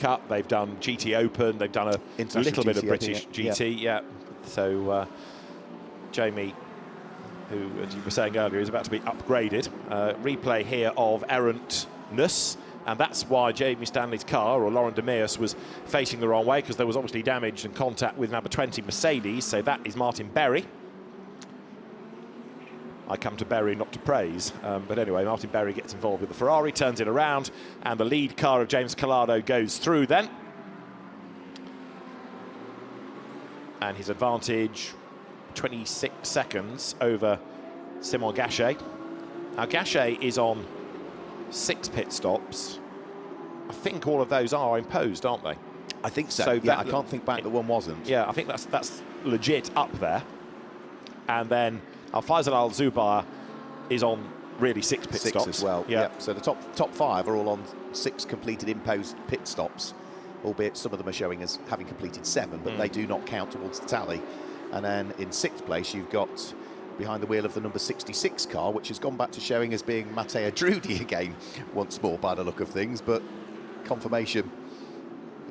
Cup, they've done GT Open, they've done a little bit of British GT, yeah. So Jamie, who, as you were saying earlier, is about to be upgraded. Replay here of errantness, and that's why Jamie Stanley's car, or Laurent Demeus, was facing the wrong way, because there was obviously damage and contact with number 20 Mercedes, so that is Martin Berry. I come to Berry, not to praise. But anyway, Martin Berry gets involved with the Ferrari, turns it around, and the lead car of James Collado goes through then. And his advantage, 26 seconds over Simon Gachet. Now, Gachet is on 6 pit stops. I think all of those are imposed, aren't they? I think so. Yeah, I can't think back that one wasn't. Yeah, I think that's legit up there. And then Al-Faisal Al-Zubair is on really 6 pit stops as well. Yeah. So the top 5 are all on 6 completed imposed pit stops, albeit some of them are showing as having completed 7, but they do not count towards the tally. And then in 6th place, you've got behind the wheel of the number 66 car, which has gone back to showing as being Matteo Drudi again, once more by the look of things, but confirmation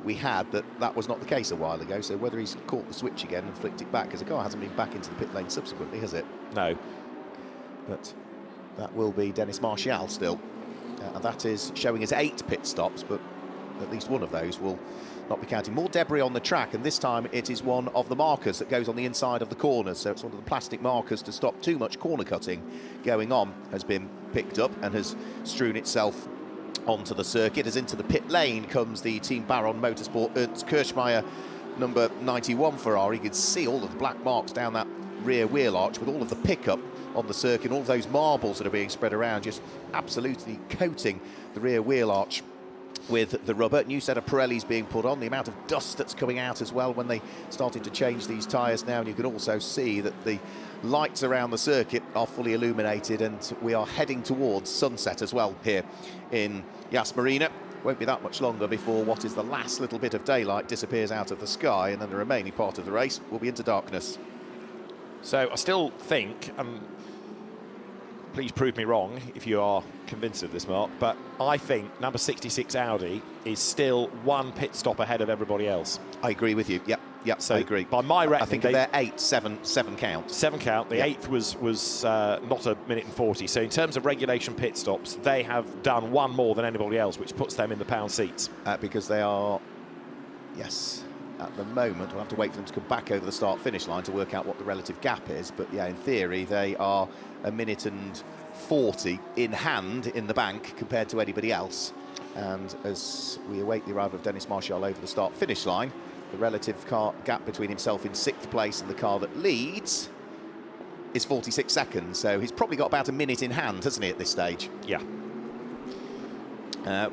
we had that was not the case a while ago. So whether he's caught the switch again and flicked it back, because the car hasn't been back into the pit lane subsequently, has it? No. But that will be Dennis Martial still. And that is showing as 8 pit stops, but at least one of those will not be counting. More debris on the track, and this time it is one of the markers that goes on the inside of the corners. So it's one of the plastic markers to stop too much corner cutting going on, has been picked up and has strewn itself onto the circuit. As into the pit lane comes the Team Baron Motorsport Ernst Kirschmeier number 91 Ferrari. You can see all of the black marks down that rear wheel arch with all of the pickup on the circuit, all of those marbles that are being spread around, just absolutely coating the rear wheel arch with the rubber. New set of Pirellis being put on, the amount of dust that's coming out as well when they started to change these tyres now, and you can also see that the lights around the circuit are fully illuminated, and we are heading towards sunset as well here in Yas Marina. Won't be that much longer before what is the last little bit of daylight disappears out of the sky, and then the remaining part of the race will be into darkness. So I still think, please prove me wrong if you are convinced of this, Mark, but I think number 66 Audi is still 1 pit stop ahead of everybody else. I agree with you. Yep, so I agree. By my reckoning, I think they're 8, 7 count. 7 count. The 8th was not a minute and 40. So in terms of regulation pit stops, they have done 1 more than anybody else, which puts them in the pound seats. Because they are, yes, at the moment, we'll have to wait for them to come back over the start-finish line to work out what the relative gap is. But yeah, in theory, they are a minute and 40 in hand in the bank compared to anybody else. And as we await the arrival of Dennis Martial over the start-finish line, the relative car gap between himself in 6th place and the car that leads is 46 seconds. So he's probably got about a minute in hand, hasn't he, at this stage? Yeah.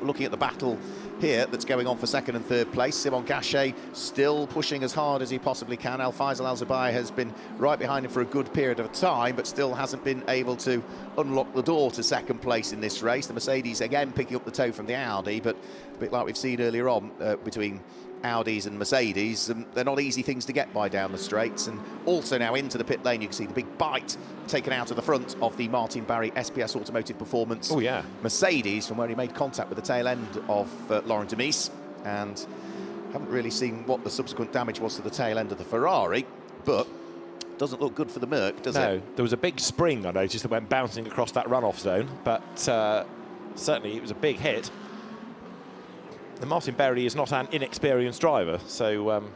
Looking at the battle here that's going on for 2nd and 3rd place, Simon Gachet still pushing as hard as he possibly can. Al-Faisal Al-Zubair has been right behind him for a good period of time, but still hasn't been able to unlock the door to 2nd place in this race. The Mercedes again picking up the toe from the Audi, but a bit like we've seen earlier on between Audis and Mercedes, they're not easy things to get by down the straights. And also now into the pit lane, you can see the big bite taken out of the front of the Martin Barry SPS Automotive Performance Mercedes, from where he made contact with the tail end of Laurent Demeus, and haven't really seen what the subsequent damage was to the tail end of the Ferrari, but doesn't look good for the Merc, does it? No, there was a big spring, I noticed, that went bouncing across that runoff zone, but certainly it was a big hit. And Martin Berry is not an inexperienced driver, so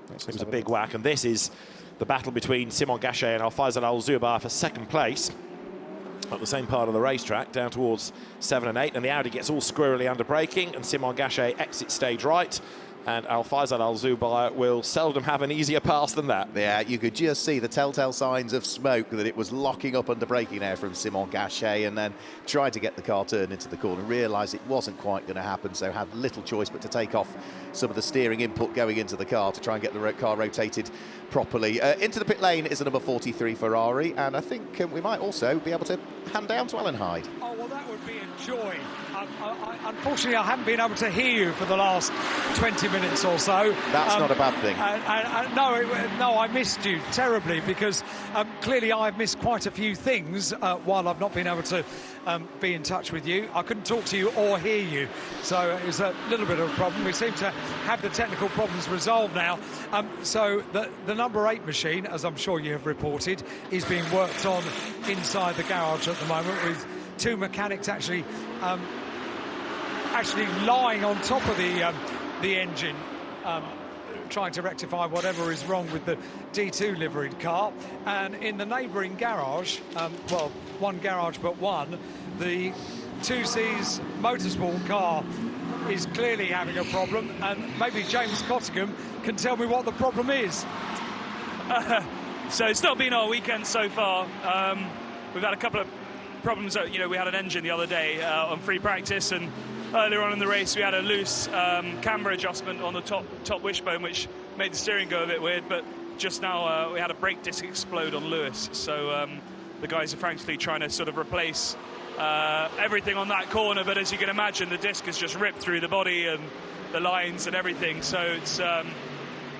it was a big whack. And this is the battle between Simon Gachet and Al-Faisal Al-Zubair for 2nd place at the same part of the racetrack, down towards 7 and 8. And the Audi gets all squirrely under braking, and Simon Gachet exits stage right. And Al-Faisal Al-Zubair will seldom have an easier pass than that. Yeah, you could just see the telltale signs of smoke that it was locking up under braking there from Simon Gachet, and then tried to get the car turned into the corner, realised it wasn't quite going to happen, so had little choice but to take off some of the steering input going into the car to try and get the car rotated properly. Into the pit lane is the number 43 Ferrari, and I think we might also be able to hand down to Alan Hyde. Oh, well, that would be joy. Unfortunately, I haven't been able to hear you for the last 20 minutes or so. That's not a bad thing. No, I missed you terribly because clearly I've missed quite a few things while I've not been able to be in touch with you. I couldn't talk to you or hear you, so it was a little bit of a problem. We seem to have the technical problems resolved now. So the number 8 machine, as I'm sure you have reported, is being worked on inside the garage at the moment with 2 mechanics actually lying on top of the engine, trying to rectify whatever is wrong with the D2 liveried car. And in the neighbouring garage, well, one garage but one, the 2C's Motorsport car is clearly having a problem, and maybe James Cottingham can tell me what the problem is. So it's not been our weekend so far. We've had a couple of problems. We had an engine the other day on free practice, and earlier on in the race we had a loose camber adjustment on the top wishbone, which made the steering go a bit weird. But just now we had a brake disc explode on Lewis, so the guys are frankly trying to sort of replace everything on that corner. But as you can imagine, the disc has just ripped through the body and the lines and everything. So it's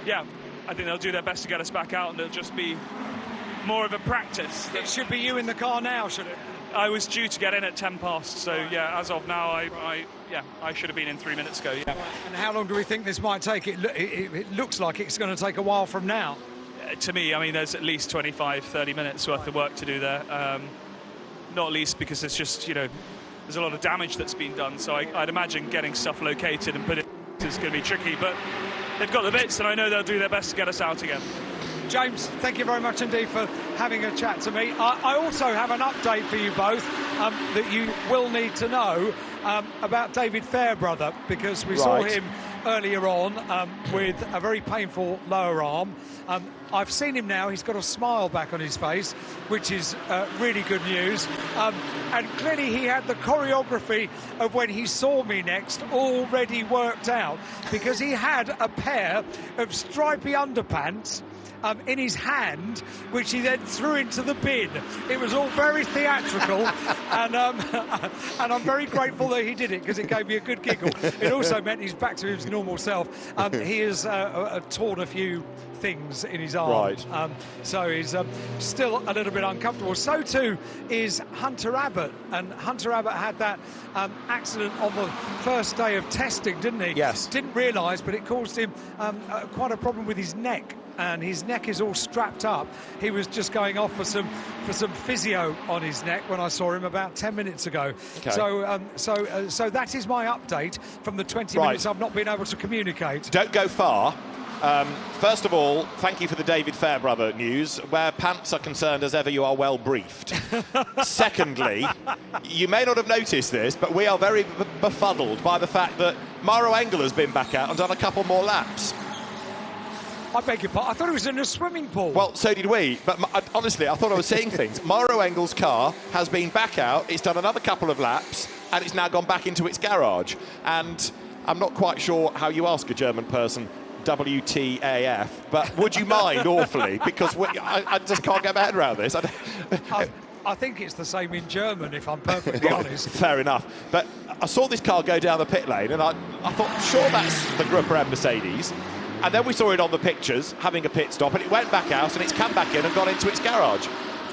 yeah, I think they'll do their best to get us back out, and it'll just be more of a practice. It should be you in the car now, should it? I was due to get in at 10 past, so yeah, as of now, I should have been in 3 minutes ago. Yeah. And how long do we think this might take? It looks like it's going to take a while from now. To me, I mean, there's at least 25-30 minutes worth of work to do there. Not least because it's just, there's a lot of damage that's been done. So I'd imagine getting stuff located and put it is going to be tricky. But they've got the bits, and I know they'll do their best to get us out again. James, thank you very much indeed for having a chat to me. I also have an update for you both that you will need to know about David Fairbrother, because we saw him earlier on with a very painful lower arm. I've seen him now. He's got a smile back on his face, which is really good news. And clearly he had the choreography of when he saw me next already worked out, because he had a pair of stripy underpants in his hand, which he then threw into the bin. It was all very theatrical, and I'm very grateful that he did it, because it gave me a good giggle. It also meant he's back to his normal self. He has torn a few things in his arm, so he's still a little bit uncomfortable. So too is Hunter Abbott, and Hunter Abbott had that accident on the first day of testing, didn't he? Yes. Didn't realise, but it caused him quite a problem with his neck, and his neck is all strapped up. He was just going off for some physio on his neck when I saw him about 10 minutes ago. Okay. So that is my update from the 20 minutes I've not been able to communicate. Don't go far. First of all, thank you for the David Fairbrother news. Where pants are concerned, as ever, you are well briefed. Secondly, you may not have noticed this, but we are very befuddled by the fact that Mauro Engel has been back out and done a couple more laps. I beg your pardon. I thought it was in a swimming pool. Well, so did we. But honestly, I thought I was seeing things. Mauro Engel's car has been back out. It's done another couple of laps, and it's now gone back into its garage. And I'm not quite sure how you ask a German person WTAF, but would you mind awfully? Because I just can't get my head around this. I think it's the same in German, if I'm perfectly honest. Fair enough. But I saw this car go down the pit lane, and I thought, sure, that's the Grupper M Mercedes. And then we saw it on the pictures having a pit stop, and it went back out and it's come back in and gone into its garage.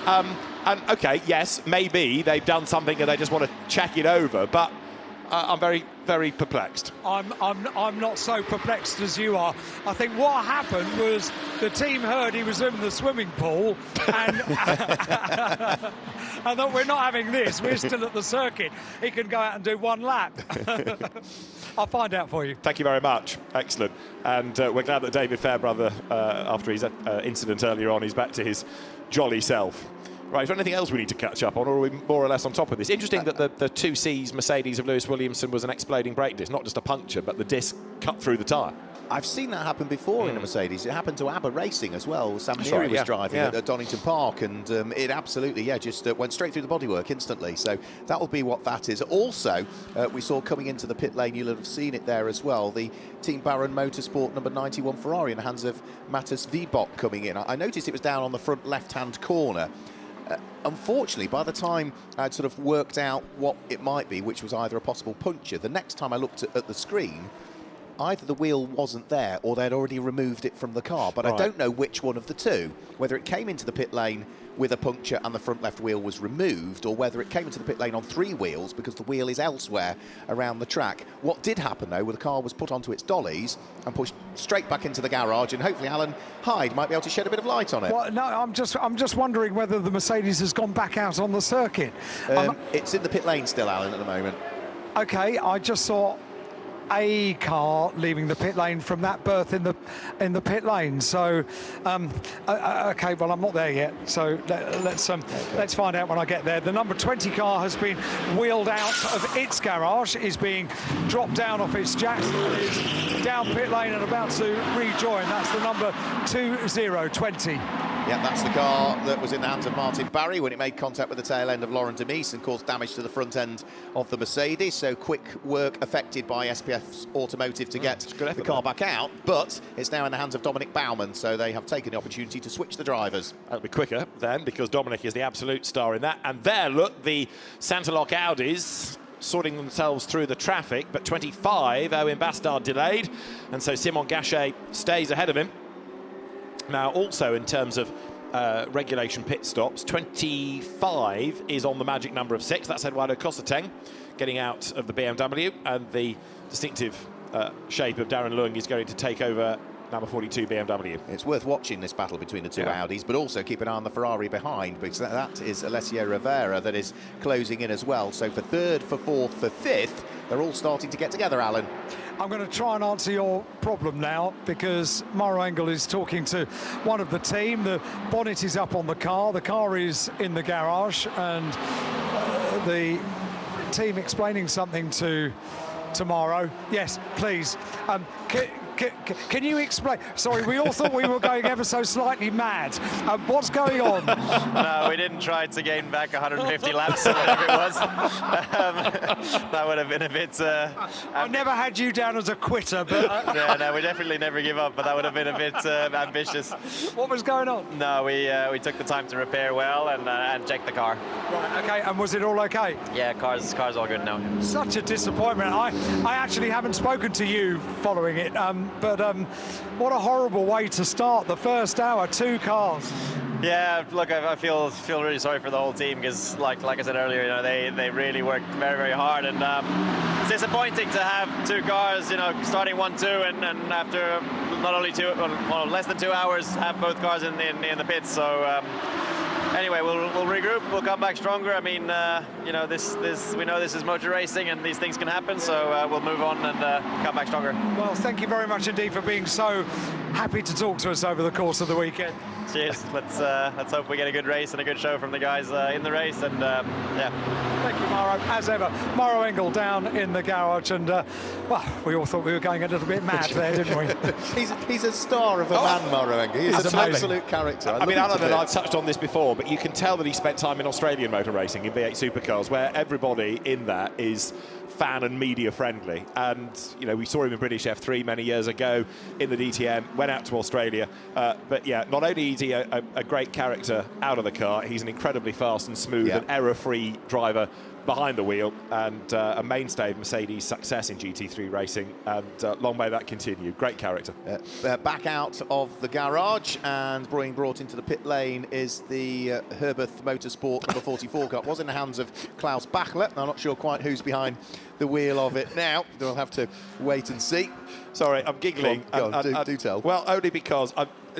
And okay, yes, maybe they've done something and they just want to check it over, but I'm very, very perplexed. I'm not so perplexed as you are. I think what happened was the team heard he was in the swimming pool and I thought, we're not having this. We're still at the circuit. He can go out and do one lap. I'll find out for you. Thank you very much. Excellent. And we're glad that David Fairbrother, after his incident earlier on, is back to his jolly self. Right, is there anything else we need to catch up on, or are we more or less on top of this? Interesting that the 2C's Mercedes of Lewis Williamson was an exploding brake disc, not just a puncture, but the disc cut through the tyre. I've seen that happen before in a Mercedes. It happened to ABBA Racing as well. Sam Neary was driving at Donington Park, and it absolutely, just went straight through the bodywork instantly. So that will be what that is. Also, we saw coming into the pit lane, you'll have seen it there as well, the Team Baron Motorsport number 91 Ferrari in the hands of Mattis Vibok coming in. I noticed it was down on the front left-hand corner. Unfortunately, by the time I'd sort of worked out what it might be, which was either a possible puncture, the next time I looked at the screen, either the wheel wasn't there or they'd already removed it from the car. But I don't know which one of the two, whether it came into the pit lane with a puncture and the front left wheel was removed, or whether it came into the pit lane on 3 wheels because the wheel is elsewhere around the track. What did happen, though, was the car was put onto its dollies and pushed straight back into the garage, and hopefully Alan Hyde might be able to shed a bit of light on it. Well, no, I'm just wondering whether the Mercedes has gone back out on the circuit. It's in the pit lane still, Alan, at the moment. Okay, I just saw a car leaving the pit lane from that berth in the pit lane. So, okay, well, I'm not there yet. So let's find out when I get there. The number 20 car has been wheeled out of its garage, is being dropped down off its jacks, is down pit lane and about to rejoin. That's the number 2020. Yeah, that's the car that was in the hands of Martin Barry when it made contact with the tail end of Laurent Demise and caused damage to the front end of the Mercedes. So quick work effected by SPF's Automotive to get the car back out, but it's now in the hands of Dominic Baumann, so they have taken the opportunity to switch the drivers. That'll be quicker then, because Dominic is the absolute star in that. And there, look, the Santaloc Audis sorting themselves through the traffic, but 25, Owen Bastard delayed, and so Simon Gachet stays ahead of him. Now, also in terms of regulation pit stops, 25 is on the magic number of 6. That's Eduardo Cosseteng getting out of the BMW, and the distinctive shape of Darren Lung is going to take over number 42 BMW. It's worth watching this battle between the two Audis, but also keep an eye on the Ferrari behind, because that is Alessio Rivera that is closing in as well. So for 3rd, for 4th, for 5th, they're all starting to get together, Alan. I'm going to try and answer your problem now, because Mauro Engel is talking to one of the team. The bonnet is up on the car is in the garage, and the team explaining something to Mauro. Yes, please. Can you explain? Sorry, we all thought we were going ever so slightly mad. What's going on? No, we didn't try to gain back 150 laps or whatever it was. That would have been a bit... I never had you down as a quitter, but... no, we definitely never give up, but that would have been a bit ambitious. What was going on? No, we took the time to repair well and check the car. Right, okay, and was it all okay? Yeah, car's all good now. Such a disappointment. I actually haven't spoken to you following it, but what a horrible way to start the first hour, 2 cars. Yeah, look, I feel really sorry for the whole team, because like I said earlier, you know, they really worked very, very hard, and it's disappointing to have 2 cars, you know, starting 1-2 and after not only less than 2 hours have both cars in the pits. So anyway, we'll regroup. We'll come back stronger. I mean, you know, we know this is motor racing and these things can happen. So we'll move on and come back stronger. Well, thank you very much indeed for being so happy to talk to us over the course of the weekend. Cheers. Let's hope we get a good race and a good show from the guys in the race. And yeah. Thank you, Mauro. As ever, Mauro Engel down in the garage, and well, we all thought we were going a little bit mad there, didn't we? He's a star of a man, Mauro Engel. He's an absolute character. I mean, Alan and I've touched on this before, but you can tell that he spent time in Australian motor racing in V8 supercars, where everybody in that is fan and media friendly. And you know, we saw him in British F3 many years ago in the DTM, went out to Australia, but yeah, not only is he a great character out of the car, he's an incredibly fast and smooth and error-free driver behind the wheel, and a mainstay of Mercedes' success in GT3 racing, and long may that continue. Great character. Back out of the garage and being brought into the pit lane is the Herberth Motorsport number 44 car. It was in the hands of Klaus Bachler. I'm not sure quite who's behind the wheel of it now. We'll have to wait and see. Sorry, I'm giggling. Go on, do tell. Well, only because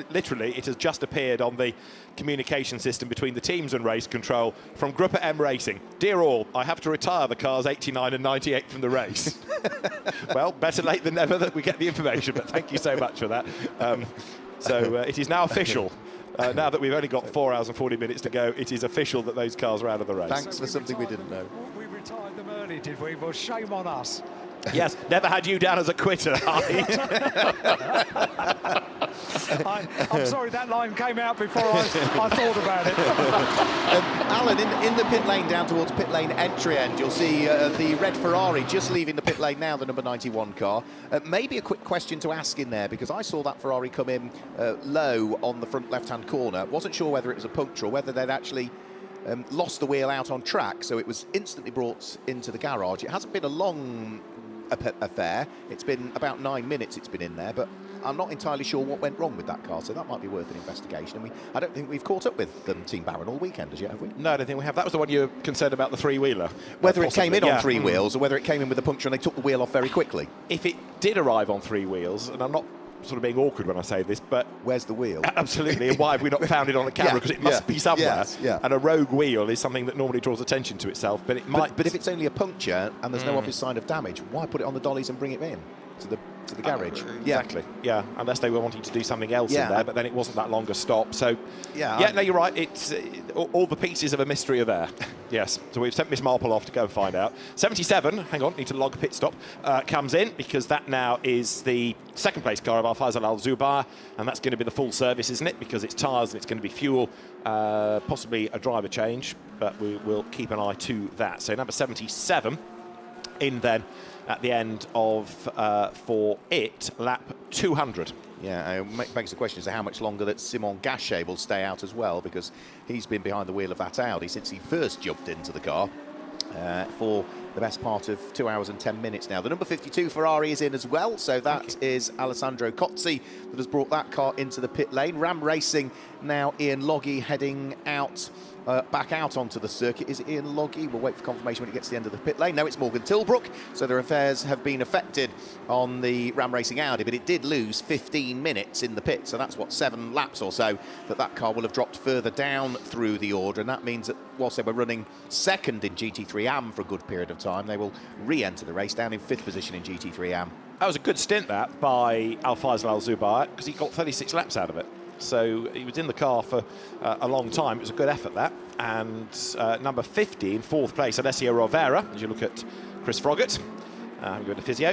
literally it has just appeared on the communication system between the teams and race control from Gruppa M Racing. Dear all, I have to retire the cars 89 and 98 from the race. Well, better late than never that we get the information, but thank you so much for that. So it is now official. Now that we've only got 4 hours and 40 minutes to go, it is official that those cars are out of the race. Thanks for something we didn't know. We retired them early, did we? Well, shame on us. Yes, never had you down as a quitter. I'm sorry, that line came out before I thought about it. Alan, in the pit lane down towards pit lane entry end, you'll see the red Ferrari just leaving the pit lane now, the number 91 car. Maybe a quick question to ask in there, because I saw that Ferrari come in low on the front left-hand corner. Wasn't sure whether it was a puncture or whether they'd actually lost the wheel out on track, so it was instantly brought into the garage. It hasn't been a long affair. It's been about 9 minutes it's been in there, but I'm not entirely sure what went wrong with that car, so that might be worth an investigation. And I don't think we've caught up with Team Barron all weekend as yet, have we? No, I don't think we have. That was the one you were concerned about, the three-wheeler. Whether it came in on three wheels or whether it came in with a puncture and they took the wheel off very quickly. If it did arrive on three wheels, and I'm not sort of being awkward when I say this, but... Where's the wheel? Absolutely, and why have we not found it on the camera? Because it must be somewhere. Yes. And a rogue wheel is something that normally draws attention to itself, but it might... But if it's only a puncture and there's no obvious sign of damage, why put it on the dollies and bring it in to the garage? Exactly, yeah, unless they were wanting to do something else in there, but then it wasn't that long a stop, so... no, you're right, it's all the pieces of a mystery are there. Yes, so we've sent Miss Marple off to go and find out. 77, hang on, need to log pit stop, comes in, because that now is the second place car of Al-Faisal Al-Zubair, and that's going to be the full service, isn't it? Because it's tyres and it's going to be fuel, possibly a driver change, but we will keep an eye to that. So number 77 in then at the end of, for it, lap 200. Yeah, it begs the question as to how much longer that Simon Gachet will stay out as well, because he's been behind the wheel of that Audi since he first jumped into the car for the best part of 2 hours and 10 minutes now. The number 52 Ferrari is in as well, so that is Alessandro Cozzi that has brought that car into the pit lane. Ram Racing now Ian Loggy heading out, back out onto the circuit. Is it Ian Loggy? We'll wait for confirmation when it gets to the end of the pit lane. No, it's Morgan Tilbrook, so their affairs have been affected on the Ram Racing Audi, but it did lose 15 minutes in the pit, so that's what, 7 laps or so that car will have dropped further down through the order, and that means that whilst they were running second in GT3 AM for a good period of time, they will re-enter the race down in 5th position in GT3 AM. That was a good stint, that, by Al-Faisal Al-Zubair, because he got 36 laps out of it. So he was in the car for a long time. It was a good effort, that. And number 50 in 4th place, Alessio Rovera, as you look at Chris Froggatt. Go to physio.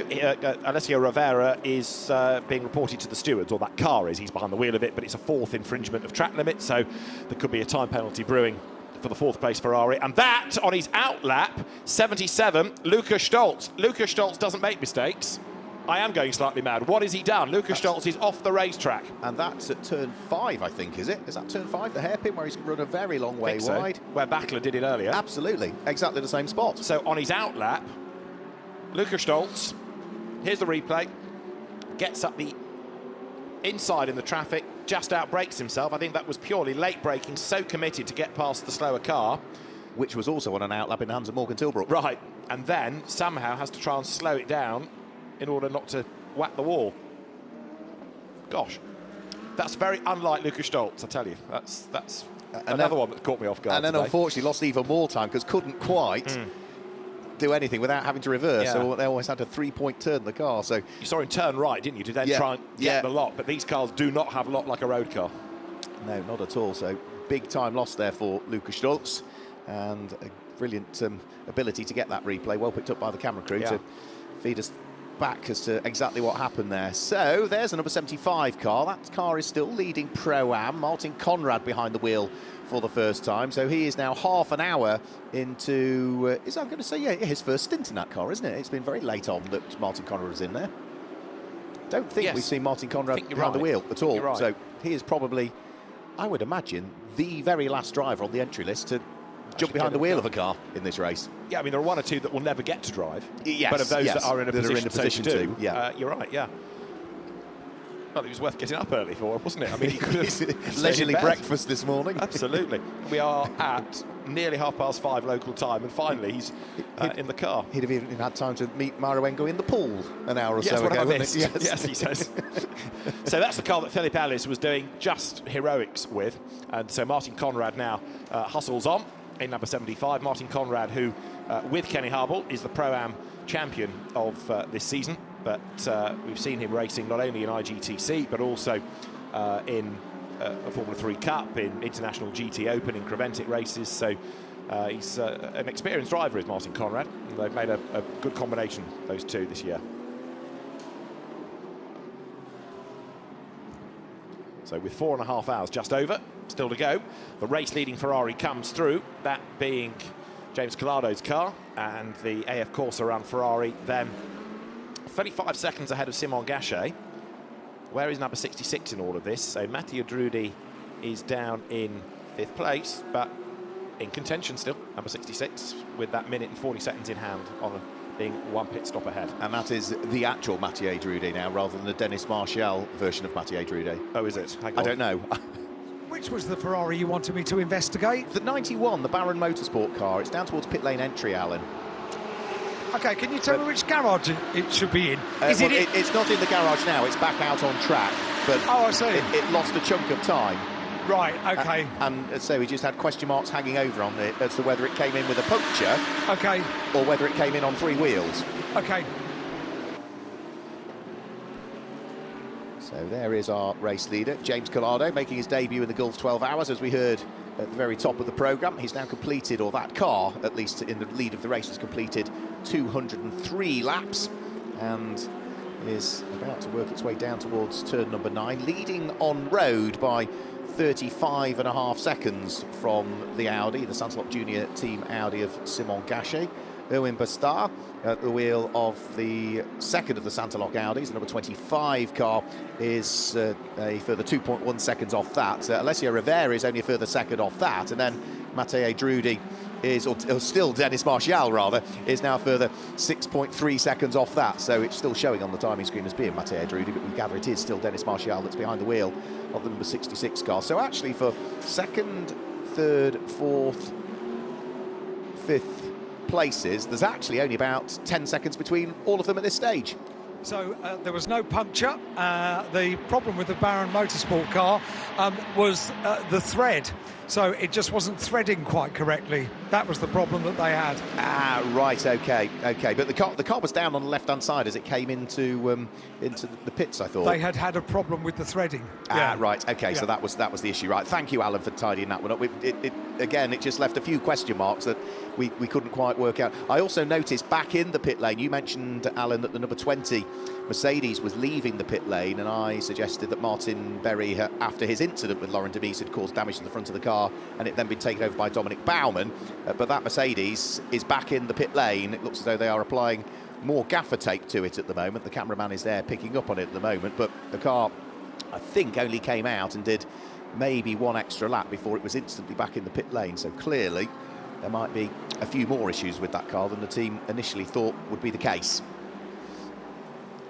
Alessio Rovera is being reported to the stewards, or that car is. He's behind the wheel of it, but it's a 4th infringement of track limit, so there could be a time penalty brewing for the 4th place Ferrari. And that, on his out lap, 77, Luca Stolz. Luca Stolz doesn't make mistakes. I am going slightly mad. What has he done? Luca Stolz is off the racetrack. And that's at turn 5, I think, is it? Is that turn 5, the hairpin, where he's run a very long way wide? Where Backler did it earlier. Absolutely, exactly the same spot. So on his out lap, Luca Stolz, here's the replay, gets up the inside in the traffic, just out-brakes himself. I think that was purely late braking, so committed to get past the slower car. Which was also on an out lap in the hands of Morgan Tilbrook. Right, and then somehow has to try and slow it down in order not to whack the wall. Gosh, that's very unlike Luca Stolz, I tell you. That's another one that caught me off guard. And then today, unfortunately lost even more time because couldn't quite do anything without having to reverse. Yeah. So they always had a 3-point turn the car. So you saw him turn right, didn't you, to then try and get the lot. But these cars do not have a lot like a road car. No, not at all. So big time loss there for Luca Stolz, and a brilliant ability to get that replay. Well picked up by the camera crew to feed us back as to exactly what happened there. So there's a number 75 car. That car is still leading Pro-Am. Martin Conrad behind the wheel for the first time. So he is now half an hour into, I'm going to say, his first stint in that car, isn't it? It's been very late on that Martin Conrad was in there. Don't think we've seen Martin Conrad behind the wheel at all. Right. So he is probably, I would imagine, the very last driver on the entry list to jump behind the wheel of a car in this race. Yeah, I mean, there are one or two that will never get to drive. Yes, but of those that are in a position to, you're right, yeah. Well, it was worth getting up early for, wasn't it? I mean, he could have leisurely breakfast this morning. Absolutely. We are at nearly 5:30 local time, and finally he's in the car. He'd have even had time to meet Maruengo in the pool an hour or so ago. What I missed. Yes, he says. So that's the car that Philippe Ellis was doing just heroics with, and so Martin Conrad now hustles on in number 75. Martin Conrad, who with Kenny Harble is the Pro-Am champion of this season, but we've seen him racing not only in IGTC but also in a Formula 3 Cup, in International GT Open, in Creventic races. So he's an experienced driver, is Martin Conrad. And they've made a good combination, those two, this year. So with 4.5 hours just over, still to go, the race-leading Ferrari comes through, that being James Colado's car, and the AF Corsa run Ferrari then 35 seconds ahead of Simon Gachet. Where is number 66 in all of this? So Mattia Drudi is down in 5th place, but in contention still, number 66, with that minute and 40 seconds in hand on being one pit stop ahead. And that is the actual Mathieu Drudet now, rather than the Dennis Martial version of Mathieu Drudet. Oh, is it? I don't know. Which was the Ferrari you wanted me to investigate? The 91, the Baron Motorsport car. It's down towards pit lane entry, Alan. OK, can you tell me which garage it should be in? It's not in the garage now, it's back out on track. But oh, I see. It lost a chunk of time. Right, OK. And so we just had question marks hanging over on it as to whether it came in with a puncture. OK. Or whether it came in on 3 wheels. OK. So there is our race leader, James Collado, making his debut in the Gulf 12 Hours, as we heard at the very top of the programme. He's now completed, or that car, at least in the lead of the race, has completed 203 laps and is about to work its way down towards turn number 9, leading on road by 35.5 seconds from the Audi, the Santalop Junior Team Audi of Simon Gachet. Erwin Bastard at the wheel of the second of the Santalop Audis, the number 25 car, is a further 2.1 seconds off that. Alessio Rivera is only a further second off that, and then Mathieu Drudet is, or still Dennis Martial rather, is now further 6.3 seconds off that. So it's still showing on the timing screen as being Mathieu Drudet, but we gather it is still Dennis Martial that's behind the wheel of the number 66 car. So actually for second, third, fourth, fifth places, there's actually only about 10 seconds between all of them at this stage. So there was no puncture. The problem with the Baron Motorsport car was the thread. So it just wasn't threading quite correctly. That was the problem that they had. Ah, right, okay. But the car was down on the left-hand side as it came into the pits, I thought. They had a problem with the threading. Ah, right, okay, so that was the issue. Right, thank you, Alan, for tidying that one up. Again, it just left a few question marks that we couldn't quite work out. I also noticed back in the pit lane, you mentioned, Alan, that the number 20 Mercedes was leaving the pit lane, and I suggested that Martin Berry, after his incident with Laurent Demise, had caused damage to the front of the car, and it then been taken over by Dominic Baumann. But that Mercedes is back in the pit lane. It looks as though they are applying more gaffer tape to it at the moment. The cameraman is there picking up on it at the moment, but the car, I think, only came out and did maybe one extra lap before it was instantly back in the pit lane. So clearly there might be a few more issues with that car than the team initially thought would be the case.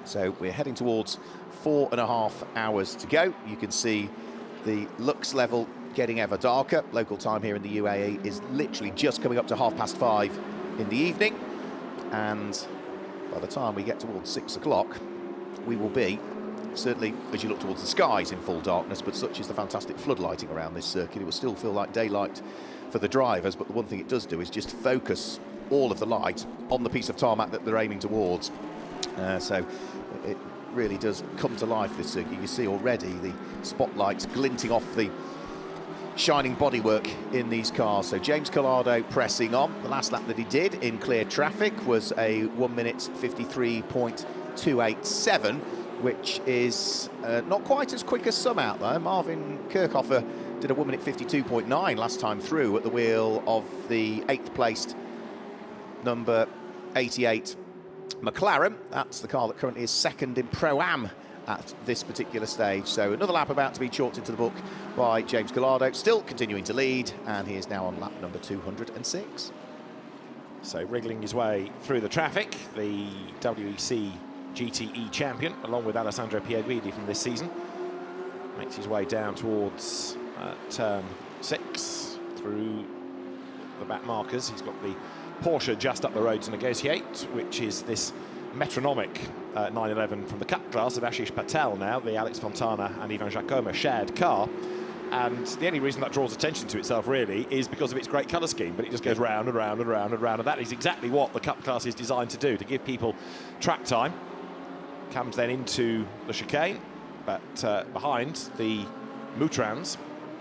So we're heading towards 4.5 hours to go. You can see the lux level getting ever darker. Local time here in the UAE is literally just coming up to 5:30 in the evening, and by the time we get towards 6 o'clock, we will be, certainly as you look towards the skies, in full darkness, but such is the fantastic floodlighting around this circuit, it will still feel like daylight for the drivers. But the one thing it does do is just focus all of the light on the piece of tarmac that they're aiming towards. So it really does come to life, this circuit. You see already the spotlights glinting off the shining bodywork in these cars. So James Collado pressing on. The last lap that he did in clear traffic was a 1 minute 53.287, which is not quite as quick as some out there. Marvin Kirchhofer did a 1 minute 52.9 last time through at the wheel of the 8th placed number 88 McLaren. That's the car that currently is second in Pro-Am at this particular stage. So another lap about to be chalked into the book by James Collado, still continuing to lead, and he is now on lap number 206. So wriggling his way through the traffic, the WEC GTE champion, along with Alessandro Pierguidi from this season, makes his way down towards turn 6 through the back markers. He's got the Porsche just up the road to negotiate, which is this metronomic 911 from the Cup class of Ashish Patel now, the Alex Fontana and Ivan Giacomo shared car. And the only reason that draws attention to itself, really, is because of its great colour scheme. But it just goes round and round and round and round. And that is exactly what the Cup class is designed to do, to give people track time. Comes then into the chicane, but behind the Mutrans,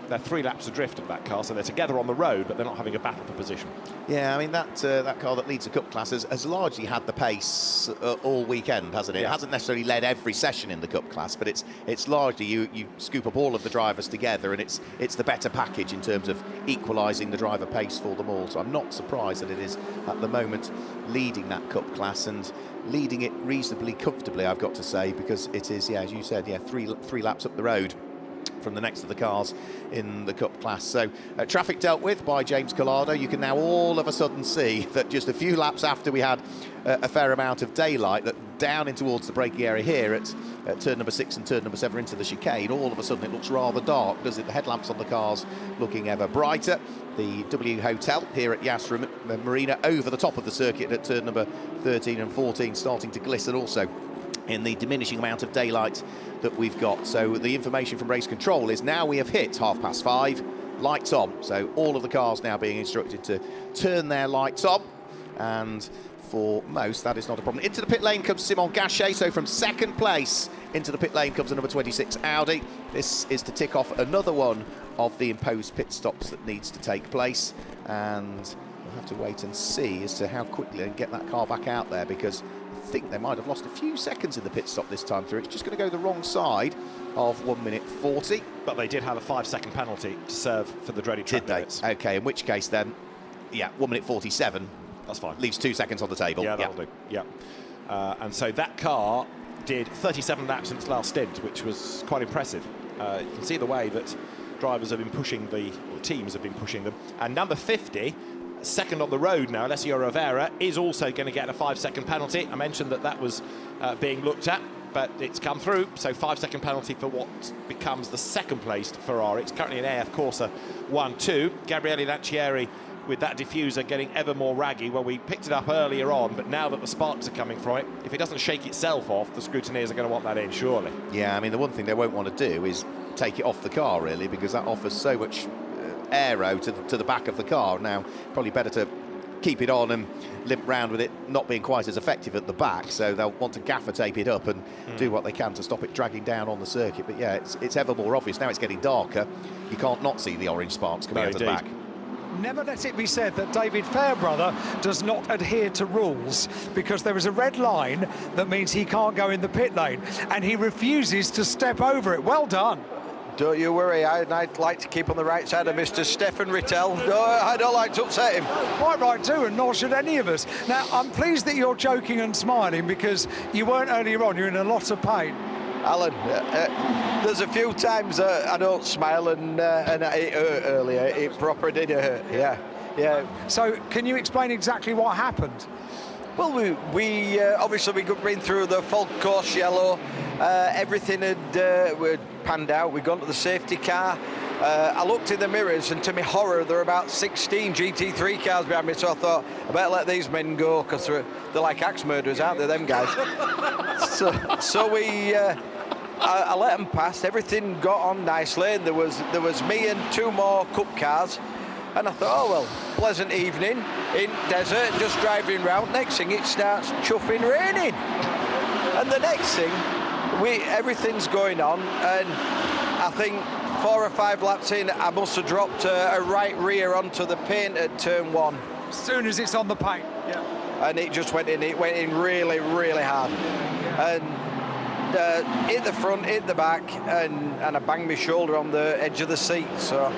they're 3 laps adrift of that car, so they're together on the road, but they're not having a battle for position. Yeah, I mean, that car that leads the Cup class has largely had the pace all weekend, hasn't it? Yeah. It hasn't necessarily led every session in the Cup class, but it's largely you scoop up all of the drivers together, and it's the better package in terms of equalising the driver pace for them all. So I'm not surprised that it is at the moment leading that Cup class, and leading it reasonably comfortably, I've got to say, because it is, yeah, as you said, yeah, three laps up the road from the next of the cars in the Cup class. So traffic dealt with by James Collado. You can now all of a sudden see that just a few laps after we had a fair amount of daylight, that down in towards the braking area here at turn number 6 and turn number 7 into the chicane, all of a sudden it looks rather dark, does it? The headlamps on the cars looking ever brighter. The W Hotel here at Yasra Marina over the top of the circuit at turn number 13 and 14 starting to glisten also in the diminishing amount of daylight that we've got. So the information from race control is now we have hit 5:30, lights on. So all of the cars now being instructed to turn their lights on, and for most that is not a problem. Into the pit lane comes Simon Gachet, so from second place into the pit lane comes the number 26 Audi. This is to tick off another one of the imposed pit stops that needs to take place, and we'll have to wait and see as to how quickly they can get that car back out there, because I think they might have lost a few seconds in the pit stop this time through. It's just going to go the wrong side of 1 minute 40. But they did have a 5-second penalty to serve for the dreaded track limits. Okay, in which case then, yeah, 1 minute 47. That's fine. Leaves 2 seconds on the table. Yeah, that'll do. Yeah. And so that car did 37 laps in its last stint, which was quite impressive. You can see the way that drivers have been pushing or teams have been pushing them. And number 50, second on the road now, Alessio Rivera, is also going to get a 5-second penalty. I mentioned that was being looked at, but it's come through. So 5-second penalty for what becomes the second-placed Ferrari. It's currently an AF Corsa 1-2. Gabriele Lancieri with that diffuser getting ever more raggy. Well, we picked it up earlier on, but now that the sparks are coming from it, if it doesn't shake itself off, the scrutineers are going to want that in, surely. Yeah, I mean, the one thing they won't want to do is take it off the car, really, because that offers so much aero to the back of the car. Now, probably better to keep it on and limp round with it not being quite as effective at the back, so they'll want to gaffer tape it up and do what they can to stop it dragging down on the circuit. But yeah, it's ever more obvious. Now it's getting darker. You can't not see the orange sparks coming out of the back. Never let it be said that David Fairbrother does not adhere to rules, because there is a red line that means he can't go in the pit lane, and he refuses to step over it. Well done. Don't you worry, I'd like to keep on the right side of Mr. Stefan Rittel. No, I don't like to upset him. Quite right too, and nor should any of us. Now, I'm pleased that you're joking and smiling, because you weren't earlier on. You're in a lot of pain. Alan, there's a few times I don't smile, and it hurt earlier. It proper did hurt, yeah. So, can you explain exactly what happened? Well, we obviously we'd been through the full course yellow. Everything had we'd panned out. We'd gone to the safety car. I looked in the mirrors, and to my horror, there were about 16 GT3 cars behind me. So I thought, I better let these men go, because they're like axe murderers, aren't they, them guys? so we. I let them pass. Everything got on nicely, and there was me and 2 more Cup cars, and I thought, oh well, pleasant evening in desert, just driving round. Next thing, it starts chuffing raining, and the next thing, everything's going on, and I think 4 or 5 laps in, I must have dropped a right rear onto the paint at turn 1. As soon as it's on the paint, yeah. And it just went in. It went in really, really hard, and hit the front, hit the back, and I banged my shoulder on the edge of the seat. So,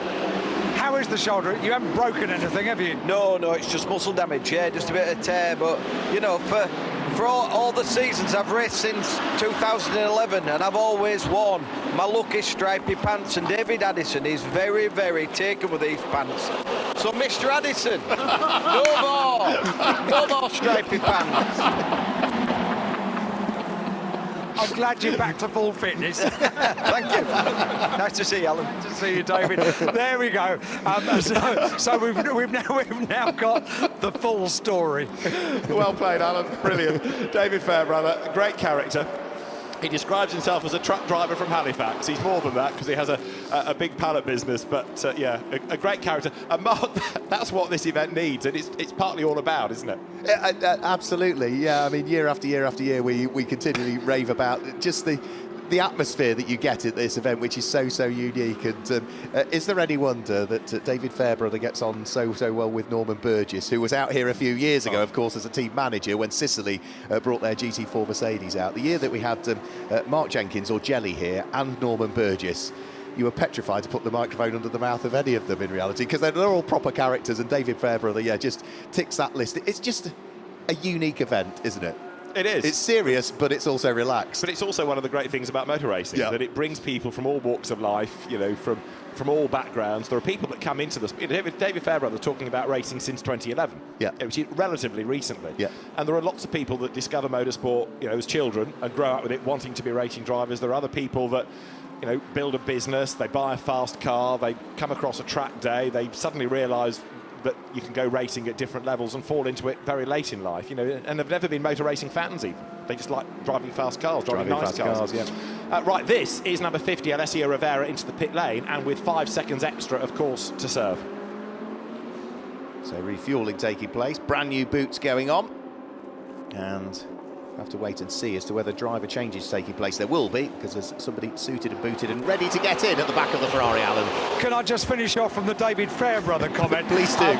how is the shoulder? You haven't broken anything, have you? No, it's just muscle damage. Yeah, just a bit of tear. But you know, for all the seasons I've raced since 2011, and I've always worn my lucky stripy pants, and David Addison is very, very taken with these pants. So, Mr. Addison, no more stripy pants. I'm glad you're back to full fitness. Thank you. Nice to see you, Alan. To see you, David. There we go. So we've now got the full story. Well played, Alan. Brilliant. David Fairbrother, great character. He describes himself as a truck driver from Halifax. He's more than that, because he has a big pallet business. But yeah, a great character. And Mark, that's what this event needs, and it's partly all about, isn't it? Absolutely, yeah. I mean, year after year after year, we continually rave about just the atmosphere that you get at this event, which is so unique. And is there any wonder that David Fairbrother gets on so well with Norman Burgess, who was out here a few years ago, of course, as a team manager when Sicily brought their GT4 Mercedes out. The year that we had Mark Jenkins, or Jelly, here, and Norman Burgess, you were petrified to put the microphone under the mouth of any of them in reality, because they're all proper characters, and David Fairbrother, yeah, just ticks that list. It's just a unique event, isn't it? It is. It's serious, but it's also relaxed. But it's also one of the great things about motor racing, that it brings people from all walks of life, you know, from all backgrounds. There are people that come into this. David Fairbrother talking about racing since 2011, which is relatively recently. Yeah. And there are lots of people that discover motorsport, you know, as children and grow up with it, wanting to be racing drivers. There are other people that, you know, build a business, they buy a fast car, they come across a track day, they suddenly realise that you can go racing at different levels and fall into it very late in life, you know, and have never been motor racing fans even. They just like driving fast cars, driving nice cars. Right, this is number 50, Alessio Rivera, into the pit lane, and with 5 seconds extra, of course, to serve. So refuelling taking place, brand new boots going on, and we'll have to wait and see as to whether driver changes taking place. There will be, because there's somebody suited and booted and ready to get in at the back of the Ferrari, Alan. Can I just finish off from the David Fairbrother comment? Please do.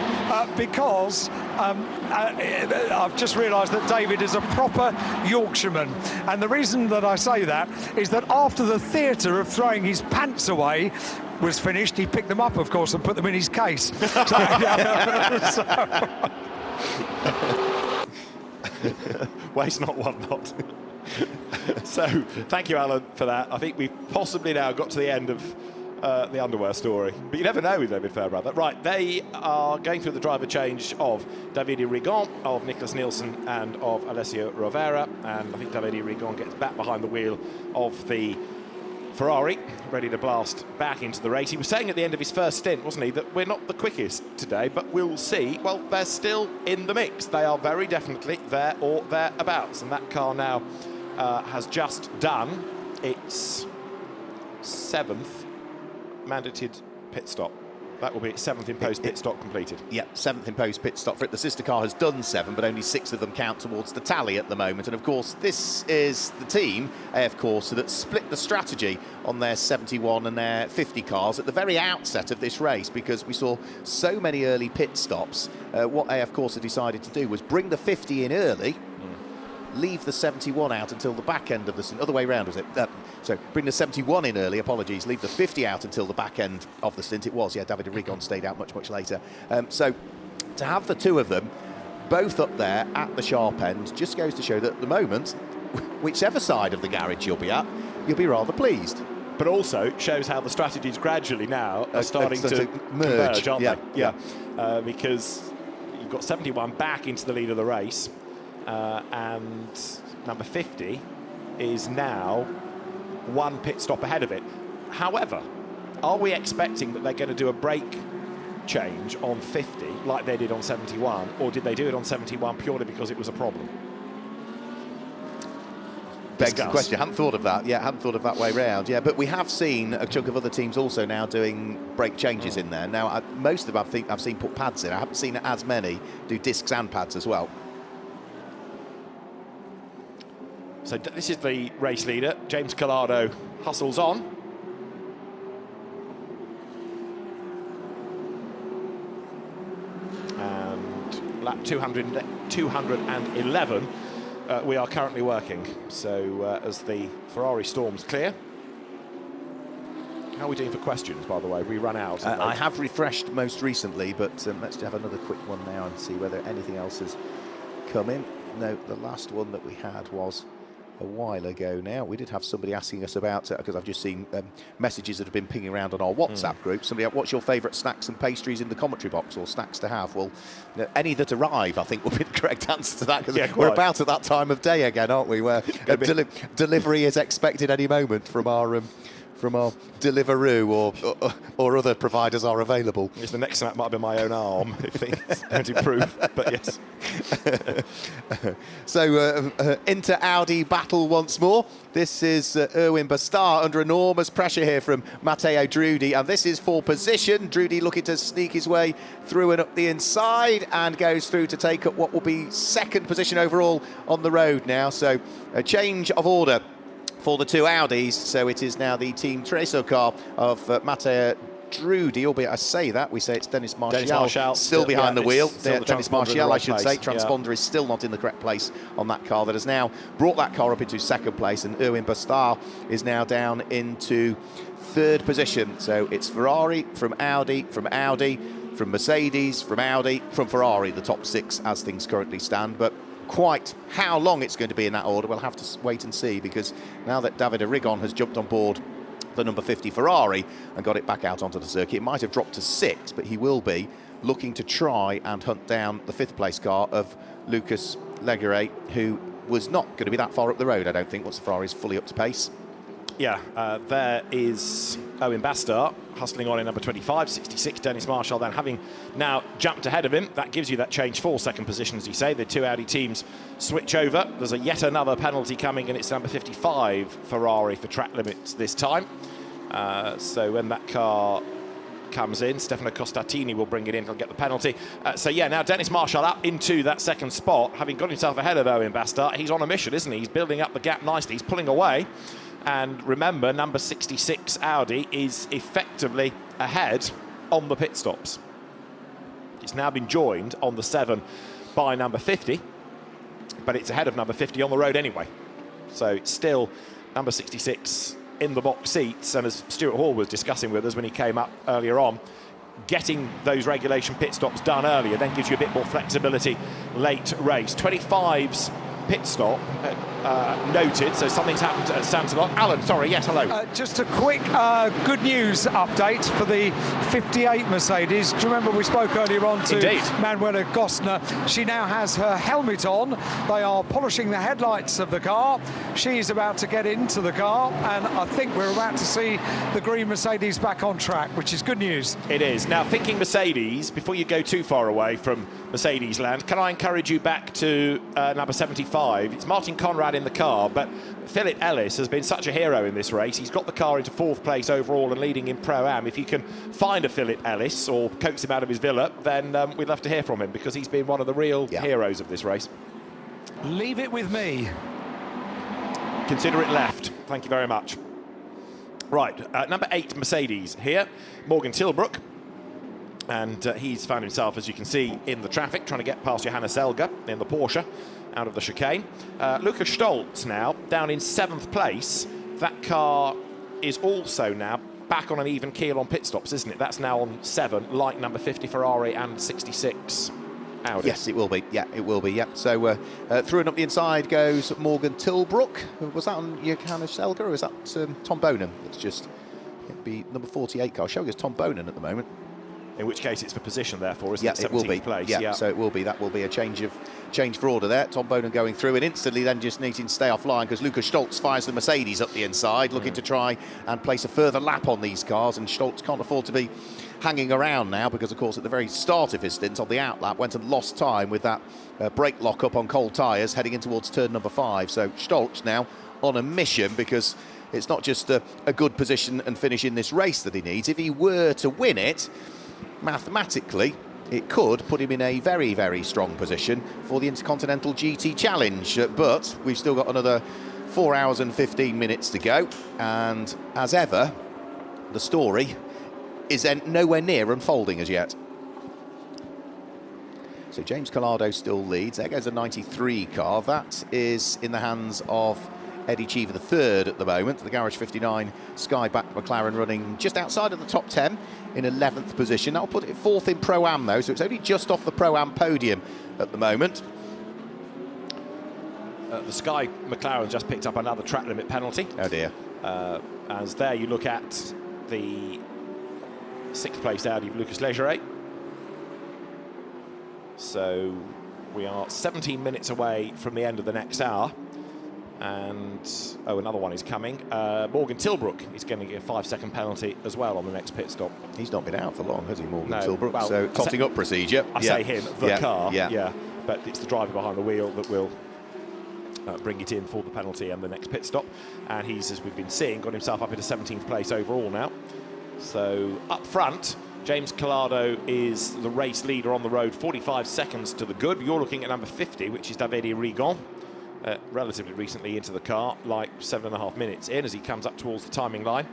Because I've just realised that David is a proper Yorkshireman. And the reason that I say that is that after the theatre of throwing his pants away was finished, he picked them up, of course, and put them in his case. Waste not, want not. So, thank you, Alan, for that. I think we've possibly now got to the end of the underwear story. But you never know with David Fairbrother. Right, they are going through the driver change of Davide Rigon, of Nicholas Nielsen, and of Alessio Rivera. And I think Davide Rigon gets back behind the wheel of the Ferrari, ready to blast back into the race. He was saying at the end of his first stint, wasn't he, that we're not the quickest today, but we'll see. Well, they're still in the mix. They are very definitely there or thereabouts. And that car now has just done its 7th mandated pit stop. That will be its 7th imposed pit stop completed. Yeah, 7th imposed pit stop for it. The sister car has done 7, but only 6 of them count towards the tally at the moment. And of course, this is the team, AF Corsa, that split the strategy on their 71 and their 50 cars at the very outset of this race, because we saw so many early pit stops. What AF Corsa decided to do was bring the 50 in early, leave the 71 out until the back end of the other way round, was it? So bring the 71 in early, apologies, leave the 50 out until the back end of the stint. It was, yeah, Davide Rigon stayed out much later. So to have the 2 of them both up there at the sharp end just goes to show that at the moment, whichever side of the garage you'll be at, you'll be rather pleased. But also shows how the strategies gradually now are starting to converge, aren't they? Yeah. Because you've got 71 back into the lead of the race, and number 50 is now 1 pit stop ahead of it. However, are we expecting that they're going to do a brake change on 50 like they did on 71, or did they do it on 71 purely because it was a problem? Begs the question. Hadn't thought of that. Yeah, hadn't thought of that way round. Yeah, but we have seen a chunk of other teams also now doing brake changes in there. Now, most of them I think I've seen put pads in. I haven't seen as many do discs and pads as well. So this is the race leader. James Collado hustles on. And lap 211, we are currently working. So as the Ferrari storms clear. How are we doing for questions, by the way? We run out. I have refreshed most recently, but let's have another quick one now and see whether anything else has come in. No, the last one that we had was a while ago now. We did have somebody asking us about, because I've just seen messages that have been pinging around on our WhatsApp group. Somebody, what's your favourite snacks and pastries in the commentary box, or snacks to have? Well, any that arrive, I think, will be the correct answer to that, because we're about at that time of day again, aren't we, where delivery is expected any moment from our Deliveroo or other providers are available. Yes, the next snack might be my own arm if things don't improve, but yes. So into Audi battle once more. This is Erwin Bastar under enormous pressure here from Matteo Drudi, and this is for position. Drudi looking to sneak his way through and up the inside, and goes through to take up what will be 2nd position overall on the road now. So a change of order for the 2 Audis, so it is now the Team Treso car of Matteo Drudi, albeit I say that, we say it's Dennis Martial still behind the wheel. Dennis Martial, I should say. Transponder is still not in the correct place on that car. That has now brought that car up into 2nd place, and Erwin Bastar is now down into 3rd position. So it's Ferrari, from Audi, from Mercedes, from Audi, from Ferrari, the top 6 as things currently stand. But quite how long it's going to be in that order, we'll have to wait and see, because now that David Arrigon has jumped on board the number 50 Ferrari and got it back out onto the circuit, it might have dropped to 6, but he will be looking to try and hunt down the 5th place car of Lucas Leggeret, who was not going to be that far up the road, I don't think, once the Ferrari's fully up to pace. Yeah, there is Owen Bastard hustling on in number 25, 66, Dennis Marshall, then having now jumped ahead of him. That gives you that change for second position, as you say. The 2 Audi teams switch over. There's yet another penalty coming, and it's number 55 Ferrari for track limits this time. So when that car comes in, Stefano Costatini will bring it in, he'll get the penalty. So yeah, now Dennis Marshall up into that second spot, having got himself ahead of Owen Bastard. He's on a mission, isn't he? He's building up the gap nicely, he's pulling away. And remember, number 66 Audi is effectively ahead on the pit stops. It's now been joined on the 7 by number 50, but it's ahead of number 50 on the road anyway. So it's still number 66 in the box seats, and as Stuart Hall was discussing with us when he came up earlier on, getting those regulation pit stops done earlier then gives you a bit more flexibility late race. 25's pit stop noted, so something's happened at Sansalot. Alan, sorry, yes, hello. Just a quick good news update for the 58 Mercedes. Do you remember we spoke earlier on to Manuela Gostner? She now has her helmet on. They are polishing the headlights of the car. She's about to get into the car, and I think we're about to see the green Mercedes back on track, which is good news. It is. Now, thinking Mercedes, before you go too far away from Mercedes land, can I encourage you back to number 75? It's Martin Conrad in the car, but Philip Ellis has been such a hero in this race. He's got the car into 4th place overall and leading in Pro-Am. If you can find a Philip Ellis or coax him out of his villa, then we'd love to hear from him, because he's been one of the real heroes of this race. Leave it with me. Consider it left. Thank you very much. Right, number 8 Mercedes here, Morgan Tilbrook. And he's found himself, as you can see, in the traffic, trying to get past Johannes Elger in the Porsche out of the chicane. Lukas Stoltz now down in 7th place. That car is also now back on an even keel on pit stops, isn't it? That's now on 7, like number 50 Ferrari and 66 Audi. Yes, it will be. Yeah, it will be. Yeah. So through and up the inside goes Morgan Tilbrook. Was that on Johannes Elger, or is that Tom Bonan? It's just, it'd be number 48 car showing us Tom Bonan at the moment. In which case it's for position, therefore, isn't it? It will be. Place. Yeah, so it will be. That will be a change for order there. Tom Bonan going through, and instantly then just needing to stay offline, because Lukas Stoltz fires the Mercedes up the inside, looking to try and place a further lap on these cars, and Stoltz can't afford to be hanging around now, because, of course, at the very start of his stint on the outlap, went and lost time with that brake lock-up on cold tyres heading in towards turn number 5. So Stoltz now on a mission, because it's not just a good position and finish in this race that he needs. If he were to win it, mathematically, it could put him in a very, very strong position for the Intercontinental GT Challenge. But we've still got another 4 hours and 15 minutes to go. And as ever, the story is nowhere near unfolding as yet. So James Collado still leads. There goes a 93 car. That is in the hands of Eddie Cheever III at the moment. The Garage 59 Skyback McLaren running just outside of the top 10 in 11th position. That'll put it 4th in Pro-Am though, so it's only just off the Pro-Am podium at the moment. The Sky McLaren just picked up another track limit penalty. Oh dear. As there you look at the 6th place Audi of Lucas Leggeret. So we are 17 minutes away from the end of the next hour. And another one is coming. Morgan Tilbrook is going to get a 5-second penalty as well on the next pit stop. He's not been out for long, has he, Morgan Tilbrook? Well, so totting up procedure. I say him, the car. Yeah, but it's the driver behind the wheel that will bring it in for the penalty and the next pit stop. And he's, as we've been seeing, got himself up into 17th place overall now. So up front, James Collado is the race leader on the road, 45 seconds to the good. You're looking at number 50, which is David Arrigon. Relatively recently into the car, like 7.5 minutes in, as he comes up towards the timing line.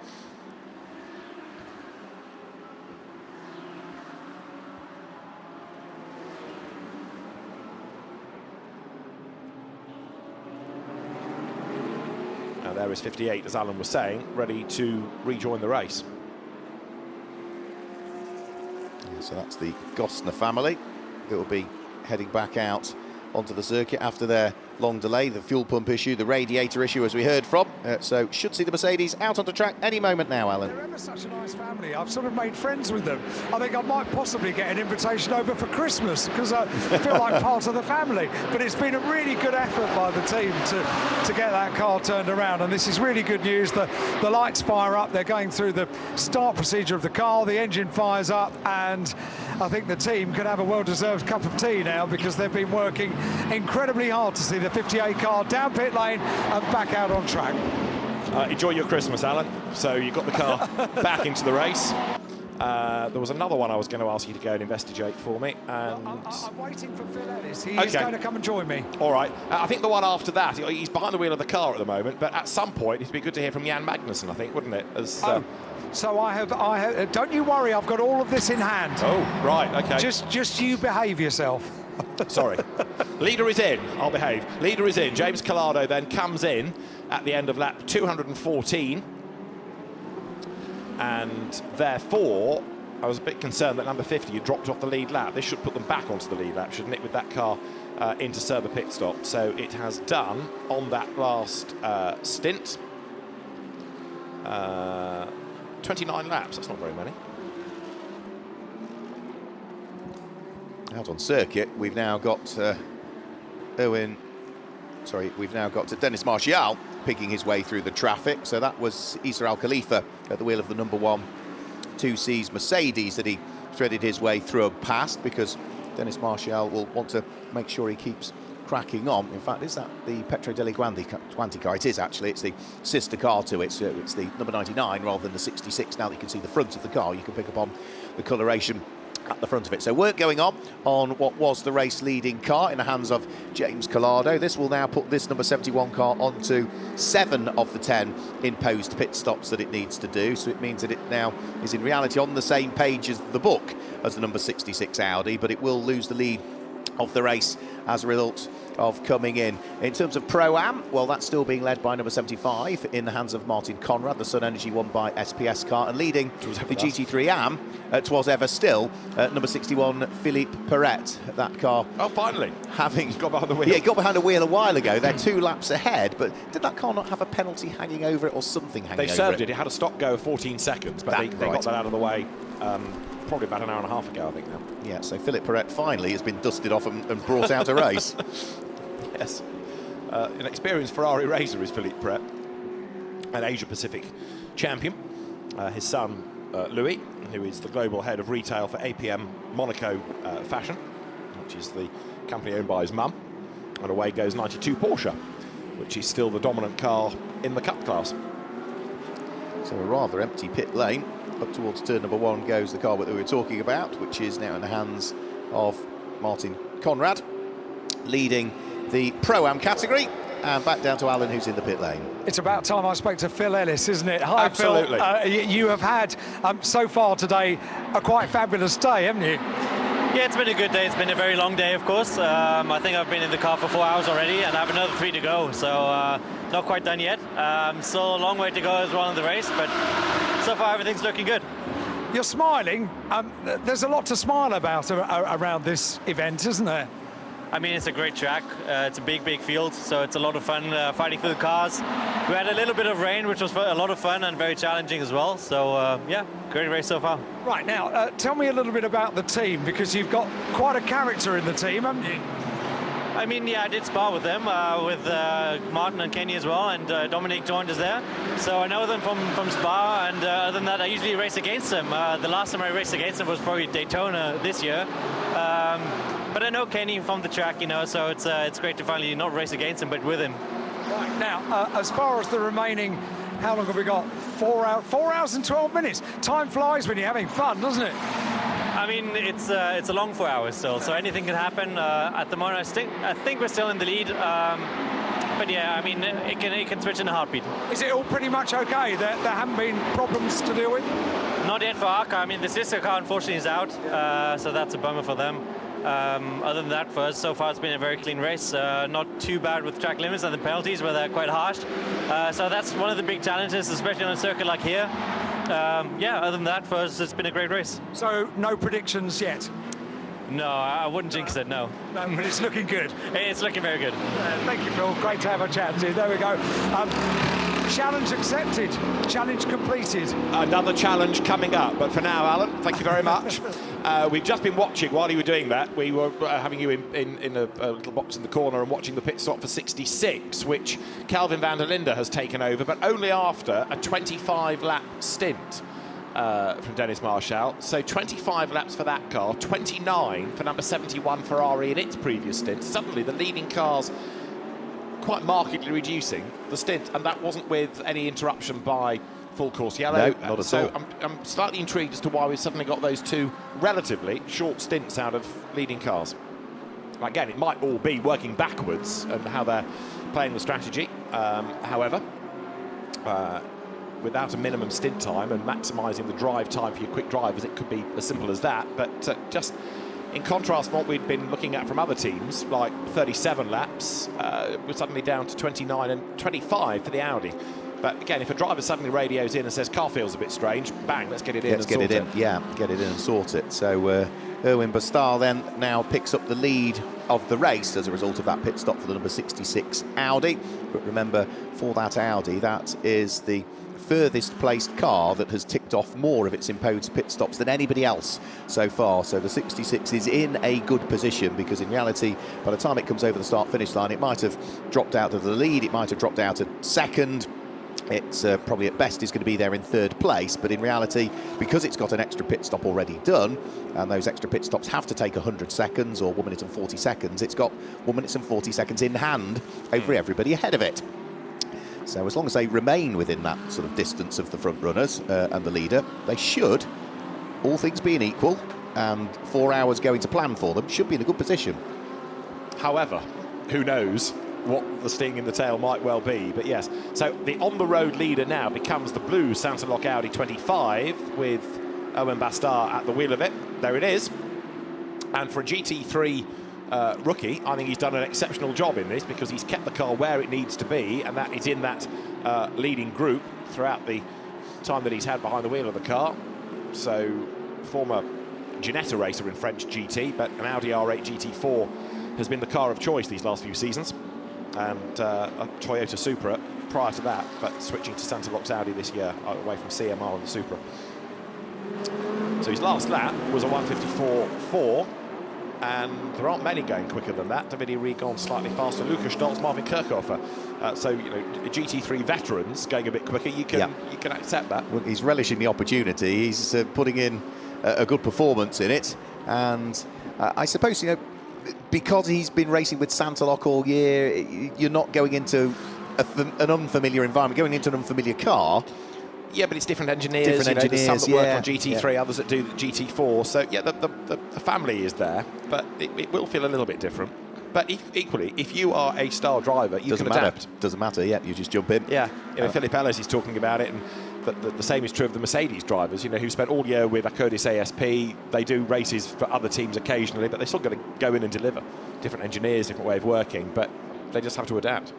Now there is 58, as Alan was saying, ready to rejoin the race. So that's the Gostner family. It will be heading back out onto the circuit after their long delay, the fuel pump issue, the radiator issue, as we heard from. So should see the Mercedes out onto track any moment now, Alan. They're ever such a nice family. I've sort of made friends with them. I think I might possibly get an invitation over for Christmas because I feel like part of the family. But it's been a really good effort by the team to get that car turned around, and this is really good news. The lights fire up, they're going through the start procedure of the car, the engine fires up, and I think the team can have a well-deserved cup of tea now because they've been working incredibly hard to see the 58 car down pit lane and back out on track. Enjoy your Christmas, Alan. So you got the car back into the race. There was another one I was going to ask you to go and investigate for me. And I'm waiting for Phil Ellis. He is going to come and join me. All right. I think the one after that, he's behind the wheel of the car at the moment, but at some point it'd be good to hear from Jan Magnussen, I think, wouldn't it? So I have. Don't you worry, I've got all of this in hand. Oh, right, okay. Just you behave yourself. Sorry. Leader is in. I'll behave. Leader is in. James Collado then comes in at the end of lap 214. And therefore, I was a bit concerned that number 50 had dropped off the lead lap. This should put them back onto the lead lap, shouldn't it, with that car in to serve a pit stop. So it has done on that last stint. 29 laps, that's not very many. Out on circuit, we've now got Dennis Martial picking his way through the traffic. So that was Isa Al Khalifa at the wheel of the number 1 2C's Mercedes that he threaded his way through and past, because Dennis Martial will want to make sure he keeps cracking on. In fact, is that the Petro delle Guanti car? It is actually. It's the sister car to it. So it's the number 99 rather than the 66. Now that you can see the front of the car, you can pick up on the coloration at the front of it. So work going on what was the race leading car in the hands of James Collado. This will now put this number 71 car onto 7 of the 10 imposed pit stops that it needs to do. So it means that it now is in reality on the same page as the book as the number 66 Audi, but it will lose the lead of the race as a result of coming in. In terms of Pro-Am, well, that's still being led by number 75 in the hands of Martin Conrad, the Sun Energy won by SPS car, and leading the GT3 Am, twas ever still, number 61 Philippe Perret. That car, finally, having got behind the wheel. Yeah, he got behind the wheel a while ago. They're 2 laps ahead, but did that car not have a penalty hanging over it or something hanging over it? They served it. It had a stop go of 14 seconds, but they got that out of the way probably about an hour and a half ago, I think now. Yeah, so Philippe Perret finally has been dusted off and brought out to race. Yes. An experienced Ferrari racer is Philippe Perret, an Asia-Pacific champion. His son, Louis, who is the global head of retail for APM Monaco Fashion, which is the company owned by his mum. And away goes 92 Porsche, which is still the dominant car in the Cup class. So a rather empty pit lane. Up towards turn number 1 goes the car that we were talking about, which is now in the hands of Martin Conrad, leading the Pro-Am category, and back down to Alan, who's in the pit lane. It's about time I spoke to Phil Ellis, isn't it? Hi, Absolutely. Phil. You have had, so far today, a quite fabulous day, haven't you? Yeah, it's been a good day. It's been a very long day, of course. I think I've been in the car for 4 hours already, and I have another 3 to go, so not quite done yet. Still a long way to go as well in the race, but so far everything's looking good. You're smiling. There's a lot to smile about around this event, isn't there? I mean, it's a great track. It's a big field, so it's a lot of fun fighting through the cars. We had a little bit of rain, which was a lot of fun and very challenging as well. So, yeah, great race so far. Right, now, tell me a little bit about the team, because you've got quite a character in the team, haven't you? I mean, yeah, I did spar with them, with Martin and Kenny as well, and Dominic joined us there. So I know them from Spa, and other than that, I usually race against them. The last time I raced against them was probably Daytona this year. But I know Kenny from the track, you know, so it's great to finally not race against him, but with him. Right, now, as far as the remaining, how long have we got? 4 hours and 12 minutes. Time flies when you're having fun, doesn't it? I mean, it's a long 4 hours still, so anything can happen. At the moment, I think we're still in the lead. But yeah, I mean, it can switch in a heartbeat. Is it all pretty much okay? There haven't been problems to deal with? Not yet for our car. I mean, the sister car unfortunately is out, so that's a bummer for them. Other than that, for us, so far it's been a very clean race. Not too bad with track limits and the penalties, where they're quite harsh. So that's one of the big challenges, especially on a circuit like here. Yeah, other than that, for us, it's been a great race. So no predictions yet? No, I wouldn't jinx it, no. No, but it's looking good. It's looking very good. Thank you, Phil. Great to have a chat to you. There we go. Challenge accepted. Challenge completed. Another challenge coming up, but for now, Alan, thank you very much. We've just been watching, while you were doing that, we were having you in a little box in the corner and watching the pit stop for 66, which Kelvin van der Linde has taken over, but only after a 25-lap stint from Dennis Marshall. So 25 laps for that car, 29 for number 71 Ferrari in its previous stint. Suddenly, the leading cars quite markedly reducing the stint, and that wasn't with any interruption by full course yellow. No, not at so all. I'm slightly intrigued as to why we've suddenly got those two relatively short stints out of leading cars. Again, it might all be working backwards and how they're playing the strategy. However, without a minimum stint time and maximising the drive time for your quick drivers, it could be as simple as that. But just in contrast to what we'd been looking at from other teams, like 37 laps, we're suddenly down to 29 and 25 for the Audi. But again, if a driver suddenly radios in and says, car feels a bit strange, bang, let's get it in and sort it. Yeah, get it in and sort it. So Erwin Bastal then now picks up the lead of the race as a result of that pit stop for the number 66 Audi. But remember, for that Audi, that is the furthest placed car that has ticked off more of its imposed pit stops than anybody else so far. So the 66 is in a good position, because in reality, by the time it comes over the start-finish line, it might have dropped out of the lead, it might have dropped out at second. It's probably at best is going to be there in third place, but in reality, because it's got an extra pit stop already done, and those extra pit stops have to take 100 seconds or 1 minute and 40 seconds, it's got 1 minute and 40 seconds in hand over everybody ahead of it. So as long as they remain within that sort of distance of the front runners and the leader, they should, all things being equal, and 4 hours going to plan for them, should be in a good position. However, who knows what the sting in the tail might well be, but yes. So the on-the-road leader now becomes the blue Santalok Audi 25 with Owen Bastar at the wheel of it. There it is. And for a GT3 rookie, I think he's done an exceptional job in this, because he's kept the car where it needs to be, and that is in that leading group throughout the time that he's had behind the wheel of the car. So former Ginetta racer in French GT, but an Audi R8 GT4 has been the car of choice these last few seasons, and a Toyota Supra prior to that, but switching to Santalok's Audi this year away from CMR and the Supra. So his last lap was a 1:54.4, and there aren't many going quicker than that. Davide Rigon slightly faster, Lukas Stolz, Marvin Kirchhofer. So, you know, GT3 veterans going a bit quicker, you can accept that. Well, he's relishing the opportunity. He's putting in a good performance in it, and I suppose, you know, because he's been racing with Santalok all year, you're not going into an unfamiliar environment, going into an unfamiliar car. Yeah, but it's different engineers. There's some that work on GT3, others that do GT4. So, yeah, the family is there, but it will feel a little bit different. But equally, if you are a star driver, you can adapt. Doesn't matter, yeah, you just jump in. Yeah, you know, Philip Ellis is talking about it, and the same is true of the Mercedes drivers, you know, who spent all year with Acodis ASP. They do races for other teams occasionally, but they're still going to go in and deliver. Different engineers, different way of working, but they just have to adapt.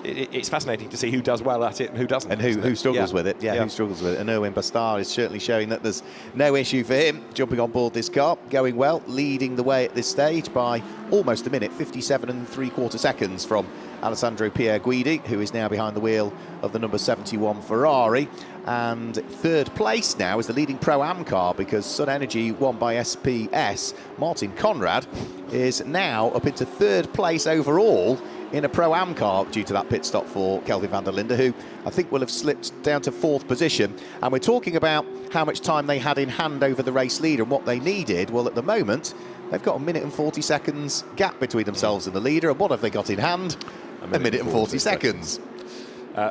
It's fascinating to see who does well at it and who doesn't. And who struggles with it. Yeah, who struggles with it. And Erwin Bastar is certainly showing that there's no issue for him jumping on board this car, going well, leading the way at this stage by almost a minute, 57 3/4 seconds from Alessandro Pierre Guidi, who is now behind the wheel of the number 71 Ferrari. And third place now is the leading Pro-Am car, because Sun Energy, won by SPS, Martin Conrad, is now up into third place overall in a Pro-Am car due to that pit stop for Kelvin van der Linde, who I think will have slipped down to fourth position. And we're talking about how much time they had in hand over the race leader and what they needed. Well, at the moment, they've got a minute and 40 seconds gap between themselves and the leader. And what have they got in hand? A minute and 40 seconds.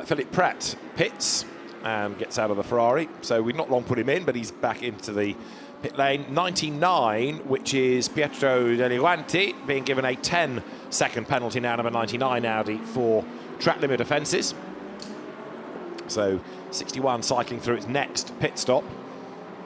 Philip Pratt pits and gets out of the Ferrari. So we've not long put him in, but he's back into the pit lane. 99, which is Pietro Deliguanti, being given a 10-second penalty now, number 99 Audi, for track limit offences. So 61 cycling through its next pit stop.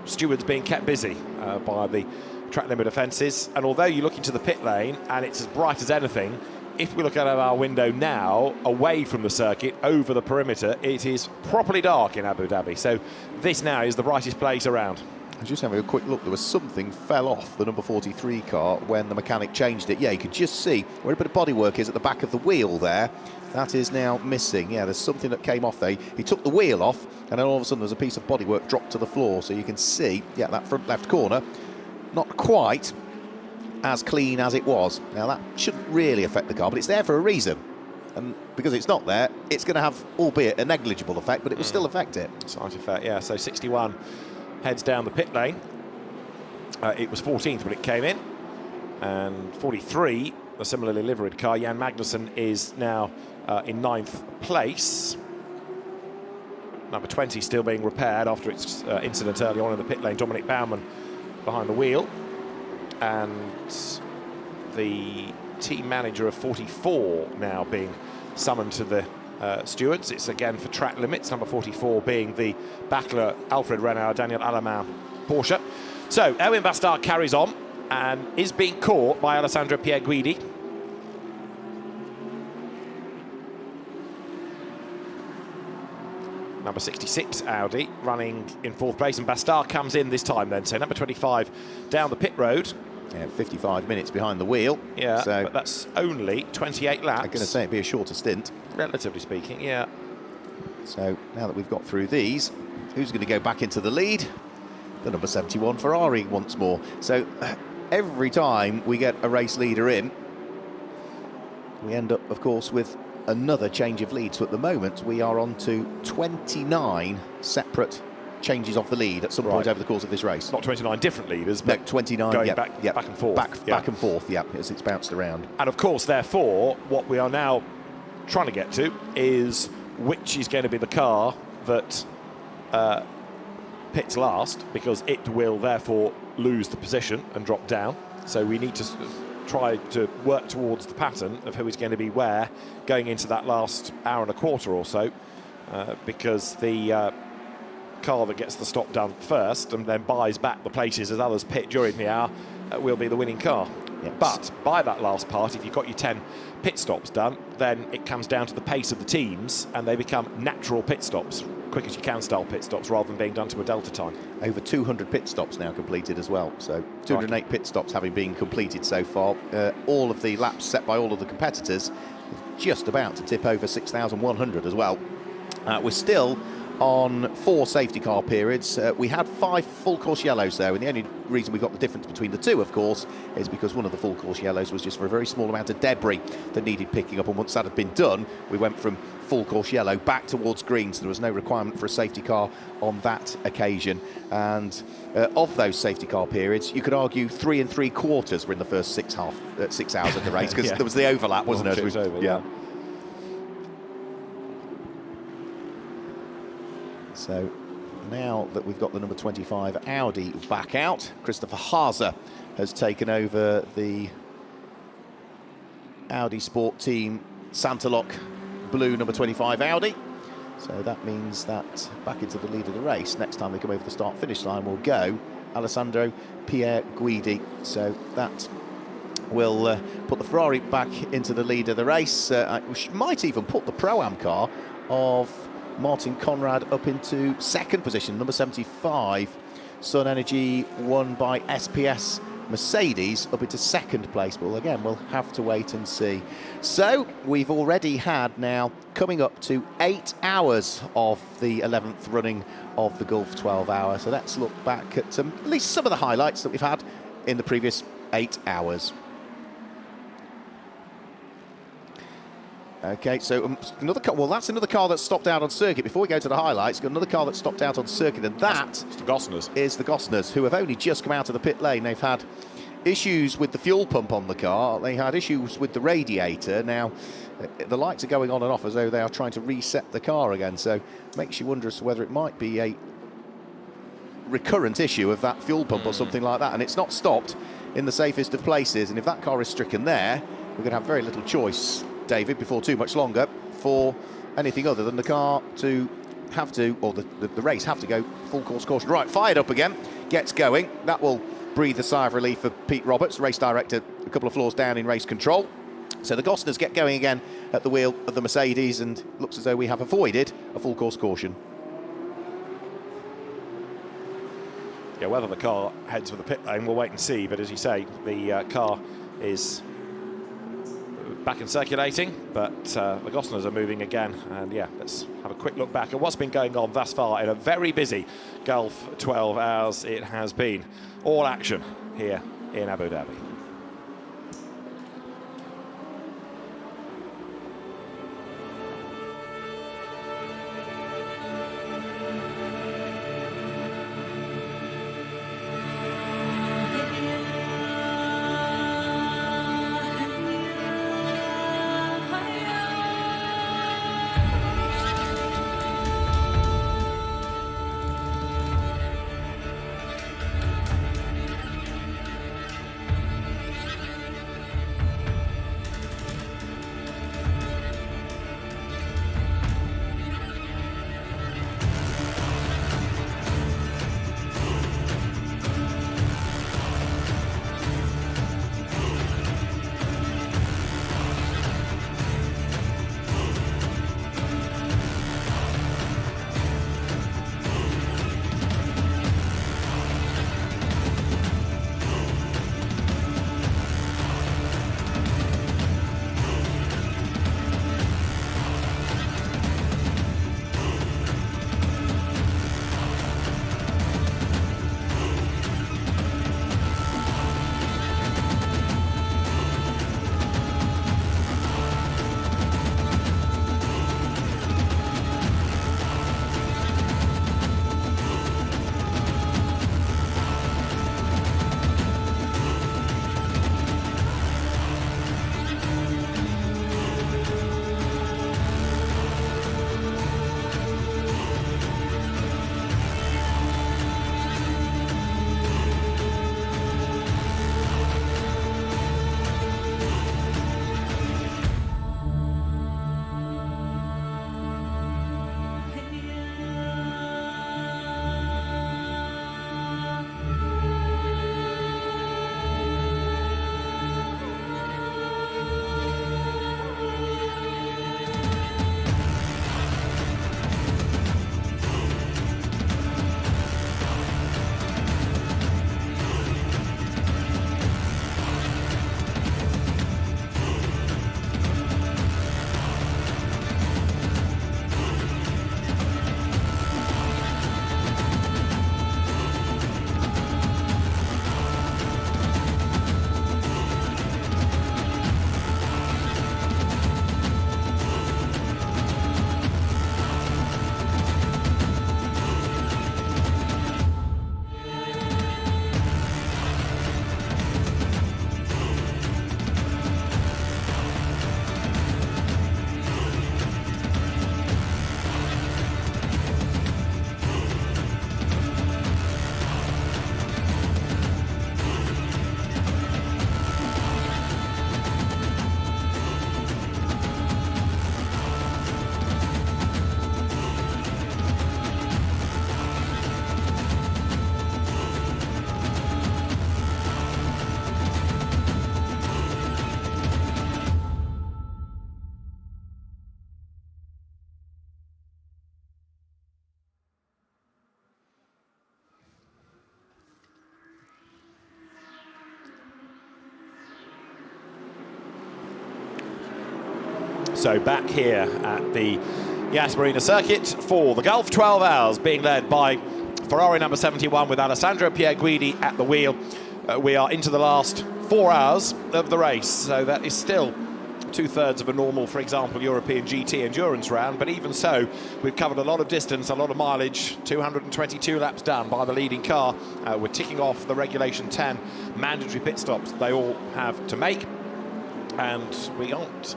Stewards being kept busy by the track limit offences. And although you look into the pit lane and it's as bright as anything, if we look out of our window now, away from the circuit, over the perimeter, it is properly dark in Abu Dhabi. So this now is the brightest place around. I was just having a quick look. There was something fell off the number 43 car when the mechanic changed it. Yeah, you could just see where a bit of bodywork is at the back of the wheel there. That is now missing. Yeah, there's something that came off there. He took the wheel off, and then all of a sudden there's a piece of bodywork dropped to the floor. So you can see, yeah, that front left corner, not quite as clean as it was. Now that shouldn't really affect the car, but it's there for a reason. And because it's not there, it's going to have, albeit a negligible effect, but it will still affect it. Slight effect, yeah. So 61 heads down the pit lane. It was 14th when it came in. And 43, a similarly liveried car, Jan Magnussen, is now in 9th place. Number 20 still being repaired after its incident early on in the pit lane. Dominic Baumann behind the wheel. And the team manager of 44 now being summoned to the stewards. It's again for track limits, number 44 being the battler Alfred Renard, Daniel Alaman Porsche. So Erwin Bastard carries on and is being caught by Alessandro Pierguidi. Number 66 Audi running in 4th place, and Bastard comes in this time then. So number 25 down the pit road. Yeah, 55 minutes behind the wheel. Yeah, so but that's only 28 laps. I'm going to say it'd be a shorter stint. Relatively speaking, yeah. So now that we've got through these, who's going to go back into the lead? The number 71 Ferrari once more. So every time we get a race leader in, we end up, of course, with another change of lead. So at the moment, we are on to 29 separate changes of the lead at some point over the course of this race. Not 29 different leaders, but no, 29 going back and forth. Back and forth, yeah, as it's bounced around. And of course, therefore, what we are now trying to get to is which is going to be the car that pits last, because it will therefore lose the position and drop down. So we need to try to work towards the pattern of who is going to be where going into that last hour and a quarter or so, because the car that gets the stop done first and then buys back the places as others pit during the hour will be the winning car. Yes. But by that last part, if you've got your 10 pit stops done, then it comes down to the pace of the teams and they become natural pit stops, quick as you can style pit stops, rather than being done to a delta time. Over 200 pit stops now completed as well. So 208 pit stops having been completed so far. All of the laps set by all of the competitors just about to tip over 6,100 as well. We're still on 4 safety car periods. We had 5 full course yellows there, and the only reason we've got the difference between the 2, of course, is because one of the full course yellows was just for a very small amount of debris that needed picking up, and once that had been done, we went from full course yellow back towards green, so there was no requirement for a safety car on that occasion. And of those safety car periods, you could argue 3 3/4 were in the first 6 hours of the race, because there was the overlap, wasn't there? Yeah. So now that we've got the number 25 Audi back out, Christopher Haase has taken over the Audi Sport Team Santaloc blue number 25 Audi. So that means that back into the lead of the race, next time they come over the start-finish line, will go Alessandro Pierguidi. So that will put the Ferrari back into the lead of the race. We might even put the Pro-Am car of Martin Conrad up into 2nd position, number 75. Sun Energy won by SPS Mercedes up into 2nd place, but again, we'll have to wait and see. So we've already had now coming up to 8 hours of the 11th running of the Gulf 12 hour. So let's look back at least some of the highlights that we've had in the previous 8 hours. Okay, so another car. Well, that's another car that stopped out on circuit. Before we go to the highlights, got another car that stopped out on circuit, and that is the Gosners, who have only just come out of the pit lane. They've had issues with the fuel pump on the car. They had issues with the radiator. Now, the lights are going on and off as though they are trying to reset the car again. So, makes you wonder as to whether it might be a recurrent issue of that fuel pump or something like that. And it's not stopped in the safest of places. And if that car is stricken there, we're going to have very little choice, David, before too much longer, for anything other than the car to have to, or the race have to go full course caution. Right, fired up again, gets going. That will breathe a sigh of relief for Pete Roberts, race director a couple of floors down in race control. So the Gosners get going again at the wheel of the Mercedes, and looks as though we have avoided a full course caution. Yeah, whether the car heads for the pit lane, we'll wait and see. But as you say, the car is back and circulating, but the Gosnells are moving again. And yeah, let's have a quick look back at what's been going on thus far in a very busy Gulf 12 hours. It has been all action here in Abu Dhabi. So back here at the Yas Marina circuit for the Gulf 12 hours, being led by Ferrari number 71 with Alessandro Pierguidi at the wheel. We are into the last 4 hours of the race, so that is still 2/3 of a normal, for example, European GT endurance round. But even so, we've covered a lot of distance, a lot of mileage, 222 laps done by the leading car. We're ticking off the Regulation 10 mandatory pit stops they all have to make. And we aren't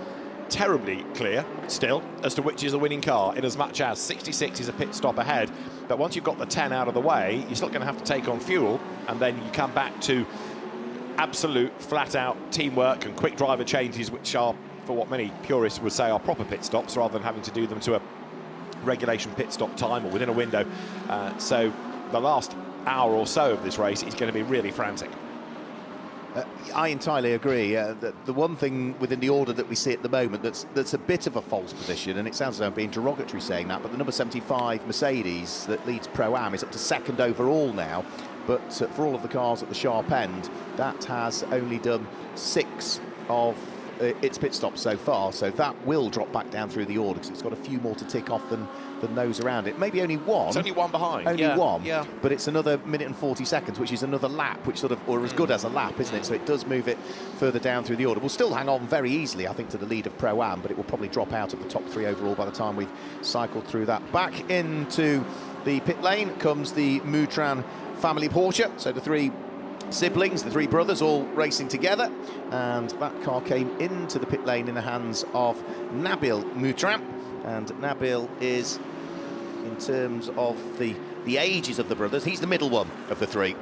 terribly clear still as to which is the winning car, in as much as 66 is a pit stop ahead. But once you've got the 10 out of the way, you're still going to have to take on fuel, and then you come back to absolute flat-out teamwork and quick driver changes, which are, for what many purists would say, are proper pit stops, rather than having to do them to a regulation pit stop time or within a window. So the last hour or so of this race is going to be really frantic. I entirely agree. The one thing within the order that we see at the moment that's a bit of a false position, and it sounds as though I'm being derogatory saying that, but the number 75 Mercedes that leads Pro-Am is up to second overall now. But for all of the cars at the sharp end, that has only done 6 of its pit stops so far, so that will drop back down through the order because it's got a few more to tick off than those around it. Maybe only one. It's only one behind. Only one. Yeah. But it's another minute and 40 seconds, which is another lap, which sort of, or as good as a lap, isn't it? So it does move it further down through the order. We'll still hang on very easily, I think, to the lead of Pro-Am, but it will probably drop out of the top 3 overall by the time we've cycled through that. Back into the pit lane comes the Moutran family Porsche. So the 3 siblings, the 3 brothers, all racing together, and that car came into the pit lane in the hands of Nabil Moutran, and Nabil is, in terms of the ages of the brothers, he's the middle one of the 3.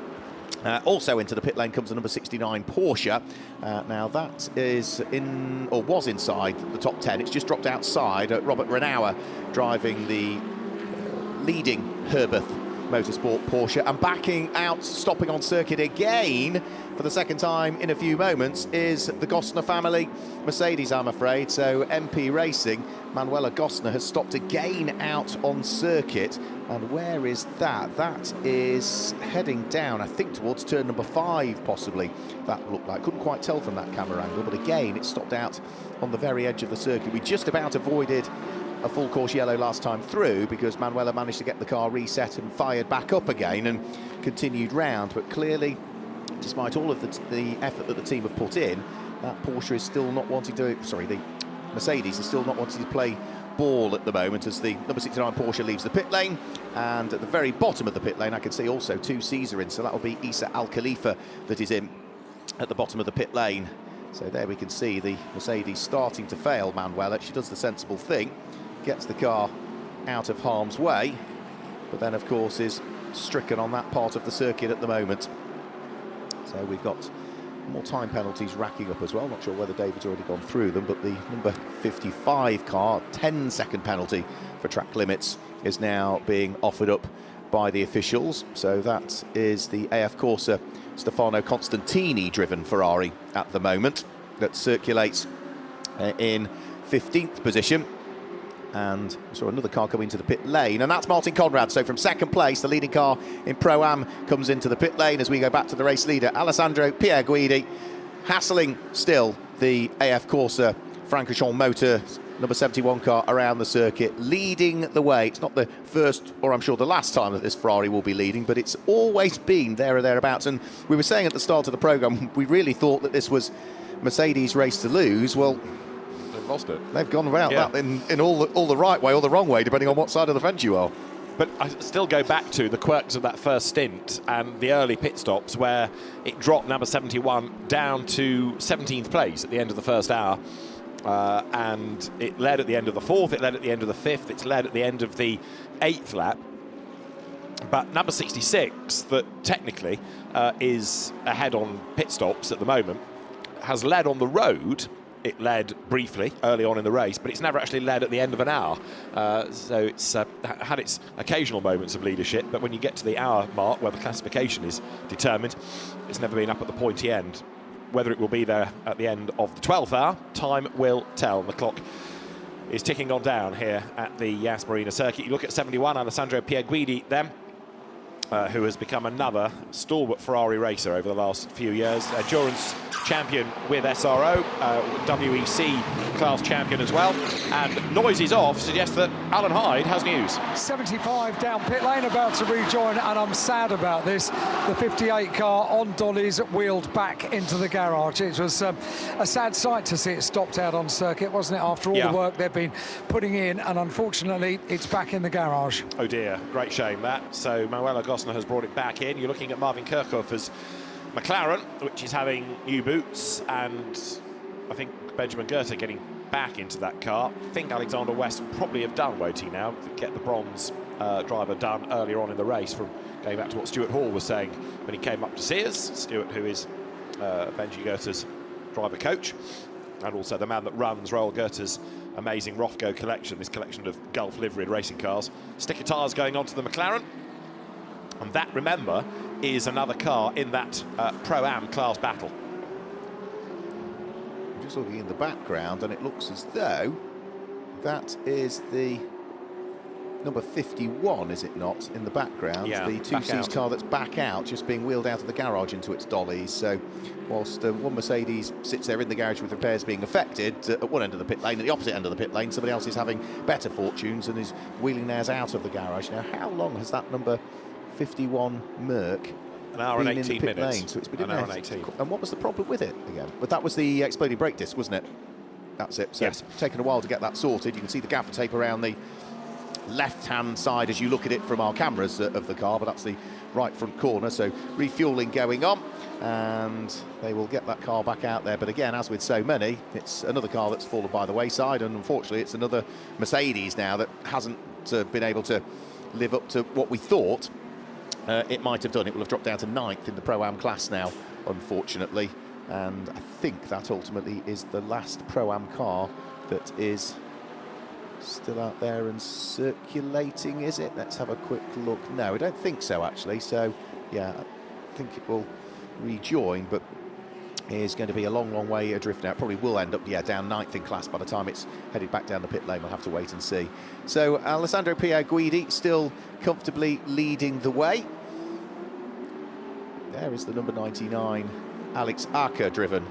Also into the pit lane comes the number 69 Porsche. Now that is in, or was inside the top 10. It's just dropped outside. Robert Renauer driving the leading Herberth Motorsport Porsche, and backing out, stopping on circuit again for the second time in a few moments is the Gosner family Mercedes, I'm afraid. So MP Racing, Manuela Gosner has stopped again out on circuit, and where is that? That is heading down, I think, towards turn number 5 possibly. That looked like, couldn't quite tell from that camera angle, but again it stopped out on the very edge of the circuit. We just about avoided a full course yellow last time through because Manuela managed to get the car reset and fired back up again and continued round, but clearly, despite all of the effort that the team have put in, that Porsche is still not wanting to, sorry, the Mercedes is still not wanting to play ball at the moment as the number 69 Porsche leaves the pit lane, and at the very bottom of the pit lane I can see also 2 Caesar in, so that will be Isa Al Khalifa that is in at the bottom of the pit lane. So there we can see the Mercedes starting to fail Manuela. She does the sensible thing, gets the car out of harm's way, but then of course is stricken on that part of the circuit at the moment. So we've got more time penalties racking up as well. Not sure whether David's already gone through them, but the number 55 car, 10-second penalty for track limits is now being offered up by the officials. So that is the AF Corsa Stefano Constantini driven Ferrari at the moment that circulates in 15th position. And I saw another car come into the pit lane, and that's Martin Conrad. So from second place, the leading car in Pro-Am comes into the pit lane as we go back to the race leader, Alessandro Pierguidi, hassling still the AF Corsa Francorchamps Motor number 71 car around the circuit, leading the way. It's not the first, or I'm sure the last time that this Ferrari will be leading, but it's always been there or thereabouts. And we were saying at the start of the programme, we really thought that this was Mercedes' race to lose. Well, lost it. They've gone about that in all the right way or the wrong way, depending on what side of the fence you are. But I still go back to the quirks of that first stint and the early pit stops where it dropped number 71 down to 17th place at the end of the first hour. And it led at the end of the 4th, it led at the end of the 5th, it's led at the end of the 8th lap. But number 66, that technically is ahead on pit stops at the moment, has led on the road. It led briefly early on in the race, but it's never actually led at the end of an hour. So it's had its occasional moments of leadership, but when you get to the hour mark where the classification is determined, it's never been up at the pointy end. Whether it will be there at the end of the 12th hour, time will tell. The clock is ticking on down here at the Yas Marina circuit. You look at 71, Alessandro Pierguidi then, who has become another stalwart Ferrari racer over the last few years. Endurance champion with SRO, WEC class champion as well. And noises off suggests that Alan Hyde has news. 75 down pit lane, about to rejoin, and I'm sad about this. The 58 car on dollies wheeled back into the garage. It was a sad sight to see it stopped out on circuit, wasn't it, after all the work they've been putting in, and unfortunately it's back in the garage. Oh dear, great shame that. So Manuela Gosner has brought it back in. You're looking at Marvin Kirchhoff's McLaren, which is having new boots, and I think Benjamin Goethe getting back into that car. I think Alexander West will probably have done waiting now, get the bronze driver done earlier on in the race, from going back to what Stuart Hall was saying when he came up to see us. Stuart, who is Benji Goethe's driver coach, and also the man that runs Royal Goethe's amazing Rothko collection, this collection of Gulf liveried racing cars. Sticker tyres going onto the McLaren. And that, remember, is another car in that Pro-Am class battle. just looking in the background, and it looks as though that is the number 51, is it not, in the background? Yeah, the 2C's car that's back out, just being wheeled out of the garage into its dollies. So whilst one Mercedes sits there in the garage with repairs being affected at one end of the pit lane, at the opposite end of the pit lane, somebody else is having better fortunes and is wheeling theirs out of the garage. Now, how long has that number 51 Merc an hour and been 18 in the pit minutes. lane? So it's been An in hour there. and 18. And what was the problem with it again? But that was the exploding brake disc, wasn't it? That's it. So Yes. it's taken a while to get that sorted. You can see the gaffer tape around the left-hand side as you look at it from our cameras of the car, but that's the right front corner. So refueling going on, and they will get that car back out there. But again, as with so many, it's another car that's fallen by the wayside, and unfortunately it's another Mercedes now that hasn't been able to live up to what we thought it might have done. It will have dropped down to 9th in the Pro-Am class now, unfortunately, and I think that ultimately is the last Pro-Am car that is still out there and circulating, is it? Let's have a quick look. No, I don't think so, actually. So, yeah, I think it will rejoin, but is going to be a long, long way adrift now. It probably will end up, yeah, down 9th in class by the time it's headed back down the pit lane. We'll have to wait and see. So, Alessandro Pierguidi still comfortably leading the way. There is the number 99, Alex Arca driven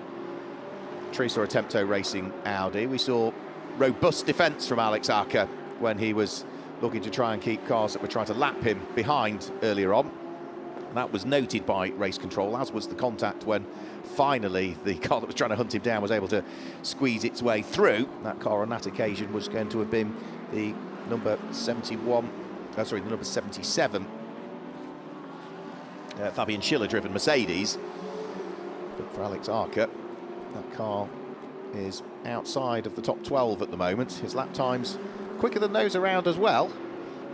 Tresor Attempto Racing Audi. We saw robust defence from Alex Arca when he was looking to try and keep cars that were trying to lap him behind earlier on. That was noted by race control, as was the contact when finally the car that was trying to hunt him down was able to squeeze its way through. That car on that occasion was going to have been the number 71, the number 77 Fabian Schiller driven Mercedes. But for Alex Arca, that car is outside of the top 12 at the moment. His lap time's quicker than those around as well.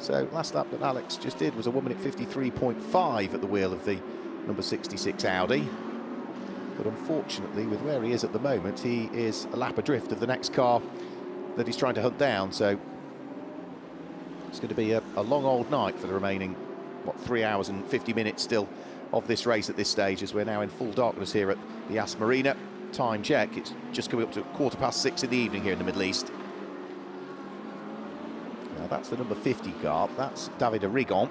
So last lap that Alex just did was a 1 minute 53.5 at the wheel of the number 66 Audi. But unfortunately, with where he is at the moment, he is a lap adrift of the next car that he's trying to hunt down. So it's going to be a long old night for the remaining, 3 hours and 50 minutes still of this race at this stage, as we're now in full darkness here at the As Marina. Time check, it's just coming up to 6:15 in the evening here in the Middle East. Now that's the number 50 car, that's David Arrigon,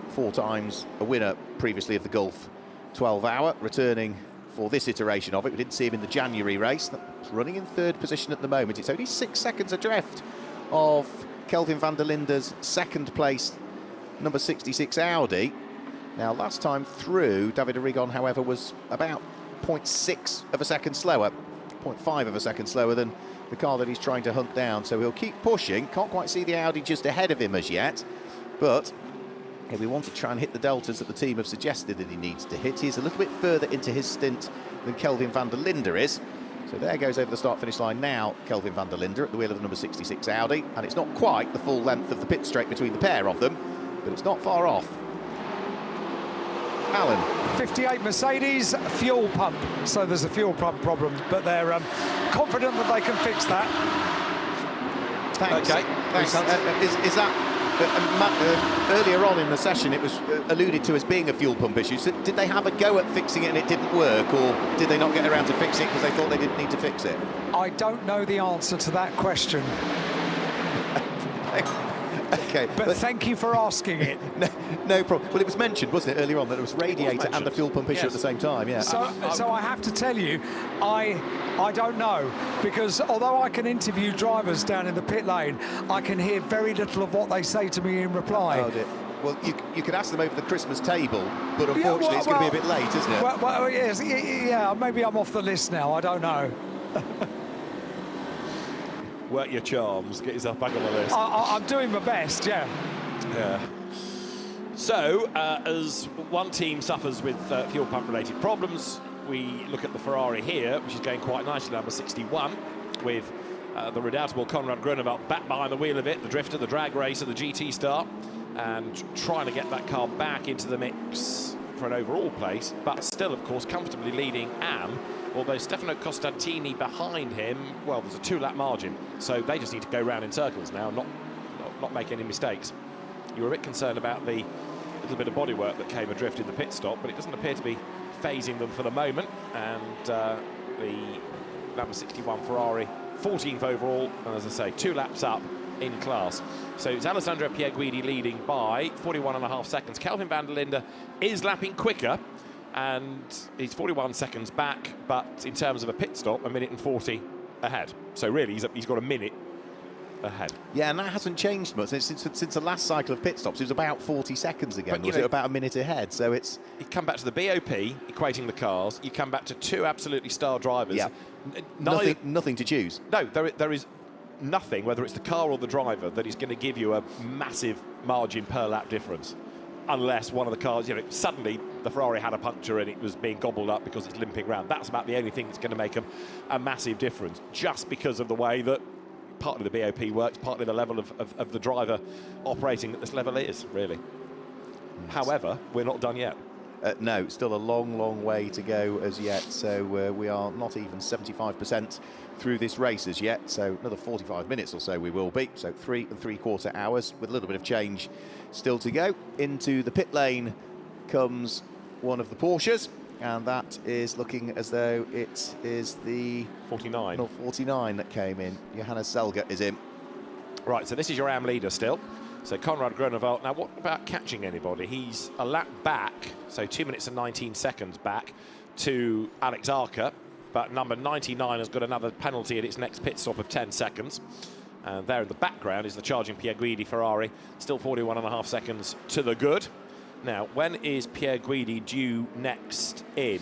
4 times a winner previously of the Gulf 12 Hour, returning for this iteration of it. We didn't see him in the January race. That's running in 3rd position at the moment. It's only 6 seconds adrift of Kelvin van der Linde's 2nd place number 66 Audi. Now last time through, David Arrigon, however, was about 0.6 of a second slower, 0.5 of a second slower than the car that he's trying to hunt down. So he'll keep pushing. Can't quite see the Audi just ahead of him as yet, but if we want to try and hit the deltas that the team have suggested that he needs to hit, he's a little bit further into his stint than Kelvin van der Linde is. So there goes over the start-finish line now Kelvin van der Linde at the wheel of the number 66 Audi, and it's not quite the full length of the pit straight between the pair of them, but it's not far off. Alan. 58 Mercedes, fuel pump. So there's a fuel pump problem, but they're confident that they can fix that. Thanks. Okay. Thanks. Is that earlier on in the session it was alluded to as being a fuel pump issue? So did they have a go at fixing it and it didn't work, or did they not get around to fixing it because they thought they didn't need to fix it? I don't know the answer to that question. Okay, but thank you for asking it. No problem. Well, it was mentioned, wasn't it, earlier on, that it was radiator and the fuel pump issue at the same time, yeah. So I have to tell you, I don't know, because although I can interview drivers down in the pit lane, I can hear very little of what they say to me in reply. Oh, dear. Well, you could ask them over the Christmas table, but unfortunately it's going to be a bit late, isn't it? Well, yes, yeah, maybe I'm off the list now, I don't know. Work your charms, get yourself back on the list. I'm doing my best, yeah. Yeah. So, as one team suffers with fuel pump related problems, we look at the Ferrari here, which is going quite nicely, number 61, with the redoubtable Konrad Groenewald back behind the wheel of it, the drifter, the drag racer, the GT star, and trying to get that car back into the mix for an overall place, but still, of course, comfortably leading Am, although Stefano Costantini behind him, well, there's a 2-lap margin, so they just need to go round in circles now, not make any mistakes. You were a bit concerned about the little bit of bodywork that came adrift in the pit stop, but it doesn't appear to be phasing them for the moment, and the number 61 Ferrari, 14th overall, and as I say, 2 laps up in class. So it's Alessandro Pierguidi leading by 41.5 seconds. Kelvin van der Linde is lapping quicker, and he's 41 seconds back, but in terms of a pit stop, 1 minute and 40 ahead. So really, he's got a minute ahead. Yeah, and that hasn't changed much since the last cycle of pit stops. It was about 40 seconds again. Was it about a minute ahead? So it's... You come back to the BOP, equating the cars. You come back to 2 absolutely star drivers. Yeah. Nothing to choose. No, there is nothing, whether it's the car or the driver, that is going to give you a massive margin per lap difference. Unless one of the cars, suddenly the Ferrari had a puncture and it was being gobbled up because it's limping around. That's about the only thing that's going to make a massive difference, just because of the way that partly the BOP works, partly the level of the driver operating at this level is, really. Yes. However, we're not done yet. No, still a long way to go as yet. So we are not even 75% through this race as yet. So another 45 minutes or so we will be. So 3 3/4 hours with a little bit of change still to go. Into the pit lane comes one of the Porsches, and that is looking as though it is the 49. Not 49 that came in. Johannes Selger is in. Right, so this is your AM leader still. So Conrad Groenewald. Now, what about catching anybody? He's a lap back, so 2 minutes and 19 seconds back to Alex Arca, but number 99 has got another penalty at its next pit stop of 10 seconds. And there in the background is the charging Pierguidi Ferrari, still 41.5 seconds to the good. Now, when is Pierguidi due next in?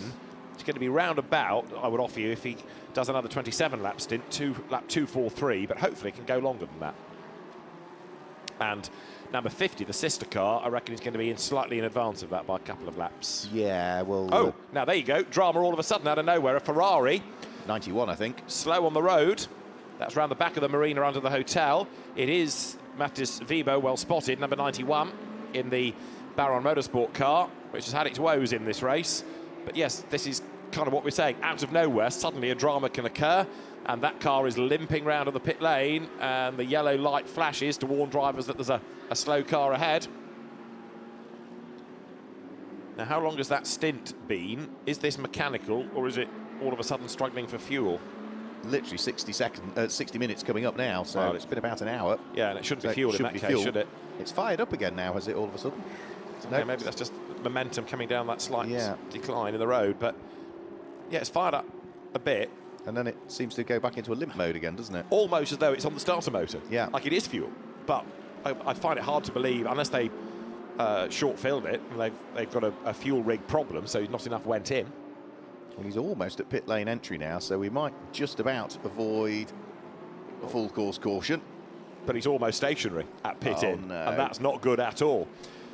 It's going to be round about, I would offer you, if he does another 27 lap stint, lap 2:43, but hopefully it can go longer than that. And number 50, the sister car, I reckon he's going to be slightly in advance of that by a couple of laps. Yeah, well... Oh, now there you go. Drama all of a sudden out of nowhere. A Ferrari. 91, I think. Slow on the road. That's round the back of the marina under the hotel. It is Mattis Vibo, well spotted, number 91, in the Baron Motorsport car, which has had its woes in this race. But yes, this is kind of what we're saying. Out of nowhere, suddenly a drama can occur, and that car is limping round on the pit lane, and the yellow light flashes to warn drivers that there's a slow car ahead. Now, how long has that stint been? Is this mechanical, or is it all of a sudden struggling for fuel? Literally 60 minutes coming up now, so it's been about an hour. Yeah, and it shouldn't be fueled in that case, should it? It's fired up again now, has it, all of a sudden? No, maybe that's just momentum coming down that slight decline in the road, but yeah, it's fired up a bit. And then it seems to go back into a limp mode again, doesn't it? Almost as though it's on the starter motor. Yeah. Like it is fuel. But I find it hard to believe, unless they short-filled it, and they've got a fuel rig problem, so not enough went in. Well, he's almost at pit lane entry now, so we might just about avoid a full course caution. But he's almost stationary at pit in, no. and that's not good at all.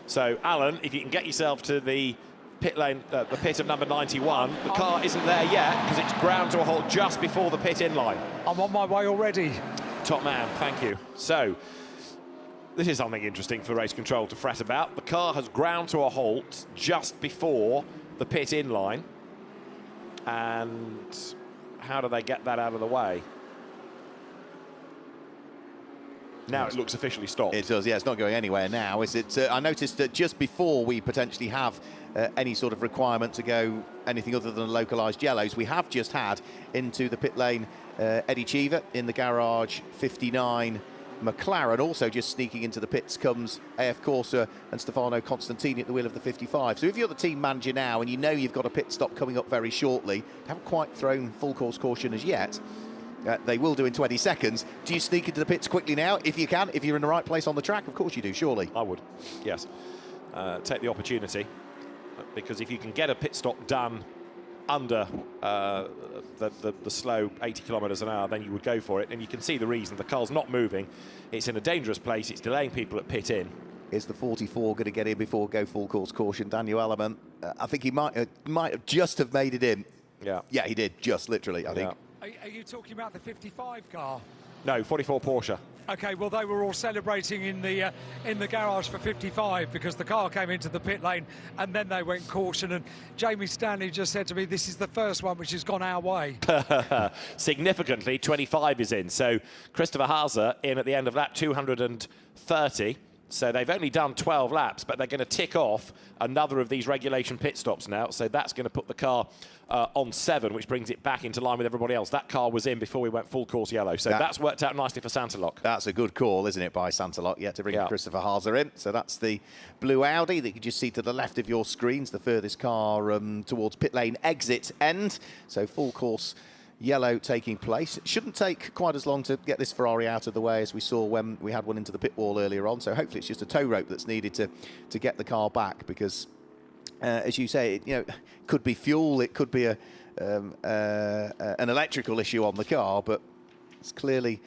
So, Alan, if you can get yourself to the pit lane, the pit of number 91, the car isn't there yet because it's ground to a halt just before the pit-in line. I'm on my way already. Top man, thank you. So, this is something interesting for race control to fret about. The car has ground to a halt just before the pit-in line. And how do they get that out of the way? Now it looks officially stopped. It does, yeah, it's not going anywhere now, is it? I noticed that just before we potentially have any sort of requirement to go anything other than localised yellows, we have just had into the pit lane Eddie Cheever in the garage 59 McLaren. Also just sneaking into the pits comes AF Corsa and Stefano Constantini at the wheel of the 55. So if you're the team manager now and you know you've got a pit stop coming up very shortly, haven't quite thrown full course caution as yet, they will do in 20 seconds. Do you sneak into the pits quickly now, if you can, if you're in the right place on the track? Of course you do, surely. I would, yes. Take the opportunity, because if you can get a pit stop done under the slow 80 kilometres an hour, then you would go for it. And you can see the reason. The car's not moving. It's in a dangerous place. It's delaying people at pit in. Is the 44 going to get in before go full course caution? Daniel Ellerman, I think he might have just have made it in. Yeah. Yeah, he did, just literally, I think. Are you talking about the 55 car? No, 44 Porsche. Okay, well, they were all celebrating in the garage for 55 because the car came into the pit lane and then they went caution. And Jamie Stanley just said to me, this is the first one which has gone our way. Significantly, 25 is in. So Christopher Haase in at the end of lap 230. So they've only done 12 laps, but they're going to tick off another of these regulation pit stops now. So that's going to put the car on 7, which brings it back into line with everybody else. That car was in before we went full course yellow. So that's worked out nicely for Santalok. That's a good call, isn't it, by Santalok? Yeah, to bring Christopher Haase in. So that's the blue Audi that you can just see to the left of your screens, the furthest car towards pit lane exit end. So full course yellow taking place. It shouldn't take quite as long to get this Ferrari out of the way as we saw when we had one into the pit wall earlier on. So hopefully it's just a tow rope that's needed to get the car back, because as you say, it could be fuel, it could be an electrical issue on the car, but it's clearly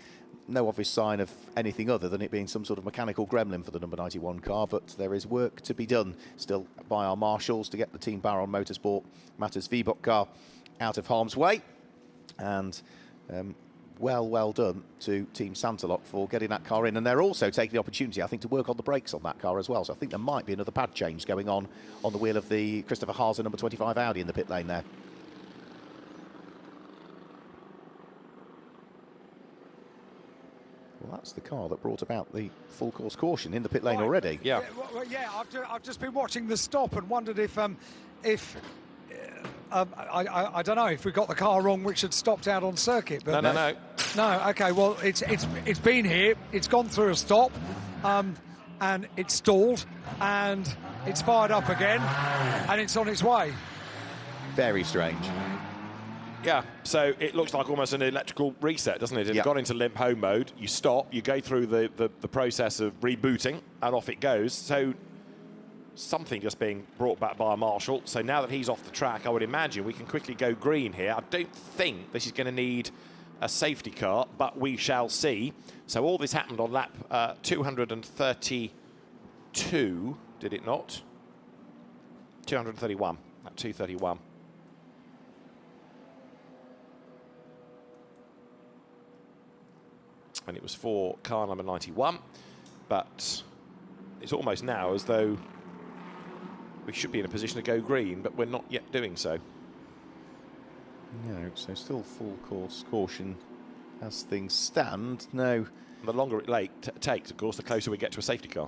no obvious sign of anything other than it being some sort of mechanical gremlin for the number 91 car. But there is work to be done still by our marshals to get the Team Baron Motorsport Matters VBOK car out of harm's way. And well done to Team Santalok for getting that car in. And they're also taking the opportunity, I think, to work on the brakes on that car as well. So I think there might be another pad change going on the wheel of the Christopher Haase number 25 Audi in the pit lane there. Well, that's the car that brought about the full course caution in the pit lane already. Yeah, I've just been watching the stop and wondered if I don't know if we got the car wrong, which had stopped out on circuit. But No. Okay, well, it's been here, it's gone through a stop, and it's stalled, and it's fired up again, and it's on its way. Very strange. Yeah, so it looks like almost an electrical reset, doesn't it? It got into limp home mode, you stop, you go through the process of rebooting, and off it goes. So something just being brought back by a marshal. So now that he's off the track, I would imagine we can quickly go green here. I don't think this is going to need a safety car, but we shall see. So all this happened on lap 232, did it not? 231, lap 231. And it was for car number 91, but it's almost now as though we should be in a position to go green, but we're not yet doing so. No, so still full course caution as things stand. No. The longer it takes, of course, the closer we get to a safety car.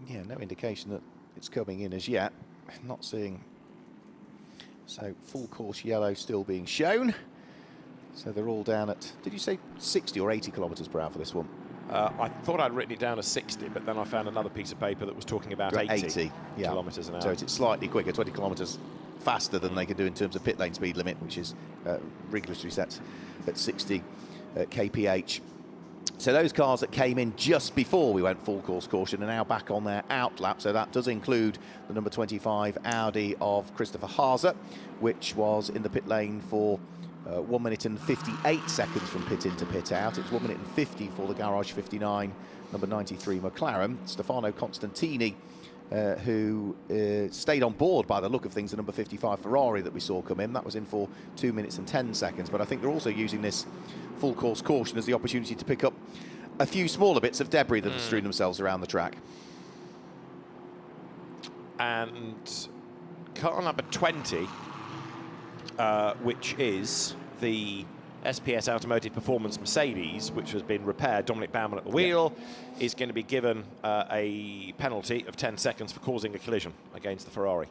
Yeah, no indication that it's coming in as yet. Not seeing. So full course yellow still being shown. So they're all down at, did you say 60 or 80 kilometres per hour for this one? I thought I'd written it down as 60, but then I found another piece of paper that was talking about 80 kilometres an hour. So it's slightly quicker, 20 kilometres faster than they can do in terms of pit lane speed limit, which is rigorously set at 60 kph. So those cars that came in just before we went full course caution are now back on their out lap. So that does include the number 25 Audi of Christopher Haase, which was in the pit lane for 1 minute and 58 seconds from pit in to pit out. It's 1 minute and 50 for the Garage 59, number 93 McLaren. Stefano Constantini, who stayed on board by the look of things, the number 55 Ferrari that we saw come in. That was in for 2 minutes and 10 seconds. But I think they're also using this full course caution as the opportunity to pick up a few smaller bits of debris that have strewn themselves around the track. And car number 20, which is the SPS Automotive Performance Mercedes, which has been repaired, Dominic Baumann at the wheel, is going to be given a penalty of 10 seconds for causing a collision against the Ferrari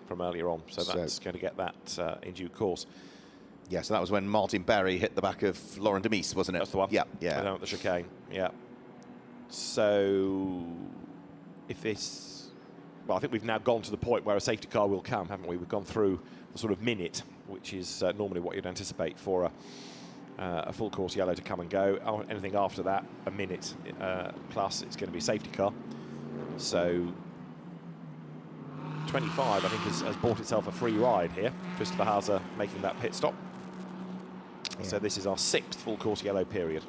from earlier on. So that's going to get that in due course. Yeah, so that was when Martin Berry hit the back of Laurent Demise, wasn't it? That's the one. Yeah. Down at the chicane. Yeah. So if this, well, I think we've now gone to the point where a safety car will come, haven't we? We've gone through the sort of minute, which is normally what you'd anticipate for a full course yellow to come and go. Anything after that, a minute plus, it's going to be a safety car. So 25, I think, has bought itself a free ride here. Christopher Haase making that pit stop. Yeah. So this is our 6th full course yellow period.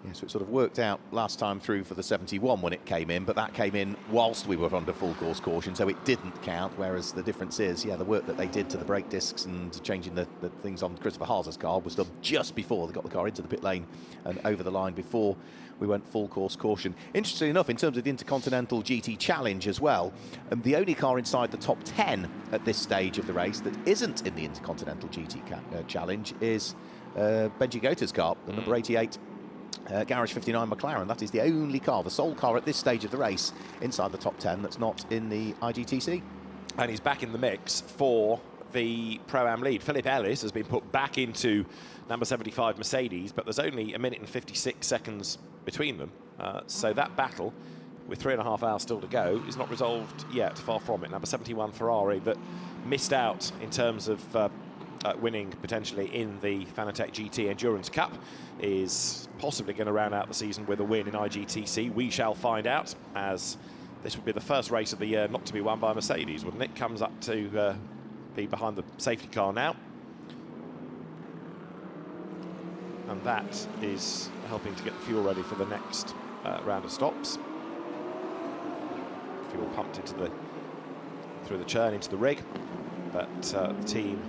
Yeah, so it sort of worked out last time through for the 71 when it came in, but that came in whilst we were under full course caution, so it didn't count, whereas the difference is, yeah, the work that they did to the brake discs and changing the things on Christopher Haase's car was done just before they got the car into the pit lane and over the line before we went full course caution. Interestingly enough, in terms of the Intercontinental GT Challenge as well, the only car inside the top 10 at this stage of the race that isn't in the Intercontinental GT Challenge is Benji Gota's car, the number 88 Garage 59 McLaren. That is the only car, the sole car at this stage of the race inside the top 10 that's not in the IGTC. And he's back in the mix for the Pro-Am lead. Philip Ellis has been put back into number 75 Mercedes, but there's only a minute and 56 seconds between them. So that battle, with 3.5 hours still to go, is not resolved yet, far from it. Number 71 Ferrari that missed out in terms of winning potentially in the Fanatec GT Endurance Cup is possibly going to round out the season with a win in IGTC. We shall find out, as this would be the first race of the year not to be won by Mercedes, wouldn't it? Comes up to be behind the safety car now. And that is helping to get the fuel ready for the next round of stops. Fuel pumped into through the churn into the rig, but the team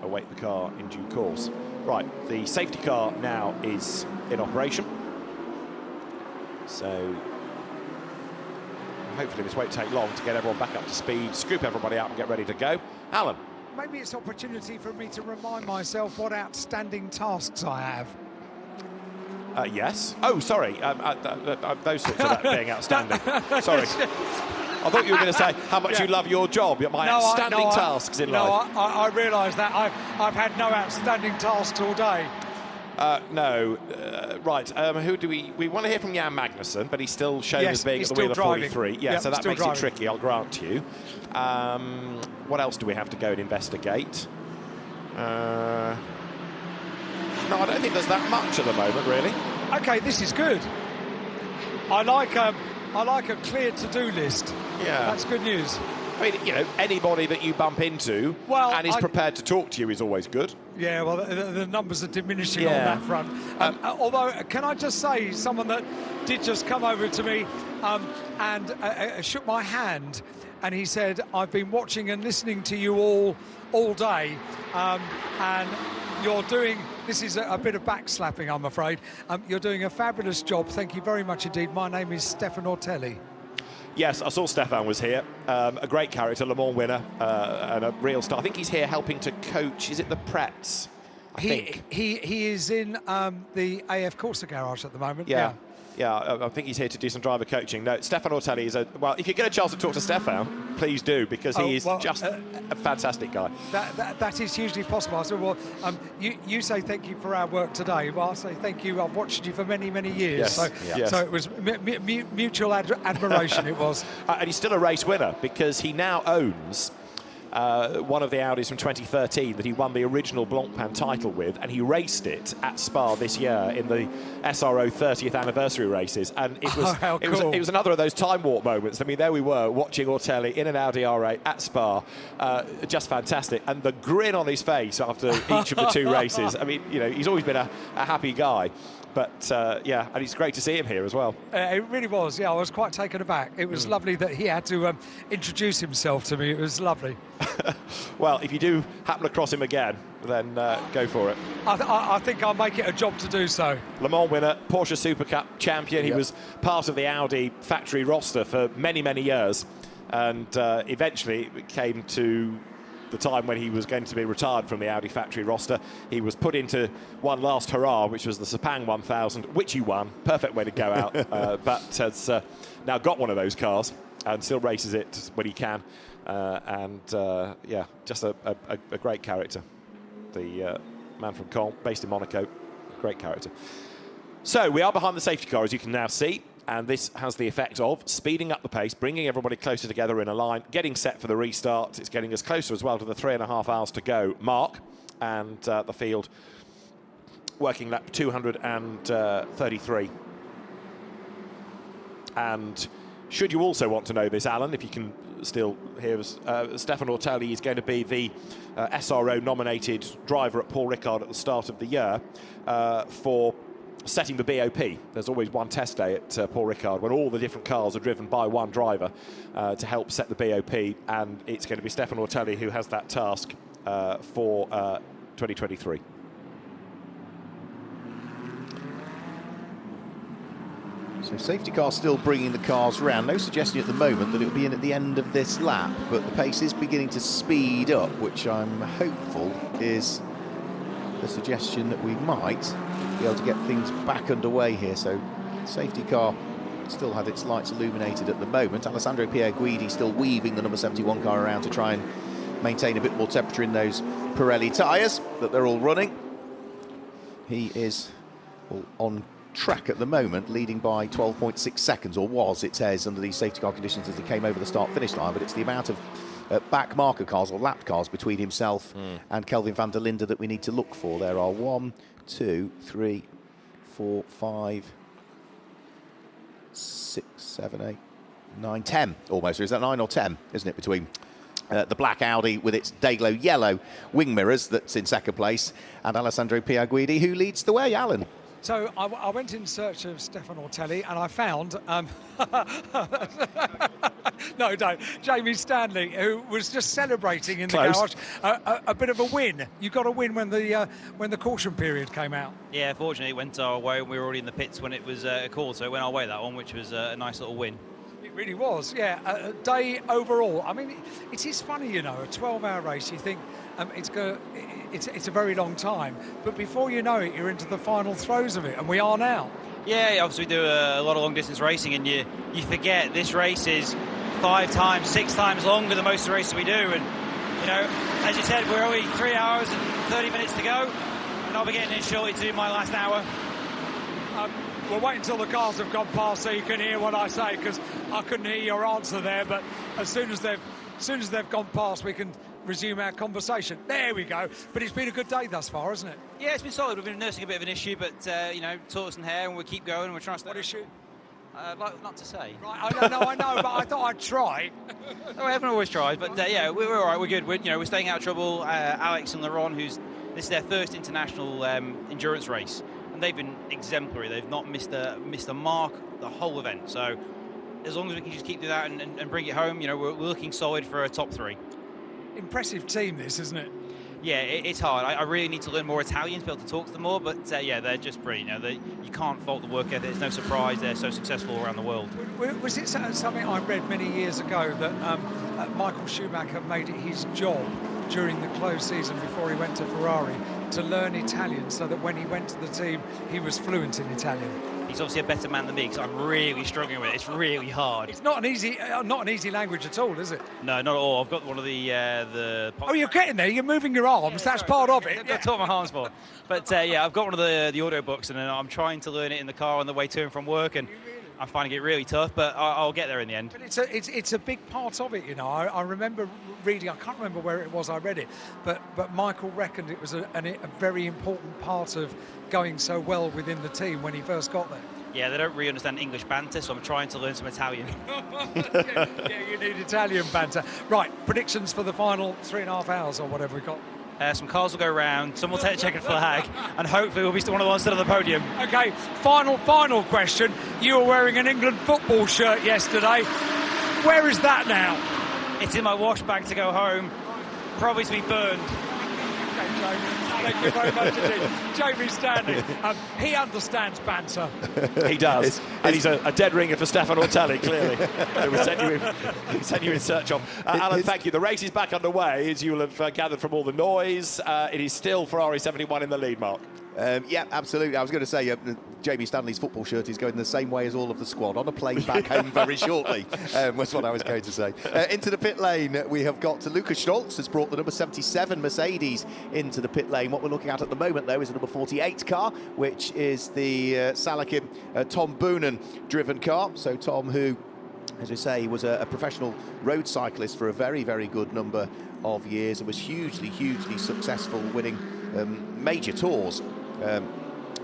await the car in due course. Right, the safety car now is in operation. So hopefully this won't take long to get everyone back up to speed, scoop everybody up and get ready to go. Alan. Maybe it's an opportunity for me to remind myself what outstanding tasks I have. Yes. Oh, sorry. Those sorts of being outstanding. Sorry. I thought you were going to say how much you love your job, my outstanding tasks in life. No, I realise that. I've had no outstanding tasks all day. No. Right. Who do we want to hear from Jan Magnussen, but he's still shown as being at the wheel of 43. Yeah, so that makes it tricky, I'll grant you. What else do we have to go and investigate? No, I don't think there's that much at the moment, really. Okay, this is good. I like a clear to-do list. Yeah, that's good news. I mean, you know, anybody that you bump into and is prepared to talk to you is always good. Yeah, well, the numbers are diminishing on that front. Although, can I just say, someone that did just come over to me and shook my hand, and he said, I've been watching and listening to you all day, and you're doing, this is a bit of backslapping, I'm afraid. You're doing a fabulous job. Thank you very much indeed. My name is Stefan Ortelli. Yes, I saw Stefan was here. A great character, Le Mans winner, and a real star. I think he's here helping to coach, is it the Pretz? He is in the AF Corsa garage at the moment. Yeah, I think he's here to do some driver coaching. No, Stefan Ortelli is well, if you get a chance to talk to Stefan, please do, because he is just a fantastic guy. That is hugely possible. I said, well, you say thank you for our work today. Well, I'll say thank you. I've watched you for many, many years. Yes, so it was mutual admiration, it was. And he's still a race winner, because he now owns one of the Audis from 2013 that he won the original Blancpain title with, and he raced it at Spa this year in the SRO 30th anniversary races, and it was it was another of those time warp moments. I mean, there we were watching Ortelli in an Audi R8 at Spa, just fantastic, and the grin on his face after each of the two races. I mean, you know, he's always been a happy guy. But, yeah, and it's great to see him here as well. It really was, yeah. I was quite taken aback. It was lovely that he had to introduce himself to me. It was lovely. Well, if you do happen to cross him again, then go for it. I think I'll make it a job to do so. Le Mans winner, Porsche Super Cup champion. He was part of the Audi factory roster for many, many years. And eventually it came to the time when he was going to be retired from the Audi factory roster. He was put into one last hurrah, which was the Sepang 1000, which he won. Perfect way to go out. But has now got one of those cars and still races it when he can. Yeah, just a great character. The man from Caen, based in Monaco, great character. So we are behind the safety car, as you can now see. And this has the effect of speeding up the pace, bringing everybody closer together in a line, getting set for the restart. It's getting us closer as well to the 3.5 hours to go mark. And the field working lap 233. And should you also want to know this, Alan, if you can still hear us, Stefan Ortelli is going to be the SRO-nominated driver at Paul Ricard at the start of the year for setting the BOP. There's always one test day at Paul Ricard when all the different cars are driven by one driver to help set the BOP, and it's going to be Stefan Ortelli who has that task for 2023. So safety car still bringing the cars round. No suggestion at the moment that it'll be in at the end of this lap, but the pace is beginning to speed up, which I'm hopeful is the suggestion that we might be able to get things back underway here. So safety car still had its lights illuminated at the moment. Alessandro Pierguidi still weaving the number 71 car around to try and maintain a bit more temperature in those Pirelli tyres that they're all running. He is on track at the moment, leading by 12.6 seconds, or was, it says, under these safety car conditions as he came over the start-finish line, but it's the amount of back marker cars or lap cars between himself and Kelvin van der Linde that we need to look for. There are 1, 2, 3, 4, 5, 6, 7, 8, 9, 10 almost. Or is that 9 or 10, isn't it, between the black Audi with its Dayglow yellow wing mirrors that's in second place and Alessandro Pierguidi, who leads the way, Alan? So I went in search of Stefan Ortelli and I found, no, don't, Jamie Stanley, who was just celebrating in the garage a bit of a win. You got a win when the caution period came out. Yeah, fortunately it went our way. We were already in the pits when it was called, so it went our way, that one, which was a nice little win. It really was, yeah. A day overall. I mean, it is funny, you know, a 12-hour race. You think it's a very long time, but before you know it, you're into the final throes of it, and we are now. Yeah, obviously we do a lot of long-distance racing, and you forget this race is 5 times, 6 times longer than most of the races we do, and you know, as you said, we're only 3 hours and 30 minutes to go, and I'll be getting in shortly to do my last hour. We'll wait until the cars have gone past so you can hear what I say, because I couldn't hear your answer there, but as soon as they've gone past, we can resume our conversation. There we go. But it's been a good day thus far, hasn't it? Yeah, it's been solid. We've been nursing a bit of an issue, but you know, tortoise and hare, and we'll keep going. We're trying to stay. What issue? Like not to say. Right, I know, but I thought I'd try. No, I haven't always tried, but yeah, we're all right. We're good. We're staying out of trouble. Alex and Laurent, this is their first international endurance race, and they've been exemplary. They've not missed a mark the whole event. So as long as we can just keep doing that and bring it home, you know, we're looking solid for a top 3. Impressive team, this, isn't it? Yeah, it's hard. I really need to learn more Italian to be able to talk to them more, but yeah, they're just brilliant. You know, you can't fault the work ethic. It's no surprise they're so successful around the world. Was it something I read many years ago that Michael Schumacher made it his job during the closed season before he went to Ferrari to learn Italian, so that when he went to the team, he was fluent in Italian? He's obviously a better man than me, because I'm really struggling with it. It's really hard. It's not an easy language at all, is it? No, not at all. I've got one of the. Oh, you're getting there. You're moving your arms. That's part of it. That's what my arms for. But yeah, I've got one of the audio books, and I'm trying to learn it in the car on the way to and from work, and I'm finding it really tough, but I'll get there in the end. But it's a big part of it, you know. I remember reading, I can't remember where it was I read it, but Michael reckoned it was a very important part of going so well within the team when he first got there. Yeah, they don't really understand English banter, so I'm trying to learn some Italian. yeah, you need Italian banter. Right, predictions for the final 3.5 hours or whatever we got. Some cars will go round, some will take a checkered flag, and hopefully we'll be one of the ones still on the podium. Okay, final question. You were wearing an England football shirt yesterday. Where is that now? It's in my wash bag to go home, probably to be burned. Okay, Jamie. Thank you very much indeed. Jamie Stanley, he understands banter. He does. And he's a dead ringer for Stefan Ortelli, clearly. We sent you in search of. Alan, thank you. The race is back underway, as you will have gathered from all the noise. It is still Ferrari 71 in the lead, Mark. Yeah, absolutely. I was going to say, Jamie Stanley's football shirt is going the same way as all of the squad, on a plane back home very shortly, was what I was going to say. Into the pit lane, we have got Lucas Stolz has brought the number 77 Mercedes into the pit lane. What we're looking at the moment, though, is a number 48 car, which is the Salakim Tom Boonen driven car. So Tom, who, as I say, was a professional road cyclist for a very, very good number of years and was hugely successful, winning major tours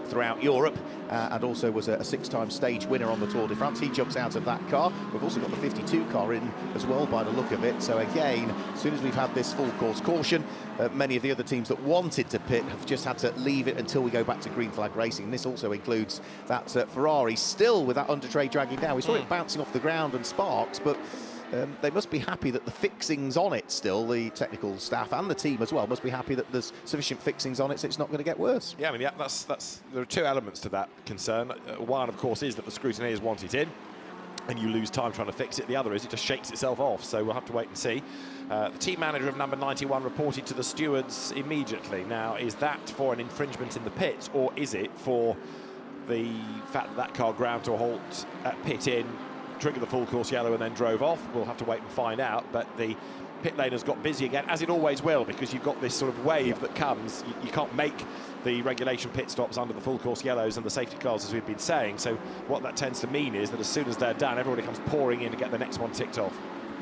throughout Europe, and also was a 6-time stage winner on the Tour de France. He jumps out of that car. We've also got the 52 car in as well, by the look of it. So again, as soon as we've had this full course caution, many of the other teams that wanted to pit have just had to leave it until we go back to green flag racing. And this also includes that Ferrari still with that under tray dragging down. We saw it bouncing off the ground and sparks, but they must be happy that the fixings on it still, the technical staff and the team as well, must be happy that there's sufficient fixings on it so it's not going to get worse. Yeah, I mean, there are 2 elements to that concern. One, of course, is that the scrutineers want it in. and you lose time trying to fix it. The other is it just shakes itself off, so we'll have to wait and see. The team manager of number 91 reported to the stewards immediately. Now, is that for an infringement in the pits, or is it for the fact that that car ground to a halt at pit in, triggered the full course yellow and then drove off? We'll have to wait and find out, but the pit lane has got busy again, as it always will, because you've got this sort of wave that comes. You can't make the regulation pit stops under the full course yellows and the safety cars, as we've been saying. So what that tends to mean is that as soon as they're done, everybody comes pouring in to get the next one ticked off.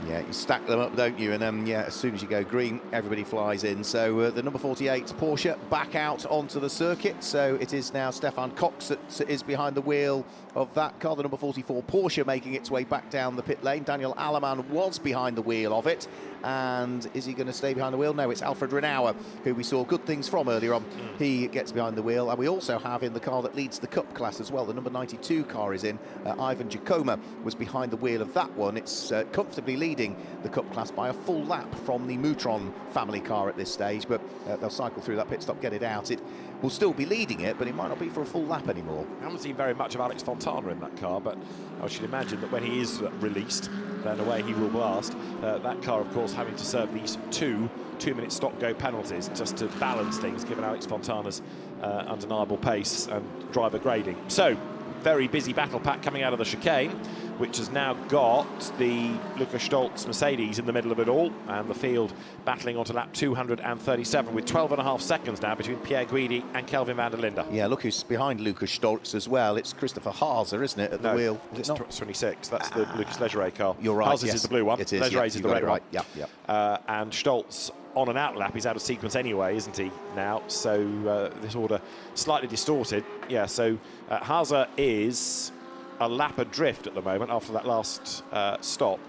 Yeah, you stack them up, don't you? And then, yeah, as soon as you go green, everybody flies in. So the number 48 Porsche back out onto the circuit. So it is now Stefan Cox that is behind the wheel of that car. The number 44 Porsche making its way back down the pit lane. Daniel Aleman was behind the wheel of it. And is he going to stay behind the wheel? No, it's Alfred Renauer, who we saw good things from earlier on. He gets behind the wheel. And we also have in the car that leads the Cup class as well. The number 92 car is in. Ivan Giacomo was behind the wheel of that one. It's comfortably leading the Cup class by a full lap from the Moutron family car at this stage. But they'll cycle through that pit stop, get it out. It will still be leading it, but it might not be for a full lap anymore. I haven't seen very much of Alex Fontana in that car, but I should imagine that when he is released, then away he will blast. That car, of course, having to serve these two-minute stop-go penalties just to balance things, given Alex Fontana's undeniable pace and driver grading. So, very busy battle pack coming out of the chicane, which has now got the Lukas Stoltz Mercedes in the middle of it all, and the field battling onto lap 237 with 12.5 seconds now between Pierre Guidi and Kelvin van der Linde. Yeah, look who's behind Lukas Stoltz as well. It's Christopher Haase, isn't it, at the wheel? It's 26. That's the Lucas Leggeret car. You're right. Haase is the blue one. It is. Leggeret is the red one. Yep. And Stoltz on an out lap, he's out of sequence anyway, isn't he, now? So this order slightly distorted. Yeah, so Haase is a lap adrift at the moment after that last stop.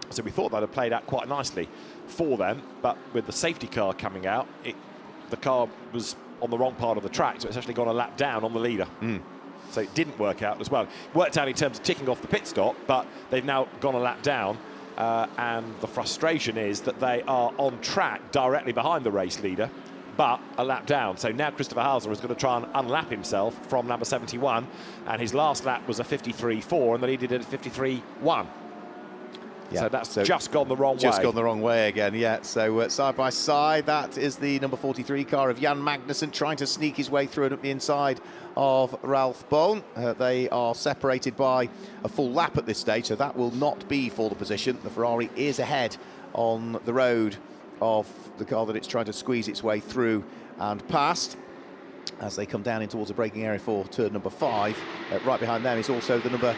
So we thought that had played out quite nicely for them, but with the safety car coming out, the car was on the wrong part of the track, so it's actually gone a lap down on the leader. So it didn't work out as well. It worked out in terms of ticking off the pit stop, but they've now gone a lap down. And the frustration is that they are on track directly behind the race leader, but a lap down. So now Christopher Haase is going to try and unlap himself from number 71, and his last lap was a 53.4, and the leader did a 53.1. Yeah, so that's just gone the wrong way. Just gone the wrong way again, yeah. So side by side, that is the number 43 car of Jan Magnussen trying to sneak his way through it at the inside of Ralph Bohn. They are separated by a full lap at this stage, so that will not be for the position. The Ferrari is ahead on the road of the car that it's trying to squeeze its way through and past as they come down in towards the braking area for turn number 5. Right behind them is also the number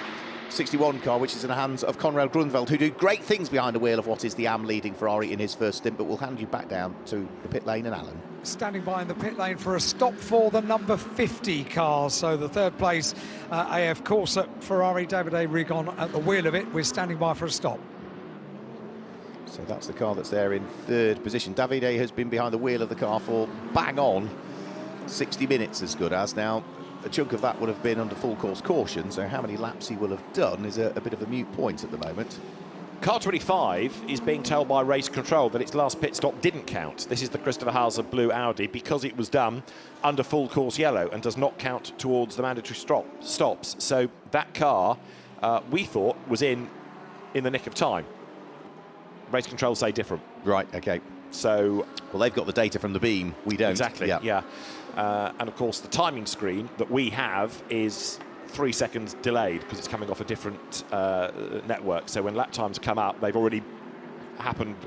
61 car, which is in the hands of Conrad Grunwald, who did great things behind the wheel of what is the AM leading Ferrari in his first stint, but we'll hand you back down to the pit lane and Alan. Standing by in the pit lane for a stop for the number 50 car. So the third place AF Corsa Ferrari, Davide Rigon at the wheel of it. We're standing by for a stop. So that's the car that's there in third position. Davide has been behind the wheel of the car for bang on 60 minutes as good as. Now, a chunk of that would have been under full course caution, so how many laps he will have done is a bit of a moot point at the moment. Car 25 is being told by race control that its last pit stop didn't count. This is the Christopher Haase blue Audi, because it was done under full course yellow and does not count towards the mandatory stops. So that car, we thought, was in the nick of time. Race control say different. Right, okay. So, well, they've got the data from the beam, we don't. Exactly, yeah. And of course, the timing screen that we have is 3 seconds delayed because it's coming off a different network. So when lap times come up, they've already happened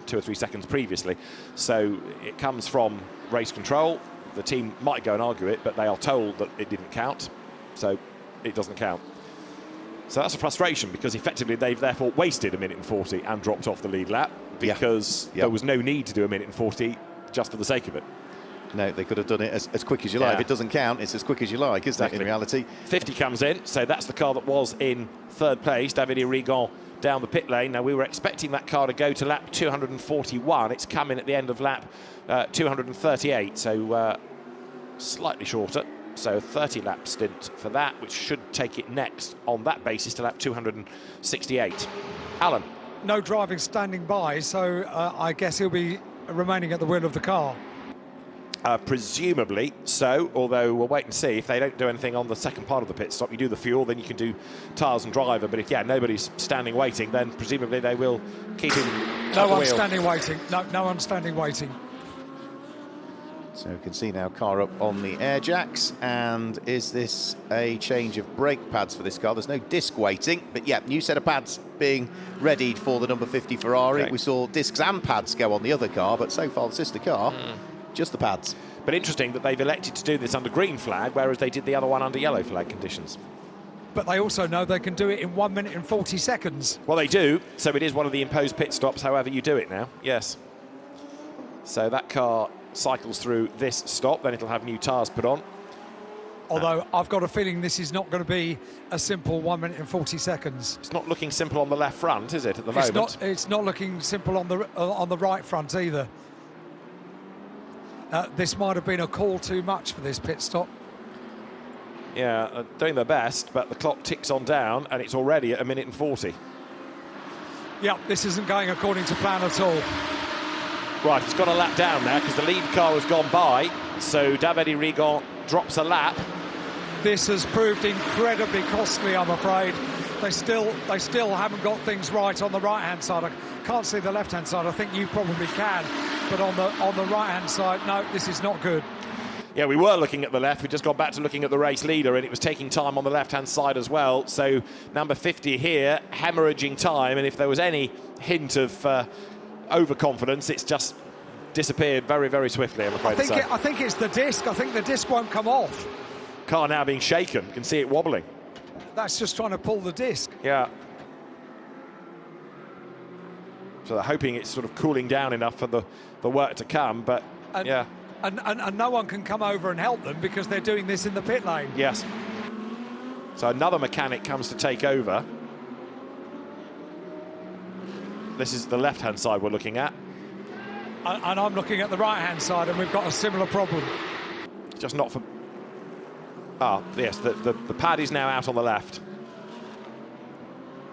2 or 3 seconds previously. So it comes from race control. The team might go and argue it, but they are told that it didn't count, so it doesn't count. So that's a frustration, because effectively they've therefore wasted 1 minute and 40 and dropped off the lead lap, because there was no need to do 1 minute and 40 just for the sake of it. No, they could have done it as quick as you like. If it doesn't count, it's as quick as you like, isn't it, in reality? 50 comes in, so that's the car that was in third place, Davide Rigon down the pit lane. Now, we were expecting that car to go to lap 241. It's come in at the end of lap 238, so slightly shorter. So 30 lap stint for that, which should take it next on that basis to lap 268. Alan? No driving standing by, so I guess he'll be remaining at the wheel of the car. Presumably so, although we'll wait and see. If they don't do anything on the second part of the pit stop, you do the fuel, then you can do tyres and driver. But if, nobody's standing waiting, then presumably they will keep him at the No one wheel. standing waiting. No one standing waiting. So we can see now car up on the air jacks. And is this a change of brake pads for this car? There's no disc waiting, but yeah, new set of pads being readied for the number 50 Ferrari. Okay. We saw discs and pads go on the other car, but so far the sister car, just the pads. But interesting that they've elected to do this under green flag, whereas they did the other one under yellow flag conditions. But they also know they can do it in 1 minute and 40 seconds. Well, they do, so it is one of the imposed pit stops, however you do it now, yes. So that car cycles through this stop, then it'll have new tyres put on. Although I've got a feeling this is not going to be a simple 1 minute and 40 seconds. It's not looking simple on the left front, is it, at the moment? It's not looking simple on the right front either. This might have been a call too much for this pit stop. Yeah, doing their best, but the clock ticks on down, and it's already at 1 minute and 40. Yeah, this isn't going according to plan at all. Right, he's got a lap down now because the lead car has gone by, so Davide Rigon drops a lap. This has proved incredibly costly, I'm afraid. They still haven't got things right on the right-hand side. I can't see the left-hand side. I think you probably can, but on the right-hand side, no, this is not good. Yeah, we were looking at the left. We just got back to looking at the race leader, and it was taking time on the left-hand side as well. So number 50 here, hemorrhaging time, and if there was any hint of overconfidence, it's just disappeared very, very swiftly, I'm afraid to say. I think it's the disc. I think the disc won't come off. Car now being shaken. You can see it wobbling. That's just trying to pull the disc. Yeah. So they're hoping it's sort of cooling down enough for the work to come, but yeah. And no one can come over and help them because they're doing this in the pit lane. Yes. So another mechanic comes to take over. This is the left-hand side we're looking at. And I'm looking at the right-hand side, and we've got a similar problem. Just not for... Ah, yes, the pad is now out on the left.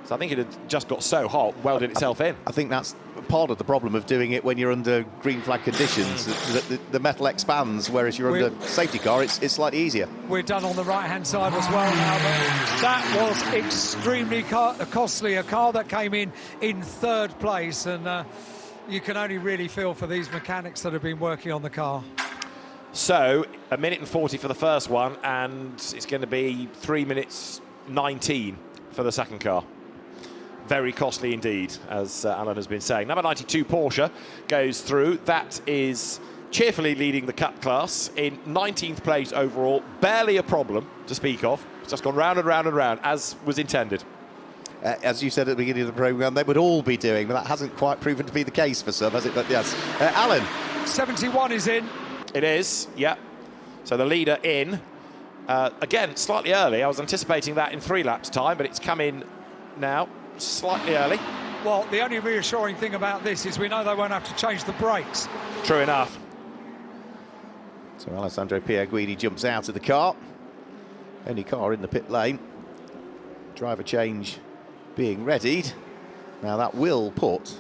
So I think it had just got so hot, welded itself in. I think that's part of the problem of doing it when you're under green flag conditions. The metal expands, whereas you're under safety car, it's slightly easier. We're done on the right-hand side as well now, but that was extremely costly. A car that came in third place, and you can only really feel for these mechanics that have been working on the car. So 1 minute and 40 for the first one, and it's going to be 3 minutes 19 for the second car. Very costly indeed, as Alan has been saying. Number 92 Porsche goes through. That is cheerfully leading the Cup class in 19th place overall. Barely a problem to speak of. It's just gone round and round and round, as was intended. As you said at the beginning of the programme, they would all be doing, but that hasn't quite proven to be the case for some, has it? But yes. Alan. 71 is in. It is, yeah. So the leader in. Again, slightly early. I was anticipating that in 3 laps' time, but it's come in now. Slightly early. Well, the only reassuring thing about this is we know they won't have to change the brakes. True enough. So Alessandro Pierguidi jumps out of the car. Only car in the pit lane. Driver change being readied. Now that will put,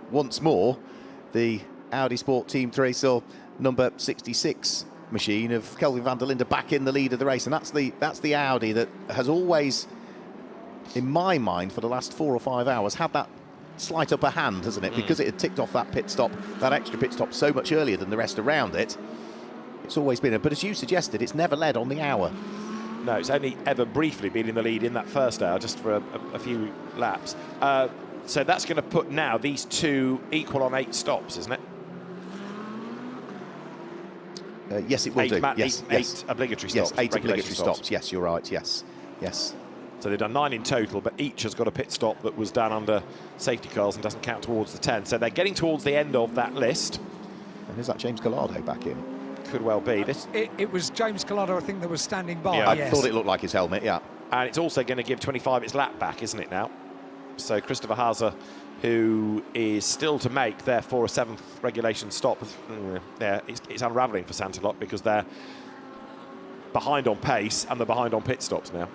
once more, the Audi Sport Team Tracel number 66 machine of Kelvin van der Linde back in the lead of the race. And that's the Audi that has always, in my mind, for the last 4 or 5 hours, had that slight upper hand, hasn't it? Because it had ticked off that pit stop, that extra pit stop, so much earlier than the rest around it. It's always been, but as you suggested, it's never led on the hour. No, it's only ever briefly been in the lead in that first hour, just for a few laps. So that's going to put now these two equal on 8 stops, isn't it? Yes, it will do. Yes, eight obligatory stops. Yes, 8 obligatory stops. Yes, you're right. Yes. So they've done 9 in total, but each has got a pit stop that was done under safety cars and doesn't count towards the 10. So they're getting towards the end of that list. And is that James Collado back in? Could well be. It was James Collado, I think, that was standing by. Yeah, I thought it looked like his helmet, yeah. And it's also going to give 25 its lap back, isn't it now? So Christopher Haase, who is still to make, therefore, a 7th regulation stop. Yeah, it's unravelling for Santalot because they're behind on pace and they're behind on pit stops now.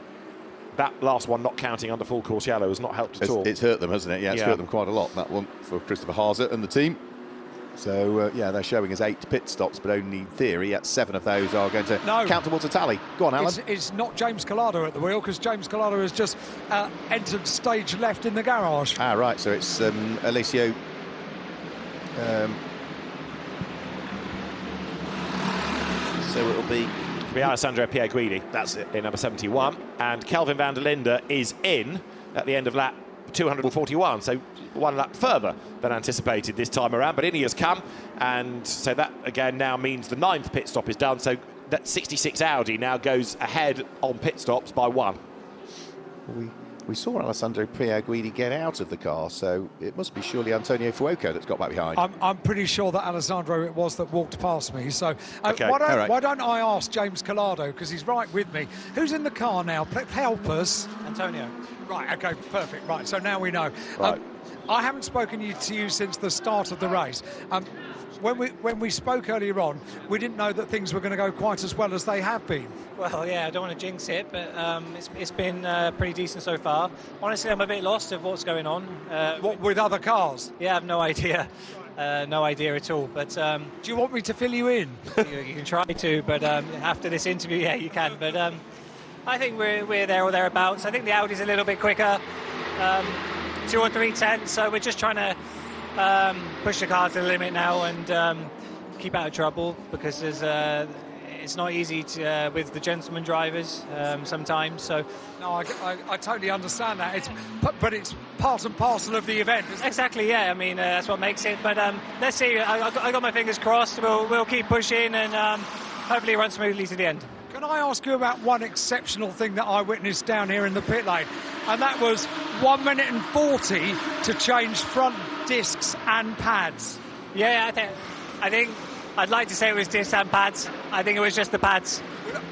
That last one, not counting under full course yellow, has not helped at all. It's hurt them, hasn't it? Yeah, it's hurt them quite a lot, that one, for Christopher Haase and the team. So, yeah, they're showing us 8 pit stops, but only in theory, 7 of those are going to count towards a tally. Go on, Alan. It's not James Collado at the wheel, because James Collado has just entered stage left in the garage. Ah, right, so it's Alessio... so it'll be Alessandro Pierguidi. That's it. In number 71. And Kelvin van der Linde is in at the end of lap 241, so 1 lap further than anticipated this time around, but in he has come, and so that again now means the 9th pit stop is done, so that 66 Audi now goes ahead on pit stops by 1. We saw Alessandro Pierguidi get out of the car, so it must be surely Antonio Fuoco that's got back behind. I'm pretty sure that Alessandro it was that walked past me. So okay. Why don't I ask James Collado, because he's right with me. Who's in the car now? Help us. Antonio. Right, okay, perfect. Right, so now we know. Right. I haven't spoken to you since the start of the race. When we spoke earlier on, we didn't know that things were going to go quite as well as they have been. Well, yeah, I don't want to jinx it, but it's been pretty decent so far. Honestly, I'm a bit lost of what's going on. What, with other cars? Yeah, I have no idea. No idea at all. But do you want me to fill you in? you can try to, but after this interview, yeah, you can. But I think we're there or thereabouts. I think the Audi's a little bit quicker, 2 or 3 tenths. So we're just trying to push the car to the limit now and keep out of trouble, because it's not easy to, with the gentleman drivers sometimes. So no, I totally understand that. But it's part and parcel of the event. Exactly, yeah. I mean, that's what makes it. But let's see. I got my fingers crossed. We'll keep pushing and hopefully run smoothly to the end. Can I ask you about one exceptional thing that I witnessed down here in the pit lane? And that was 1 minute and 40 to change front discs and pads. Yeah, I think I'd like to say it was discs and pads. I think it was just the pads.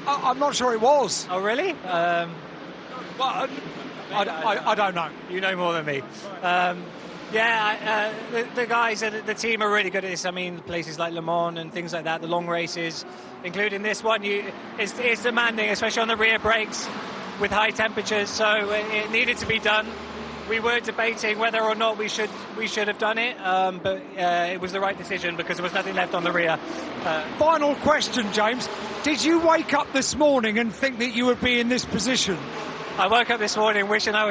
I'm not sure it was. Oh, really? Well, I don't know. You know more than me. Yeah, the guys and the team are really good at this. I mean, places like Le Mans and things like that, the long races, including this one, it's demanding, especially on the rear brakes with high temperatures. So it needed to be done. We were debating whether or not we should have done it, but it was the right decision because there was nothing left on the rear. Final question, James. Did you wake up this morning and think that you would be in this position? I woke up this morning wishing I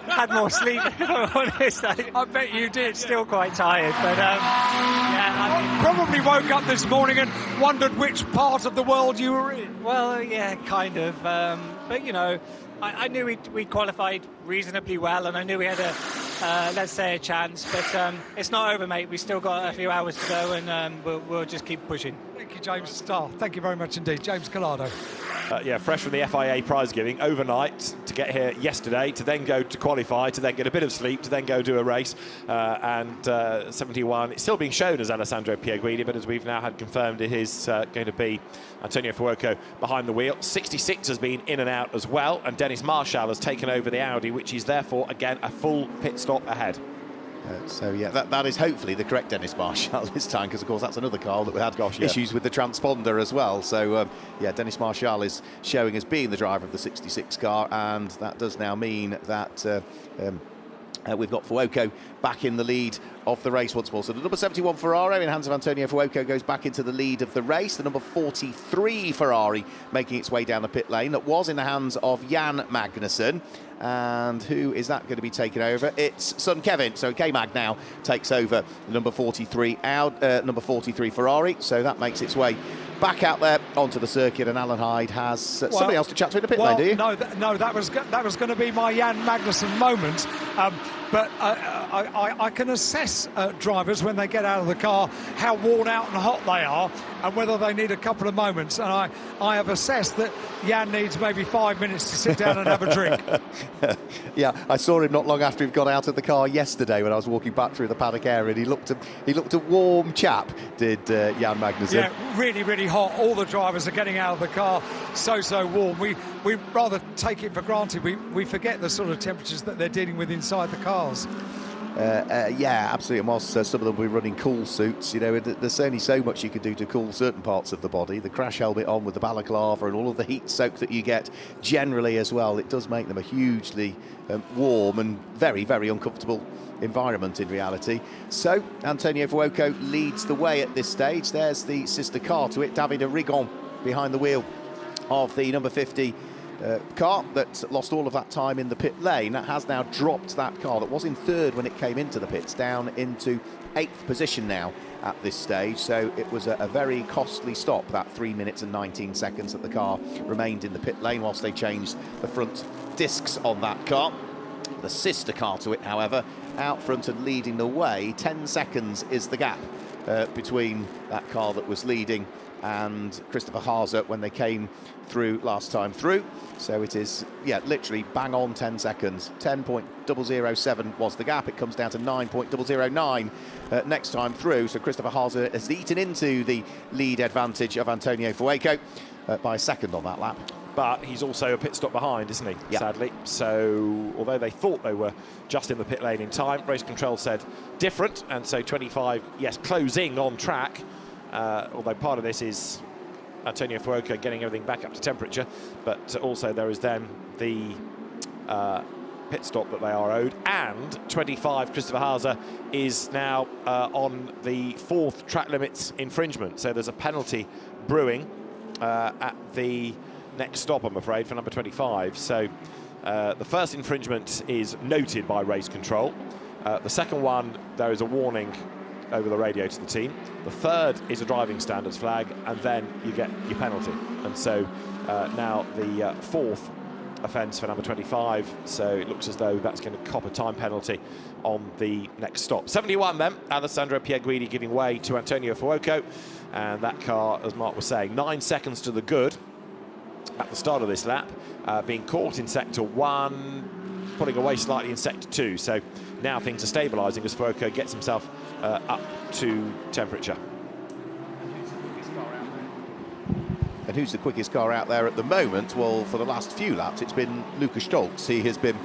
had more sleep, if I'm honest. I bet you did. Still quite tired, but yeah. Probably woke up this morning and wondered which part of the world you were in. Well, yeah, kind of. But, you know, I knew we qualified reasonably well, and I knew we had let's say, a chance. But it's not over, mate. We've still got a few hours to go, and we'll just keep pushing. Thank you, James Starr. Thank you very much indeed. James Collado. Yeah, fresh from the FIA prize giving overnight to get here yesterday, to then go to qualify, to then get a bit of sleep, to then go do a race. And 71, it's still being shown as Alessandro Pierguidi, but as we've now had confirmed, it is going to be Antonio Fuoco behind the wheel. 66 has been in and out as well, and Dennis Marshall has taken over the Audi, which is therefore, again, a full pit stop ahead. So, yeah, that is hopefully the correct Dennis Marshall this time, because, of course, that's another car that we had issues with the transponder as well. So, yeah, Dennis Marshall is showing as being the driver of the 66 car, and that does now mean that we've got Fuoco back in the lead of the race once more. So the number 71 Ferrari in hands of Antonio Fuoco goes back into the lead of the race. The number 43 Ferrari making its way down the pit lane. That was in the hands of Jan Magnussen. And who is that going to be taking over? It's son Kevin. So K-Mag now takes over the number 43 Ferrari. So that makes its way back out there onto the circuit, and Alan Hyde has somebody else to chat to in the pit lane, do you? No, that was going to be my Jan Magnussen moment. But I can assess drivers when they get out of the car how worn out and hot they are, and whether they need a couple of moments. And I have assessed that Jan needs maybe 5 minutes to sit down and have a drink. Yeah, I saw him not long after he got out of the car yesterday when I was walking back through the paddock area, and he looked a warm chap, did Jan Magnussen. Yeah, really, really hot. All the drivers are getting out of the car so warm. We rather take it for granted. We forget the sort of temperatures that they're dealing with inside the cars. Yeah, absolutely. And whilst some of them will be running cool suits, you know, there's only so much you can do to cool certain parts of the body. The crash helmet on with the balaclava and all of the heat soak that you get generally as well, it does make them a hugely warm and very, very uncomfortable environment in reality. So Antonio Fuoco leads the way at this stage. There's the sister car to it, David Rigon, behind the wheel of the number 50 car that lost all of that time in the pit lane. That has now dropped that car that was in third when it came into the pits down into 8th position now at this stage. So it was a very costly stop, that 3 minutes and 19 seconds that the car remained in the pit lane whilst they changed the front discs on that car. The sister car to it, however, out front and leading the way. 10 seconds is the gap between that car that was leading and Christopher Haase when they came through last time through. So it is, yeah, literally bang on 10 seconds. 10.007 was the gap. It comes down to 9.009 next time through. So Christopher Haase has eaten into the lead advantage of Antonio Fuoco by a second on that lap. But he's also a pit stop behind, isn't he, yep. Sadly. So although they thought they were just in the pit lane in time, race control said different. And so 25, yes, closing on track. Although part of this is Antonio Fuoco getting everything back up to temperature, but also there is then the pit stop that they are owed, and 25 Christopher Haase is now on the 4th track limits infringement, so there's a penalty brewing at the next stop, I'm afraid, for number 25. So the first infringement is noted by race control. The second one, there is a warning over the radio to the team. The third is a driving standards flag, and then you get your penalty. And so now the 4th offence for number 25, so it looks as though that's going to cop a time penalty on the next stop. 71 then, Alessandro Pierguidi giving way to Antonio Fuoco, and that car, as Mark was saying, 9 seconds to the good at the start of this lap, being caught in sector 1, pulling away slightly in sector 2, so now things are stabilising as Fuoco gets himself up to temperature. And who's the quickest car out there at the moment? Well, for the last few laps, it's been Lukas Stolz. He has been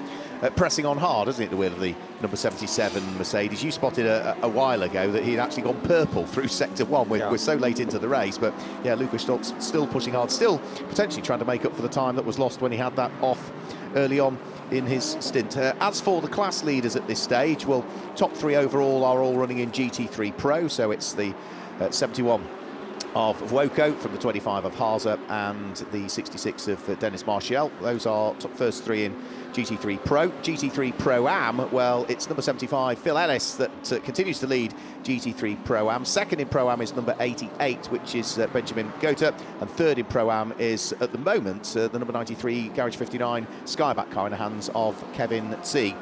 pressing on hard, hasn't he, at the wheel of the number 77 Mercedes. You spotted a while ago that he'd actually gone purple through sector 1. We're so late into the race, but yeah, Lukas Stolz still pushing hard, still potentially trying to make up for the time that was lost when he had that off early on in his stint. As for the class leaders at this stage, well, top 3 overall are all running in GT3 Pro, so it's the 71 of Fuoco, from the 25 of Haase, and the 66 of Dennis Martial. Those are first 3 in GT3 Pro. GT3 Pro-Am, well, it's number 75, Phil Ellis, that continues to lead GT3 Pro-Am. Second in Pro-Am is number 88, which is Benjamin Gota, and third in Pro-Am is, at the moment, the number 93 Garage 59 Skyback car in the hands of Kevin C.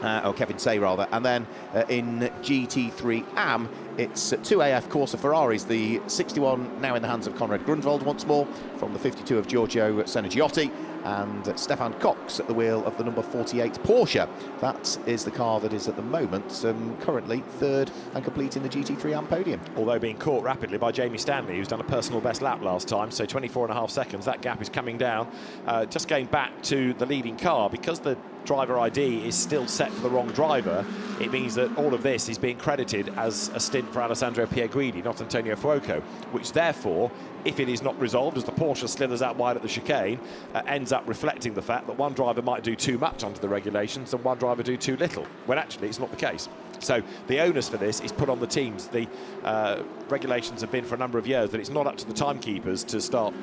Or Kevin Say rather, and then in GT3 Am, it's 2 AF Corsa Ferraris, the 61 now in the hands of Conrad Grundwald once more, from the 52 of Giorgio Senegiotti, and Stefan Cox at the wheel of the number 48 Porsche. That is the car that is at the moment currently third and completing the GT3 Am podium. Although being caught rapidly by Jamie Stanley, who's done a personal best lap last time, so 24.5 seconds, that gap is coming down. Just going back to the leading car, because the driver ID is still set for the wrong driver, it means that all of this is being credited as a stint for Alessandro Pierguidi, not Antonio Fuoco, which therefore, if it is not resolved as the Porsche slithers out wide at the chicane, ends up reflecting the fact that one driver might do too much under the regulations and one driver do too little, when actually it's not the case. So the onus for this is put on the teams. The regulations have been for a number of years that it's not up to the timekeepers to start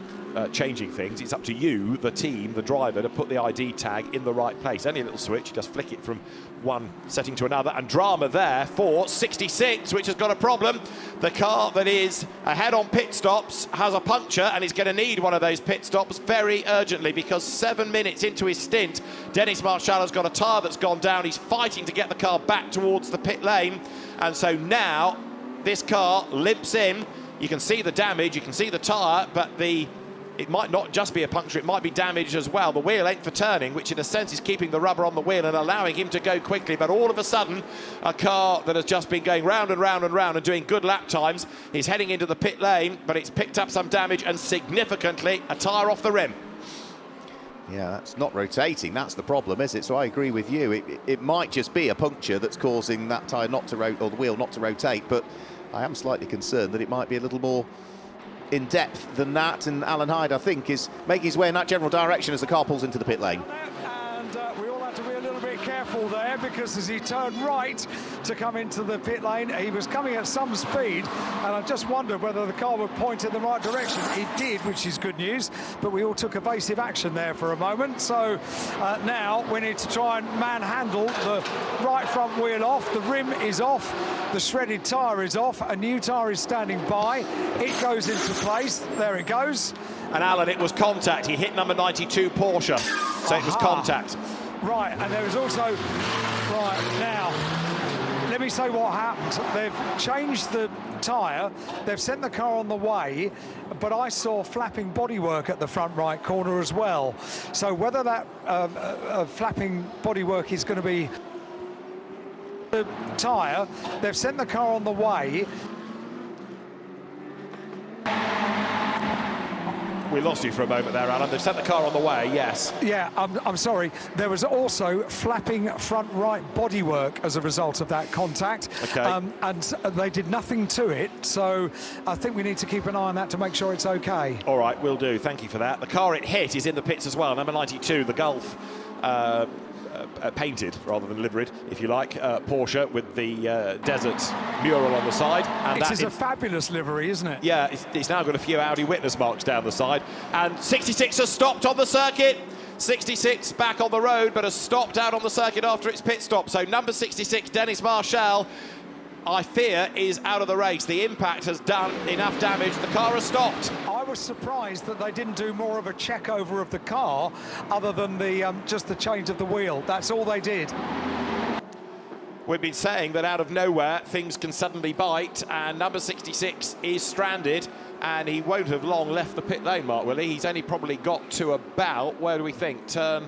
changing things. It's up to you, the team, the driver, to put the ID tag in the right place. Only a little switch, you just flick it from one setting to another, and drama there for 66, which has got a problem. The car that is ahead on pit stops has a puncture and is going to need one of those pit stops very urgently, because 7 minutes into his stint, Dennis Martial has got a tyre that's gone down. He's fighting to get the car back towards the pit lane, and so now this car limps in. You can see the damage, you can see the tyre, but it might not just be a puncture, it might be damage as well. The wheel ain't for turning, which in a sense is keeping the rubber on the wheel and allowing him to go quickly. But all of a sudden, a car that has just been going round and round and round and doing good lap times is heading into the pit lane, but it's picked up some damage, and significantly a tyre off the rim. Yeah, that's not rotating. That's the problem, is it? So I agree with you. It might just be a puncture that's causing that tyre not to rotate, or the wheel not to rotate. But I am slightly concerned that it might be a little more in depth than that. And Alan Hyde, I think, is making his way in that general direction as the car pulls into the pit lane. And we all had to be a little bit careful there, because as he turned right to come into the pit lane, he was coming at some speed, and I just wondered whether the car would point in the right direction. It did, which is good news, but we all took evasive action there for a moment. So now we need to try and manhandle the right front wheel off. The rim is off, the shredded tyre is off, a new tyre is standing by. It goes into place. There it goes. And Alan, it was contact. He hit number 92 Porsche, so it was contact. Right, and there was also... Right, now, let me say what happened. They've changed the tyre, they've sent the car on the way, but I saw flapping bodywork at the front right corner as well. So whether that flapping bodywork is going to be the tyre, they've sent the car on the way. We lost you for a moment there, Alan. They've sent the car on the way, yes. Yeah, I'm sorry. There was also flapping front right bodywork as a result of that contact. Okay. And they did nothing to it, so I think we need to keep an eye on that to make sure it's okay. All right, will do. Thank you for that. The car it hit is in the pits as well. Number 92, the Gulf. Painted rather than liveried, if you like, Porsche with the desert mural on the side. And it is a fabulous livery, isn't it? Yeah, it's now got a few Audi witness marks down the side. And 66 has stopped on the circuit. 66 back on the road, but has stopped out on the circuit after its pit stop. So number 66, Dennis Marshall, I fear, is out of the race. The impact has done enough damage. The car has stopped. I was surprised that they didn't do more of a check over of the car, other than the just the change of the wheel. That's all they did. We've been saying that out of nowhere things can suddenly bite, and number 66 is stranded, and he won't have long left the pit lane, Mark, will he? He's only probably got to about, where do we think, turn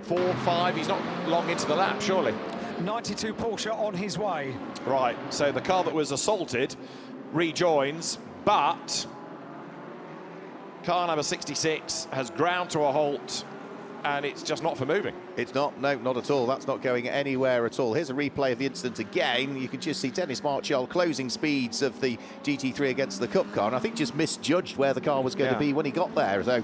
4, 5. He's not long into the lap, surely. 92 Porsche on his way. Right, so the car that was assaulted rejoins, but car number 66 has ground to a halt, and it's just not for moving. It's not, no, not at all. That's not going anywhere at all. Here's a replay of the incident again. You can just see Dennis Marshall closing speeds of the GT3 against the Cup car, and I think just misjudged where the car was going to be when he got there. So,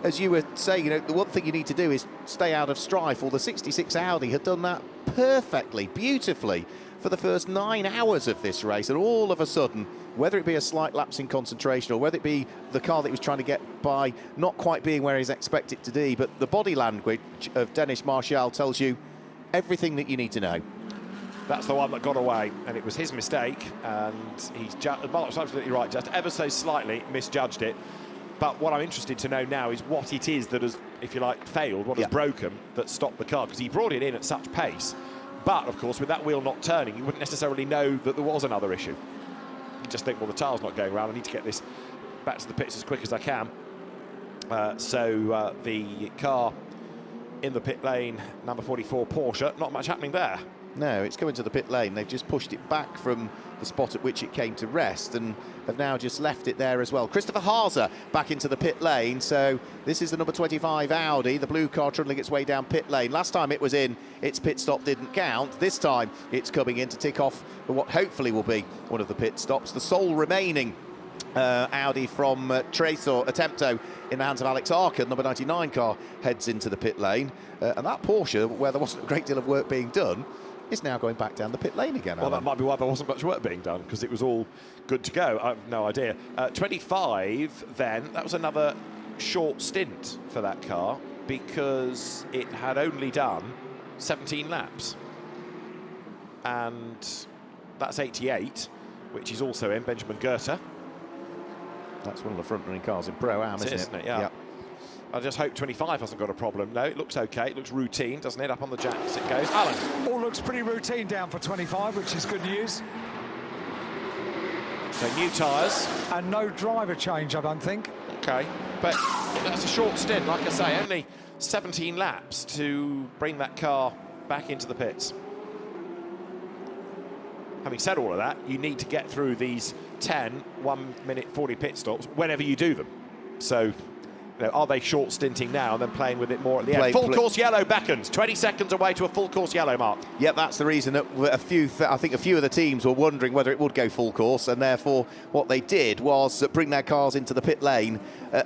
as you were saying, you know, the one thing you need to do is stay out of strife. Well, the 66 Audi had done that perfectly, beautifully, for the first 9 hours of this race, and all of a sudden, whether it be a slight lapse in concentration or whether it be the car that he was trying to get by not quite being where he's expected to be, but the body language of Dennis Marshall tells you everything that you need to know. That's the one that got away, and it was his mistake, and he's Mark's absolutely right, just ever so slightly misjudged it. But what I'm interested to know now is what it is that has, if you like, failed, what has broken that stopped the car, because he brought it in at such pace. But, of course, with that wheel not turning, you wouldn't necessarily know that there was another issue. You just think, well, the tyre's not going around, I need to get this back to the pits as quick as I can. So the car in the pit lane, number 44 Porsche, not much happening there. No, it's coming to the pit lane. They've just pushed it back from the spot at which it came to rest and have now just left it there as well. Christopher Haaser back into the pit lane. So this is the number 25 Audi, the blue car trundling its way down pit lane. Last time it was in, its pit stop didn't count. This time it's coming in to tick off what hopefully will be one of the pit stops. The sole remaining Audi from Attempto in the hands of Alex Arkin, number 99 car, heads into the pit lane. And that Porsche, where there wasn't a great deal of work being done, is now going back down the pit lane again. Well, that might be why there wasn't much work being done, because it was all good to go. I have no idea. 25 then, that was another short stint for that car, because it had only done 17 laps. And that's 88, which is also in Benjamin Goethe. That's one of the front-running cars in Pro-Am, isn't it? Yeah. Yep. I just hope 25 hasn't got a problem. No, it looks okay. It looks routine, doesn't it? Up on the jacks it goes. Alan. All looks pretty routine down for 25, which is good news. So new tyres. And no driver change, I don't think. Okay, but that's a short stint, like I say, only 17 laps to bring that car back into the pits. Having said all of that, you need to get through these 10 1 minute 40 pit stops whenever you do them. So are they short stinting now and then playing with it more at the end? Full course yellow beckons, 20 seconds away to a full course yellow, Mark. Yep, that's the reason that I think a few of the teams were wondering whether it would go full course, and therefore what they did was bring their cars into the pit lane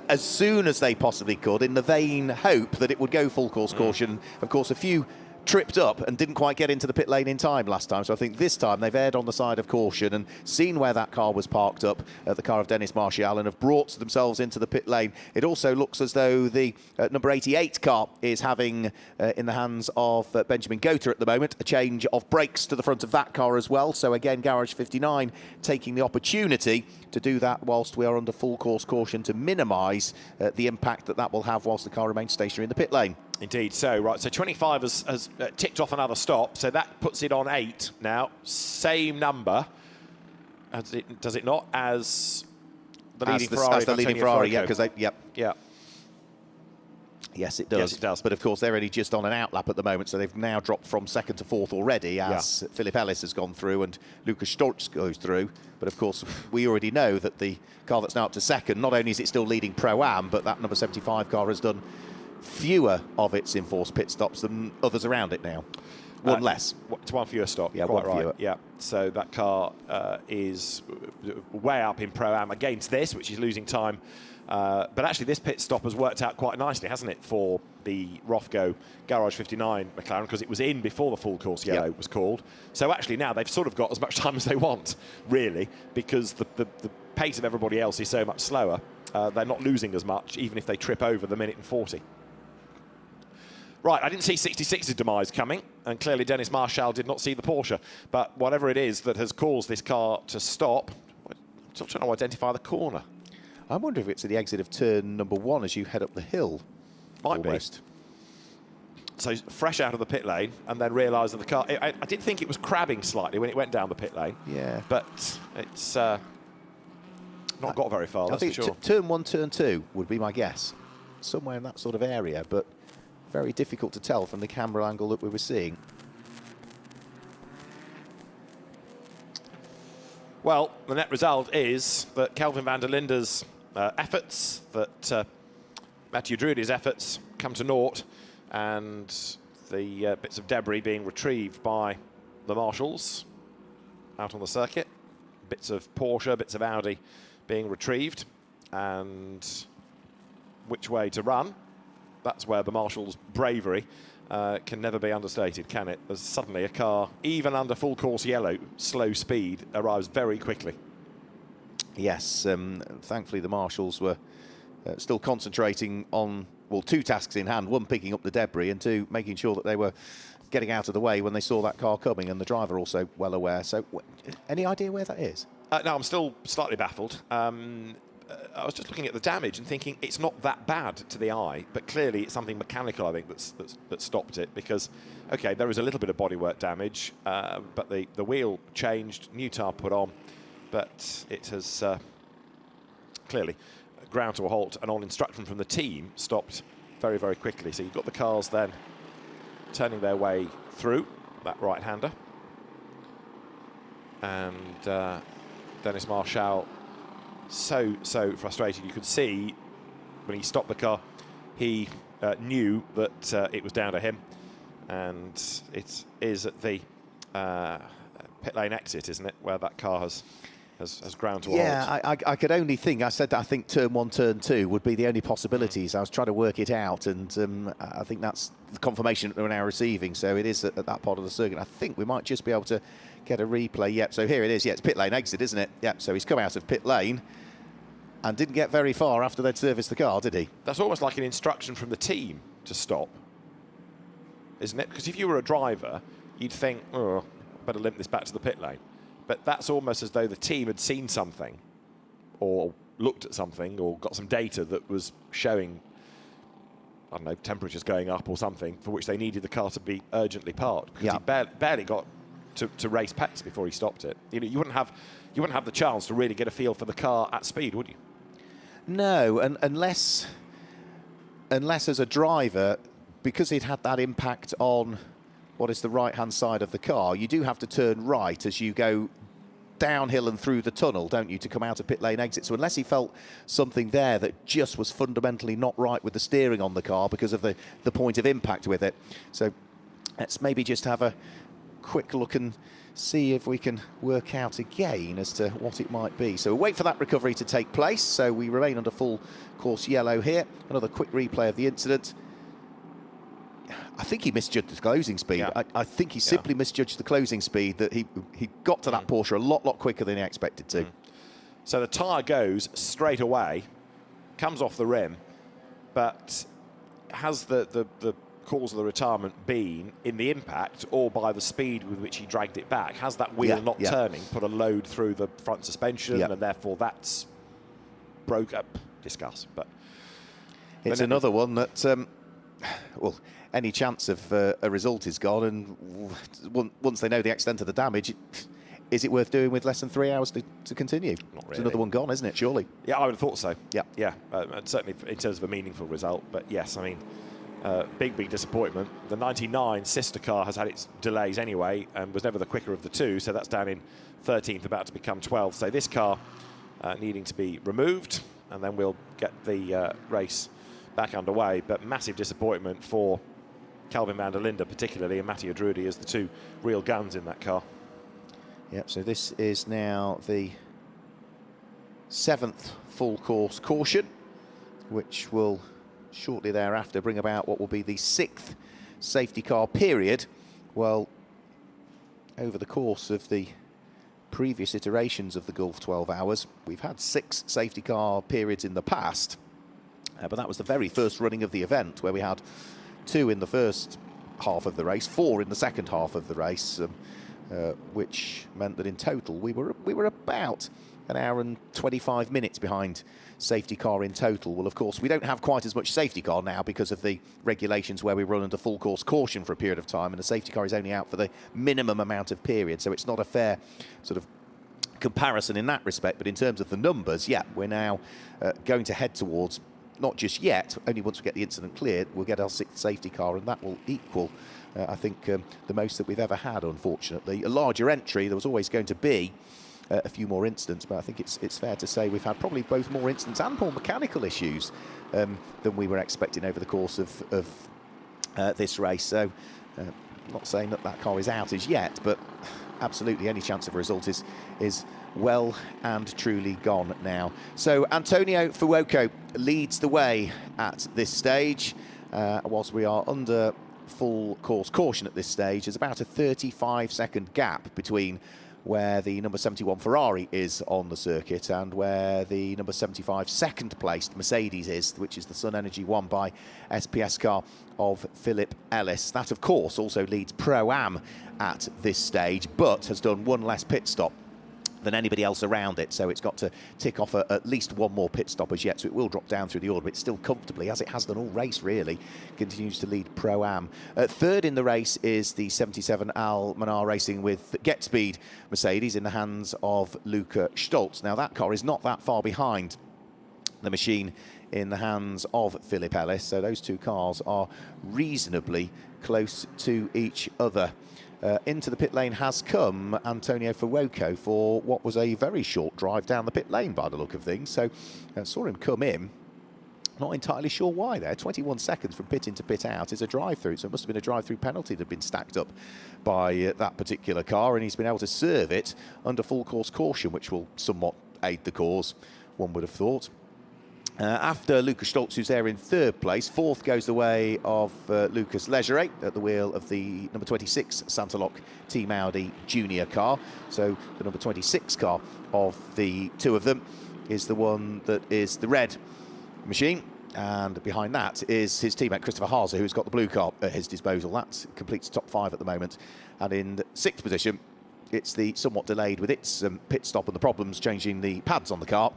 as soon as they possibly could, in the vain hope that it would go full course caution. Of course, a few tripped up and didn't quite get into the pit lane in time last time, so I think this time they've erred on the side of caution and seen where that car was parked up, the car of Dennis Martial, and have brought themselves into the pit lane. It also looks as though the number 88 car is having, in the hands of Benjamin Gota at the moment, a change of brakes to the front of that car as well. So again, Garage 59 taking the opportunity to do that whilst we are under full course caution to minimise the impact that will have whilst the car remains stationary in the pit lane. Indeed. So, right, so 25 has ticked off another stop, so that puts it on 8 now. Same number, does it not, as the leading Ferrari? As the leading Ferrari, yeah, because yeah. Yes, it does. Yes, it does. But of course, they're only just on an outlap at the moment, so they've now dropped from 2nd to 4th already as Philip Ellis has gone through and Lucas Storz goes through. But of course, we already know that the car that's now up to 2nd, not only is it still leading Pro-Am, but that number 75 car has done fewer of its enforced pit stops than others around it now. One less. It's one fewer stop. Yeah, quite one right. fewer. Yeah. So that car is way up in Pro-Am against this, which is losing time. But actually, this pit stop has worked out quite nicely, hasn't it, for the Rothgo Garage 59 McLaren, because it was in before the full course yellow was called. So actually now they've sort of got as much time as they want, really, because the pace of everybody else is so much slower. They're not losing as much, even if they trip over the minute and 40. Right, I didn't see 66's demise coming, and clearly Dennis Martial did not see the Porsche. But whatever it is that has caused this car to stop, I'm still trying to identify the corner. I wonder if it's at the exit of turn number 1 as you head up the hill. Might almost be. So fresh out of the pit lane, and then realised that the car... I did think it was crabbing slightly when it went down the pit lane. Yeah. But it's not got very far, that's I think for sure. turn 1, turn 2 would be my guess. Somewhere in that sort of area, but very difficult to tell from the camera angle that we were seeing. Well, the net result is that Kelvin van der Linde's efforts, that Mathieu Drudy's efforts come to naught, and the bits of debris being retrieved by the marshals out on the circuit. Bits of Porsche, bits of Audi being retrieved, and which way to run. That's where the marshals' bravery can never be understated, can it? There's suddenly a car, even under full course yellow, slow speed, arrives very quickly. Yes, thankfully the marshals were still concentrating on, well, 2 tasks in hand. 1, picking up the debris, and 2, making sure that they were getting out of the way when they saw that car coming, and the driver also well aware. So any idea where that is? No, I'm still slightly baffled. I was just looking at the damage and thinking it's not that bad to the eye, but clearly it's something mechanical, I think, that stopped it, because, OK, there is a little bit of bodywork damage, but the wheel changed, new tire put on, but it has clearly ground to a halt, and on instruction from the team, stopped very, very quickly. So you've got the cars then turning their way through that right-hander. And Dennis Martial, so frustrated. You could see when he stopped the car, he knew that it was down to him, and it is at the pit lane exit, isn't it, where that car has ground to a halt. Yeah, I could only think, I said that I think turn 1, turn 2 would be the only possibilities. I was trying to work it out, and I think that's the confirmation that we're now receiving. So it is at that part of the circuit. I think we might just be able to get a replay. Yep, so here it is. Yeah, it's pit lane exit, isn't it? Yep, so he's come out of pit lane and didn't get very far after they'd serviced the car, did he? That's almost like an instruction from the team to stop, isn't it? Because if you were a driver, you'd think, oh, I better limp this back to the pit lane. But that's almost as though the team had seen something or looked at something or got some data that was showing, I don't know, temperatures going up or something, for which they needed the car to be urgently parked, because he barely got to race pace before he stopped it. You know, you wouldn't have the chance to really get a feel for the car at speed, would you? No, and unless as a driver, because it had that impact on what is the right-hand side of the car, you do have to turn right as you go downhill and through the tunnel, don't you, to come out of pit lane exit. So unless he felt something there that just was fundamentally not right with the steering on the car because of the point of impact with it. So let's maybe just have a quick look and see if we can work out again as to what it might be. So we'll wait for that recovery to take place. So we remain under full course yellow here. Another quick replay of the incident. I think he misjudged the closing speed. Yeah. I think he simply misjudged the closing speed, that he got to that Porsche a lot quicker than he expected to. So the tyre goes straight away, comes off the rim, but has the cause of the retirement been in the impact or by the speed with which he dragged it back? Has that wheel not turning put a load through the front suspension, and therefore that's broke up? Discuss. But it's another one that, well, any chance of a result is gone, and once they know the extent of the damage, is it worth doing with less than 3 hours to continue? Not really. It's another one gone, isn't it, surely? Yeah, I would have thought so. Yeah. And certainly in terms of a meaningful result. But yes, I mean, big disappointment. The 99 sister car has had its delays anyway and was never the quicker of the two, so that's down in 13th, about to become 12th. So this car needing to be removed, and then we'll get the race back underway. But massive disappointment for Calvin van der Linde particularly, and Mattia Drudi as the two real guns in that car. Yep, so this is now the 7th full course caution, which will shortly thereafter bring about what will be the 6th safety car period. Well, over the course of the previous iterations of the Gulf 12 Hours, we've had 6 safety car periods in the past, but that was the very first running of the event, where we had 2 in the first half of the race, 4 in the second half of the race, which meant that in total we were about an hour and 25 minutes behind safety car in total. Well, of course, we don't have quite as much safety car now because of the regulations where we run under full course caution for a period of time, and the safety car is only out for the minimum amount of period, so it's not a fair sort of comparison in that respect. But in terms of the numbers, yeah, we're now going to head towards, not just yet, only once we get the incident cleared, we'll get our 6th safety car, and that will equal, I think, the most that we've ever had, unfortunately. A larger entry, there was always going to be a few more incidents, but I think it's fair to say we've had probably both more incidents and more mechanical issues than we were expecting over the course of this race. So, not saying that car is out as yet, but absolutely any chance of a result is well and truly gone now. So Antonio Fuoco leads the way at this stage. Whilst we are under full course caution at this stage, there's about a 35-second gap between where the number 71 Ferrari is on the circuit and where the number 75 second-placed Mercedes is, which is the Sun Energy won by SPS car of Philip Ellis. That, of course, also leads Pro-Am at this stage, but has done one less pit stop than anybody else around it, so it's got to tick off at least one more pit stop as yet, so it will drop down through the order, but still comfortably, as it has done all race really, continues to lead Pro-Am. Third in the race is the 77 Al Manar Racing with Get Speed Mercedes in the hands of Luca Stoltz. Now that car is not that far behind the machine in the hands of Philip Ellis, so those two cars are reasonably close to each other. Into the pit lane has come Antonio Fuoco for what was a very short drive down the pit lane by the look of things. So saw him come in, not entirely sure why there. 21 seconds from pit in to pit out is a drive-through, so it must have been a drive-through penalty that had been stacked up by that particular car, and he's been able to serve it under full course caution, which will somewhat aid the cause, one would have thought. After Lucas Stoltz, who's there in third place, fourth goes the way of Lucas Legere at the wheel of the number 26 Santaloc Team Audi Junior car. So the number 26 car of the two of them is the one that is the red machine. And behind that is his teammate Christopher Haase, who's got the blue car at his disposal. That completes top 5 at the moment. And in 6th position, it's the somewhat delayed with its pit stop and the problems changing the pads on the car.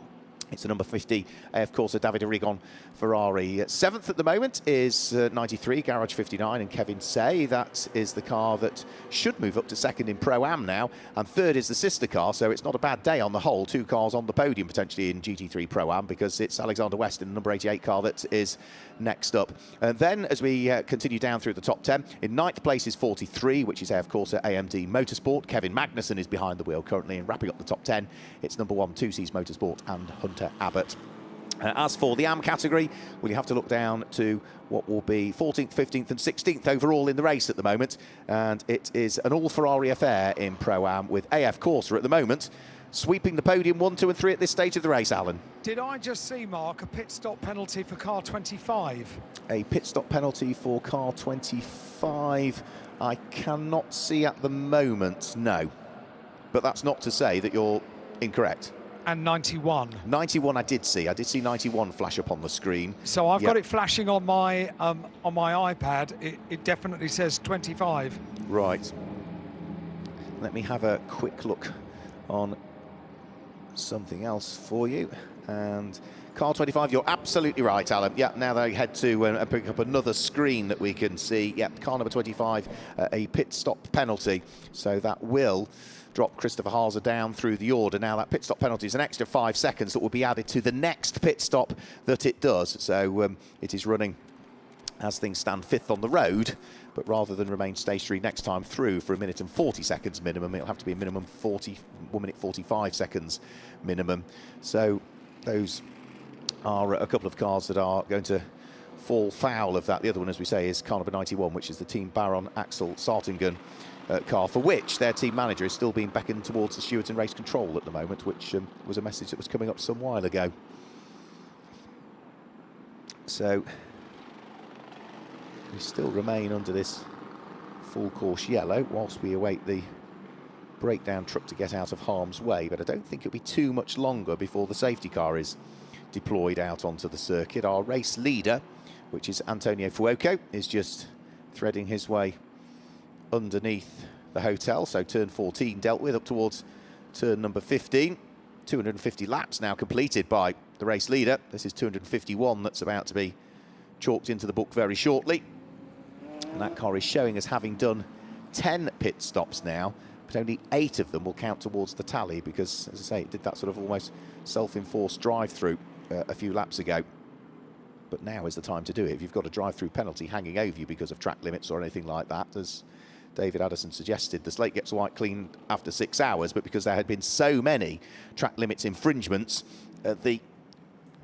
It's the number 50, of course, Davide Rigon Ferrari. 7th at the moment is 93, Garage 59, and Kevin Say. That is the car that should move up to 2nd in Pro-Am now. And 3rd is the sister car, so it's not a bad day on the whole. 2 cars on the podium potentially in GT3 Pro-Am, because it's Alexander West in the number 88 car that is next up. And then as we continue down through the top 10, in 9th place is 43, which is, of course, AMD Motorsport. Kevin Magnussen is behind the wheel currently, and wrapping up the top 10, it's number 1, 2C's Motorsport and Hunter Abbott. As for the AM category, well, you have to look down to what will be 14th, 15th and 16th overall in the race at the moment. And it is an all-Ferrari affair in Pro-Am, with AF Corsa at the moment sweeping the podium 1, 2 and 3 at this stage of the race, Alan. Did I just see, Mark, a pit stop penalty for car 25? A pit stop penalty for car 25, I cannot see at the moment, no. But that's not to say that you're incorrect. And 91. 91 I did see 91 flash up on the screen. So I've got it flashing on my iPad. It definitely says 25. Right. Let me have a quick look on something else for you. And car 25, you're absolutely right, Alan. Yeah, now they head to and pick up another screen that we can see. Yeah, car number 25, a pit stop penalty. So that will drop Christopher Haase down through the order. Now that pit stop penalty is an extra 5 seconds that will be added to the next pit stop that it does. So it is running, as things stand, 5th on the road, but rather than remain stationary next time through for 1 minute and 40 seconds minimum, it'll have to be a minimum 1 minute 45 seconds minimum. So those are a couple of cars that are going to fall foul of that. The other one, as we say, is car number 91, which is the Team Baron Axel Sartingen car, for which their team manager is still being beckoned towards the stewards and race control at the moment, which was a message that was coming up some while ago. So we still remain under this full course yellow whilst we await the breakdown truck to get out of harm's way, but I don't think it'll be too much longer before the safety car is deployed out onto the circuit. Our race leader, which is Antonio Fuoco, is just threading his way underneath the hotel, so turn 14 dealt with, up towards turn number 15. 250 laps now completed by the race leader. This is 251 that's about to be chalked into the book very shortly, and that car is showing as having done 10 pit stops now, but only 8 of them will count towards the tally, because, as I say, it did that sort of almost self-enforced drive-through a few laps ago. But now is the time to do it. If you've got a drive-through penalty hanging over you because of track limits or anything like that, as David Addison suggested, the slate gets wiped clean after 6 hours, but because there had been so many track limits infringements, the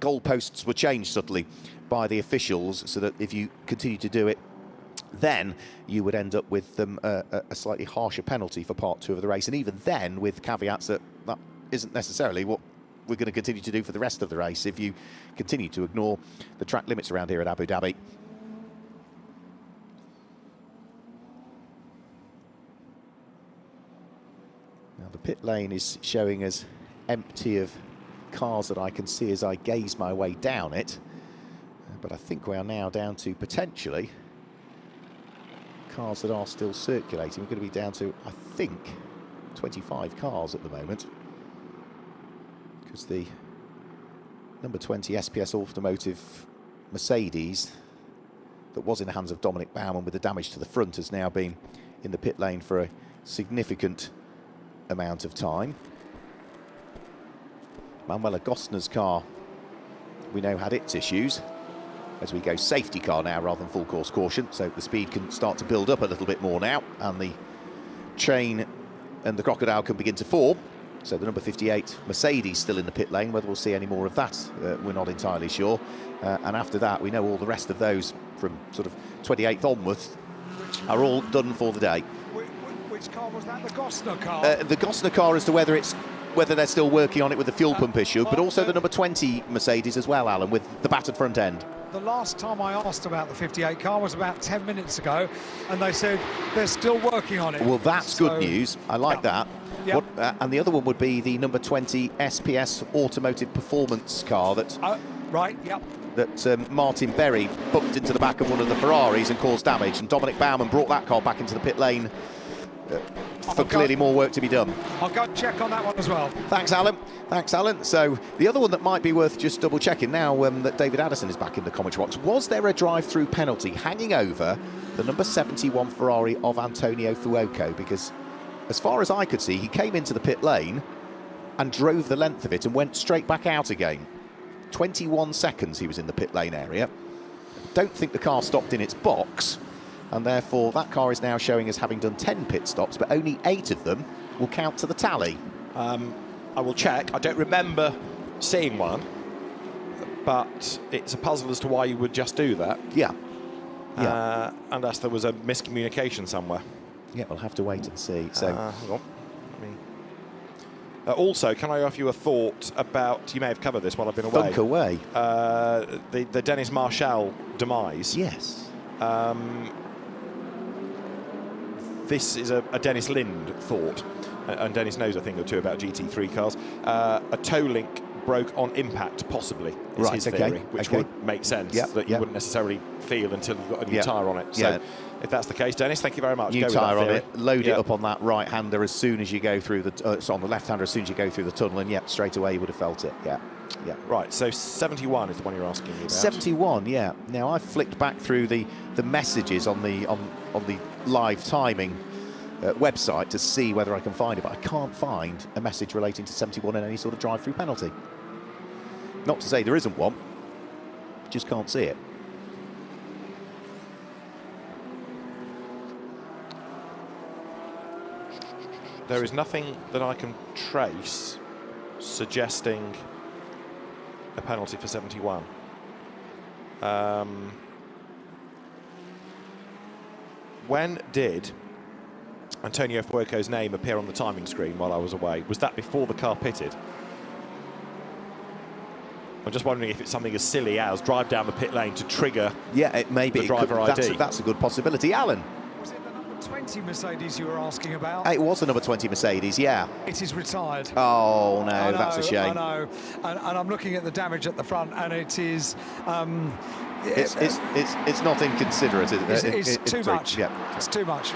goalposts were changed subtly by the officials, so that if you continue to do it, then you would end up with a slightly harsher penalty for part 2 of the race, and even then with caveats that that isn't necessarily what we're going to continue to do for the rest of the race if you continue to ignore the track limits around here at Abu Dhabi. Now the pit lane is showing as empty of cars that I can see as I gaze my way down it, but I think we are now down to potentially cars that are still circulating. We're going to be down to, I think, 25 cars at the moment, because the number 20 SPS Automotive Mercedes that was in the hands of Dominic Baumann with the damage to the front has now been in the pit lane for a significant amount of time. Manuela Gostner's car, we know, had its issues. As we go safety car now rather than full course caution, so the speed can start to build up a little bit more now, and the chain and the crocodile can begin to form. So the number 58 Mercedes still in the pit lane. Whether we'll see any more of that, we're not entirely sure. And after that, we know all the rest of those from sort of 28th onwards are all done for the day. Which car was that? The Gostner car? The Gostner car, as to whether they're still working on it with the fuel pump issue, but also the number 20 Mercedes as well, Alan, with the battered front end. The last time I asked about the 58 car was about 10 minutes ago, and they said they're still working on it. Well, that's good news. I like that. Yep. And the other one would be the number 20 SPS Automotive Performance car that right, yep. That Martin Berry bumped into the back of one of the Ferraris and caused damage, and Dominic Baumann brought that car back into the pit lane for clearly more work to be done. I'll go check on that one as well. Thanks, Alan. Thanks, Alan. So the other one that might be worth just double checking now that David Addison is back in the commentary box, was there a drive-through penalty hanging over the number 71 Ferrari of Antonio Fuoco? Because as far as I could see, he came into the pit lane and drove the length of it and went straight back out again. 21 seconds he was in the pit lane area. Don't think the car stopped in its box, and therefore that car is now showing as having done 10 pit stops, but only 8 of them will count to the tally. I will check. I don't remember seeing one, but it's a puzzle as to why you would just do that. Yeah. Unless there was a miscommunication somewhere. Yeah, we'll have to wait and see. So, hang on. Also, can I offer you a thought about, you may have covered this while I've been away. Funk away. The Dennis Marshall demise. Yes. This is a Dennis Lind thought, and Dennis knows a thing or two about GT3 cars. A toe link broke on impact, possibly, is his theory, which would make sense, that you wouldn't necessarily feel until you've got a new tyre on it. So if that's the case, Dennis, thank you very much. New tyre on it, load it up on that right-hander as soon as you go through the... so on the left-hander as soon as you go through the tunnel, and straight away you would have felt it, Right, so 71 is the one you're asking me about. 71, yeah. Now, I've flicked back through the messages on the live timing website to see whether I can find it, but I can't find a message relating to 71 and any sort of drive-through penalty. Not to say there isn't one, just can't see it. There is nothing that I can trace suggesting a penalty for 71. When did Antonio Fuoco's name appear on the timing screen while I was away? Was that before the car pitted? I'm just wondering if it's something as silly as drive down the pit lane to trigger it may be the driver ID. That's a good possibility. Alan? Was it the number 20 Mercedes you were asking about? It was the number 20 Mercedes, yeah. It is retired. Oh, no, that's a shame. I know. And I'm looking at the damage at the front, and it is... It's not inconsiderate, is it? It's too much. Yeah. It's too much.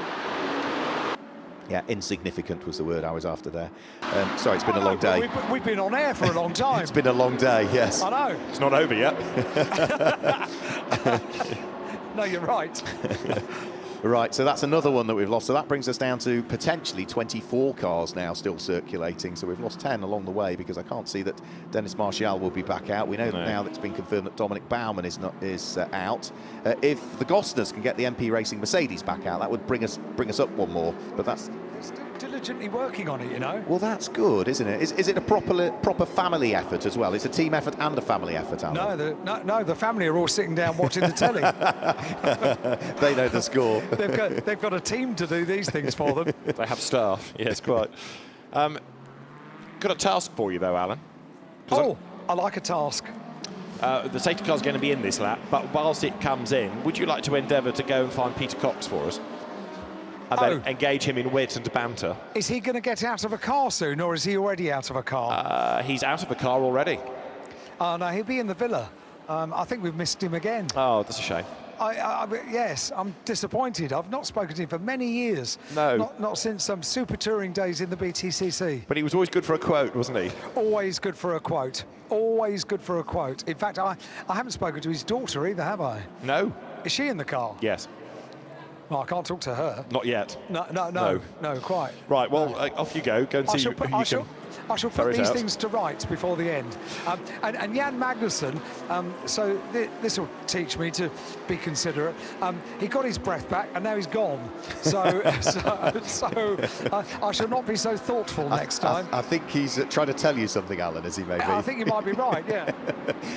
Yeah, insignificant was the word I was after there. Sorry, it's been a long day. We've been on air for a long time. It's been a long day, yes. I know. It's not over yet. No, you're right. Right, so that's another one that we've lost. So that brings us down to potentially 24 cars now still circulating. So we've lost 10 along the way because I can't see that Dennis Marshall will be back out. We know that now that it's been confirmed that Dominic Baumann is out. If the Gosners can get the MP Racing Mercedes back out, that would bring us up one more. But that's... diligently working on it, you know. Well, that's good, isn't it? Is it a proper family effort as well? It's a team effort and a family effort, Alan. No, the family are all sitting down watching the telly. They know the score. They've got a team to do these things for them. They have staff, yes, quite. Got a task for you, though, Alan. I like a task. The safety car's going to be in this lap, but whilst it comes in, would you like to endeavour to go and find Peter Cox for us? And then engage him in wit and banter. Is he going to get out of a car soon, or is he already out of a car? He's out of a car already. Oh, no, he'll be in the villa. I think we've missed him again. Oh, that's a shame. Yes, I'm disappointed. I've not spoken to him for many years. No. Not since some super touring days in the BTCC. But he was always good for a quote, wasn't he? Always good for a quote. Always good for a quote. In fact, I haven't spoken to his daughter either, have I? No. Is she in the car? Yes. Well, I can't talk to her. Not yet. No, quite. Right, well, off you go. Go and see I shall put these things to rights before the end. And Jan Magnussen, so this will teach me to be considerate. He got his breath back and now he's gone. So I shall not be so thoughtful next time. I think he's trying to tell you something, Alan, as he may be. I think you might be right, yeah.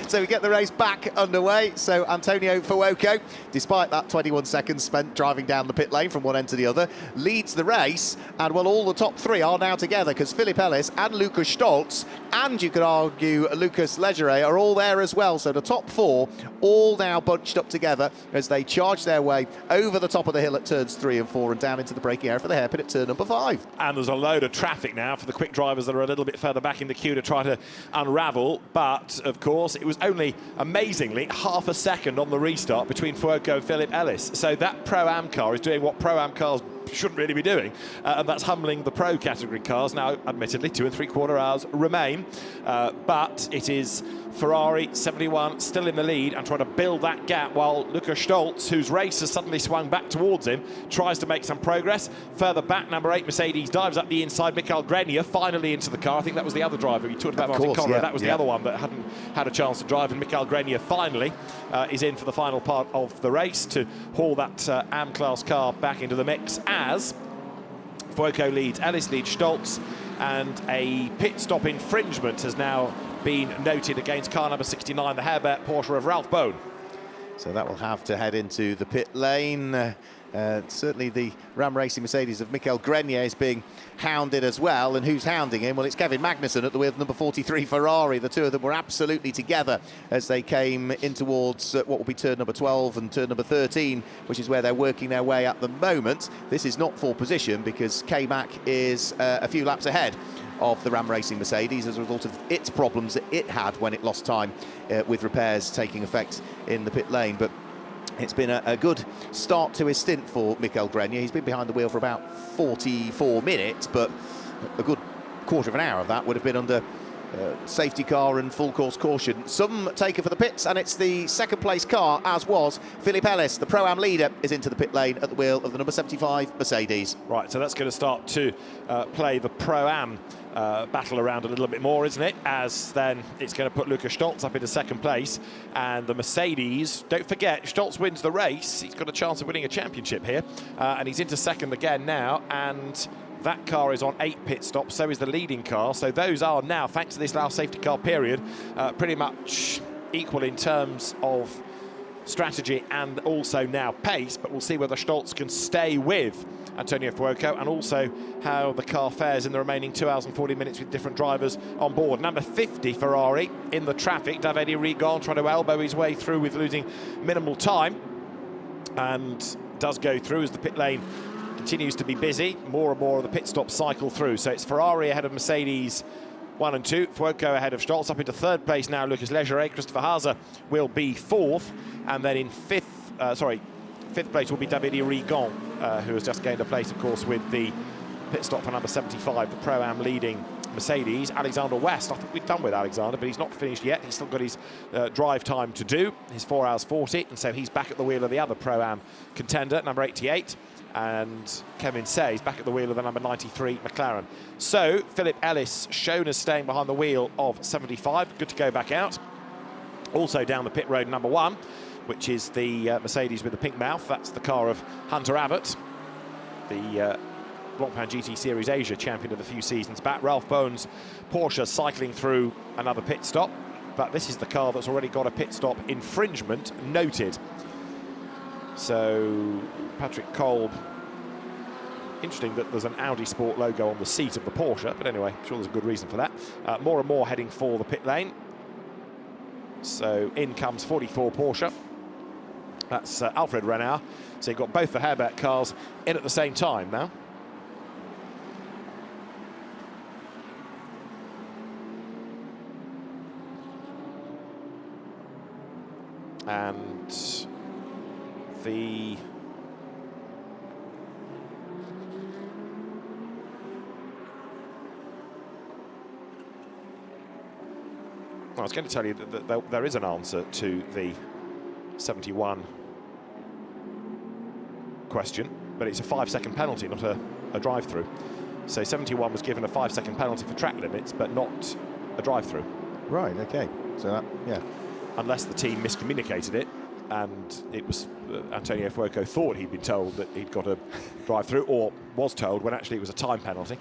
So we get the race back underway. So Antonio Fuoco, despite that 21 seconds spent driving down the pit lane from one end to the other, leads the race. And well, all the top three are now together because Philip Ellis and Lucas Stoltz, and you could argue Lucas Leggere, are all there as well. So the top four all now bunched up together as they charge their way over the top of the hill at turns 3 and 4 and down into the braking area for the hairpin at turn number 5. And there's a load of traffic now for the quick drivers that are a little bit further back in the queue to try to unravel. But, of course, it was only, amazingly, ½ second on the restart between Fuoco and Philip Ellis. So that Pro-Am car is doing what Pro-Am cars shouldn't really be doing, and that's humbling the pro category cars. Now, admittedly, 2 3/4 hours remain, but it is Ferrari 71 still in the lead and trying to build that gap, while Lukas Stolz, whose race has suddenly swung back towards him, tries to make some progress. Further back, number 8 Mercedes dives up the inside. Mikael Grenier finally into the car. I think that was the other driver. You talked about Martin Conrad. That was the other one that hadn't had a chance to drive, and Mikael Grenier finally is in for the final part of the race to haul that AM class car back into the mix, as Fuoco leads, Ellis leads Stolz, and a pit stop infringement has now been noted against car number 69, the Herbert Porsche of Ralph Bohn. So that will have to head into the pit lane. Certainly the Ram Racing Mercedes of Mikael Grenier is being hounded as well. And who's hounding him? Well, it's Kevin Magnussen at the wheel of number 43 Ferrari. The two of them were absolutely together as they came in towards what will be turn number 12 and turn number 13, which is where they're working their way at the moment. This is not for position because K-Mac is a few laps ahead of the Ram Racing Mercedes as a result of its problems that it had when it lost time with repairs taking effect in the pit lane. But it's been a good start to his stint for Mikael Grenier. He's been behind the wheel for about 44 minutes, but a good quarter of an hour of that would have been under safety car and full course caution. Some taker for the pits, and it's the second place car, as was Philip Ellis. The Pro-Am leader is into the pit lane at the wheel of the number 75 Mercedes. Right, so that's going to start to play the Pro-Am battle around a little bit more, isn't it? As then it's going to put Lukas Stolz up into second place, and the Mercedes, don't forget, Stolz wins the race, he's got a chance of winning a championship here, and he's into second again now, and that car is on 8 pit stops, so is the leading car. So those are now, thanks to this last safety car period, pretty much equal in terms of strategy and also now pace, but we'll see whether Stolz can stay with Antonio Fuoco, and also how the car fares in the remaining 2 hours and 40 minutes with different drivers on board. Number 50 Ferrari in the traffic, Davide Rigon trying to elbow his way through with losing minimal time, and does go through as the pit lane continues to be busy. More and more of the pit stops cycle through. So it's Ferrari ahead of Mercedes 1 and 2. Fuoco ahead of Stolz. Up into third place now, Lucas Leggeret. Christopher Haase will be fourth. And then in fifth place will be Davide Rigon, who has just gained a place, of course, with the pit stop for number 75, the Pro-Am leading Mercedes. Alexander West, I think we're done with Alexander, but he's not finished yet. He's still got his drive time to do, his 4 hours 40, and so he's back at the wheel of the other Pro-Am contender, number 88. And Kevin Say's back at the wheel of the number 93 McLaren. So Philip Ellis shown as staying behind the wheel of 75, good to go back out. Also down the pit road, number 1, which is the Mercedes with the pink mouth. That's the car of Hunter Abbott, the Blancpain GT Series Asia champion of a few seasons back. Ralph Bohn's Porsche cycling through another pit stop, but this is the car that's already got a pit stop infringement noted. So Patrick Kolb, interesting that there's an Audi Sport logo on the seat of the Porsche, but anyway, I'm sure there's a good reason for that. More and more heading for the pit lane. So in comes 44 Porsche. That's Alfred Renard. So you've got both the Herbert cars in at the same time now. And the I was going to tell you that there is an answer to the 71 question, but it's a 5-second penalty, not a drive-through. So 71 was given a 5-second penalty for track limits, but not a drive-through. Right, okay. So that, yeah. Unless the team miscommunicated it, and it was Antonio Fuoco thought he'd been told that he'd got a drive-through, or was told when actually it was a time penalty.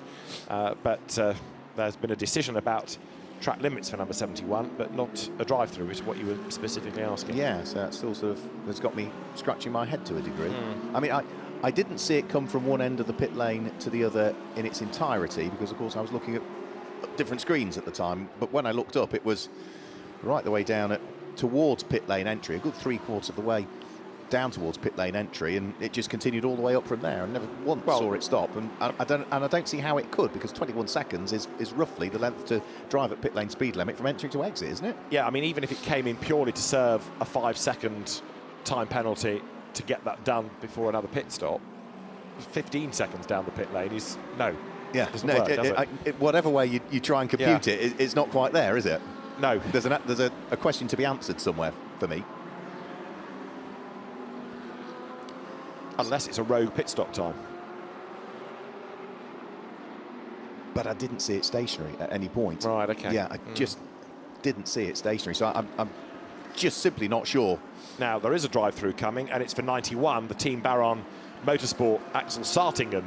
But there's been a decision about track limits for number 71, but not a drive-through, which is what you were specifically asking. Yeah, so that still sort of has got me scratching my head to a degree. I mean, I didn't see it come from one end of the pit lane to the other in its entirety, because of course I was looking at different screens at the time, but when I looked up it was right the way down towards pit lane entry, a good 3/4 of the way down towards pit lane entry, and it just continued all the way up from there. I never once saw it stop, and I don't see how it could, because 21 seconds is roughly the length to drive at pit lane speed limit from entry to exit, isn't it? Yeah, I mean, even if it came in purely to serve a 5-second time penalty to get that done before another pit stop, 15 seconds down the pit lane. He's no. Yeah, doesn't work, does it? Whatever way you try and compute it's not quite there, is it? No. There's a question to be answered somewhere for me. Unless it's a rogue pit stop time. But I didn't see it stationary at any point. Right, okay. Yeah, I just didn't see it stationary, so I'm just simply not sure. Now, there is a drive-through coming, and it's for 91, the Team Baron Motorsport Axel Sartingen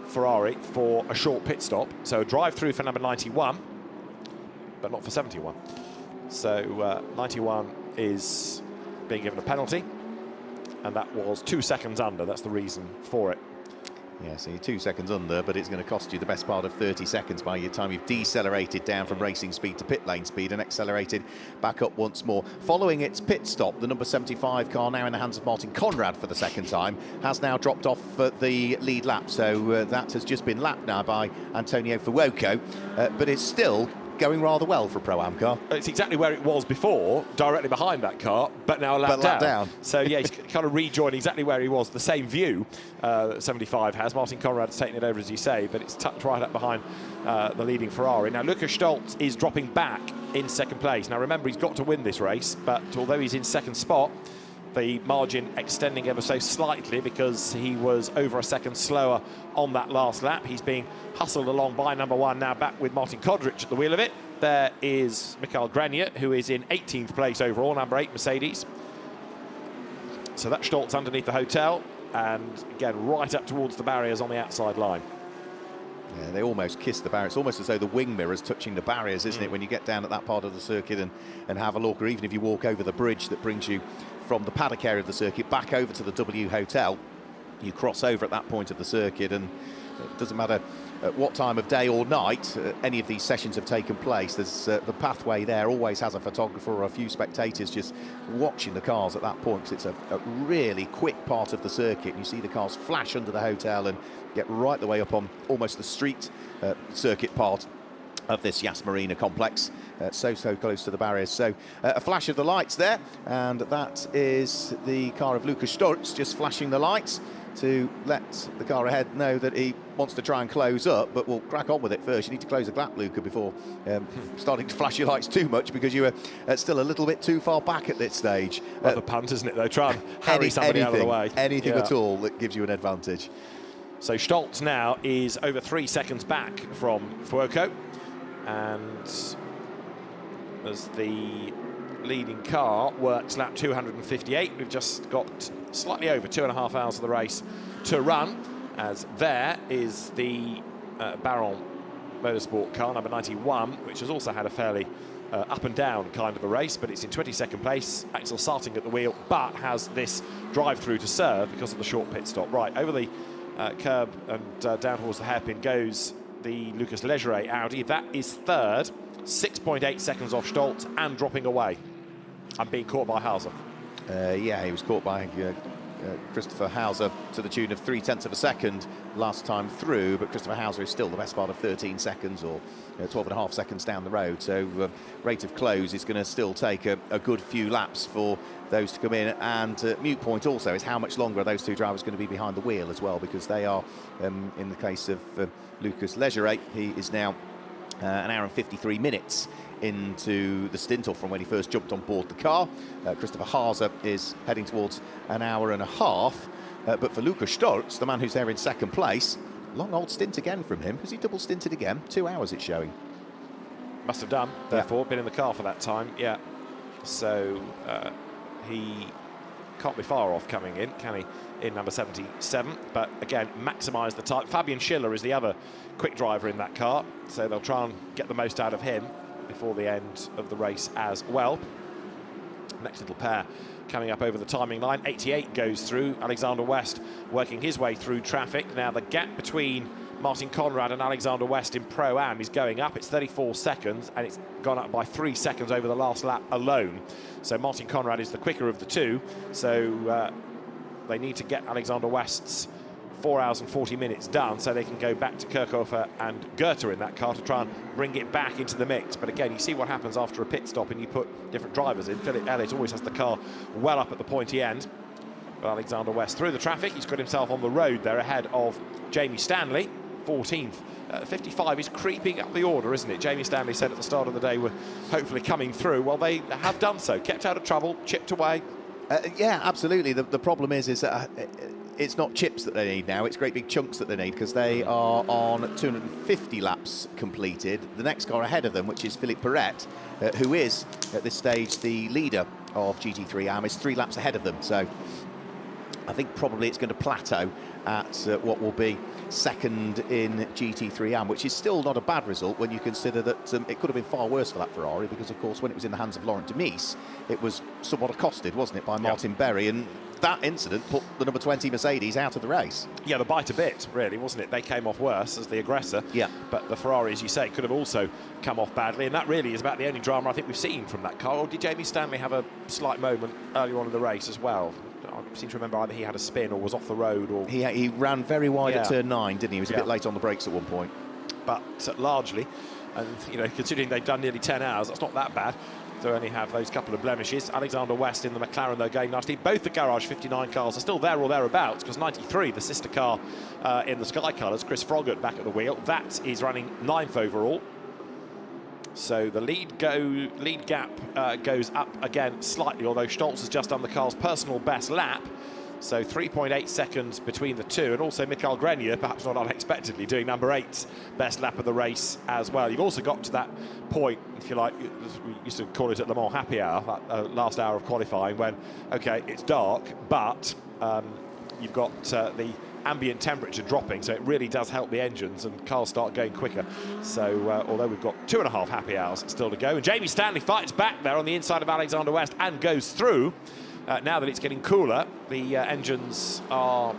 Ferrari for a short pit stop. So a drive-through for number 91, but not for 71. So 91 is being given a penalty, and that was 2 seconds under. That's the reason for it. Yeah, so you're 2 seconds under, but it's going to cost you the best part of 30 seconds by the time you've decelerated down from racing speed to pit lane speed and accelerated back up once more. Following its pit stop, the number 75 car, now in the hands of Martin Conrad for the second time, has now dropped off the lead lap. So that has just been lapped now by Antonio Fuoco, but it's still going rather well for a Pro-Am car. It's exactly where it was before, directly behind that car, but now a lap down. So yeah, he's kind of rejoined exactly where he was, the same view that 75 has. Martin Conrad's taken it over, as you say, but it's tucked right up behind the leading Ferrari. Now, Lukas Stolz is dropping back in second place. Now, remember, he's got to win this race, but although he's in second spot, the margin extending ever so slightly because he was over a second slower on that last lap. He's being hustled along by number 1, now back with Martin Kodrich at the wheel of it. There is Michael Grenier, who is in 18th place overall, number 8 Mercedes. So that's Stolz underneath the hotel, and again right up towards the barriers on the outside line. Yeah, they almost kiss the barrier. It's almost as though the wing mirror's touching the barriers, isn't it, when you get down at that part of the circuit and have a look, or even if you walk over the bridge that brings you from the paddock area of the circuit back over to the W Hotel. You cross over at that point of the circuit, and it doesn't matter at what time of day or night any of these sessions have taken place. There's the pathway there always has a photographer or a few spectators just watching the cars at that point, because it's a really quick part of the circuit. You see the cars flash under the hotel and get right the way up on almost the street circuit part of this Yas Marina complex, so close to the barriers. So a flash of the lights there, and that is the car of Lukas Stolz just flashing the lights to let the car ahead know that he wants to try and close up, but we'll crack on with it first. You need to close the gap, Luca, before starting to flash your lights too much, because you are still a little bit too far back at this stage. The punt, isn't it, though? Try and harry somebody out of the way. Anything at all that gives you an advantage. So Stolz now is over 3 seconds back from Fuoco, and as the leading car works lap 258, we've just got slightly over 2.5 hours of the race to run, as there is the Baron Motorsport car, number 91, which has also had a fairly up and down kind of a race, but it's in 22nd place. Axel Sarting at the wheel, but has this drive-through to serve because of the short pit stop. Right, over the curb and down towards the hairpin goes the Lucas Leggeret Audi. That is third, 6.8 seconds off Stolz and dropping away and being caught by Hauser. Yeah, he was caught by Christopher Hauser to the tune of 0.3 of a second last time through, but Christopher Hauser is still the best part of 13 seconds or 12.5 seconds down the road. So rate of close is going to still take a good few laps for those to come in. And mute point also is how much longer are those two drivers going to be behind the wheel as well, because they are, in the case of Lucas Leggeret, he is now an hour and 53 minutes into the stint, or from when he first jumped on board the car. Christopher Hauser is heading towards an hour and a half. But for Lukas Stolz, the man who's there in second place, long old stint again from him. Has he double stinted again? 2 hours it's showing. Must have done, therefore, been in the car for that time, yeah. So he can't be far off coming in, can he, in number 77? But again, maximise the time. Fabian Schiller is the other quick driver in that car, so they'll try and get the most out of him before the end of the race as well. Next little pair coming up over the timing line. 88 goes through. Alexander West working his way through traffic. Now the gap between Martin Conrad and Alexander West in Pro-Am is going up. It's 34 seconds, and it's gone up by 3 seconds over the last lap alone. So Martin Conrad is the quicker of the two. So they need to get Alexander West's 4 hours and 40 minutes done, so they can go back to Kirchhofer and Goethe in that car to try and bring it back into the mix. But again, you see what happens after a pit stop and you put different drivers in. Philip Elliott always has the car well up at the pointy end. But Alexander West through the traffic. He's got himself on the road there ahead of Jamie Stanley, 14th. 55 is creeping up the order, isn't it? Jamie Stanley said at the start of the day we're hopefully coming through. Well, they have done so. Kept out of trouble, chipped away. Yeah, absolutely. The problem is that it's not chips that they need now, it's great big chunks that they need, because they are on 250 laps completed. The next car ahead of them, which is Philippe Perret, who is, at this stage, the leader of GT3 AM, is 3 laps ahead of them. So I think probably it's going to plateau at what will be second in GT3 AM, which is still not a bad result when you consider that it could have been far worse for that Ferrari, because, of course, when it was in the hands of Laurent Demise, it was somewhat accosted, wasn't it, by Martin Berry, and that incident put the number 20 Mercedes out of the race. Yeah, the bite a bit, really, wasn't it? They came off worse as the aggressor. Yeah. But the Ferrari, as you say, could have also come off badly, and that really is about the only drama I think we've seen from that car. Or did Jamie Stanley have a slight moment earlier on in the race as well? I seem to remember either he had a spin or was off the road, or he ran very wide at turn 9, didn't he? He was a bit late on the brakes at one point. But largely, and you know, considering they've done nearly 10 hours, that's not that bad to only have those couple of blemishes. Alexander West in the McLaren, though, going nicely. Both the Garage 59 cars are still there or thereabouts, because 93, the sister car in the Sky Colours, Chris Froggatt back at the wheel, that is running 9th overall. So the lead gap goes up again slightly, although Stoltz has just done the car's personal best lap. So 3.8 seconds between the two, and also Mikael Grenier, perhaps not unexpectedly, doing number 8's best lap of the race as well. You've also got to that point, if you like, we used to call it at Le Mans happy hour, that last hour of qualifying, when, OK, it's dark, but you've got the ambient temperature dropping, so it really does help the engines and cars start going quicker. So although we've got 2.5 happy hours still to go, and Jamie Stanley fights back there on the inside of Alexander West and goes through. Now that it's getting cooler, the engines are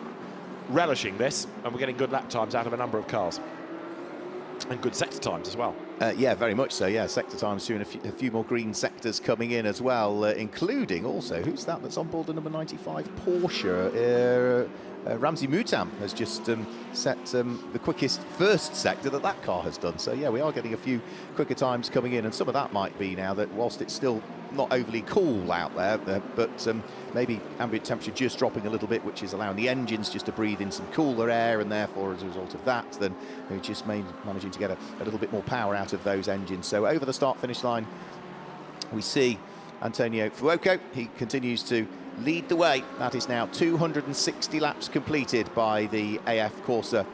relishing this, and we're getting good lap times out of a number of cars. And good sector times as well. Yeah, very much so, yeah. Sector times soon, a few more green sectors coming in as well, including also, who's that's on board the number 95 Porsche? Ramzi Moutam has just set the quickest first sector that car has done. So, yeah, we are getting a few quicker times coming in, and some of that might be now that whilst it's still not overly cool out there, but maybe ambient temperature just dropping a little bit, which is allowing the engines just to breathe in some cooler air, and therefore, as a result of that, then we're just managing to get a little bit more power out of those engines. So over the start-finish line, we see Antonio Fuoco. He continues to lead the way. That is now 260 laps completed by the AF Corsa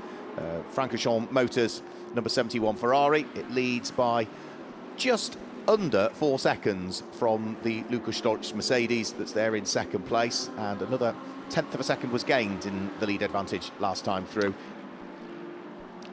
Francorchamps Motors number 71 Ferrari. It leads by just under 4 seconds from the Lucas Stoltz Mercedes that's there in second place, and another 1/10 of a second was gained in the lead advantage last time through.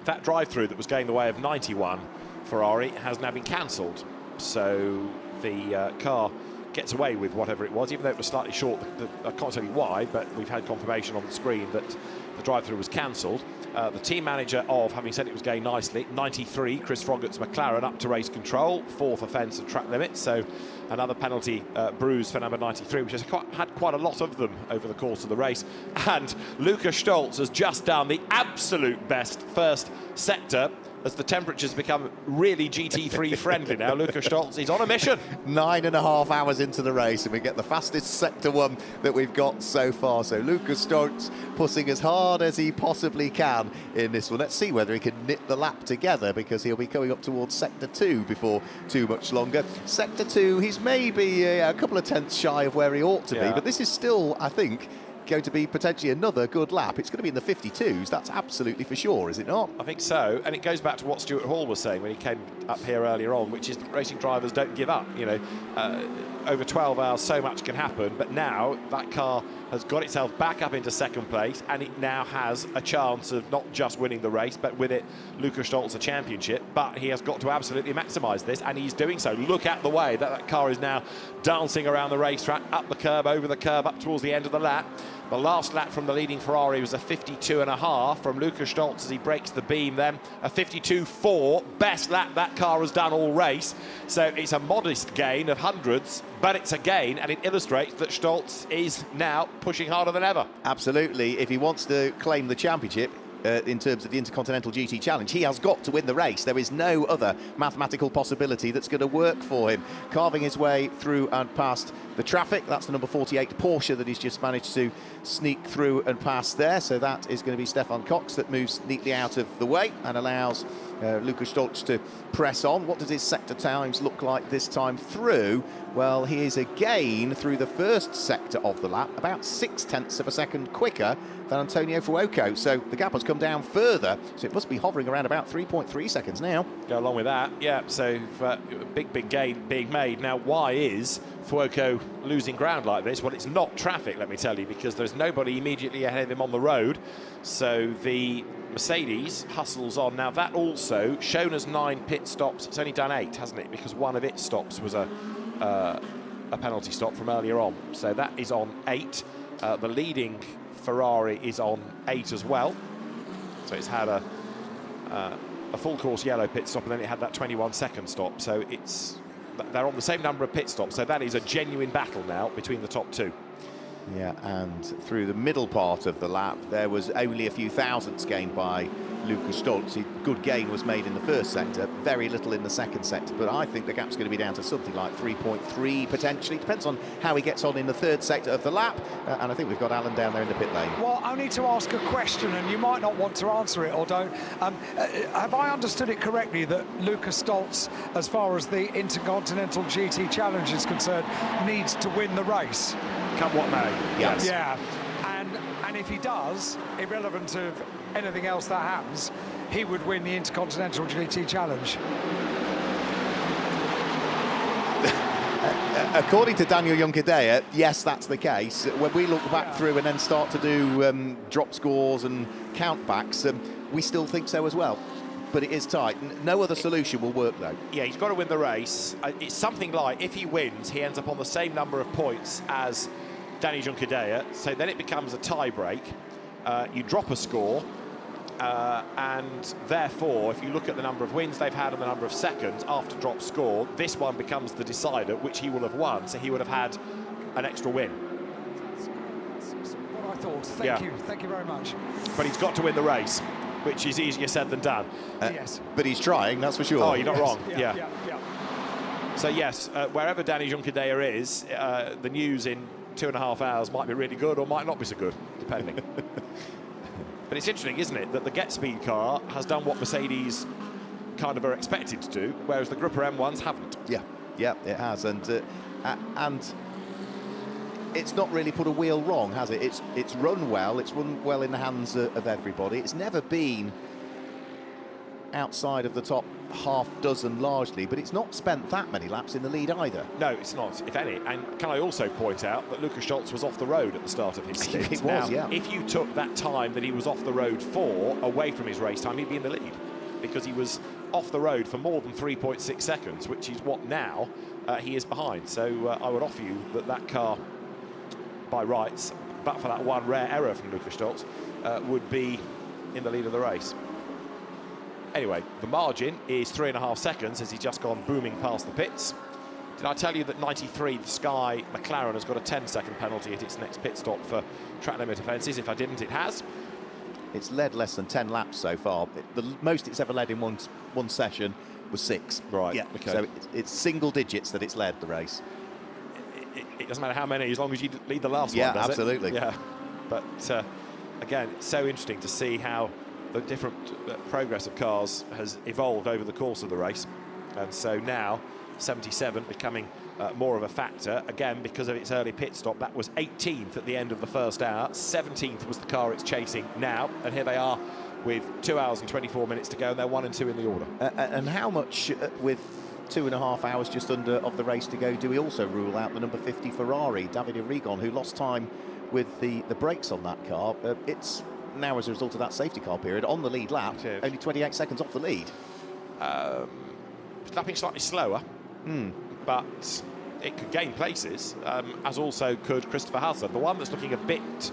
That drive-through that was going the way of 91 Ferrari has now been cancelled, so the car gets away with whatever it was, even though it was slightly short. I can't tell you why, but we've had confirmation on the screen that the drive-through was cancelled. The team manager of, having said it was going nicely, 93, Chris Froggatt's McLaren, up to race control, 4th offence of track limit, so another penalty bruise for number 93, which has had quite a lot of them over the course of the race. And Lucas Stoltz has just done the absolute best first sector, as the temperatures become really GT3 friendly now. Lucas Stoltz, he's on a mission. 9.5 hours into the race, and we get the fastest Sector 1 that we've got so far. So Lucas Stoltz pushing as hard as he possibly can in this one. Let's see whether he can knit the lap together, because he'll be coming up towards Sector 2 before too much longer. Sector 2, he's maybe a couple of tenths shy of where he ought to be, but this is still, I think, going to be potentially another good lap. It's going to be in the 52s, that's absolutely for sure, is it not? I think so, and it goes back to what Stuart Hall was saying when he came up here earlier on, which is racing drivers don't give up. You know, over 12 hours so much can happen, but now that car has got itself back up into second place, and it now has a chance of not just winning the race, but with it Lucas Stoltz a championship. But he has got to absolutely maximise this, and he's doing so. Look at the way that car is now dancing around the racetrack, up the curb, over the curb, up towards the end of the lap. The last lap from the leading Ferrari was a 52.5 from Lucas Stoltz as he breaks the beam then. A 52.4, best lap that car has done all race. So it's a modest gain of hundreds, but it's a gain, and it illustrates that Stoltz is now pushing harder than ever. Absolutely. If he wants to claim the championship, in terms of the Intercontinental GT Challenge. He has got to win the race. There is no other mathematical possibility that's going to work for him. Carving his way through and past the traffic. That's the number 48 Porsche that he's just managed to sneak through and past there. So that is going to be Stefan Cox that moves neatly out of the way and allows Lukas Stolz to press on. What does his sector times look like this time through? Well, he is again through the first sector of the lap, about 0.6 of a second quicker than Antonio Fuoco. So the gap has come down further, so it must be hovering around about 3.3 seconds now. Go along with that, yeah, so big gain being made. Now, why is Fuoco losing ground like this? Well, it's not traffic, let me tell you, because there's nobody immediately ahead of him on the road. So the Mercedes hustles on. Now, that also, shown as 9 pit stops, it's only done 8, hasn't it? Because one of its stops was a penalty stop from earlier on. So that is on 8. The leading Ferrari is on 8 as well. So it's had a full course yellow pit stop, and then it had that 21-second stop. So they're on the same number of pit stops. So that is a genuine battle now between the top 2. Yeah, and through the middle part of the lap, there was only a few thousandths gained by Lukas Stolz. Good gain was made in the first sector, very little in the second sector, but I think the gap's going to be down to something like 3.3 potentially. Depends on how he gets on in the third sector of the lap, and I think we've got Alan down there in the pit lane. Well, I need to ask a question, and you might not want to answer it or don't. Have I understood it correctly that Lukas Stolz, as far as the Intercontinental GT Challenge is concerned, needs to win the race? Come what may. Yes. Yeah, and if he does, irrelevant of anything else that happens, he would win the Intercontinental GT Challenge. According to Daniel Juncadella, yes, that's the case. When we look back through and then start to do drop scores and countbacks, we still think so as well. But it is tight. No other solution will work, though. Yeah, he's got to win the race. It's something like, if he wins, he ends up on the same number of points as Danny Juncadella. So then it becomes a tie-break. You drop a score, and therefore, if you look at the number of wins they've had and the number of seconds after drop score, this one becomes the decider, which he will have won. So he would have had an extra win. That's what I thought. Thank you very much. But he's got to win the race, which is easier said than done. Yes. But he's trying, that's for sure. Oh, you're not wrong. Yeah. So yes, wherever Danny Juncadella is, the news in 2.5 hours might be really good or might not be so good, depending. But it's interesting, isn't it, that the Get Speed car has done what Mercedes kind of are expected to do, whereas the Grupper M1s haven't. Yeah, it has, and it's not really put a wheel wrong, has it? It's run well. It's run well in the hands of everybody. It's never been outside of the top half dozen largely, but it's not spent that many laps in the lead either. No, it's not, if any. And can I also point out that Lukas Stolz was off the road at the start of his stint. He was, now, if you took that time that he was off the road for away from his race time, he'd be in the lead, because he was off the road for more than 3.6 seconds, which is what now he is behind. So I would offer you that car, by rights, but for that one rare error from Lukas Stolz, would be in the lead of the race. Anyway, the margin is 3.5 seconds as he's just gone booming past the pits. Did I tell you that 93, the Sky McLaren, has got a 10-second penalty at its next pit stop for track limit offences? If I didn't, it has. It's led less than 10 laps so far. The most it's ever led in one session was 6. Right. Yeah. Okay. So it's single digits that it's led the race. It doesn't matter how many, as long as you lead the last one, does absolutely. it? Yeah, but again, it's so interesting to see how the different progress of cars has evolved over the course of the race. And so now, 77 becoming more of a factor, again, because of its early pit stop. That was 18th at the end of the first hour. 17th was the car it's chasing now. And here they are with 2 hours and 24 minutes to go, and they're 1 and 2 in the order. And how much, with 2.5 hours just under of the race to go, do we also rule out the number 50 Ferrari, Davide Rigon, who lost time with the brakes on that car? It's now, as a result of that safety car period, on the lead lap, only 28 seconds off the lead. Lapping slightly slower, but it could gain places, as also could Christopher Halser. The one that's looking a bit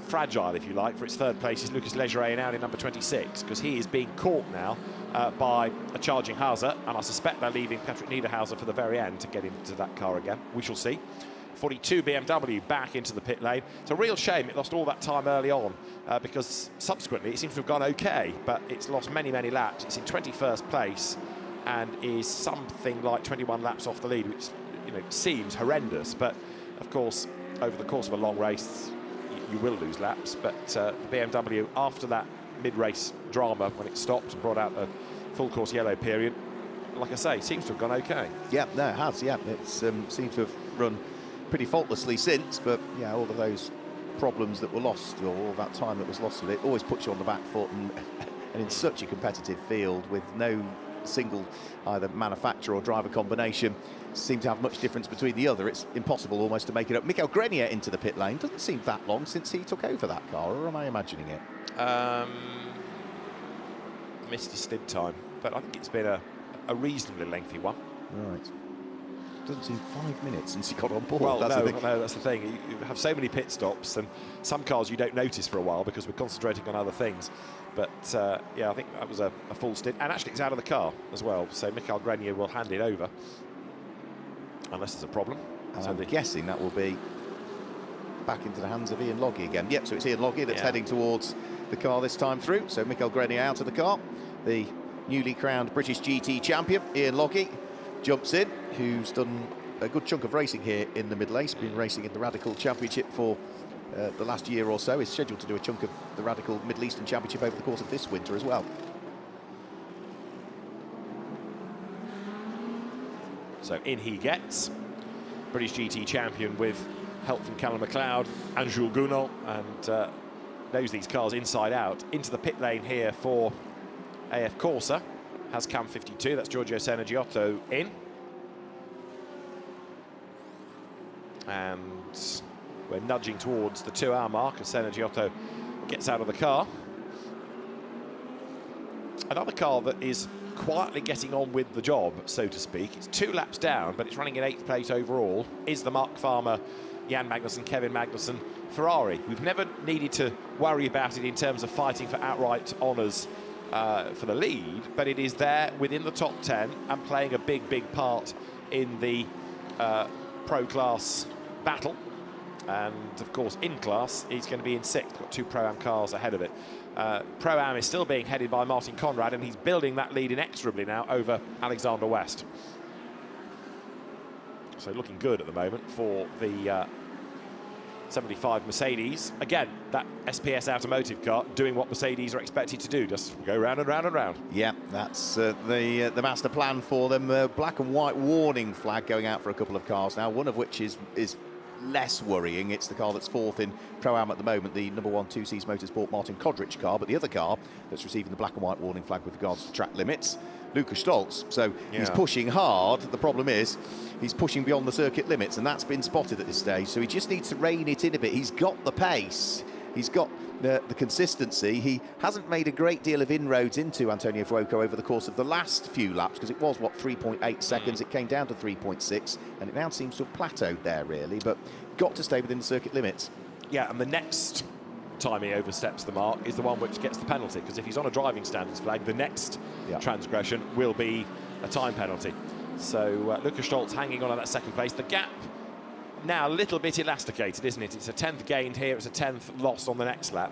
fragile, if you like, for its third place is Lucas Leggeret out in number 26, because he is being caught now by a charging Halser, and I suspect they're leaving Patrick Niederhauser for the very end to get into that car again. We shall see. 42 BMW back into the pit lane. It's a real shame it lost all that time early on because subsequently it seems to have gone okay, but it's lost many, many laps. It's in 21st place and is something like 21 laps off the lead, which seems horrendous. But of course, over the course of a long race, you will lose laps. But the BMW, after that mid-race drama when it stopped and brought out a full course yellow period, like I say, seems to have gone okay. Yeah, no, it has. Yeah, it's seemed to have run pretty faultlessly since. But yeah, all of those problems that were lost, or all that time that was lost with it, always puts you on the back foot. And in such a competitive field with no single either manufacturer or driver combination seem to have much difference between the other, it's impossible almost to make it up. Michael Grenier into the pit lane. Doesn't seem that long since he took over that car, or am I imagining it? Missed his stint time, but I think it's been a reasonably lengthy one. Right. Doesn't seem 5 minutes since he got on board. Well, no, that's the thing. You have so many pit stops, and some cars you don't notice for a while because we're concentrating on other things. But yeah, I think that was a full stint, and actually it's out of the car as well. So Michael Grenier will hand it over, unless there's a problem. So I'm guessing that will be back into the hands of Ian Logie again. Yep, so it's Ian Logie that's heading towards the car this time through. So Michael Grenier out of the car. The newly crowned British GT champion, Ian Logie, jumps in, who's done a good chunk of racing here in the Middle East, been racing in the Radical Championship for the last year or so, is scheduled to do a chunk of the Radical Middle Eastern Championship over the course of this winter as well. So in he gets, British GT champion with help from Callum McLeod and Jules Gounod, and knows these cars inside out. Into the pit lane here for AF Corsa has Cam 52, that's Giorgio Senagiotto in. And we're nudging towards the 2-hour mark as Senagiotto gets out of the car. Another car that is quietly getting on with the job, so to speak. It's 2 laps down, but it's running in 8th place overall, is the Mark Farmer, Jan Magnussen, Kevin Magnussen Ferrari. We've never needed to worry about it in terms of fighting for outright honours for the lead, but it is there within the top 10 and playing a big, big part in the Pro Class battle. And of course, in class, he's going to be in 6th. Got 2 Pro-Am cars ahead of it. Pro-Am is still being headed by Martin Conrad, and he's building that lead inexorably now over Alexander West. So looking good at the moment for the 75 Mercedes. Again, that SPS Automotive car doing what Mercedes are expected to do, just go round and round and round. Yeah, that's the master plan for them. Black and white warning flag going out for a couple of cars now, one of which is less worrying. It's the car that's 4th in Pro-Am at the moment, the number 1 2Cs Motorsport Martin Kodrich car, but the other car that's receiving the black and white warning flag with regards to track limits, Lukas Stolz. So he's pushing hard. The problem is he's pushing beyond the circuit limits, and that's been spotted at this stage. So he just needs to rein it in a bit. He's got the pace. He's got the consistency. He hasn't made a great deal of inroads into Antonio Fuoco over the course of the last few laps, because it was, what, 3.8 seconds. It came down to 3.6, and it now seems to have plateaued there, really. But got to stay within the circuit limits. Yeah, and the next time he oversteps the mark is the one which gets the penalty, because if he's on a driving standards flag, the next transgression will be a time penalty. So Lukas Stolz hanging on at that 2nd place. The gap now a little bit elasticated, isn't it? It's a 10th gained here, it's a 10th lost on the next lap.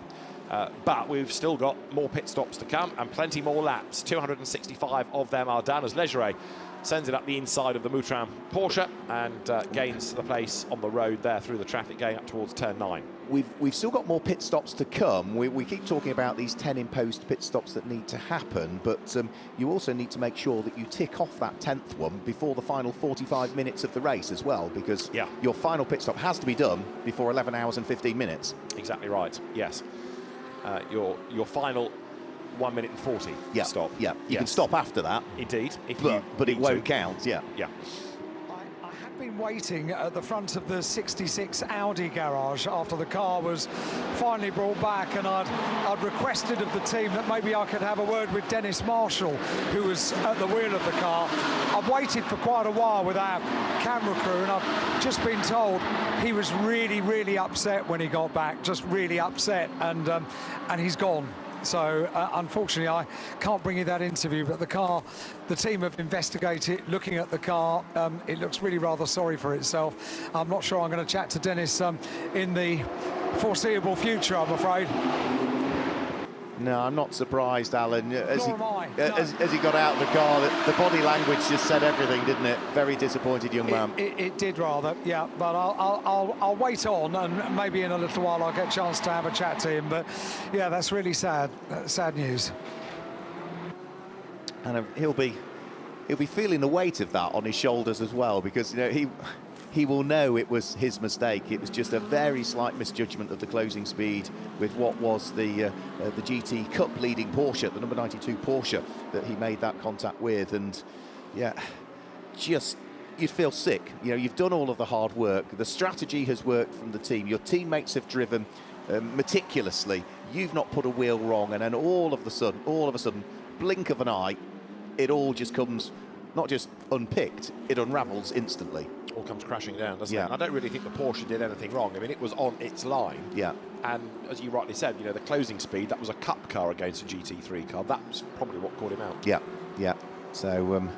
But we've still got more pit stops to come and plenty more laps. 265 of them are done as Leggeret sends it up the inside of the Moutran Porsche and gains the place on the road there through the traffic going up towards turn 9. We've still got more pit stops to come. We keep talking about these 10 imposed pit stops that need to happen, but you also need to make sure that you tick off that 10th one before the final 45 minutes of the race as well, because your final pit stop has to be done before 11 hours and 15 minutes. Exactly right, yes. Your final 1 minute and 40 stop. Yeah, you can stop after that. Indeed. But it won't count, Yeah. I had been waiting at the front of the 66 Audi garage after the car was finally brought back, and I'd requested of the team that maybe I could have a word with Dennis Marshall, who was at the wheel of the car. I've waited for quite a while with our camera crew, and I've just been told he was really, really upset when he got back, just really upset, and he's gone. So unfortunately, I can't bring you that interview. But the team have investigated, looking at the car. It looks really rather sorry for itself. I'm not sure I'm going to chat to Dennis in the foreseeable future, I'm afraid. No, I'm not surprised, Alan. As Nor am I. as he got out of the car, the body language just said everything, didn't it? Very disappointed young man. It did rather, yeah. But I'll wait on, and maybe in a little while I'll get a chance to have a chat to him. But yeah, that's really sad. Sad news. And he'll be feeling the weight of that on his shoulders as well, because he will know it was his mistake. It was just a very slight misjudgment of the closing speed with what was the GT Cup leading Porsche, the number 92 Porsche, that he made that contact with. And yeah, just you'd feel sick. You've done all of the hard work. The strategy has worked from the team. Your teammates have driven meticulously. You've not put a wheel wrong, and then all of a sudden, blink of an eye, it all just comes not just unpicked, it unravels instantly. All comes crashing down, doesn't Yeah. it? I don't really think the Porsche did anything wrong. I mean, it was on its line. Yeah. And as you rightly said, the closing speed, that was a Cup car against a GT3 car. That's probably what caught him out. Yeah. So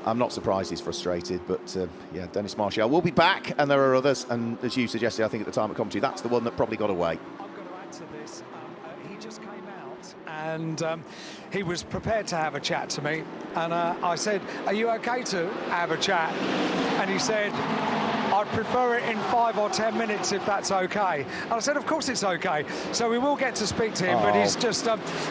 I'm not surprised he's frustrated, but yeah, Dennis Martial will be back, and there are others. And as you suggested, I think at the time at commentary, that's the one that probably got away. I've got to add to this. He just came out and he was prepared to have a chat to me. And I said, "Are you okay to have a chat?" And he said, "I'd prefer it in 5 or 10 minutes if that's okay." And I said, "Of course it's okay." So we will get to speak to him, but he's just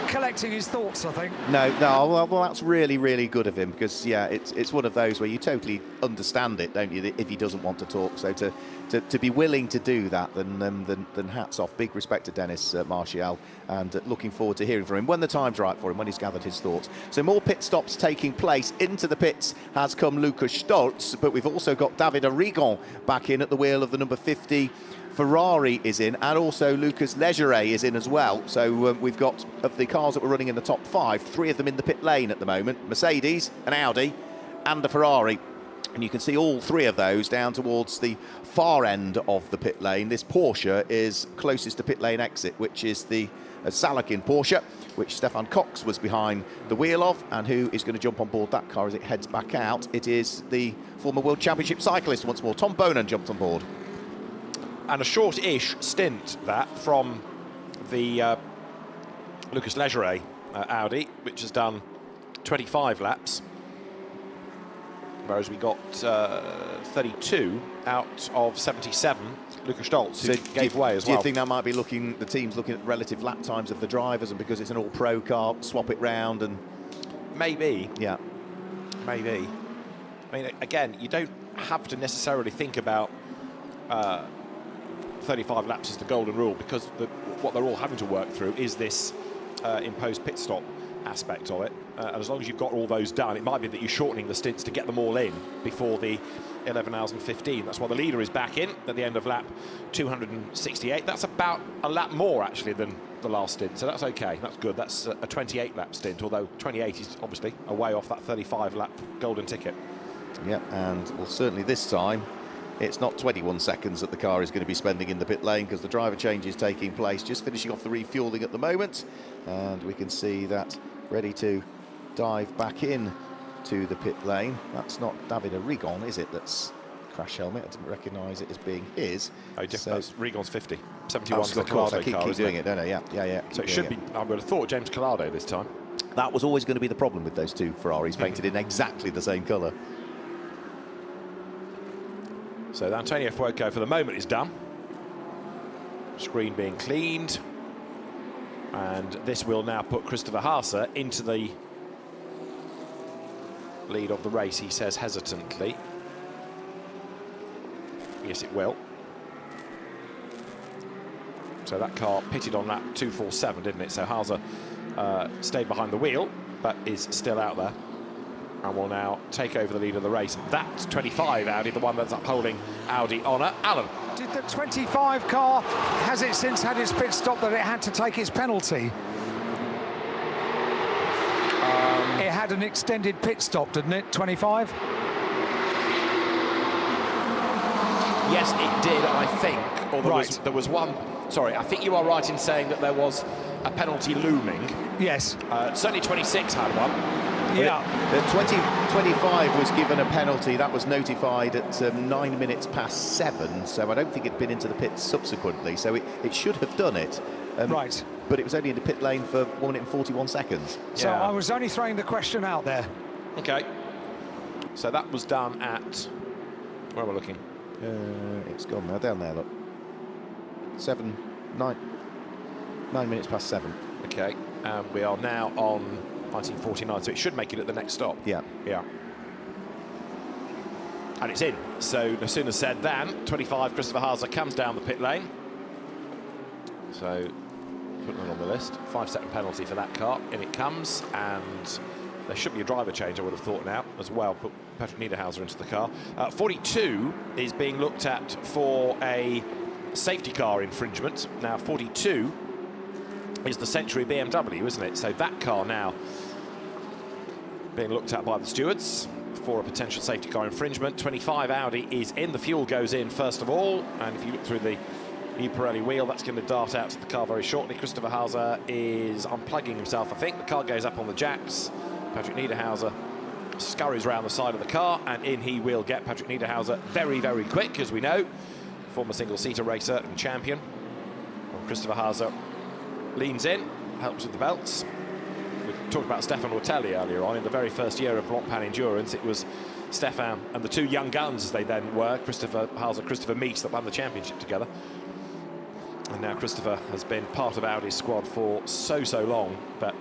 collecting his thoughts, I think. No, well, that's really, really good of him, because yeah, it's one of those where you totally understand it, don't you? If he doesn't want to talk, so to be willing to do that, then hats off. Big respect to Dennis Martial, and looking forward to hearing from him when the time's right for him, when he's gathered his thoughts. So more pit stops taking place. Into the pits has come Lucas Stoltz, but we've also got David Arrigon back in at the wheel of the number 50 Ferrari is in, and also Lucas Legere is in as well. So we've got, of the cars that were running in the top 5, 3 of them in the pit lane at the moment: Mercedes, an Audi, and a Ferrari. And you can see all 3 of those down towards the far end of the pit lane. This Porsche is closest to pit lane exit, which is the Salakin Porsche, which Stefan Cox was behind the wheel of, and who is going to jump on board that car as it heads back out. It is the former World Championship cyclist once more, Tom Bonan, jumped on board. And a short-ish stint that from the Lucas Legere Audi, which has done 25 laps, whereas we got 32 out of 77. Lucas Stoltz, who gave way as well. Do you think that might be the team's looking at relative lap times of the drivers, and because it's an all-pro car, swap it round? And maybe. Yeah. Maybe. I mean, again, you don't have to necessarily think about 35 laps as the golden rule, because what they're all having to work through is this imposed pit stop aspect of it. And as long as you've got all those done, it might be that you're shortening the stints to get them all in before the 11 hours and 15. That's why the leader is back in at the end of lap 268. That's about a lap more, actually, than the last stint, so that's okay. That's good. That's a 28-lap stint, although 28 is obviously a way off that 35-lap golden ticket. Yeah, and well, certainly this time, it's not 21 seconds that the car is going to be spending in the pit lane, because the driver change is taking place, just finishing off the refueling at the moment, and we can see that ready to dive back in to the pit lane. That's not David Arrigon, is it? That's crash helmet. I didn't recognise it as being his. Oh, so that's Rigon's 50. 71 of course, I keep doing it, don't I? Yeah. So it should be, I would have thought, James Collado this time. That was always going to be the problem with those 2 Ferraris, painted in exactly the same colour. So Antonio Fuoco for the moment is done. Screen being cleaned. And this will now put Christopher Haase into the lead of the race, he says hesitantly. Yes, it will. So that car pitted on lap 247, didn't it? So Haase stayed behind the wheel, but is still out there, and will now take over the lead of the race. That's 25 Audi, the one that's upholding Audi honour. Alan. Did the 25 car, has it since had its pit stop that it had to take its penalty? It had an extended pit stop, didn't it, 25? Yes, it did, I think. Or there was one. Sorry, I think you are right in saying that there was a penalty looming. Yes. Certainly 26 had one. Yeah. The 25 was given a penalty. That was notified at 9 minutes past 7, so I don't think it'd been into the pits subsequently, so it should have done it. Right. But it was only in the pit lane for 1 minute and 41 seconds. So I was only throwing the question out there. Okay. So that was done at... Where am I looking? It's gone now, down there, look. 9 minutes past 7. Okay. We are now on 1949, so it should make it at the next stop. Yeah. Yeah. And it's in. So no sooner said than 25, Christopher Haase comes down the pit lane. So putting it on the list. 5-second penalty for that car. In it comes, and there should be a driver change, I would have thought now, as well. Put Patrick Niederhauser into the car. 42 is being looked at for a safety car infringement. Now 42 is the Century BMW, isn't it? So that car now being looked at by the stewards for a potential safety car infringement. 25 Audi is in. The fuel goes in first of all, and if you look through the new Pirelli wheel, that's going to dart out to the car very shortly. Christopher Haase is unplugging himself, I think. The car goes up on the jacks. Patrick Niederhauser scurries around the side of the car, and in he will get. Patrick Niederhauser very, very quick, as we know. Former single-seater racer and champion. And Christopher Haase leans in, helps with the belts. We talked about Stefan Ortelli earlier on. In the very first year of Blancpain Endurance, it was Stefan and the two young guns, as they then were, Christopher Haase, Christopher Meeks, that won the championship together. And now Christopher has been part of Audi's squad for so long, but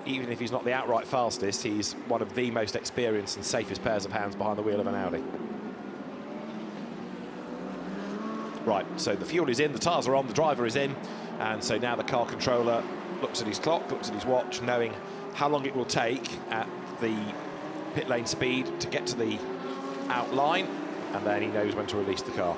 even if he's not the outright fastest, he's one of the most experienced and safest pairs of hands behind the wheel of an Audi. Right, so the fuel is in, the tyres are on, the driver is in, and so now the car controller looks at his clock, looks at his watch, knowing how long it will take at the pit lane speed to get to the outline, and then he knows when to release the car.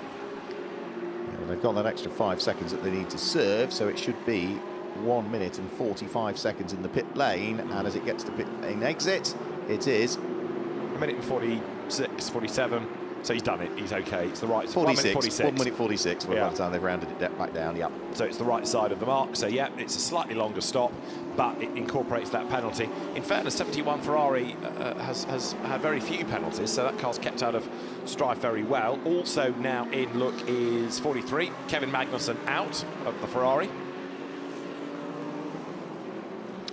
Yeah, they've got that extra 5 seconds that they need to serve, so it should be 1 minute and 45 seconds in the pit lane, and as it gets to pit lane exit, it is 1 minute and 46, 47. So he's done it, he's okay. It's the right 46, 1 minute 46, by the time they've rounded it back down, yeah. So it's the right side of the mark. So yeah, it's a slightly longer stop, but it incorporates that penalty. In fairness, 71 Ferrari has had very few penalties, so that car's kept out of strife very well. Also now in look is 43, Kevin Magnussen out of the Ferrari.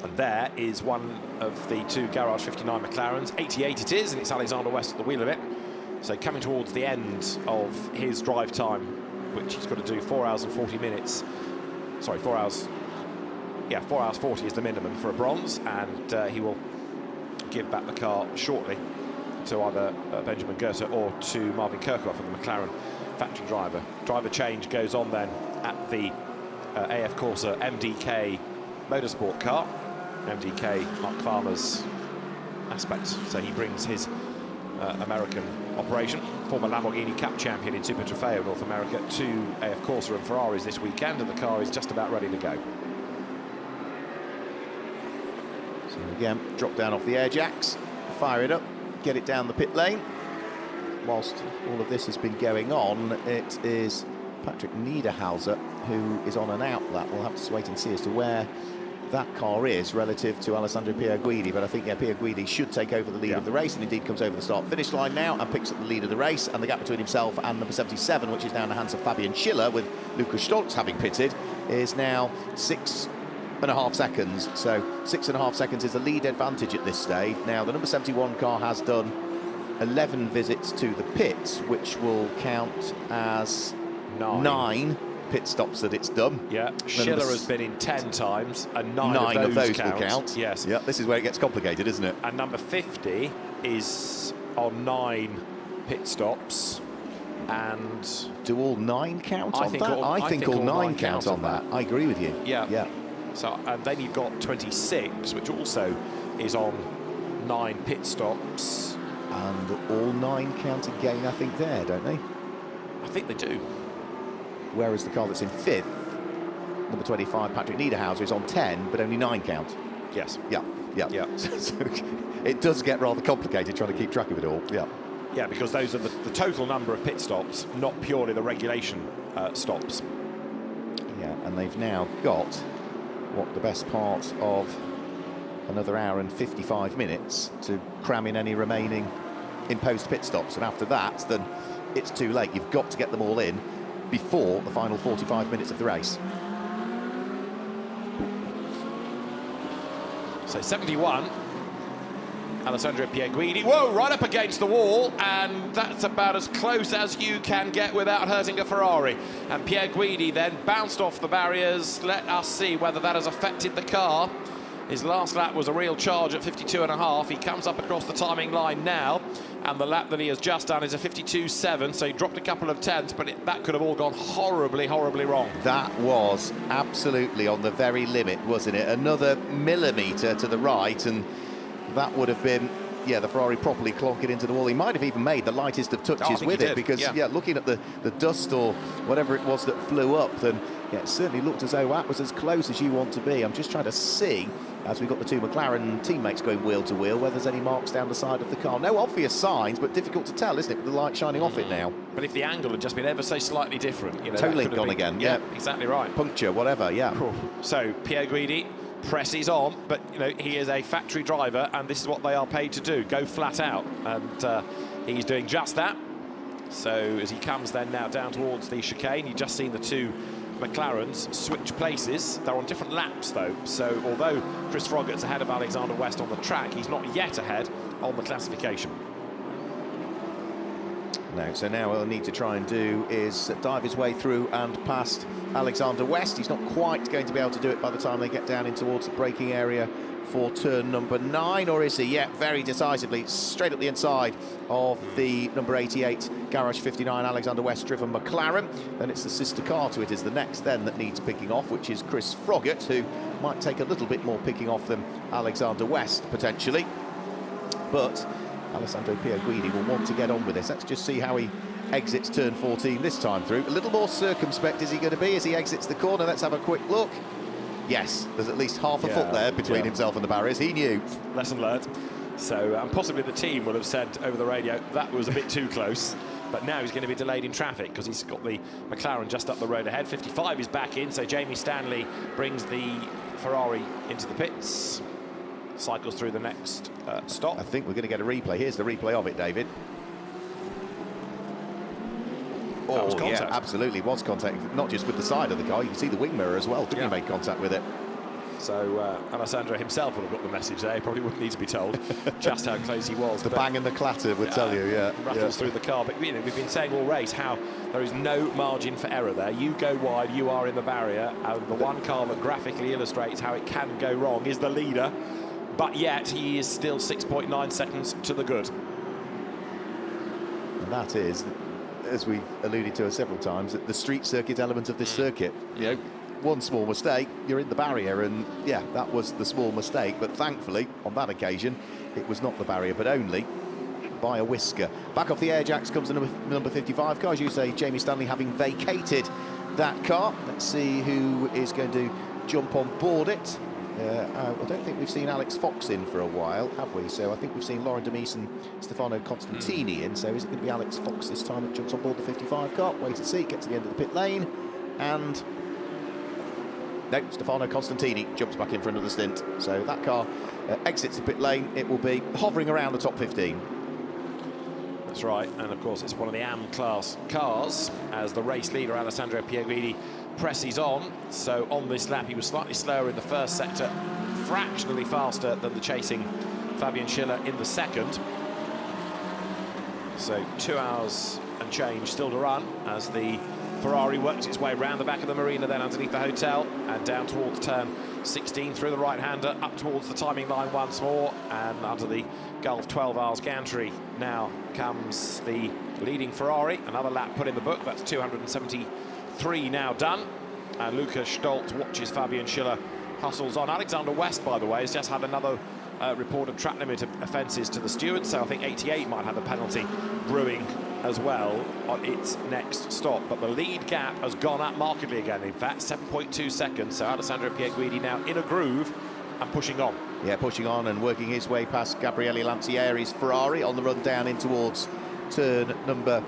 And there is one of the two Garage 59 McLarens. 88 it is, and it's Alexander West at the wheel of it. So coming towards the end of his drive time, which he's got to do 4 hours and 40 minutes. Sorry, 4 hours. Yeah, 4 hours 40 is the minimum for a bronze, and he will give back the car shortly to either Benjamin Goethe or to Marvin Kirchhoff of the McLaren factory driver. Driver change goes on then at the AF Corsa MDK Motorsport car. MDK, Mark Farmer's aspect, so he brings his American operation, former Lamborghini Cup champion in Super Trofeo North America, to AF Corsa and Ferraris this weekend, and the car is just about ready to go. So again, drop down off the air jacks, fire it up, get it down the pit lane. Whilst all of this has been going on, it is Patrick Niederhauser who is on an outlet. We'll have to wait and see as to where that car is relative to Alessandro Pierguidi, but I think Pierguidi should take over the lead of the race, and indeed comes over the start-finish line now and picks up the lead of the race, and the gap between himself and number 77, which is now in the hands of Fabian Schiller, with Lukas Stoltz having pitted, is now 6.5 seconds. So 6.5 seconds is the lead advantage at this stage. Now the number 71 car has done 11 visits to the pits, which will count as 9 pit stops that it's done. Yeah, Schiller has been in 10 times, and 9 of those will count. Yes. Yeah, this is where it gets complicated, isn't it? And number 50 is on 9 pit stops. And do all 9 count on that? I think all 9 count on that. I agree with you. Yeah. Yeah. So, and then you've got 26, which also is on 9 pit stops. And all 9 count again, I think, there, don't they? I think they do. Whereas the car that's in 5th, number 25, Patrick Niederhauser, is on 10, but only 9 count. Yes. Yeah. So it does get rather complicated trying to keep track of it all. Yeah. Yeah, because those are the total number of pit stops, not purely the regulation stops. Yeah, and they've now got the best part of another hour and 55 minutes to cram in any remaining imposed pit stops, and after that, then it's too late. You've got to get them all in before the final 45 minutes of the race. So 71, Alessandro Pierguidi. Whoa, right up against the wall, and that's about as close as you can get without hurting a Ferrari. And Pierguidi then bounced off the barriers. Let us see whether that has affected the car. His last lap was a real charge at 52.5. He comes up across the timing line now, and the lap that he has just done is a 52.7, so he dropped a couple of tenths, but that could have all gone horribly, horribly wrong. That was absolutely on the very limit, wasn't it? Another millimetre to the right, and that would have been, yeah, the Ferrari properly clonking into the wall. He might have even made the lightest of touches with it, because, yeah, looking at the dust or whatever it was that flew up, then, yeah, it certainly looked as though that was as close as you want to be. I'm just trying to see, as we've got the two McLaren teammates going wheel to wheel, whether there's any marks down the side of the car. No obvious signs, but difficult to tell, isn't it, with the light shining off it now. But if the angle had just been ever so slightly different, you know, toe link gone again, yeah, exactly right. Puncture, whatever, yeah. So Pierguidi presses on, but you know, he is a factory driver, and this is what they are paid to do, go flat out, and he's doing just that. So as he comes then now down towards the chicane, you've just seen the two McLarens switch places. They're on different laps though, so although Chris Froggatt's ahead of Alexander West on the track, he's not yet ahead on the classification. No, so now what he'll need to try and do is dive his way through and past Alexander West. He's not quite going to be able to do it by the time they get down in towards the braking area for turn number 9, or is he? Yeah, very decisively, straight up the inside of the number 88 Garage 59 Alexander West driven McLaren. Then it's the sister car to it is the next then that needs picking off, which is Chris Froggatt, who might take a little bit more picking off than Alexander West potentially. But Alessandro Pierguidi will want to get on with this. Let's just see how he exits turn 14 this time through. A little more circumspect is he going to be as he exits the corner. Let's have a quick look. Yes, there's at least half a foot there between himself and the barriers. He knew. Lesson learned. So, and possibly the team will have said over the radio, that was a bit too close. But now he's going to be delayed in traffic because he's got the McLaren just up the road ahead. 55 is back in, so Jamie Stanley brings the Ferrari into the pits. Cycles through the next stop. I think we're going to get a replay. Here's the replay of it, David. That was contact. Yeah, absolutely was contact. Not just with the side of the car, you can see the wing mirror as well. Couldn't he make contact with it? So Alessandro himself would have got the message there. He probably wouldn't need to be told just how close he was. The bang and the clatter would tell you, rattles through the car. But you know, we've been saying all race how there is no margin for error there. You go wide, you are in the barrier, and the one car that graphically illustrates how it can go wrong is the leader. But yet he is still 6.9 seconds to the good. And that is, as we've alluded to several times, the street circuit element of this circuit. You know, one small mistake, you're in the barrier, and yeah, that was the small mistake. But thankfully, on that occasion, it was not the barrier, but only by a whisker. Back off the air jacks comes the number 55 car, as you say, Jamie Stanley having vacated that car. Let's see who is going to jump on board it. I don't think we've seen Alex Fox in for a while, have we? So I think we've seen Lauren Demise and Stefano Constantini in. So is it going to be Alex Fox this time that jumps on board the 55 car? Wait and see, get to the end of the pit lane. And no, Stefano Constantini jumps back in for another stint. So that car exits the pit lane. It will be hovering around the top 15. That's right, and of course it's one of the AM class cars as the race leader Alessandro Pierguidi presses on. So on this lap he was slightly slower in the first sector, fractionally faster than the chasing Fabian Schiller in the second. So 2 hours and change still to run as the Ferrari works its way round the back of the marina, then underneath the hotel and down towards turn 16 through the right-hander, up towards the timing line once more, and under the Gulf 12 hours gantry. Now comes the leading Ferrari, another lap put in the book. That's 273 now done, and Lukas Stolt watches Fabian Schiller hustles on. Alexander West, by the way, has just had another report of track limit offences to the stewards, so I think 88 might have a penalty brewing as well on its next stop. But the lead gap has gone up markedly again, in fact, 7.2 seconds. So Alessandro Pierguidi now in a groove and pushing on. Yeah, pushing on and working his way past Gabriele Lancieri's Ferrari on the run down in towards turn number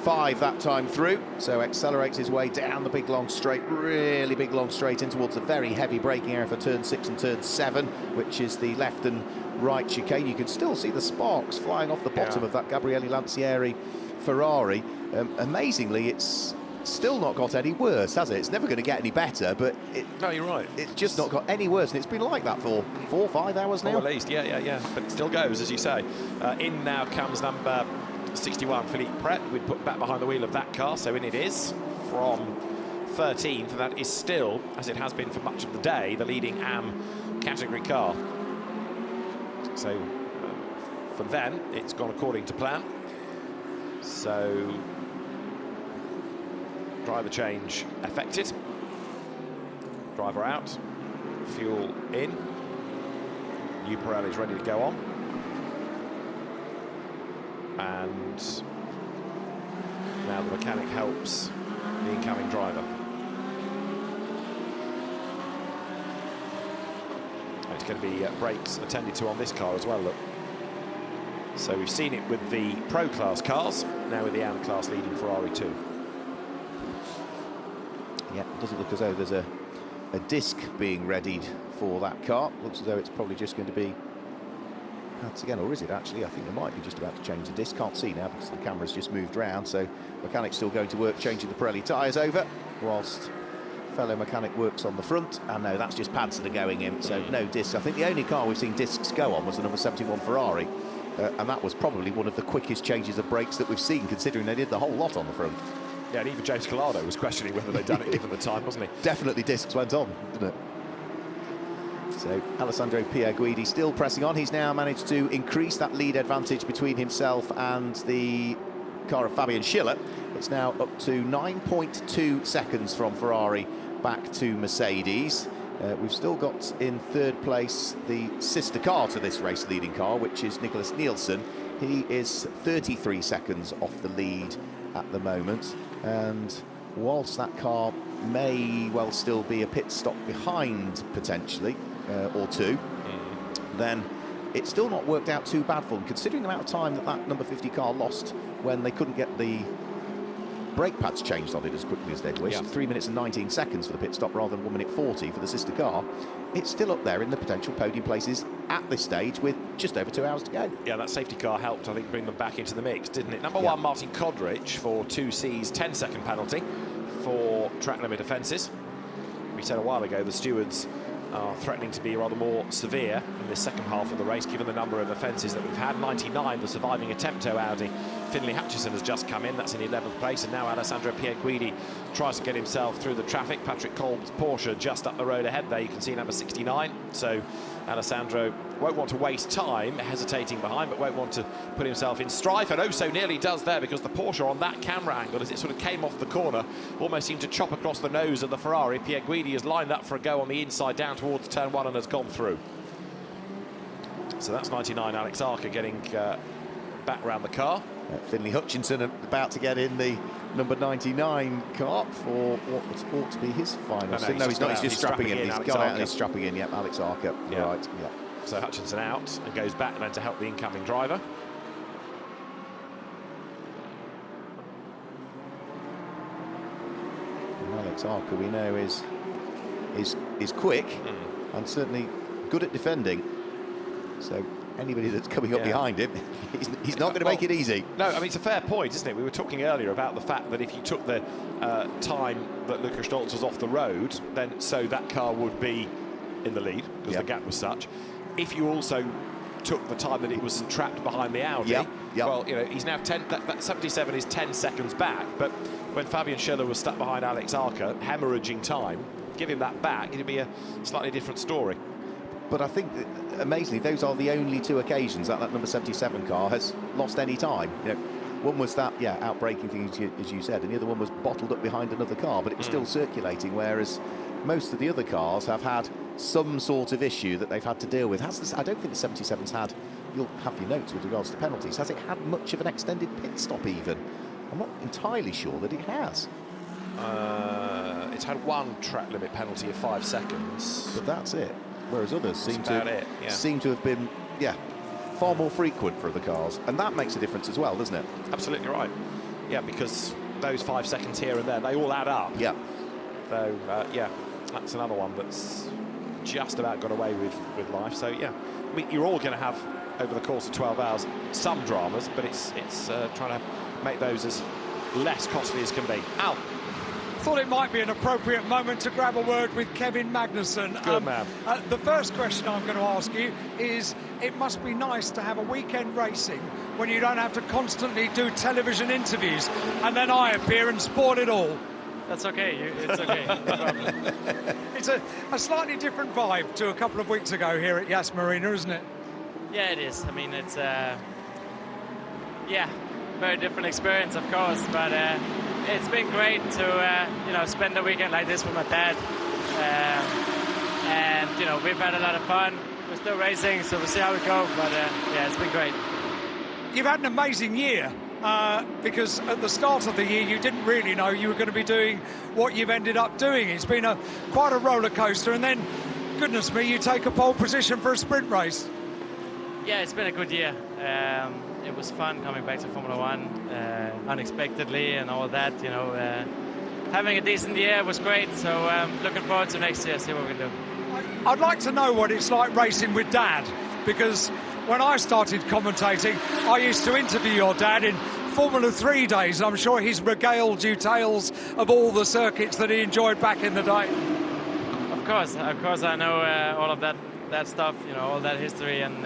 1:35 that time through, so accelerates his way down the big long straight, really big long straight in towards a very heavy braking area for turn 6 and turn 7, which is the left and right chicane. You can still see the sparks flying off the bottom of that Gabriele Lancieri Ferrari. Amazingly, it's still not got any worse, has it? It's never going to get any better, but no, you're right. It's just not got any worse, and it's been like that for 4 or 5 hours now. At least, yeah. But it still goes, as you say. In now comes number 61, Philippe Pret. We'd put back behind the wheel of that car, so in it is from 13th, and that is still, as it has been for much of the day, the leading AM category car. So for them, it's gone according to plan. So driver change effected. Driver out, fuel in. New Pirelli's ready to go on. And now the mechanic helps the incoming driver. It's going to be brakes attended to on this car as well, look. So we've seen it with the Pro Class cars, now with the AM Class leading Ferrari 2. Yeah, it doesn't look as though there's a disc being readied for that car. Looks as though it's probably just going to be pads again, or is it actually? I think they might be just about to change the disc. Can't see now because the camera's just moved round, so mechanic's still going to work changing the Pirelli tyres over, whilst fellow mechanic works on the front. And no, that's just pads that are going in, so no discs. I think the only car we've seen discs go on was the number 71 Ferrari, and that was probably one of the quickest changes of brakes that we've seen, considering they did the whole lot on the front. Yeah, and even James Collado was questioning whether they'd done it given the time, wasn't he? Definitely discs went on, didn't it? So Alessandro Pierguidi still pressing on. He's now managed to increase that lead advantage between himself and the car of Fabian Schiller. It's now up to 9.2 seconds from Ferrari back to Mercedes. We've still got in third place the sister car to this race leading car, which is Nicholas Nielsen. He is 33 seconds off the lead at the moment, and whilst that car may well still be a pit stop behind potentially, or two, then it's still not worked out too bad for them, considering the amount of time that that number 50 car lost when they couldn't get the brake pads changed on it as quickly as they'd wished. 3 minutes and 19 seconds for the pit stop rather than 1 minute 40 for the sister car. It's still up there in the potential podium places at this stage with just over 2 hours to go. Yeah, that safety car helped, I think, bring them back into the mix, didn't it? Number 1, Martin Kodrich for 2C's 10-second penalty for track limit offences. We said a while ago the stewards are threatening to be rather more severe in this second half of the race, given the number of offences that we've had. 99, the surviving Attempto Audi. Finlay Hutchison has just come in, that's in 11th place, and now Alessandro Pierguidi tries to get himself through the traffic. Patrick Kolb's Porsche just up the road ahead there, you can see number 69. So Alessandro won't want to waste time hesitating behind, but won't want to put himself in strife, and oh so nearly does there, because the Porsche on that camera angle, as it sort of came off the corner, almost seemed to chop across the nose of the Ferrari. Pierguidi has lined up for a go on the inside down towards turn 1 and has gone through. So that's 99, Alex Arca getting back round the car. Finlay Hutchinson about to get in the number 99 car for what ought to be his final. No, he's not. He's just strapping in. He's gone out and he's strapping in. Yep, Alex Arca. Yeah. Right. Yeah. So Hutchinson out and goes back then to help the incoming driver. And Alex Arca, we know, is quick and certainly good at defending. So anybody that's coming up behind him, he's not going to make it easy. No, I mean, it's a fair point, isn't it? We were talking earlier about the fact that if you took the time that Lukas Stolz was off the road, then so that car would be in the lead, because the gap was such. If you also took the time that it was trapped behind the Audi, well, you know, he's now 10, that 77 is 10 seconds back, but when Fabian Schiller was stuck behind Alex Arca, hemorrhaging time, give him that back, it'd be a slightly different story. But I think, amazingly, those are the only 2 occasions that number 77 car has lost any time. You know, one was that, outbraking thing, as you said, and the other one was bottled up behind another car, but it was still circulating, whereas most of the other cars have had some sort of issue that they've had to deal with. I don't think the 77's had, you'll have your notes with regards to penalties, has it had much of an extended pit stop even? I'm not entirely sure that it has. It's had 1 track limit penalty of 5 seconds. But that's it. Whereas others seem to have been, far more frequent for the cars. And that makes a difference as well, doesn't it? Absolutely right. Yeah, because those 5 seconds here and there, they all add up. Yeah. So, yeah, that's another one that's just about got away with life. So, yeah, I mean, you're all going to have, over the course of 12 hours, some dramas, but it's trying to make those as less costly as can be. Al. Thought it might be an appropriate moment to grab a word with Kevin Magnussen. Good man. The first question I'm going to ask you is, it must be nice to have a weekend racing when you don't have to constantly do television interviews and then I appear and spoil it all. That's okay, it's okay. No problem. It's a slightly different vibe to a couple of weeks ago here at Yas Marina, isn't it? Yeah, it is. I mean, it's yeah, very different experience, of course, but it's been great to you know, spend the weekend like this with my dad, and you know, we've had a lot of fun. We're still racing, so we'll see how we go, but yeah, it's been great. You've had an amazing year, because at the start of the year you didn't really know you were going to be doing what you've ended up doing. It's been quite a roller coaster, and then, goodness me, you take a pole position for a sprint race. Yeah, it's been a good year. It was fun coming back to Formula One unexpectedly and all that. You know, having a decent year was great. So looking forward to next year, see what we can do. I'd like to know what it's like racing with Dad, because when I started commentating, I used to interview your dad in Formula 3 days. I'm sure he's regaled you tales of all the circuits that he enjoyed back in the day. Of course, I know all of that stuff. You know, all that history and.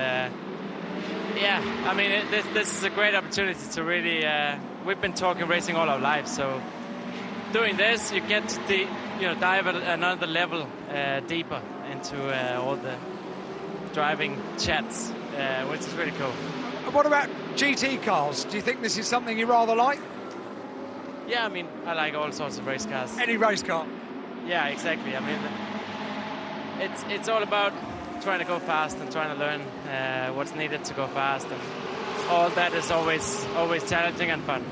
Yeah, I mean, this is a great opportunity to really. We've been talking racing all our lives, so doing this, you get to you know, dive at another level deeper into all the driving chats, which is really cool. What about GT cars? Do you think this is something you rather like? Yeah, I mean, I like all sorts of race cars. Any race car? Yeah, exactly. I mean, it's all about trying to go fast and trying to learn what's needed to go fast, and all that is always challenging and fun.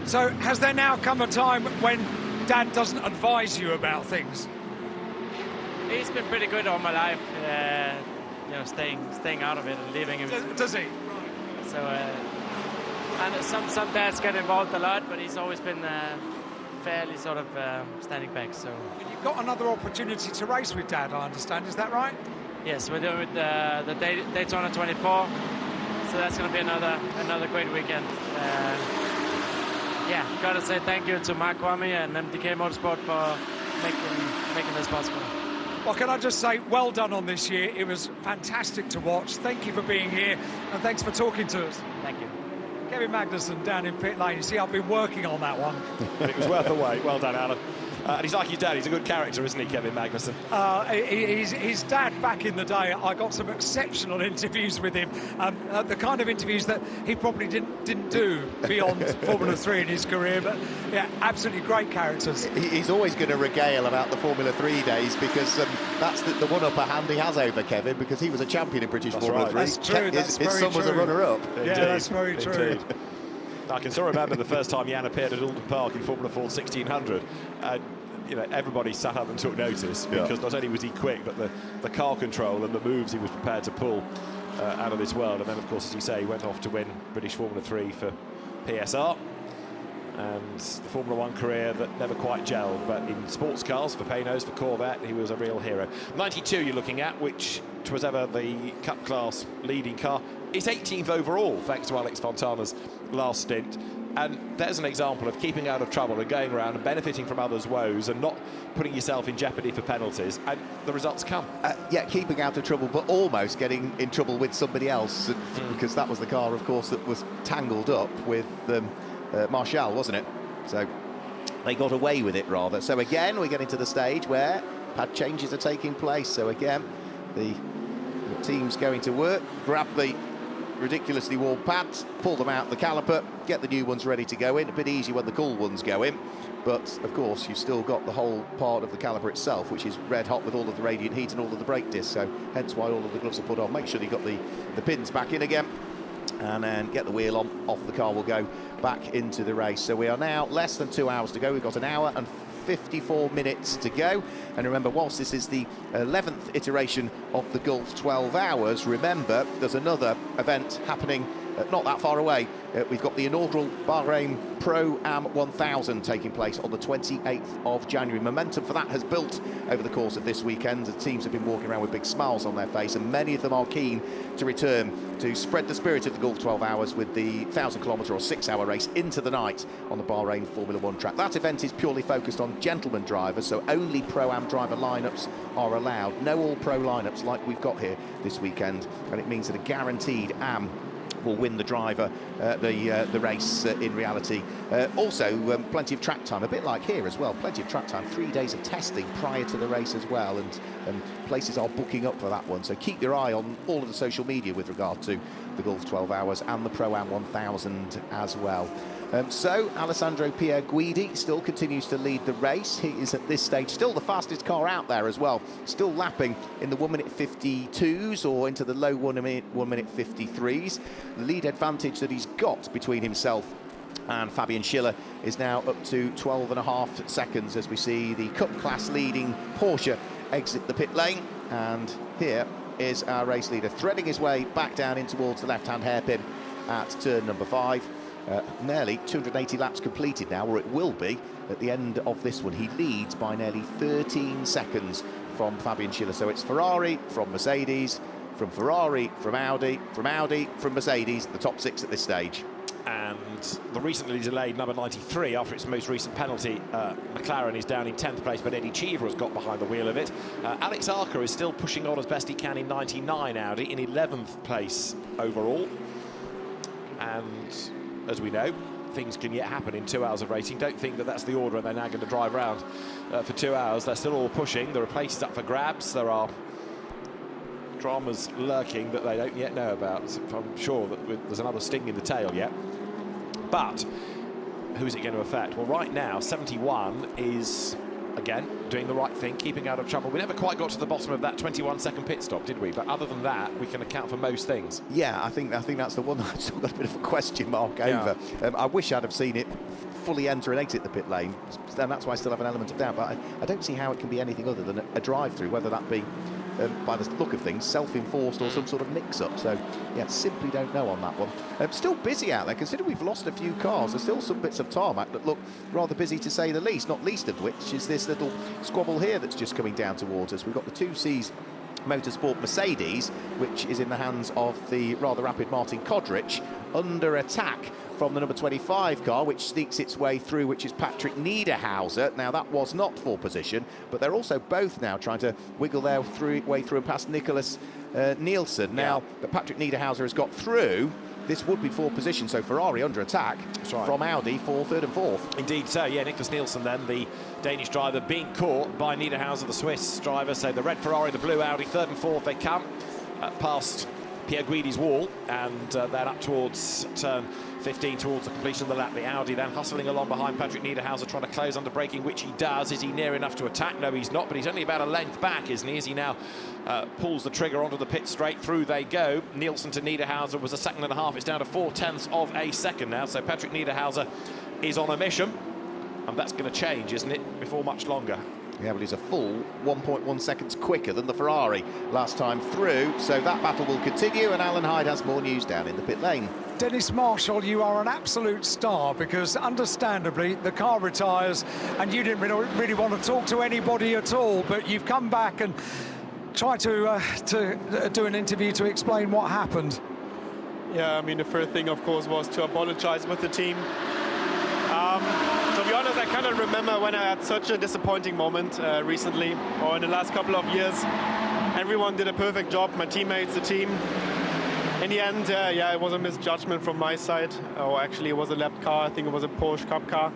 So has there now come a time when Dad doesn't advise you about things? He's been pretty good all my life, you know, staying out of it and leaving him. Does he? So and some dads get involved a lot, but he's always been fairly sort of standing back. So you've got another opportunity to race with Dad, I understand. Is that right? Yes, we're doing with the Daytona 24, so that's going to be another great weekend. Yeah, gotta say thank you to Mark Kwame and MDK Motorsport for making this possible. Well, can I just say, well done on this year. It was fantastic to watch. Thank you for being here, and thanks for talking to us. Thank you. Kevin Magnussen down in pit lane. You see, I've been working on that one. It was worth the wait. Well done, Alan. And he's like your dad. He's a good character, isn't he, Kevin Magnussen? His dad, back in the day, I got some exceptional interviews with him. The kind of interviews that he probably didn't do beyond Formula 3 in his career. But, yeah, absolutely great characters. He's always going to regale about the Formula 3 days, because that's the one upper hand he has over Kevin, because he was a champion in British Formula 3. That's true. His son was a runner-up. Yeah, that's very true. I can still remember the first time Jan appeared at Alden Park in Formula 4 1600. You know, everybody sat up and took notice, because not only was he quick, but the car control and the moves he was prepared to pull out of this world. And then, of course, as you say, he went off to win British Formula 3 for PSR, and the Formula 1 career that never quite gelled. But in sports cars, for Paynos, for Corvette, he was a real hero. 92 you're looking at, which was ever the Cup class leading car. It's 18th overall, thanks to Alex Fontana's last stint. And there's an example of keeping out of trouble and going around and benefiting from others' woes and not putting yourself in jeopardy for penalties, and the results come. Yeah, keeping out of trouble, but almost getting in trouble with somebody else, because that was the car, of course, that was tangled up with Marshall, wasn't it? So they got away with it, rather. So again, we're getting to the stage where pad changes are taking place. So again, the team's going to work, grab the ridiculously warm pads, pull them out the caliper, get the new ones ready to go in. A bit easy when the cool ones go in, but of course you've still got the whole part of the caliper itself, which is red hot with all of the radiant heat and all of the brake discs, so hence why all of the gloves are put on. Make sure you've got the pins back in again, and then get the wheel on, off the car will go back into the race. So we are now less than 2 hours to go. We've got an hour and 54 minutes to go, and remember, whilst this is the 11th iteration of the Gulf 12 Hours, remember there's another event happening not that far away, we've got the inaugural Bahrain Pro-Am 1000 taking place on the 28th of January. Momentum for that has built over the course of this weekend. The teams have been walking around with big smiles on their face, and many of them are keen to return to spread the spirit of the Gulf 12 Hours with the 1,000-kilometre or 6-hour race into the night on the Bahrain Formula 1 track. That event is purely focused on gentleman drivers, so only Pro-Am driver lineups are allowed. No all-pro lineups like we've got here this weekend, and it means that a guaranteed AM will win the driver the race in reality. Also, plenty of track time, a bit like here as well, plenty of track time, 3 days of testing prior to the race as well, and places are booking up for that one. So keep your eye on all of the social media with regard to the Gulf 12 Hours and the Pro-Am 1000 as well. So Alessandro Pierre Guidi still continues to lead the race. He is at this stage still the fastest car out there as well, still lapping in the 1 minute 52s or into the low 1 minute 53s. The lead advantage that he's got between himself and Fabian Schiller is now up to 12.5 seconds as we see the Cup class leading Porsche exit the pit lane. And here is our race leader threading his way back down in towards the left-hand hairpin at turn number 5. Nearly 280 laps completed now, or it will be at the end of this one. He leads by nearly 13 seconds from Fabian Schiller. So it's Ferrari from Mercedes, from Ferrari, from Audi, from Mercedes, the top 6 at this stage. And the recently delayed number 93, after its most recent penalty, McLaren is down in 10th place, but Eddie Cheever has got behind the wheel of it. Alex Arca is still pushing on as best he can in 99 Audi, in 11th place overall. And as we know, things can yet happen in 2 hours of racing. Don't think that that's the order and they're now going to drive around for 2 hours. They're still all pushing. There are places up for grabs. There are dramas lurking that they don't yet know about. So I'm sure that there's another sting in the tail yet. But who's it going to affect? Well, right now, 71 is, again, doing the right thing, keeping out of trouble. We never quite got to the bottom of that 21-second pit stop, did we? But other than that, we can account for most things. Yeah, I think that's the one that I've still got a bit of a question mark over. I wish I'd have seen it fully enter and exit the pit lane, and that's why I still have an element of doubt. But I don't see how it can be anything other than a drive-through, whether that be, by the look of things, self-enforced or some sort of mix-up. So, yeah, simply don't know on that one. Still busy out there, considering we've lost a few cars. There's still some bits of tarmac that look rather busy to say the least, not least of which is this little squabble here that's just coming down towards us. We've got the 2Cs Motorsport Mercedes, which is in the hands of the rather rapid Martin Kodrich, under attack from the number 25 car, which sneaks its way through, which is Patrick Niederhauser. Now, that was not for position, but they're also both now trying to wiggle their way through and past Nicholas Nielsen. Now, that Patrick Niederhauser has got through, this would be for position, so Ferrari under attack from Audi for 3rd and 4th. Indeed so, yeah, Nicholas Nielsen then, the Danish driver, being caught by Niederhauser, the Swiss driver. So the red Ferrari, the blue Audi, 3rd and 4th, they come past Pierre Guidi's wall, and then up towards turn 15 towards the completion of the lap. The Audi then hustling along behind Patrick Niederhauser, trying to close under braking, which he does. Is he near enough to attack? No, he's not, but he's only about a length back, isn't he? As he now pulls the trigger onto the pit straight, through they go. Nielsen to Niederhauser was a second and a half. It's down to 0.4 of a second now, so Patrick Niederhauser is on a mission, and that's going to change, isn't it, before much longer. Yeah, but he's a full 1.1 seconds quicker than the Ferrari last time through, so that battle will continue, and Alan Hyde has more news down in the pit lane. Dennis Marshall, you are an absolute star, because understandably the car retires and you didn't really want to talk to anybody at all, but you've come back and tried to do an interview to explain what happened. Yeah, I mean, the first thing, of course, was to apologize with the team. To be honest, I cannot remember when I had such a disappointing moment recently, or in the last couple of years. Everyone did a perfect job, my teammates, the team. In the end, yeah, it was a misjudgment from my side. Oh, actually, it was a lap car. I think it was a Porsche Cup car.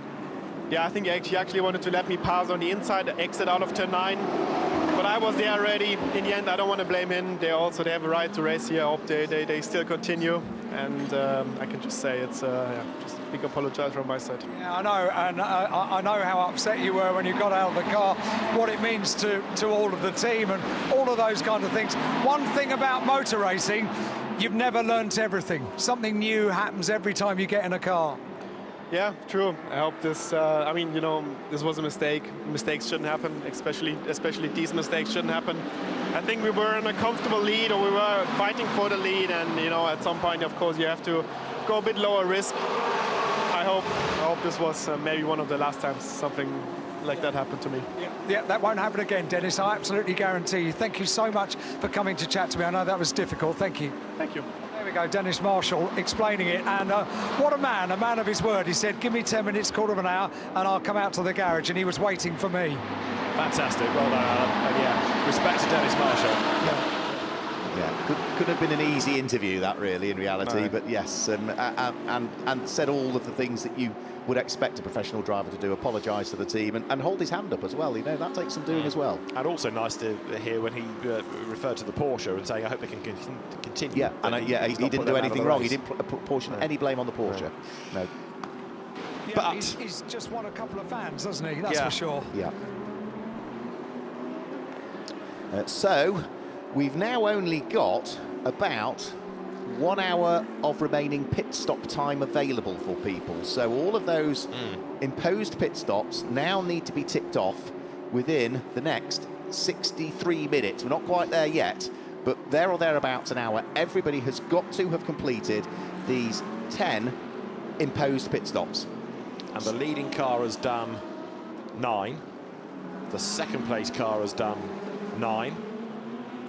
Yeah, I think he actually wanted to let me pass on the inside, exit out of turn 9. But I was there already. In the end, I don't want to blame him. They have a right to race here. I hope they still continue. And I can just say it's yeah, just a big apologize from my side. Yeah, I know, and I know how upset you were when you got out of the car, what it means to all of the team and all of those kind of things. One thing about motor racing, you've never learnt everything. Something new happens every time you get in a car. Yeah, true. I hope this, I mean, you know, this was a mistake. Mistakes shouldn't happen, especially these mistakes shouldn't happen. I think we were in a comfortable lead, or we were fighting for the lead, and you know, at some point, of course, you have to go a bit lower risk. I hope this was maybe one of the last times something like that happened to me. Yeah, that won't happen again, Dennis. I absolutely guarantee you. Thank you so much for coming to chat to me. I know that was difficult. Thank you. Thank you. There we go, Dennis Marshall explaining it, and what a man of his word. He said, give me 10 minutes, quarter of an hour, and I'll come out to the garage, and he was waiting for me. Fantastic, well done, Alan. And yeah, respect to Dennis Marshall. Yeah, could have been an easy interview, that really, in reality, but yes, and said all of the things that you would expect a professional driver to do, apologise to the team and hold his hand up as well. You know, that takes some doing as well. And also nice to hear when he referred to the Porsche and saying, I hope they can continue. Yeah, and he didn't do anything wrong. He didn't portion any blame on the Porsche. No. Yeah, but he's just won a couple of fans, doesn't he? That's for sure. Yeah. So we've now only got about 1 hour of remaining pit stop time available for people. So all of those imposed pit stops now need to be ticked off within the next 63 minutes. We're not quite there yet, but there or thereabouts an hour. Everybody has got to have completed these 10 imposed pit stops. And the leading car has done 9. The second place car has done 9.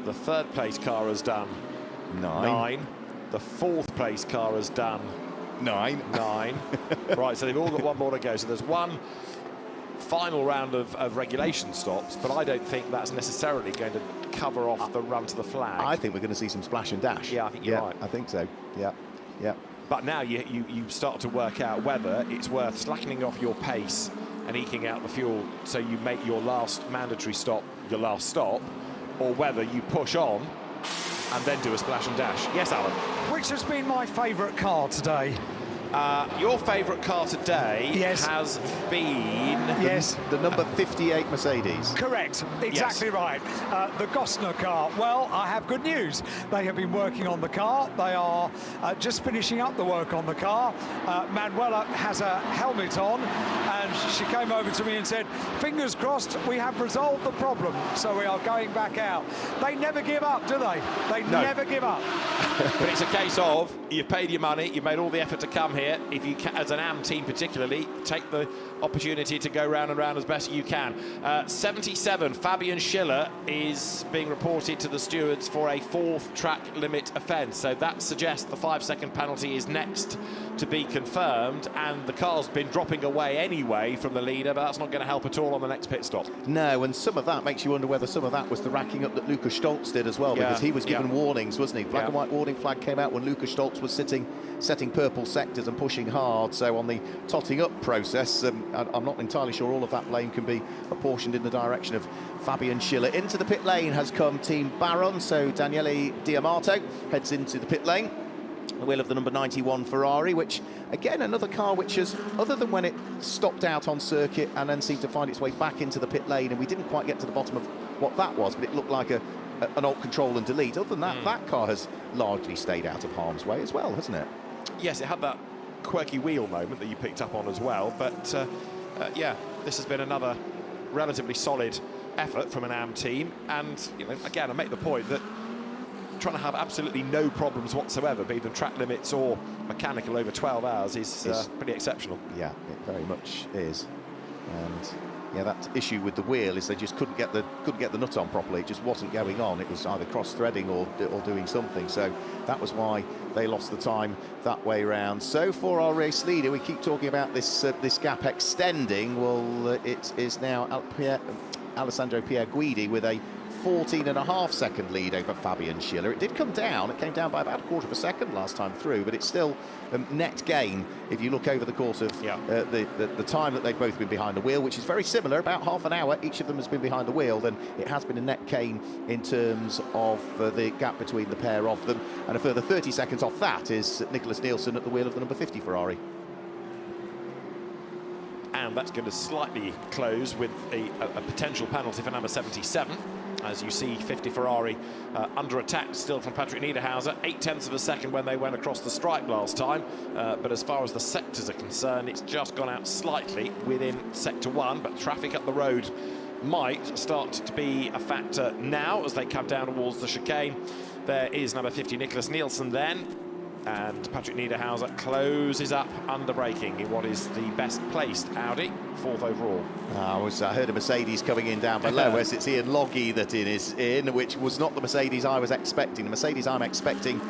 The third place car has done 9. The fourth place car has done 9. Right, so they've all got one more to go. So there's one final round of regulation stops, but I don't think that's necessarily going to cover off the run to the flag. I think we're going to see some splash and dash. Yeah, I think you're right. I think so. Yeah. But now you start to work out whether it's worth slackening off your pace and eking out the fuel so you make your last mandatory stop your last stop, or whether you push on and then do a splash and dash. Yes, Alan? Which has been my favourite car today? Your favourite car today has been... The number 58 Mercedes. Correct, exactly right. The Gosner car. Well, I have good news. They have been working on the car. They are just finishing up the work on the car. Manuela has a helmet on, and she came over to me and said, fingers crossed, we have resolved the problem, so we are going back out. They never give up, do they? They never give up. But it's a case of, you've paid your money, you've made all the effort to come here. If you can, as an AM team particularly, take the opportunity to go round and round as best you can. 77, Fabian Schiller is being reported to the stewards for a 4th track limit offence. So that suggests the 5-second penalty is next to be confirmed, and the car's been dropping away anyway from the leader, but that's not going to help at all on the next pit stop. No, and some of that makes you wonder whether some of that was the racking up that Lucas Stoltz did as well, because he was given warnings, wasn't he? Black and white warning flag came out when Lucas Stoltz was setting purple sectors and pushing hard. So on the totting up process, I'm not entirely sure all of that blame can be apportioned in the direction of Fabian Schiller. Into the pit lane has come Team Baron, so Daniele Diamato heads into the pit lane. The wheel of the number 91 Ferrari, which, again, another car which has, other than when it stopped out on circuit and then seemed to find its way back into the pit lane, and we didn't quite get to the bottom of what that was, but it looked like an alt control and delete. Other than that, that car has largely stayed out of harm's way as well, hasn't it? Yes, it had that quirky wheel moment that you picked up on as well, but yeah, this has been another relatively solid effort from an AM team, and you know, again, I make the point that trying to have absolutely no problems whatsoever, be them track limits or mechanical, over 12 hours is pretty exceptional. Yeah, it very much is. And yeah, that issue with the wheel is they just couldn't get the nut on properly. It just wasn't going on. It was either cross-threading or doing something. So that was why they lost the time that way round. So for our race leader, we keep talking about this gap extending. Well, it is now Alessandro Pierguidi with a 14.5-second lead over Fabian Schiller. It did come down. It came down by about a quarter of a second last time through, but it's still net gain if you look over the course of the time that they've both been behind the wheel, which is very similar, about half an hour each of them has been behind the wheel. Then it has been a net gain in terms of the gap between the pair of them, and a further 30 seconds off that is Nicholas Nielsen at the wheel of the number 50 Ferrari. And that's going to slightly close with a potential penalty for number 77. As you see, 50 Ferrari under attack still from Patrick Niederhauser. 0.8 of a second when they went across the stripe last time. But as far as the sectors are concerned, it's just gone out slightly within sector 1. But traffic up the road might start to be a factor now as they come down towards the chicane. There is number 50 Nicholas Nielsen then, and Patrick Niederhauser closes up under braking in what is the best placed Audi, 4th overall. I heard a Mercedes coming in down below us. It's Ian Loggy that is in, which was not the Mercedes I was expecting. The Mercedes I'm expecting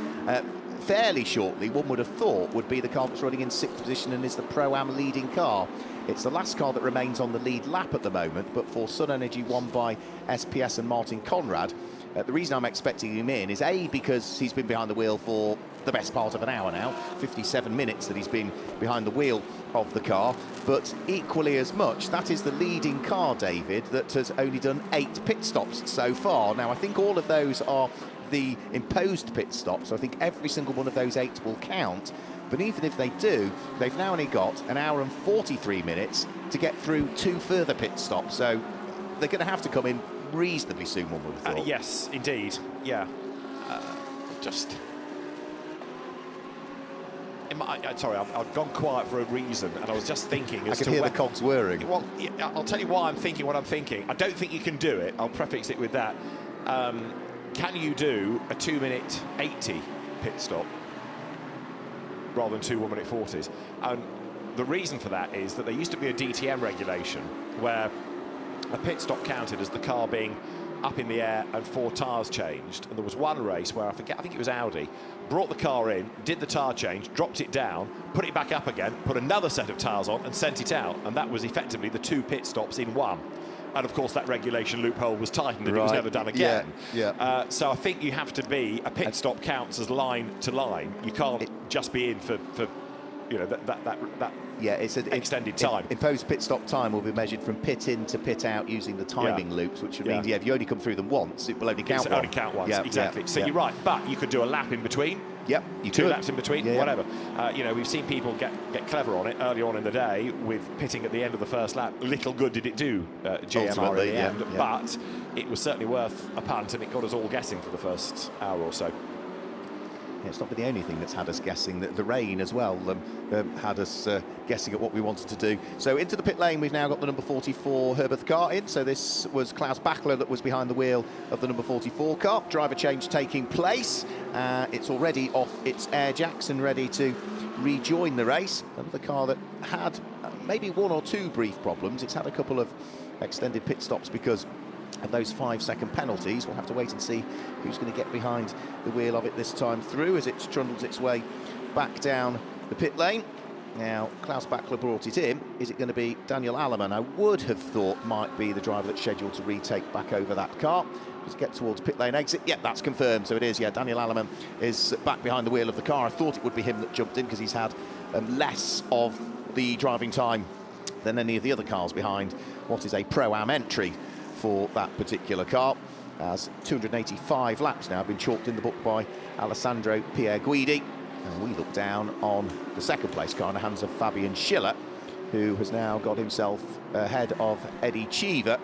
fairly shortly, one would have thought, would be the car that's running in 6th position and is the Pro-Am leading car. It's the last car that remains on the lead lap at the moment, but for Sun Energy, won by SPS and Martin Conrad. The reason I'm expecting him in is A, because he's been behind the wheel for the best part of an hour now, 57 minutes that he's been behind the wheel of the car, but equally as much, that is the leading car, David, that has only done 8 pit stops so far. Now, I think all of those are the imposed pit stops, so I think every single one of those 8 will count. But even if they do, they've now only got an hour and 43 minutes to get through 2 further pit stops, so they're going to have to come in reasonably soon, one would have thought. Yes, indeed, yeah. Sorry, I've gone quiet for a reason, and I was just thinking as I can hear the cogs whirring. Well, yeah, I'll tell you why I'm thinking what I'm thinking. I don't think you can do it. I'll prefix it with that. Can you do a 2-minute 80 pit stop rather than 2 1-minute 40s? And the reason for that is that there used to be a DTM regulation where a pit stop counted as the car being up in the air and 4 tyres changed. And there was one race where I think it was Audi, brought the car in, did the tyre change, dropped it down, put it back up again, put another set of tyres on and sent it out. And that was effectively the 2 pit stops in one. And of course that regulation loophole was tightened and it was never done again. Yeah. So I think you have to be, a pit stop counts as line to line. You can't just be in for you know, that yeah, it's an extended time. Imposed pit stop time will be measured from pit in to pit out using the timing loops, which means if you only come through them once, it will only count only count once. Exactly. So you're right, but you could do a lap in between. Yep, you 2 could. laps in between, whatever. You know, we've seen people get clever on it earlier on in the day with pitting at the end of the first lap. Little good did it do, GMR in the end, but it was certainly worth a punt, and it got us all guessing for the first hour or so. Yeah, it's not been the only thing that's had us guessing. The rain as well had us guessing at what we wanted to do. So into the pit lane, we've now got the number 44 Herbert car in. So this was Klaus Bachler that was behind the wheel of the number 44 car. Driver change taking place. It's already off its air jacks and ready to rejoin the race. Another car that had maybe 1 or 2 brief problems. It's had a couple of extended pit stops because of those 5-second penalties. We'll have to wait and see who's going to get behind the wheel of it this time through as it trundles its way back down the pit lane. Now, Klaus Bachler brought it in. Is it going to be Daniel Alleman? I would have thought might be the driver that's scheduled to retake back over that car. Just get towards pit lane exit. Yep, that's confirmed. So it is, Daniel Alleman is back behind the wheel of the car. I thought it would be him that jumped in because he's had less of the driving time than any of the other cars behind what is a Pro-Am entry for that particular car, as 285 laps now have been chalked in the book by Alessandro Pierguidi. And we look down on the second place car in the hands of Fabian Schiller, who has now got himself ahead of Eddie Cheever.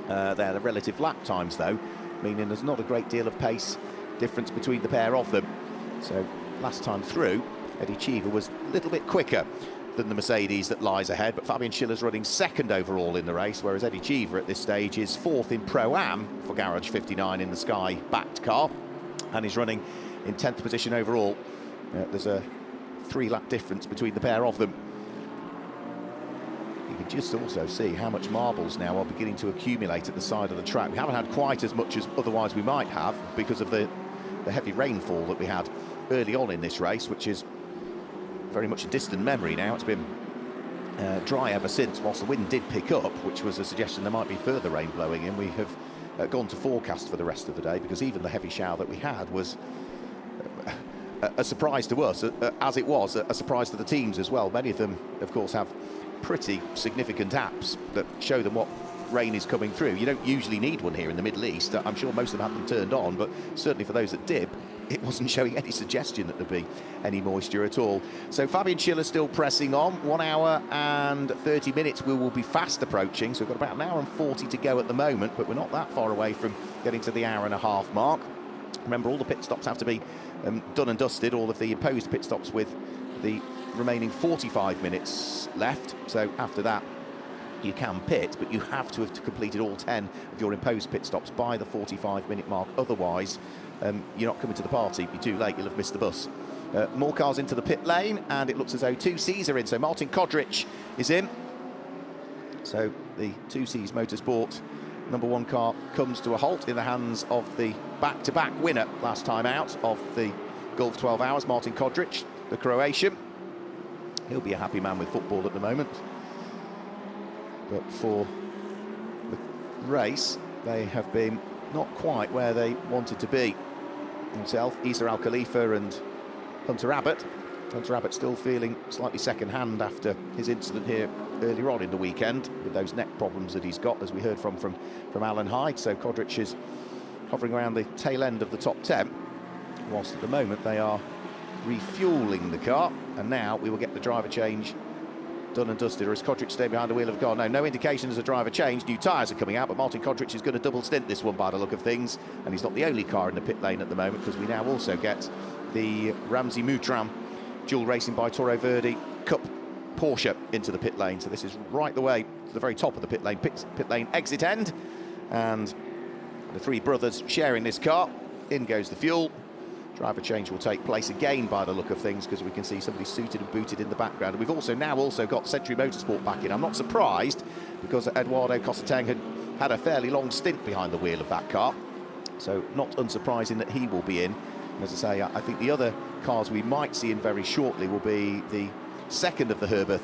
They're the relative lap times, though, meaning there's not a great deal of pace difference between the pair of them. So last time through, Eddie Cheever was a little bit quicker than the Mercedes that lies ahead, but Fabian Schiller's running 2nd overall in the race, whereas Eddie Cheever at this stage is 4th in Pro-Am for Garage 59 in the Sky-backed car, and is running in 10th position overall. There's a 3-lap difference between the pair of them. You can just also see how much marbles now are beginning to accumulate at the side of the track. We haven't had quite as much as otherwise we might have because of the heavy rainfall that we had early on in this race, which is very much a distant memory now. It's been dry ever since, whilst the wind did pick up, which was a suggestion there might be further rain blowing in. We have gone to forecast for the rest of the day because even the heavy shower that we had was a surprise to us, as it was a surprise to the teams as well. Many of them, of course, have pretty significant apps that show them what rain is coming through. You don't usually need one here in the Middle East. I'm sure most of them have them turned on, but certainly for those that did, it wasn't showing any suggestion that there'd be any moisture at all. So Fabian Schiller still pressing on. 1 hour and 30 minutes we will be fast approaching. So we've got about an hour and 40 to go at the moment, but we're not that far away from getting to the hour and a half mark. Remember, all the pit stops have to be done and dusted, all of the imposed pit stops with the remaining 45 minutes left. So after that, you can pit, but you have to have completed all 10 of your imposed pit stops by the 45-minute mark. Otherwise, you're not coming to the party. You're too late, you'll have missed the bus. More cars into the pit lane, and it looks as though 2Cs are in. So Martin Kodrich is in. So the 2Cs Motorsport #1 car comes to a halt in the hands of the back-to-back winner last time out of the Gulf 12 Hours, Martin Kodrich, the Croatian. He'll be a happy man with football at the moment. But for the race, they have been not quite where they wanted to be. Himself, Isa Al Khalifa and Hunter Abbott. Hunter Abbott still feeling slightly second-hand after his incident here earlier on in the weekend with those neck problems that he's got, as we heard from Alan Hyde. So Kodrich is hovering around the tail end of the top 10, whilst at the moment they are refuelling the car, and now we will get the driver change done and dusted. Or is Kodrich staying behind the wheel of the car? No indication as a driver change. New tyres are coming out, but Martin Kodrich is going to double stint this one by the look of things, and he's not the only car in the pit lane at the moment, because we now also get the Ramsey Moutram dual racing by Toro Verde Cup Porsche into the pit lane. So this is right the way to the very top of the pit lane exit end, and the three brothers sharing this car. In goes the fuel. Driver change will take place again by the look of things, because we can see somebody suited and booted in the background. And we've also got Century Motorsport back in. I'm not surprised, because Eduardo Cosseteng had a fairly long stint behind the wheel of that car, so not unsurprising that he will be in. And as I say, I think the other cars we might see in very shortly will be the second of the Herberth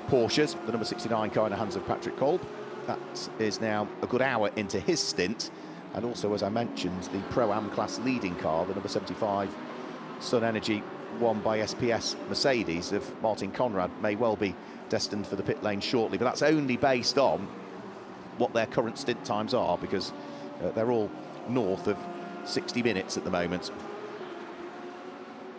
Porsches, the number 69 car in the hands of Patrick Kolb. That is now a good hour into his stint. And also, as I mentioned, the Pro-Am class leading car, the number 75 Sun Energy, won by SPS Mercedes of Martin Conrad, may well be destined for the pit lane shortly. But that's only based on what their current stint times are, because they're all north of 60 minutes at the moment.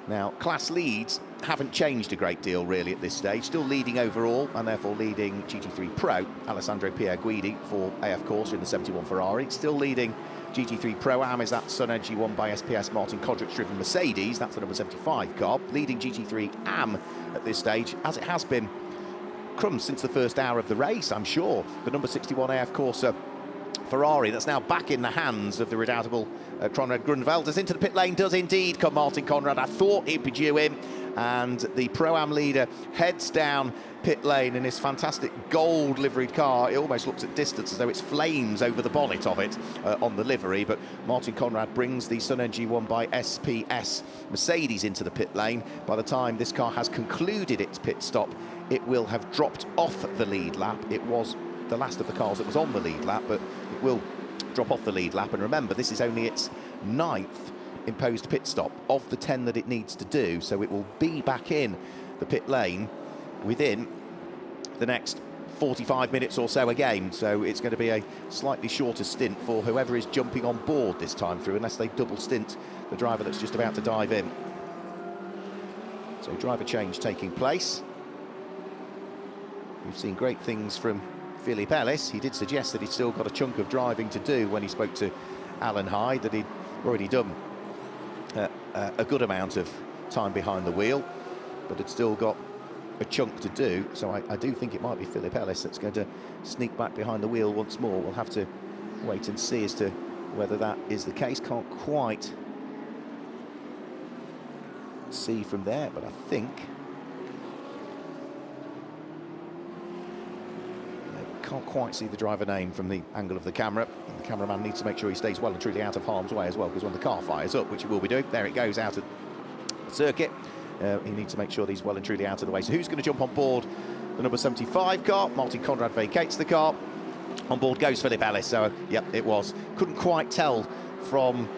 Now, class leads haven't changed a great deal really at this stage. Still leading overall, and therefore leading GT3 Pro, Alessandro Pierguidi for AF Corsa in the 71 Ferrari. Still leading GT3 Pro-Am is that Sun Energy won by SPS Martin Kodrich driven Mercedes. That's the number 75 car. Leading GT3 Am at this stage, as it has been crumbs since the first hour of the race, I'm sure. The number 61 AF Corsa Ferrari, that's now back in the hands of the redoubtable Conrad Grunwald. Into the pit lane does indeed come Martin Conrad. I thought he'd be due in, and the Pro-Am leader heads down pit lane in this fantastic gold liveried car. It almost looks at distance as though it's flames over the bonnet of it on the livery, but Martin Conrad brings the Sun Energy won by SPS Mercedes into the pit lane. By the time this car has concluded its pit stop, it will have dropped off the lead lap. It was the last of the cars that was on the lead lap, but it will drop off the lead lap. And remember, this is only its 9th imposed pit stop of the 10 that it needs to do, so it will be back in the pit lane within the next 45 minutes or so again. So it's going to be a slightly shorter stint for whoever is jumping on board this time through, unless they double stint the driver that's just about to dive in. So driver change taking place. We've seen great things from Philippe Ellis. He did suggest that he'd still got a chunk of driving to do when he spoke to Alan Hyde, that he'd already done a good amount of time behind the wheel, but had still got a chunk to do. So I do think it might be Philippe Ellis that's going to sneak back behind the wheel once more. We'll have to wait and see as to whether that is the case. Can't quite see from there, but I think can't quite see the driver name from the angle of the camera. And the cameraman needs to make sure he stays well and truly out of harm's way as well, because when the car fires up, which it will be doing, there it goes out of the circuit, he needs to make sure that he's well and truly out of the way. So who's going to jump on board the number 75 car? Martin Conrad vacates the car. On board goes Philippe Ellis. So, yep, it was. Couldn't quite tell from...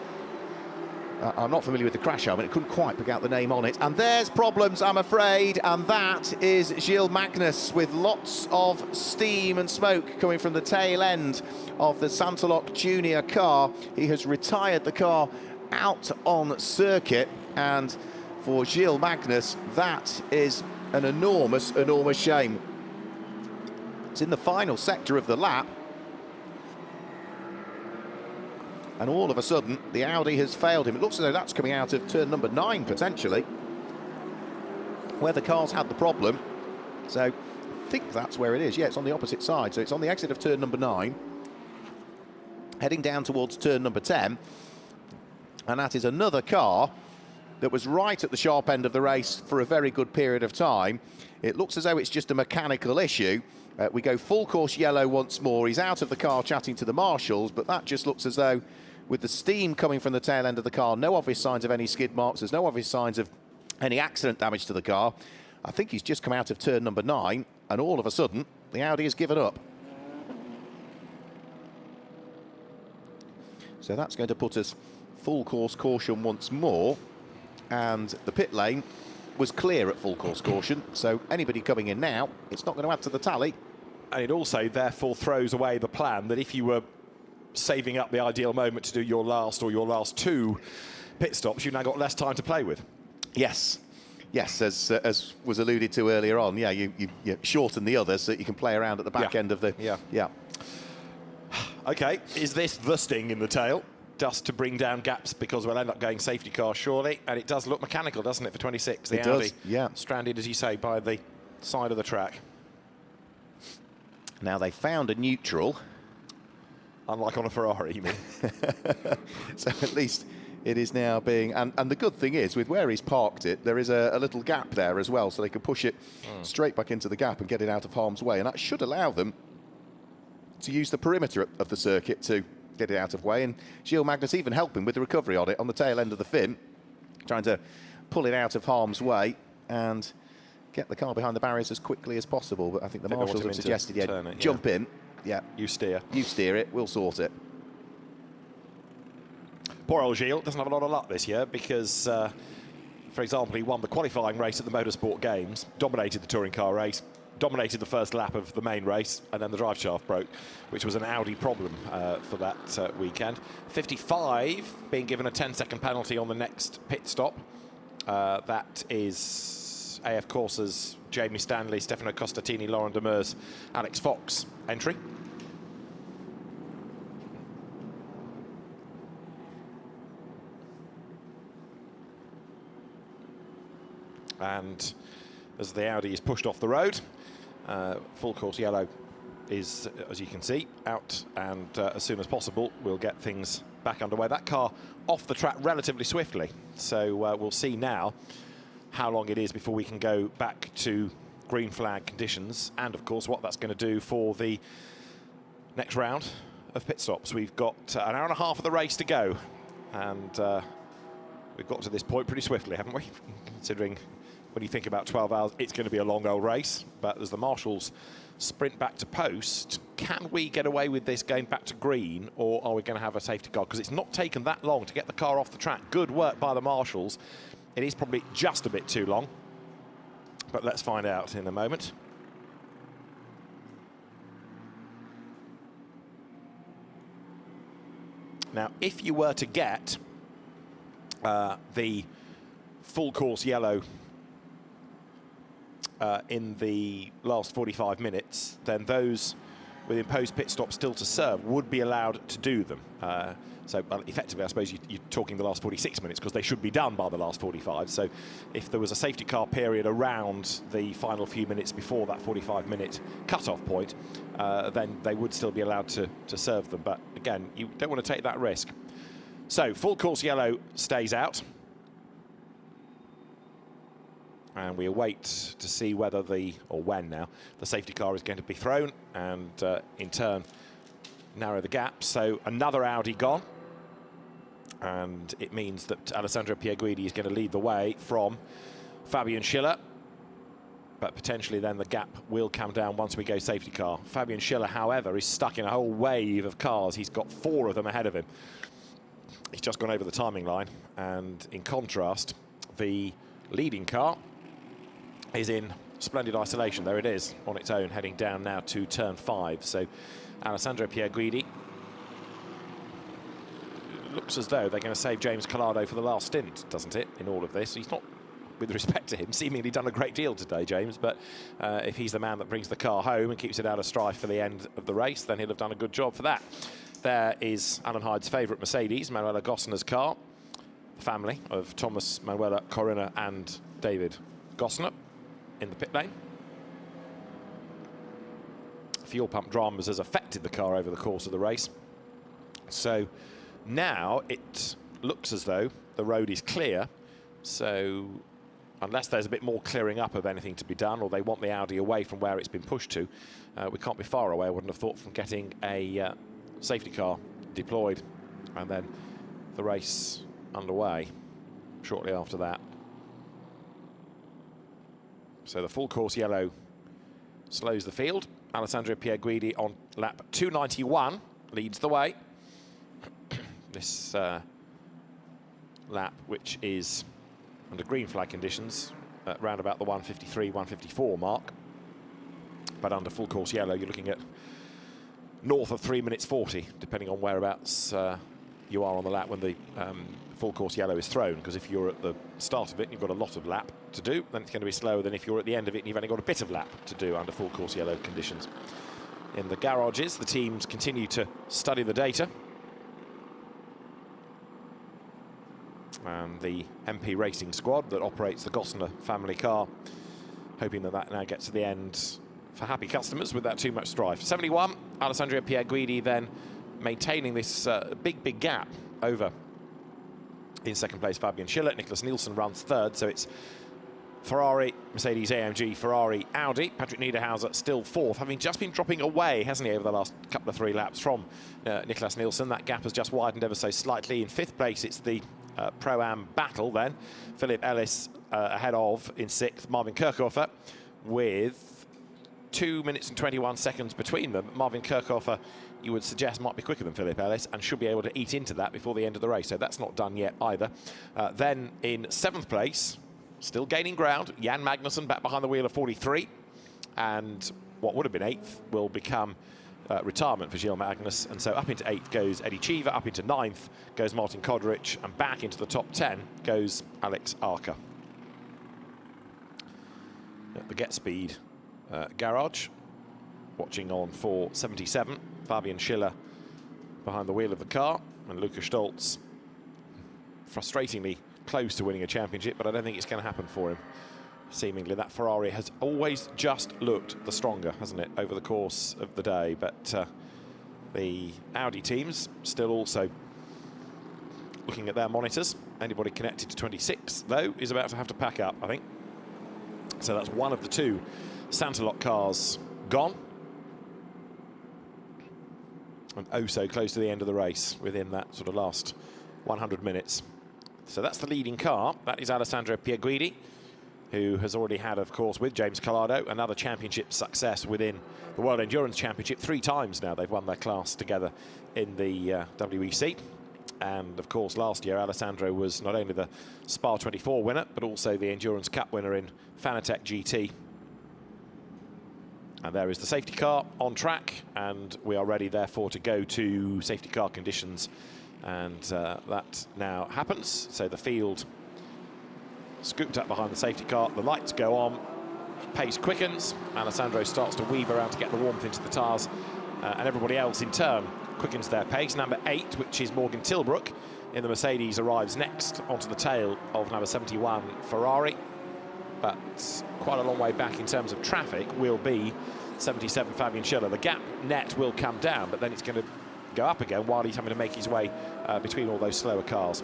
I'm not familiar with the crash helmet. It couldn't quite pick out the name on it. And there's problems, I'm afraid. And that is Gilles Magnus with lots of steam and smoke coming from the tail end of the Santaloc Junior car. He has retired the car out on circuit. And for Gilles Magnus, that is an enormous, enormous shame. It's in the final sector of the lap. And all of a sudden, the Audi has failed him. It looks as though that's coming out of turn number 9, potentially, where the cars had the problem. So, I think that's where it is. Yeah, it's on the opposite side. So it's on the exit of turn number 9, heading down towards turn number 10. And that is another car that was right at the sharp end of the race for a very good period of time. It looks as though it's just a mechanical issue. We go full course yellow once more. He's out of the car chatting to the marshals, but that just looks as though, with the steam coming from the tail end of the car, no obvious signs of any skid marks, there's no obvious signs of any accident damage to the car. I think he's just come out of turn number 9, and all of a sudden, the Audi has given up. So that's going to put us full course caution once more, and the pit lane was clear at full course caution, so anybody coming in now, it's not going to add to the tally. And it also therefore throws away the plan that if you were saving up the ideal moment to do your last or your last 2 pit stops, you've now got less time to play with. Yes, as was alluded to earlier on, yeah, you shorten the others so that you can play around at the back end of the... Yeah. OK, is this the sting in the tail? Just to bring down gaps, because we'll end up going safety car, surely. And it does look mechanical, doesn't it, for 26? The Audi, yeah. Stranded, as you say, by the side of the track. Now, they found a neutral. Unlike on a Ferrari, you mean? So at least it is now being... And the good thing is, with where he's parked it, there is a little gap there as well, so they can push it straight back into the gap and get it out of harm's way. And that should allow them to use the perimeter of the circuit to get it out of way, and Gilles Magnus even helping with the recovery on it on the tail end of the fin, trying to pull it out of harm's way and get the car behind the barriers as quickly as possible. But I think the marshals have suggested, jump in. Yeah. You steer it, we'll sort it. Poor old Gilles doesn't have a lot of luck this year because, for example, he won the qualifying race at the Motorsport Games, dominated the touring car race, dominated the first lap of the main race, and then the drive shaft broke, which was an Audi problem for that weekend. 55 being given a 10-second penalty on the next pit stop. That is AF Corsa's Jamie Stanley, Stefano Costatini, Laurent Demers, Alex Fox entry. And as the Audi is pushed off the road, full course yellow is, as you can see, out, and as soon as possible we'll get things back underway. That car off the track relatively swiftly, so we'll see now how long it is before we can go back to green flag conditions, and of course what that's going to do for the next round of pit stops. We've got an hour and a half of the race to go, and we've got to this point pretty swiftly, haven't we? Considering when you think about 12 hours, it's going to be a long old race. But as the marshals sprint back to post, can we get away with this going back to green, or are we going to have a safety car? Because it's not taken that long to get the car off the track. Good work by the marshals. It is probably just a bit too long, but let's find out in a moment. Now, if you were to get the full course yellow in the last 45 minutes, then those with imposed pit stops still to serve would be allowed to do them. So effectively, I suppose you're talking the last 46 minutes, because they should be done by the last 45. So if there was a safety car period around the final few minutes before that 45-minute cut-off point, then they would still be allowed to serve them. But again, you don't want to take that risk. So full course yellow stays out. And we await to see whether when now, the safety car is going to be thrown and in turn narrow the gap. So another Audi gone. And it means that Alessandro Pierguidi is going to lead the way from Fabian Schiller. But potentially then the gap will come down once we go safety car. Fabian Schiller, however, is stuck in a whole wave of cars. He's got 4 of them ahead of him. He's just gone over the timing line. And in contrast, the leading car is in splendid isolation. There it is, on its own, heading down now to turn 5. So Alessandro Pierguidi, looks as though they're going to save James Collado for the last stint, doesn't it, in all of this? He's not, with respect to him, seemingly done a great deal today, James, but if he's the man that brings the car home and keeps it out of strife for the end of the race, then he'll have done a good job for that. There is Alan Hyde's favourite Mercedes, Manuela Gossener's car, the family of Thomas, Manuela, Corinna and David Gossener in the pit lane. fuel pump dramas has affected the car over the course of the race. So now it looks as though the road is clear. So unless there's a bit more clearing up of anything to be done, or they want the Audi away from where it's been pushed to, we can't be far away, I wouldn't have thought, from getting a safety car deployed and then the race underway shortly after that. So the full course yellow slows the field. Alessandro Pierguidi on lap 291 leads the way. This lap, which is under green flag conditions, at round about the 153, 154 mark. But under full course yellow, you're looking at north of 3 minutes 40, depending on whereabouts you are on the lap when the full course yellow is thrown. Because if you're at the start of it and you've got a lot of lap to do, then it's going to be slower than if you're at the end of it and you've only got a bit of lap to do under full course yellow conditions. In the garages, the teams continue to study the data. And the MP Racing squad that operates the Gossamer family car, hoping that that now gets to the end for happy customers without too much strife. 71, Alessandro Pierguidi then maintaining this big gap over in second place Fabian Schiller. Nicholas Nielsen runs third, so it's Ferrari, Mercedes AMG, Ferrari, Audi. Patrick Niederhauser still fourth, having just been dropping away, hasn't he, over the last couple of 3 laps from Nicholas Nielsen. That gap has just widened ever so slightly. In fifth place, it's the Pro-Am battle then. Philip Ellis ahead of, in sixth, Marvin Kirchhofer, with 2 minutes and 21 seconds between them. Marvin Kirchhofer, you would suggest, might be quicker than Philip Ellis and should be able to eat into that before the end of the race. So that's not done yet either. Then in seventh place, still gaining ground, Jan Magnussen back behind the wheel of 43. And what would have been 8th will become retirement for Gilles Magnus. And so up into 8th goes Eddie Cheever, up into 9th goes Martin Kodrich, and back into the top 10 goes Alex Arca. At the Get Speed garage, watching on for 77, Fabian Schiller behind the wheel of the car, and Luca Stolz frustratingly close to winning a championship, but I don't think it's going to happen for him. Seemingly that Ferrari has always just looked the stronger, hasn't it, over the course of the day. But the Audi teams still also looking at their monitors. Anybody connected to 26, though, is about to have to pack up, I think. So that's one of the 2 Santalot cars gone. And oh so close to the end of the race within that sort of last 100 minutes. So that's the leading car. That is Alessandro Pierguidi, who has already had, of course, with James Collado, another championship success within the World Endurance Championship. 3 times now they've won their class together in the WEC. And, of course, last year Alessandro was not only the Spa 24 winner, but also the Endurance Cup winner in Fanatec GT. And there is the safety car on track, and we are ready, therefore, to go to safety car conditions. And that now happens. So the field scooped up behind the safety car, the lights go on, pace quickens, Alessandro starts to weave around to get the warmth into the tyres, and everybody else in turn quickens their pace. Number 8, which is Morgan Tilbrook in the Mercedes, arrives next onto the tail of number 71 Ferrari, but quite a long way back in terms of traffic will be 77 Fabian Schiller. The gap net will come down, but then it's going to go up again while he's having to make his way between all those slower cars.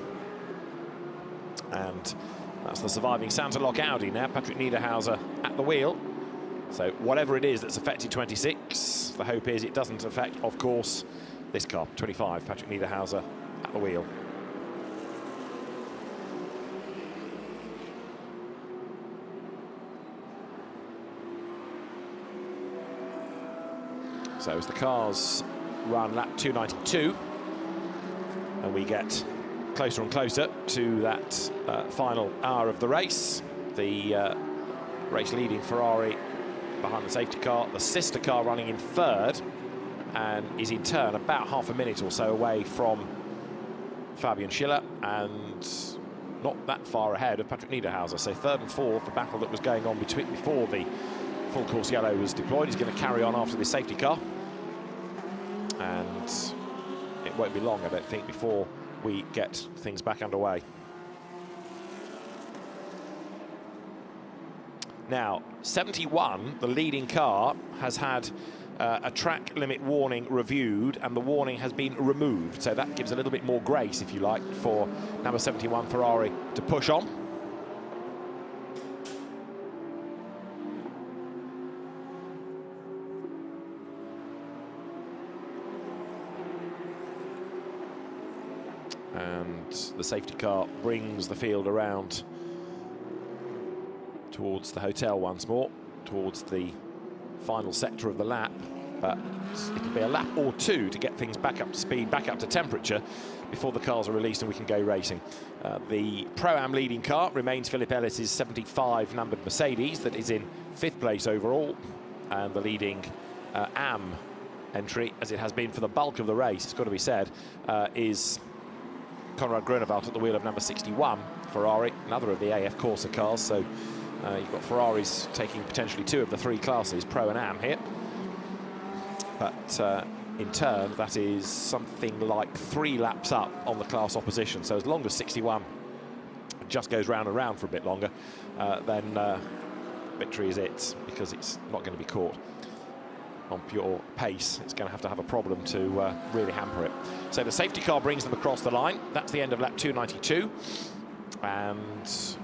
And that's the surviving Santalot Audi now, Patrick Niederhauser at the wheel. So whatever it is that's affected 26, the hope is it doesn't affect, of course, this car, 25, Patrick Niederhauser at the wheel. So as the cars run lap 292, and we get closer and closer to that final hour of the race, the race leading Ferrari behind the safety car, the sister car running in third, and is in turn about half a minute or so away from Fabian Schiller, and not that far ahead of Patrick Niederhauser. So third and fourth, the battle that was going on before the full course yellow was deployed is going to carry on after this safety car, and it won't be long, I don't think, before we get things back underway. Now, 71, the leading car, has had a track limit warning reviewed, and the warning has been removed. So that gives a little bit more grace, if you like, for number 71 Ferrari to push on. And the safety car brings the field around towards the hotel once more, towards the final sector of the lap, but it'll be a lap or two to get things back up to speed, back up to temperature before the cars are released and we can go racing. The Pro-Am leading car remains Philip Ellis's 75 numbered Mercedes that is in 5th place overall, and the leading Am entry, as it has been for the bulk of the race, it's got to be said, is Konrad Grunewald at the wheel of number 61 Ferrari, another of the AF Corsa cars. So you've got Ferraris taking potentially 2 of the 3 classes, Pro and Am here. But in turn, that is something like 3 laps up on the class opposition. So as long as 61 just goes round and round for a bit longer, then victory is it, because it's not going to be caught on pure pace. It's going to have a problem to really hamper it. So the safety car brings them across the line. That's the end of lap 292. And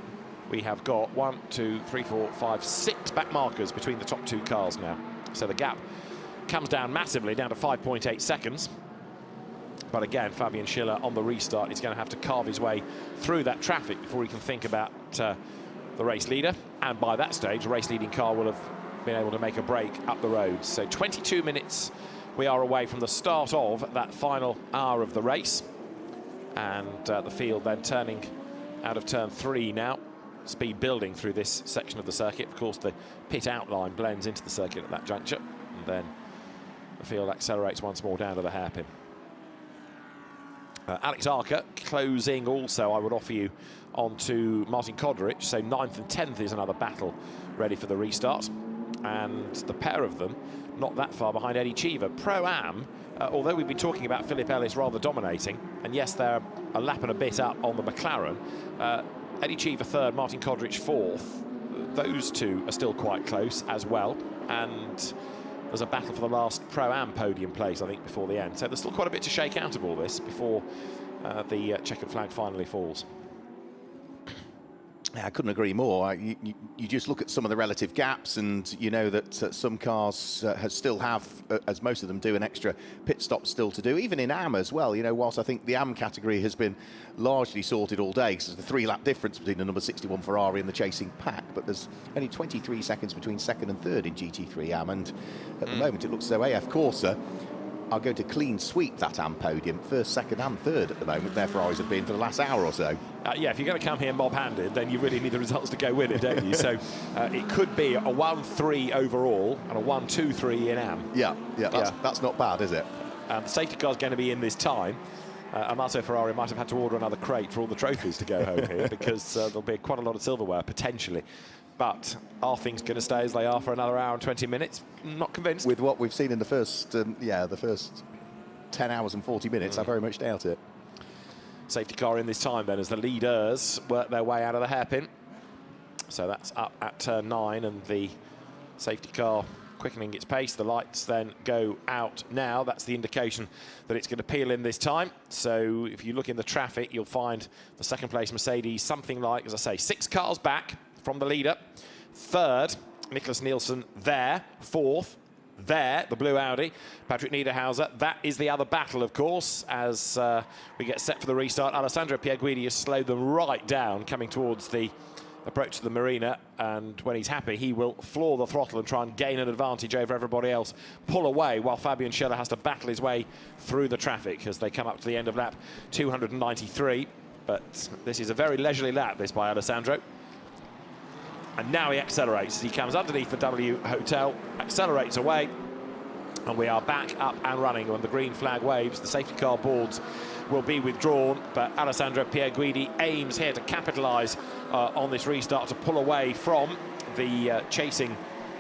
we have got 1, 2, 3, 4, 5, 6 back markers between the top 2 cars now. So the gap comes down massively, down to 5.8 seconds. But again, Fabian Schiller on the restart is going to have to carve his way through that traffic before he can think about the race leader. And by that stage, the race leading car will have been able to make a break up the road. So 22 minutes we are away from the start of that final hour of the race. And the field then turning out of turn 3 now. Speed building through this section of the circuit. Of course, the pit outline blends into the circuit at that juncture. And then the field accelerates once more down to the hairpin. Alex Arca closing also, I would offer you, onto Martin Kodrich. So 9th and 10th is another battle ready for the restart. And the pair of them not that far behind Eddie Cheever. Pro-Am, although we've been talking about Philip Ellis rather dominating, and yes, they're a lap and a bit up on the McLaren, Eddie Cheever 3rd, Martin Kodrich 4th. Those 2 are still quite close as well. And there's a battle for the last Pro-Am podium place, I think, before the end. So there's still quite a bit to shake out of all this before the checkered flag finally falls. I couldn't agree more. You just look at some of the relative gaps, and you know that some cars still have, as most of them do, an extra pit stop still to do, even in Am as well. You know, whilst I think the Am category has been largely sorted all day, because there's a 3-lap difference between the number 61 Ferrari and the chasing pack, but there's only 23 seconds between 2nd and 3rd in GT3 Am, and at the moment it looks as though AF Corsa are going to clean sweep that Am podium, 1st, 2nd and 3rd at the moment. Their Ferraris have been for the last hour or so. Yeah, if you're going to come here mob-handed, then you really need the results to go with it, don't you? So it could be a 1-3 overall and a 1-2-3 in Am. Yeah, that's not bad, is it? The safety car's going to be in this time. Amato Ferrari might have had to order another crate for all the trophies to go home here, because there'll be quite a lot of silverware, potentially. But are things going to stay as they are for another hour and 20 minutes? Not convinced. With what we've seen in the first, the first 10 hours and 40 minutes, I very much doubt it. Safety car in this time then, as the leaders work their way out of the hairpin. So that's up at turn 9, and the safety car quickening its pace. The lights then go out now. That's the indication that it's going to peel in this time. So if you look in the traffic, you'll find the 2nd place Mercedes something like, as I say, 6 cars back from the leader. 3rd, Nicholas Nielsen there. 4th, there, the blue Audi, Patrick Niederhauser. That is the other battle, of course, as we get set for the restart. Alessandro Pierguidi has slowed them right down, coming towards the approach to the marina, and when he's happy, he will floor the throttle and try and gain an advantage over everybody else, pull away, while Fabian Schiller has to battle his way through the traffic as they come up to the end of lap 293. But this is a very leisurely lap, this, by Alessandro. And now he accelerates as he comes underneath the W Hotel, accelerates away, and we are back up and running. When the green flag waves, the safety car boards will be withdrawn, but Alessandro Pierguidi aims here to capitalise on this restart, to pull away from the chasing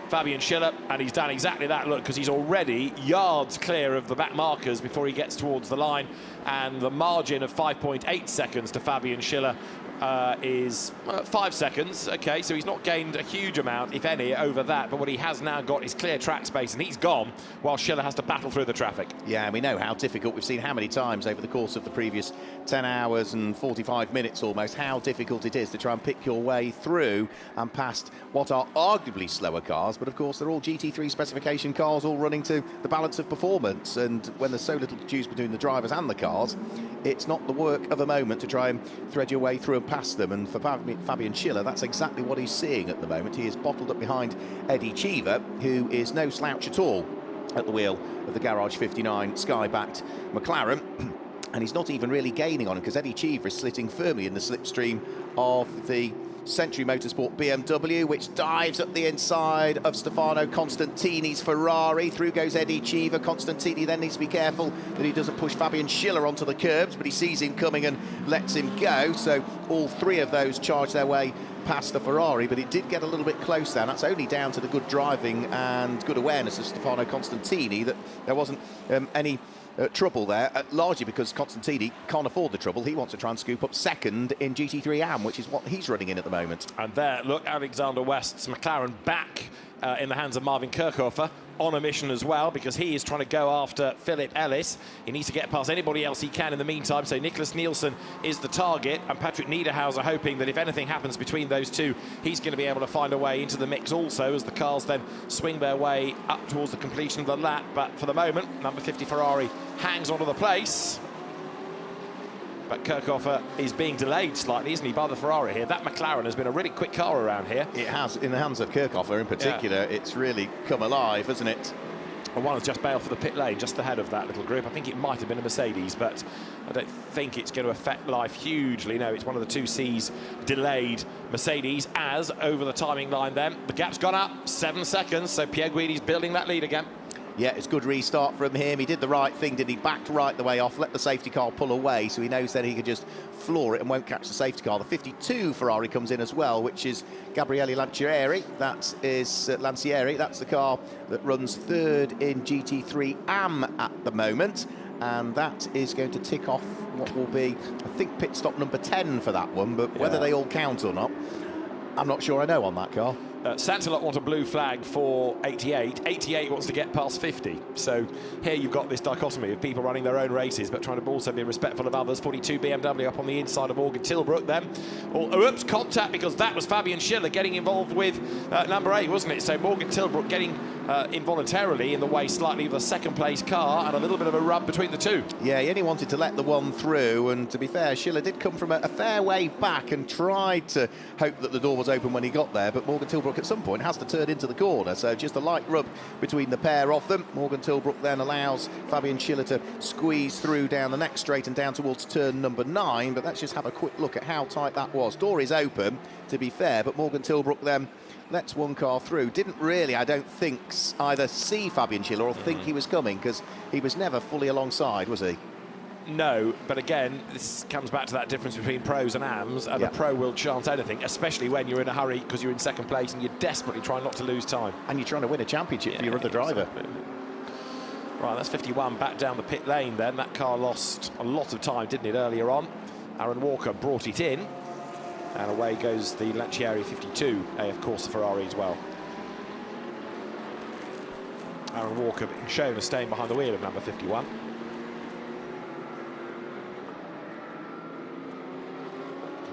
Fabian Schiller, and he's done exactly that, look, because he's already yards clear of the back markers before he gets towards the line, and the margin of 5.8 seconds to Fabian Schiller is 5 seconds. Okay, so he's not gained a huge amount, if any, over that. But what he has now got is clear track space, and he's gone while Schiller has to battle through the traffic. Yeah, and we know how difficult. We've seen how many times over the course of the previous 10 hours and 45 minutes almost, how difficult it is to try and pick your way through and past what are arguably slower cars. But of course, they're all GT3 specification cars, all running to the balance of performance. And when there's so little to choose between the drivers and the cars, it's not the work of a moment to try and thread your way through and past them. And for Fabian Schiller, that's exactly what he's seeing at the moment. He is bottled up behind Eddie Cheever, who is no slouch at all at the wheel of the Garage 59 Sky-backed McLaren. And he's not even really gaining on him, because Eddie Cheever is sitting firmly in the slipstream of the Century Motorsport BMW, which dives up the inside of Stefano Constantini's Ferrari. Through goes Eddie Cheever. Constantini then needs to be careful that he doesn't push Fabian Schiller onto the curbs, but he sees him coming and lets him go. So all three of those charge their way past the Ferrari, but it did get a little bit close there. And that's only down to the good driving and good awareness of Stefano Constantini that there wasn't any trouble there, largely because Constantini can't afford the trouble. He wants to try and scoop up second in GT3 AM, which is what he's running in at the moment. And there, look, Alexander West's McLaren back in the hands of Marvin Kirchhofer, on a mission as well, because he is trying to go after Philip Ellis. He needs to get past anybody else he can in the meantime, so Nicholas Nielsen is the target, and Patrick Niederhauser hoping that if anything happens between those two, he's going to be able to find a way into the mix also, as the cars then swing their way up towards the completion of the lap. But for the moment, number 50 Ferrari hangs onto the place. But Kirchhofer is being delayed slightly, isn't he, by the Ferrari here. That McLaren has been a really quick car around here. It has, in the hands of Kirchhofer in particular. Yeah. It's really come alive, hasn't it? And one has just bailed for the pit lane, just ahead of that little group. I think it might have been a Mercedes, but I don't think it's going to affect life hugely. No, it's one of the 2Cs delayed Mercedes, as over the timing line then. The gap's gone up, 7 seconds, so Pierre Guidi's building that lead again. Yeah, it's a good restart from him. He did the right thing, didn't he? Backed right the way off, let the safety car pull away, so he knows that he could just floor it and won't catch the safety car. The 52 Ferrari comes in as well, which is Gabriele Lancieri. That is Lancieri. That's the car that runs third in GT3 AM at the moment. And that is going to tick off what will be, I think, pit stop number 10 for that one. But whether they all count or not, I'm not sure I know on that car. Santilot want a blue flag for 88. 88 wants to get past 50. So here you've got this dichotomy of people running their own races but trying to also be respectful of others. 42 BMW up on the inside of Morgan Tilbrook then. Oops, contact, because that was Fabian Schiller getting involved with number 8, wasn't it? So Morgan Tilbrook getting involuntarily in the way slightly of the second place car, and a little bit of a rub between the two. Yeah, he only wanted to let the one through, and to be fair, Schiller did come from a fair way back and tried to hope that the door was open when he got there, but Morgan Tilbrook at some point has to turn into the corner, so just a light rub between the pair of them. Morgan Tilbrook then allows Fabian Schiller to squeeze through down the next straight and down towards turn number 9, but let's just have a quick look at how tight that was. Door is open, to be fair, but Morgan Tilbrook then lets one car through. Didn't really, I don't think, either see Fabian Schiller or think he was coming, because he was never fully alongside, was he? No, but again, this comes back to that difference between pros and AMs, and a pro will chance anything, especially when you're in a hurry because you're in second place and you're desperately trying not to lose time. And you're trying to win a championship for your other driver. Exactly. Right, that's 51 back down the pit lane then. That car lost a lot of time, didn't it, earlier on? Aaron Walker brought it in. And away goes the Lancieri 52, of course, the Ferrari as well. Aaron Walker being shown as staying behind the wheel of number 51.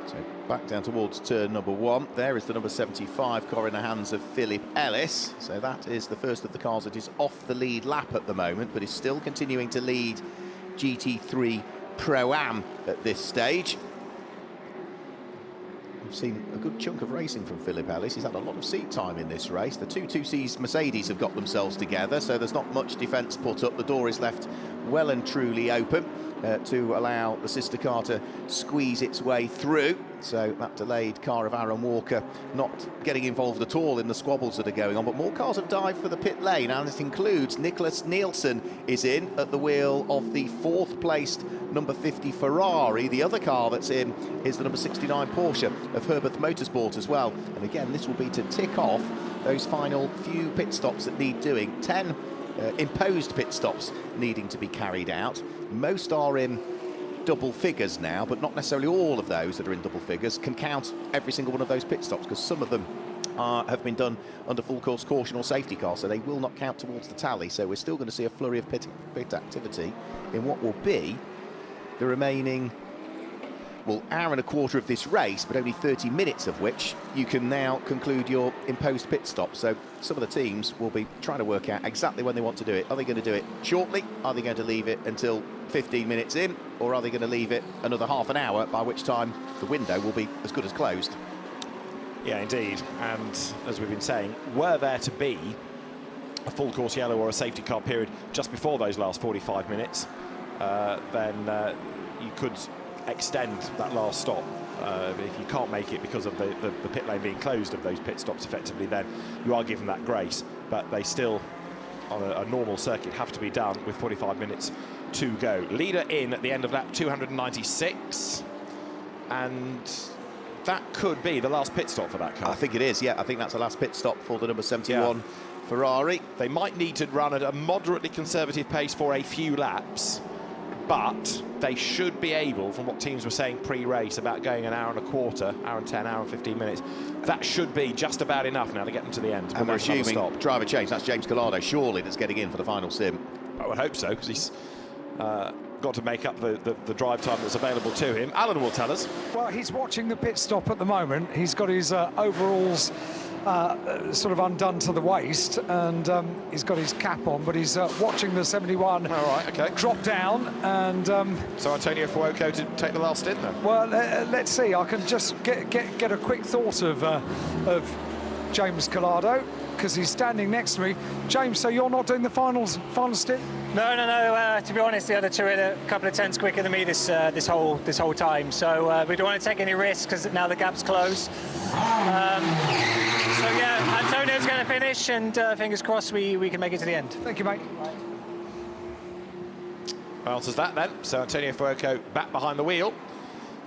So back down towards turn number 1. There is the number 75 car in the hands of Philip Ellis. So that is the first of the cars that is off the lead lap at the moment, but is still continuing to lead GT3 Pro-Am at this stage. We've seen a good chunk of racing from Philip Ellis. He's had a lot of seat time in this race. The two 2Cs Mercedes have got themselves together, so there's not much defence put up. The door is left well and truly open to allow the sister car to squeeze its way through. So that delayed car of Aaron Walker not getting involved at all in the squabbles that are going on. But more cars have dived for the pit lane, and it includes Nicholas Nielsen is in at the wheel of the 4th placed number 50 Ferrari. The other car that's in is the number 69 Porsche of Herbert Motorsport as well. And again, this will be to tick off those final few pit stops that need doing. 10 imposed pit stops needing to be carried out. Most are in double figures now, but not necessarily all of those that are in double figures can count every single one of those pit stops, because some of them have been done under full course caution or safety car, so they will not count towards the tally. So we're still going to see a flurry of pit activity in what will be the remaining, well, hour and a quarter of this race, but only 30 minutes of which you can now conclude your imposed pit stop. So some of the teams will be trying to work out exactly when they want to do it. Are they going to do it shortly? Are they going to leave it until 15 minutes in? Or are they going to leave it another half an hour, by which time the window will be as good as closed? Yeah, indeed. And as we've been saying, were there to be a full course yellow or a safety car period just before those last 45 minutes, then you could extend that last stop. If you can't make it because of the pit lane being closed of those pit stops effectively, then you are given that grace. But they still, on a normal circuit, have to be done with 45 minutes to go. Leader in at the end of lap 296, and that could be the last pit stop for that car. I think it is, yeah. I think that's the last pit stop for the number 71 Ferrari. They might need to run at a moderately conservative pace for a few laps, but they should be able, from what teams were saying pre-race about going an hour and a quarter, hour and 10, hour and 15 minutes, that should be just about enough now to get them to the end. And we're assuming driver change, that's James Collado, surely, that's getting in for the final sim. I would hope so, because he's got to make up the drive time that's available to him. Alan will tell us. Well, he's watching the pit stop at the moment. He's got his overalls sort of undone to the waist, and he's got his cap on, but he's watching the 71 drop down. And so Antonio Fuoco to take the last stint then? Well, let's see. I can just get a quick thought of James Collado, because he's standing next to me. James, so you're not doing the final stint? No. To be honest, the other two are a couple of tenths quicker than me this whole time. So we don't want to take any risks, because now the gap's closed. So yeah, Antonio's going to finish, and fingers crossed we can make it to the end. Thank you, mate. Answers that then. So Antonio Fuoco back behind the wheel,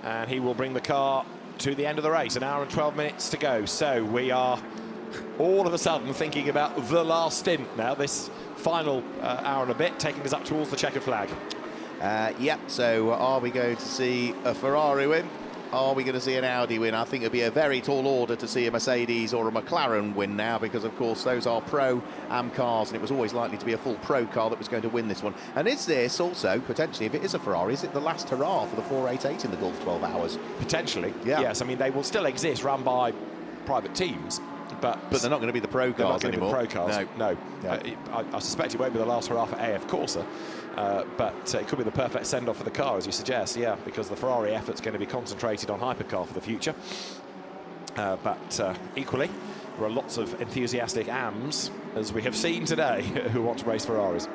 and he will bring the car to the end of the race. An hour and 12 minutes to go. So we are all of a sudden thinking about the last stint now, this final hour and a bit, taking us up towards the checkered flag. Yep, so are we going to see a Ferrari win? Are we going to see an Audi win? I think it'd be a very tall order to see a Mercedes or a McLaren win now, because of course those are Pro-Am cars, and it was always likely to be a full Pro car that was going to win this one. And is this also, potentially, if it is a Ferrari, is it the last hurrah for the 488 in the Gulf 12 Hours? Potentially, yeah. Yes. I mean, they will still exist, run by private teams, but they're not going to be the Pro cars anymore. Pro cars. No. I suspect it won't be the last hurrah for AF Corsa, but it could be the perfect send-off for the car, as you suggest, yeah, because the Ferrari effort's going to be concentrated on hypercar for the future. But equally, there are lots of enthusiastic AMs, as we have seen today, who want to race Ferraris.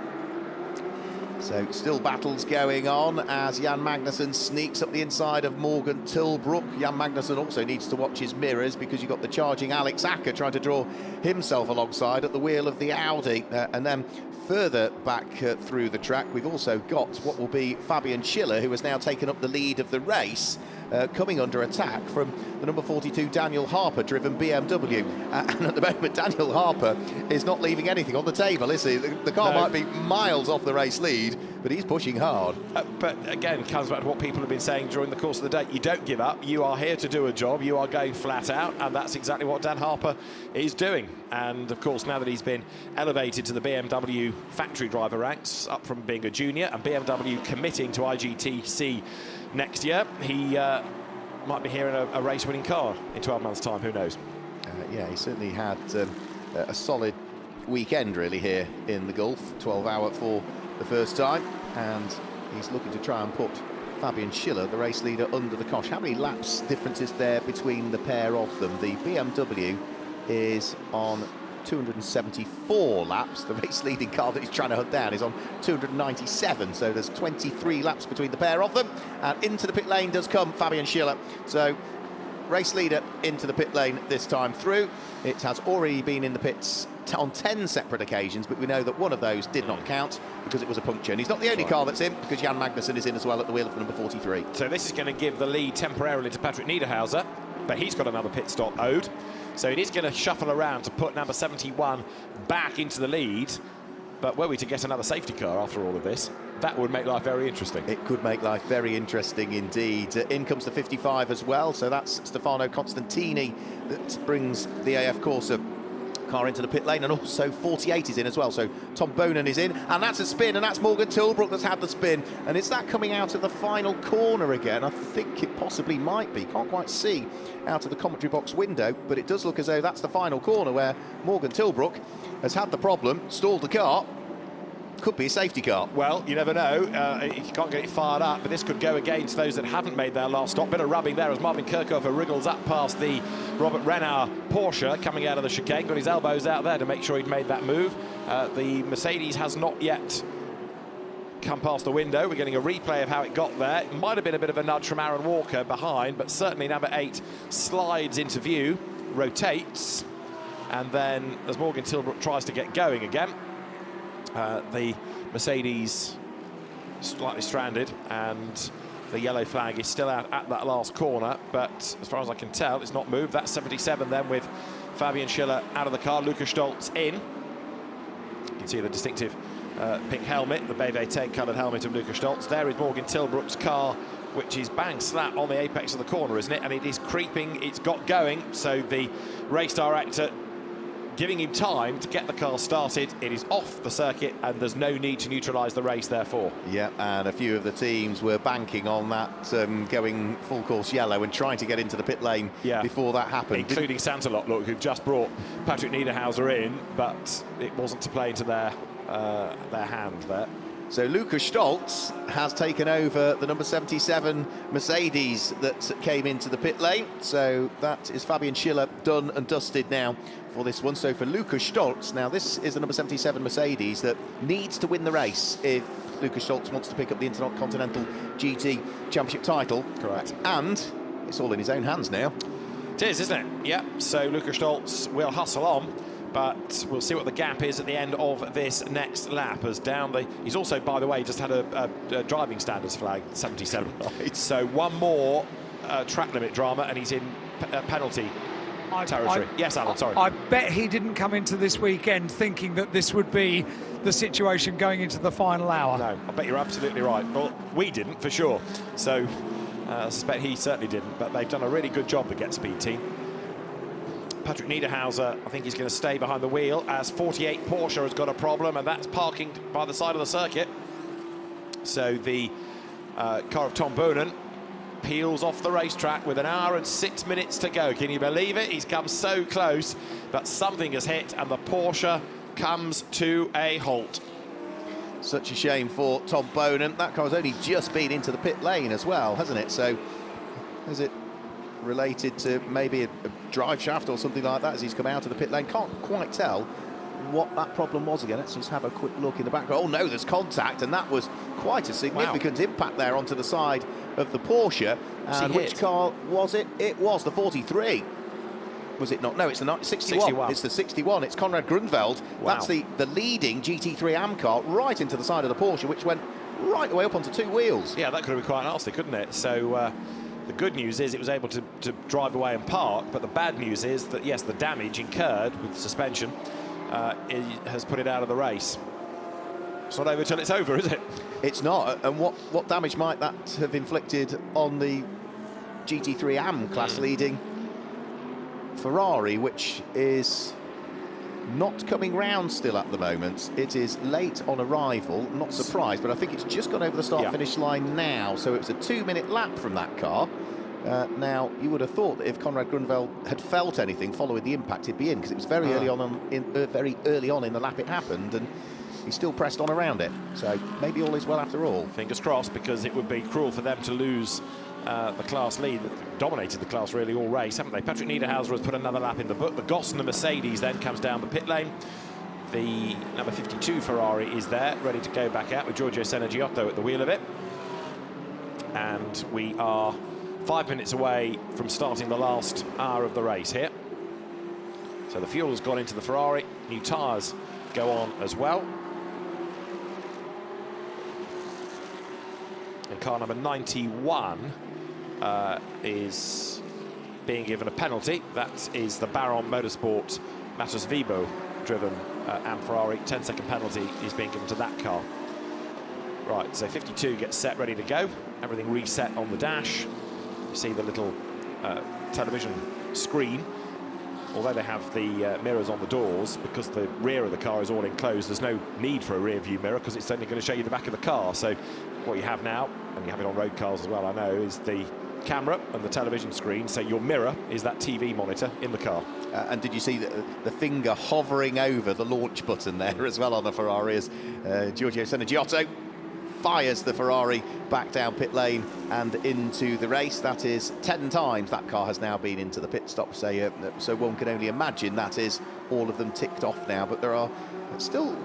So still battles going on as Jan Magnussen sneaks up the inside of Morgan Tilbrook. Jan Magnussen also needs to watch his mirrors, because you've got the charging Alex Acker trying to draw himself alongside at the wheel of the Audi. And then further back through the track, we've also got what will be Fabian Schiller, who has now taken up the lead of the race, coming under attack from the number 42 Daniel Harper driven BMW. And at the moment Daniel Harper is not leaving anything on the table, is he? The car might be miles off the race lead, but he's pushing hard. But again, comes back to what people have been saying during the course of the day. You don't give up. You are here to do a job. You are going flat out, and that's exactly what Dan Harper is doing. And of course, now that he's been elevated to the BMW factory driver ranks, up from being a junior, and BMW committing to IGTC next year, he might be here in a race-winning car in 12 months' time. Who knows? Yeah, he certainly had a solid weekend, really, here in the Gulf. 12-hour for the first time, and he's looking to try and put Fabian Schiller, the race leader, under the cosh. How many laps difference is there between the pair of them? The BMW is on 274 laps. The race leading car that he's trying to hunt down is on 297, so there's 23 laps between the pair of them. And into the pit lane does come Fabian Schiller. So race leader into the pit lane this time through. It has already been in the pits on 10 separate occasions, but we know that one of those did not count because it was a puncture. And he's not the only car that's in, because Jan Magnussen is in as well at the wheel of number 43. So this is going to give the lead temporarily to Patrick Niederhauser, but he's got another pit stop owed. So it is going to shuffle around to put number 71 back into the lead. But were we to get another safety car after all of this, That would make life very interesting. It could make life very interesting indeed. In comes the 55 as well, so that's Stefano Constantini that brings the AF Corsa car into the pit lane, and also 48 is in as well, so Tom Bonan is in, and that's a spin, and that's Morgan Tilbrook that's had the spin, and is that coming out of the final corner again? I think it possibly might be, can't quite see out of the commentary box window, but it does look as though that's the final corner where Morgan Tilbrook has had the problem, stalled the car. Could be a safety car. Well, you never know. You can't get it fired up, but this could go against those that haven't made their last stop. Bit of rubbing there as Marvin Kirchhofer wriggles up past the Robert Renard Porsche coming out of the chicane. Got his elbows out there to make sure he'd made that move. The Mercedes has not yet come past the window. We're getting a replay of how it got there. It might have been a bit of a nudge from Aaron Walker behind, but certainly number 8 slides into view, rotates, and then as Morgan Tilbrook tries to get going again, the Mercedes slightly stranded, and the yellow flag is still out at that last corner, but as far as I can tell, it's not moved. That's 77 then, with Fabian Schiller out of the car, Lukas Stoltz in. You can see the distinctive pink helmet, the BV 10 coloured helmet of Lukas Stoltz. There is Morgan Tilbrook's car, which is bang slap on the apex of the corner, isn't it? And it is creeping, it's got going, so the race director giving him time to get the car started. It is off the circuit, and there's no need to neutralise the race, therefore. Yeah, and a few of the teams were banking on that going full course yellow and trying to get into the pit lane before that happened. Including Santalot, look, who've just brought Patrick Niederhauser in, but it wasn't to play into their hand there. So Lukas Stoltz has taken over the number 77 Mercedes that came into the pit lane. So that is Fabian Schiller done and dusted now for this one. So for Lukas Stoltz, now this is the number 77 Mercedes that needs to win the race if Lukas Stoltz wants to pick up the Intercontinental GT Championship title. Correct. And it's all in his own hands now. It is, isn't it? Yeah, so Lukas Stoltz will hustle on, but we'll see what the gap is at the end of this next lap. As down the, he's also, by the way, just had a driving standards flag, 77. Right. So one more track limit drama, and he's in penalty territory. Yes, Alan, sorry. I bet he didn't come into this weekend thinking that this would be the situation going into the final hour. No, I bet you're absolutely right. Well, we didn't, for sure. So I suspect he certainly didn't, but they've done a really good job, the Get Speed team. Patrick Niederhauser, I think he's going to stay behind the wheel, as 48 Porsche has got a problem, and that's parking by the side of the circuit. So the car of Tom Bonan peels off the racetrack with 1 hour and 6 minutes to go. Can you believe it? He's come so close, but something has hit, and the Porsche comes to a halt. Such a shame for Tom Bonan. That car's only just been into the pit lane as well, hasn't it? So is it related to maybe a drive shaft or something like that as he's come out of the pit lane? Can't quite tell what that problem was again. Let's just have a quick look in the background. Oh no, there's contact, and that was quite a significant impact there onto the side of the Porsche. And which car was it? It was the 43. Was it not? No, it's the 61. It's the 61. It's Konrad Grunwald. Wow. That's the leading GT3 AM car right into the side of the Porsche, which went right the way up onto 2 wheels. Yeah, that could have been quite nasty, couldn't it? So the good news is it was able to drive away and park, but the bad news is that, yes, the damage incurred with suspension has put it out of the race. It's not over till it's over, is it? It's not. And what damage might that have inflicted on the GT3 AM class leading Ferrari, which is not coming round still at the moment. It is late on arrival, not surprised, but I think it's just gone over the start-finish line now. So it was a 2-minute lap from that car. Now, you would have thought that if Konrad Grunwald had felt anything following the impact, he'd be in, because it was very early on in the lap it happened, and he still pressed on around it. So maybe all is well after all. Fingers crossed, because it would be cruel for them to lose the class lead. They've dominated the class really all race, haven't they? Patrick Niederhauser has put another lap in the book. The Gossamer Mercedes then comes down the pit lane. The number 52 Ferrari is there, ready to go back out with Giorgio Senagiotto at the wheel of it. And we are 5 minutes away from starting the last hour of the race here. So the fuel has gone into the Ferrari. New tyres go on as well. And car number 91 is being given a penalty. That is the Baron Motorsport Matters Vibo driven AM Ferrari. 10-second penalty is being given to that car. Right, so 52 gets set, ready to go. Everything reset on the dash. You see the little television screen. Although they have the mirrors on the doors, because the rear of the car is all enclosed, there's no need for a rear view mirror because it's only going to show you the back of the car. So what you have now, and you have it on road cars as well, I know, is the camera and the television screen. So your mirror is that TV monitor in the car. And did you see the finger hovering over the launch button there as well on the Ferrari as Giorgio Senna-Giotto fires the Ferrari back down pit lane and into the race? That is 10 times that car has now been into the pit stop, so one can only imagine that is all of them ticked off now. But there are still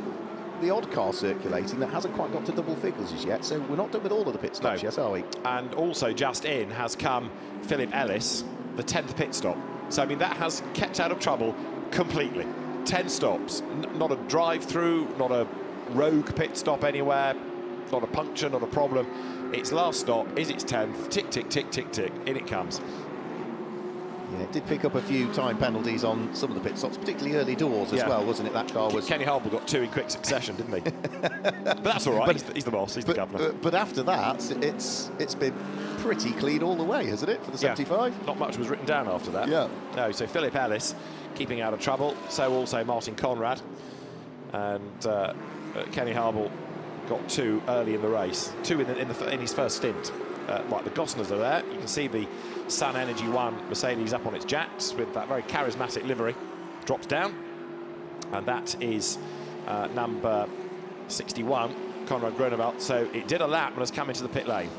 the odd car circulating that hasn't quite got to double figures as yet, so we're not done with all of the pit stops yet, are we? And also just in has come Philip Ellis, the 10th pit stop. So I mean, that has kept out of trouble completely. 10 stops, not a drive-through, not a rogue pit stop anywhere, not a puncture, not a problem. Its last stop is its 10th. Tick, tick, tick, tick, tick. In it comes. Yeah, it did pick up a few time penalties on some of the pit stops, particularly early doors as well, wasn't it? That car was... Kenny Harble got 2 in quick succession, didn't he? But that's all right. He's the boss. He's the governor. But after that, it's been pretty clean all the way, hasn't it, for the 75? Not much was written down after that. Yeah. No, so Philip Ellis keeping out of trouble. So also Martin Conrad. And Kenny Harble got 2 early in the race. 2 in his first stint. Right, the Gosners are there. You can see the Sun Energy 1 Mercedes up on its jacks with that very charismatic livery. Drops down, and that is number 61, Conrad Groenewald. So it did a lap and has come into the pit lane.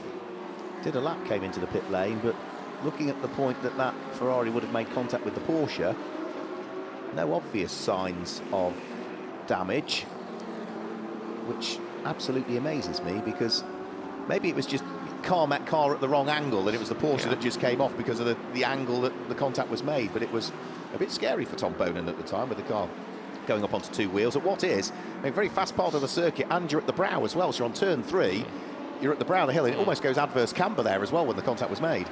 Came into the pit lane, but looking at the point that Ferrari would have made contact with the Porsche, no obvious signs of damage, which absolutely amazes me, because maybe it was just car met car at the wrong angle and it was the Porsche that just came off because of the angle that the contact was made. But it was a bit scary for Tom Bonan at the time with the car going up onto 2 wheels at what is a very fast part of the circuit, and you're at the brow as well. So you're on turn 3, you're at the brow of the hill, and it almost goes adverse camber there as well when the contact was made.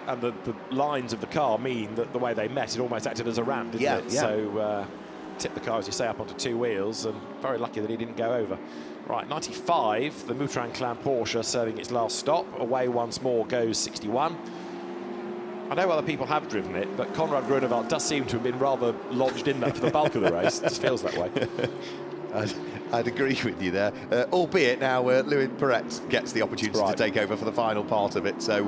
And the lines of the car mean that the way they met, it almost acted as a ram, didn't it? Yeah. So tipped the car, as you say, up onto 2 wheels, and very lucky that he didn't go over. Right, 95, the Moutran Clan Porsche serving its last stop. Away once more goes 61. I know other people have driven it, but Conrad Groenewald does seem to have been rather lodged in that for the bulk of the race. It just feels that way. I'd agree with you there, albeit now Louis Perret gets the opportunity to take over for the final part of it. So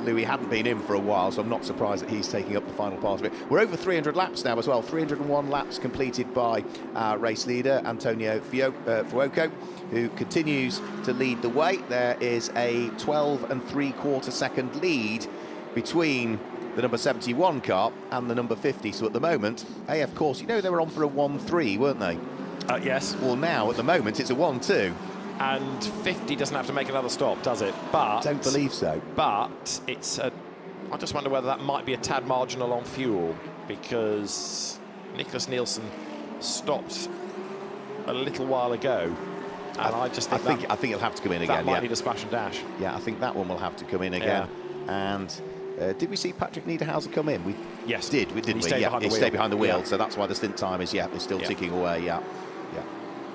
Louis hadn't been in for a while, so I'm not surprised that he's taking up the final part of it. We're over 300 laps now as well. 301 laps completed by our race leader, Antonio Fuoco, who continues to lead the way. There is a 12 3/4 second lead between the number 71 car and the number 50. So at the moment, AF Course, you know, they were on for a 1-3, weren't they? Yes. Well, now, at the moment, it's a 1-2. And 50 doesn't have to make another stop, does it? But don't believe so. But it's I just wonder whether that might be a tad marginal on fuel, because Nicholas Nielsen stopped a little while ago. And I think it'll have to come in again. That might need a splash and dash. Yeah, I think that one will have to come in again. Yeah. And did we see Patrick Niederhauser come in? Yes. Didn't we? He stayed behind the wheel. So that's why the stint time is still ticking away. Yeah.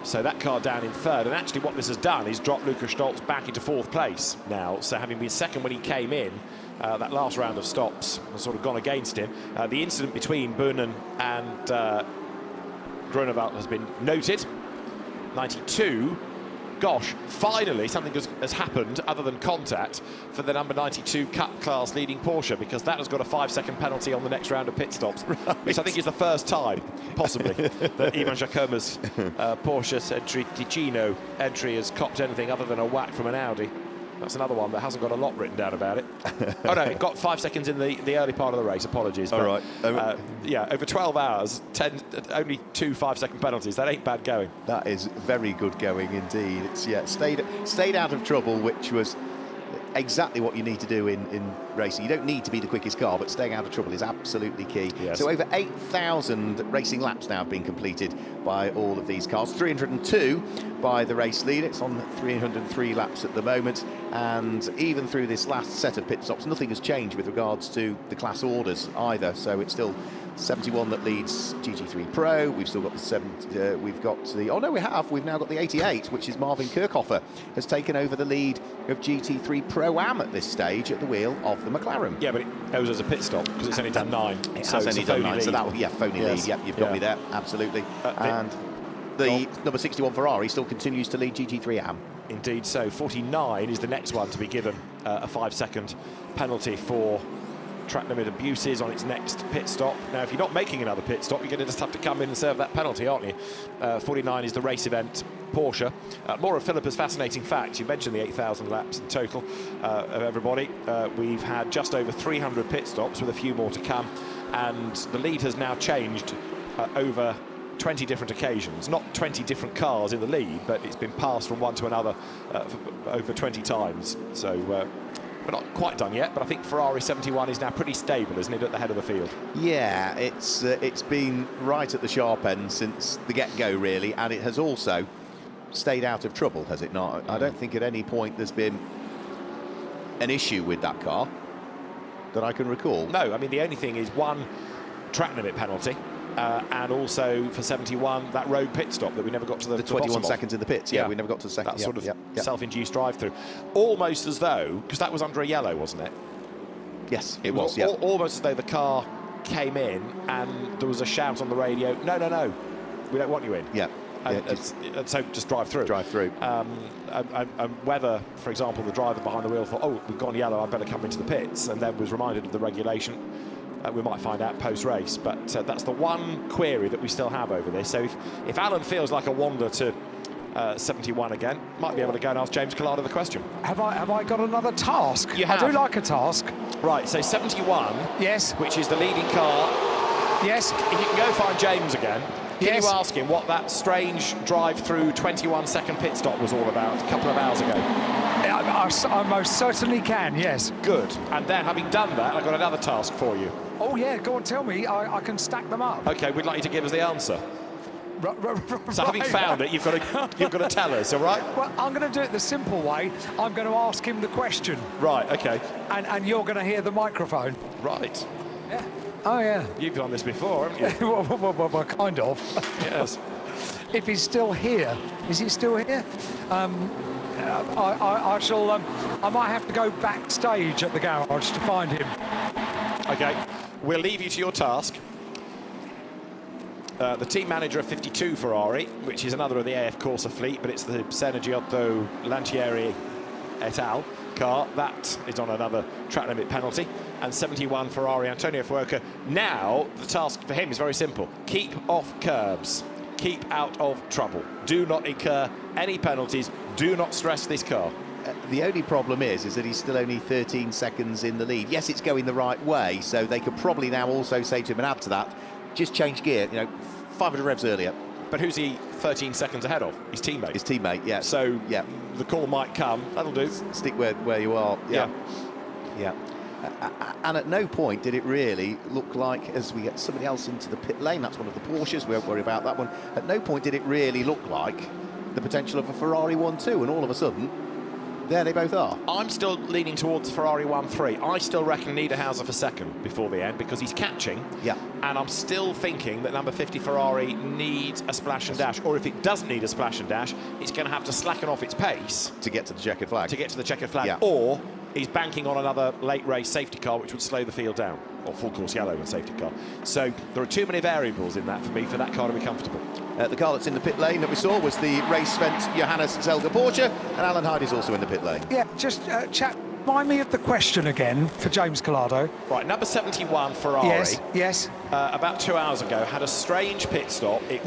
So that car down in 3rd, and actually what this has done is dropped Lukas Stoltz back into 4th place now. So having been 2nd when he came in, that last round of stops has sort of gone against him. The incident between Boonen and Groenewald has been noted. 92. Gosh, finally something has happened other than contact for the number 92 Cup class leading Porsche, because that has got a 5-second penalty on the next round of pit stops, which I think is the first time, possibly, that Ivan Giacoma's Porsche Ticino entry has copped anything other than a whack from an Audi. That's another one that hasn't got a lot written down about it. Oh no, it got 5 seconds in the early part of the race. Apologies. All right. Yeah, over 12 hours, only 2 5-second penalties. That ain't bad going. That is very good going indeed. It's stayed out of trouble, which was exactly what you need to do in racing. You don't need to be the quickest car, but staying out of trouble is absolutely key. Yes. So over 8,000 racing laps now have been completed by all of these cars. 302 by the race leader. It's on 303 laps at the moment, and even through this last set of pit stops, nothing has changed with regards to the class orders either. So it's still 71 that leads GT3 Pro. We've still got the 70. We've got the. Oh no, we have. We've now got the 88, which is Marvin Kirchhofer, has taken over the lead of GT3 Pro-Am at this stage at the wheel of the McLaren. Yeah, but it goes as a pit stop because it's only done 9. It has only done 9, so that would, phony lead. Yep, you've got me there, absolutely. And the number 61 Ferrari still continues to lead GT3 Am. Indeed so. 49 is the next one to be given a 5-second penalty for track limit abuses on its next pit stop. Now, if you're not making another pit stop, you're going to just have to come in and serve that penalty, aren't you? 49 is the race event Porsche. More of Philippa's fascinating facts. You mentioned the 8,000 laps in total of everybody. We've had just over 300 pit stops with a few more to come, and the lead has now changed over 20 different occasions. Not 20 different cars in the lead, but it's been passed from one to another over 20 times. So we're not quite done yet, but I think Ferrari 71 is now pretty stable, isn't it, at the head of the field? Yeah, it's been right at the sharp end since the get-go, really, and it has also stayed out of trouble, has it not? I don't think at any point there's been an issue with that car that I can recall. No, I mean, the only thing is one track limit penalty, and also for 71, that road pit stop that we never got to the 21 seconds in the pits. Yeah, we never got to the second. That sort of self-induced drive-through. Almost as though, because that was under a yellow, wasn't it? Yes, it was. Yeah. Almost as though the car came in and there was a shout on the radio, no, we don't want you in. Yeah. And so just drive through. Drive through. And whether, for example, the driver behind the wheel thought, oh, we've gone yellow, I'd better come into the pits, and then was reminded of the regulation. We might find out post-race, but that's the one query that we still have over this. So if Alan feels like a wander to 71 again, might be able to go and ask James Collado the question. Have I got another task? You have. I do like a task. Right, so 71, yes, which is the leading car. Yes. If you can go find James again, can yes. you ask him what that strange drive-through 21-second pit stop was all about a couple of hours ago? I most certainly can, yes. Good. And then, having done that, I've got another task for you. Oh, yeah, go on, tell me. I can stack them up. OK, we'd like you to give us the answer. So having right. found it, you've got to tell us, all right? Well, I'm going to do it the simple way. I'm going to ask him the question. Right, OK. And you're going to hear the microphone. Right. Yeah. Oh, yeah. You've done this before, haven't you? well, kind of. Yes. If he's still here. Is he still here? I shall. I might have to go backstage at the garage to find him. OK. We'll leave you to your task. The team manager of 52 Ferrari, which is another of the AF Corsa fleet, but it's the Senegiotto Lantieri et al. Car. That is on another track limit penalty. And 71 Ferrari Antonio Fuoca. Now, the task for him is very simple. Keep off curbs. Keep out of trouble. Do not incur any penalties. Do not stress this car. The only problem is that he's still only 13 seconds in the lead. Yes, it's going the right way, so they could probably now also say to him and add to that, just change gear, 500 revs earlier. But who's he 13 seconds ahead of? His teammate. His teammate, yeah. So the call might come. That'll do. Stick where you are. Yeah. And at no point did it really look like, as we get somebody else into the pit lane, that's one of the Porsches, we won't worry about that one. At no point did it really look like the potential of a Ferrari 1-2, and all of a sudden, there they both are. I'm still leaning towards Ferrari 1-3. I still reckon Niederhauser for second before the end because he's catching. Yeah. And I'm still thinking that number 50 Ferrari needs a splash and dash, or if it doesn't need a splash and dash, it's going to have to slacken off its pace to get to the checkered flag. To get to the checkered flag, or he's banking on another late race safety car which would slow the field down, or full course yellow and safety car. So there are too many variables in that for me for that car to be comfortable. The car that's in the pit lane that we saw was the race-spent Johannes Zelda Porsche, and Alan Hyde is also in the pit lane. Yeah, just chat. Remind me of the question again for James Collado. Right, number 71 Ferrari. Yes. About 2 hours ago, had a strange pit stop. It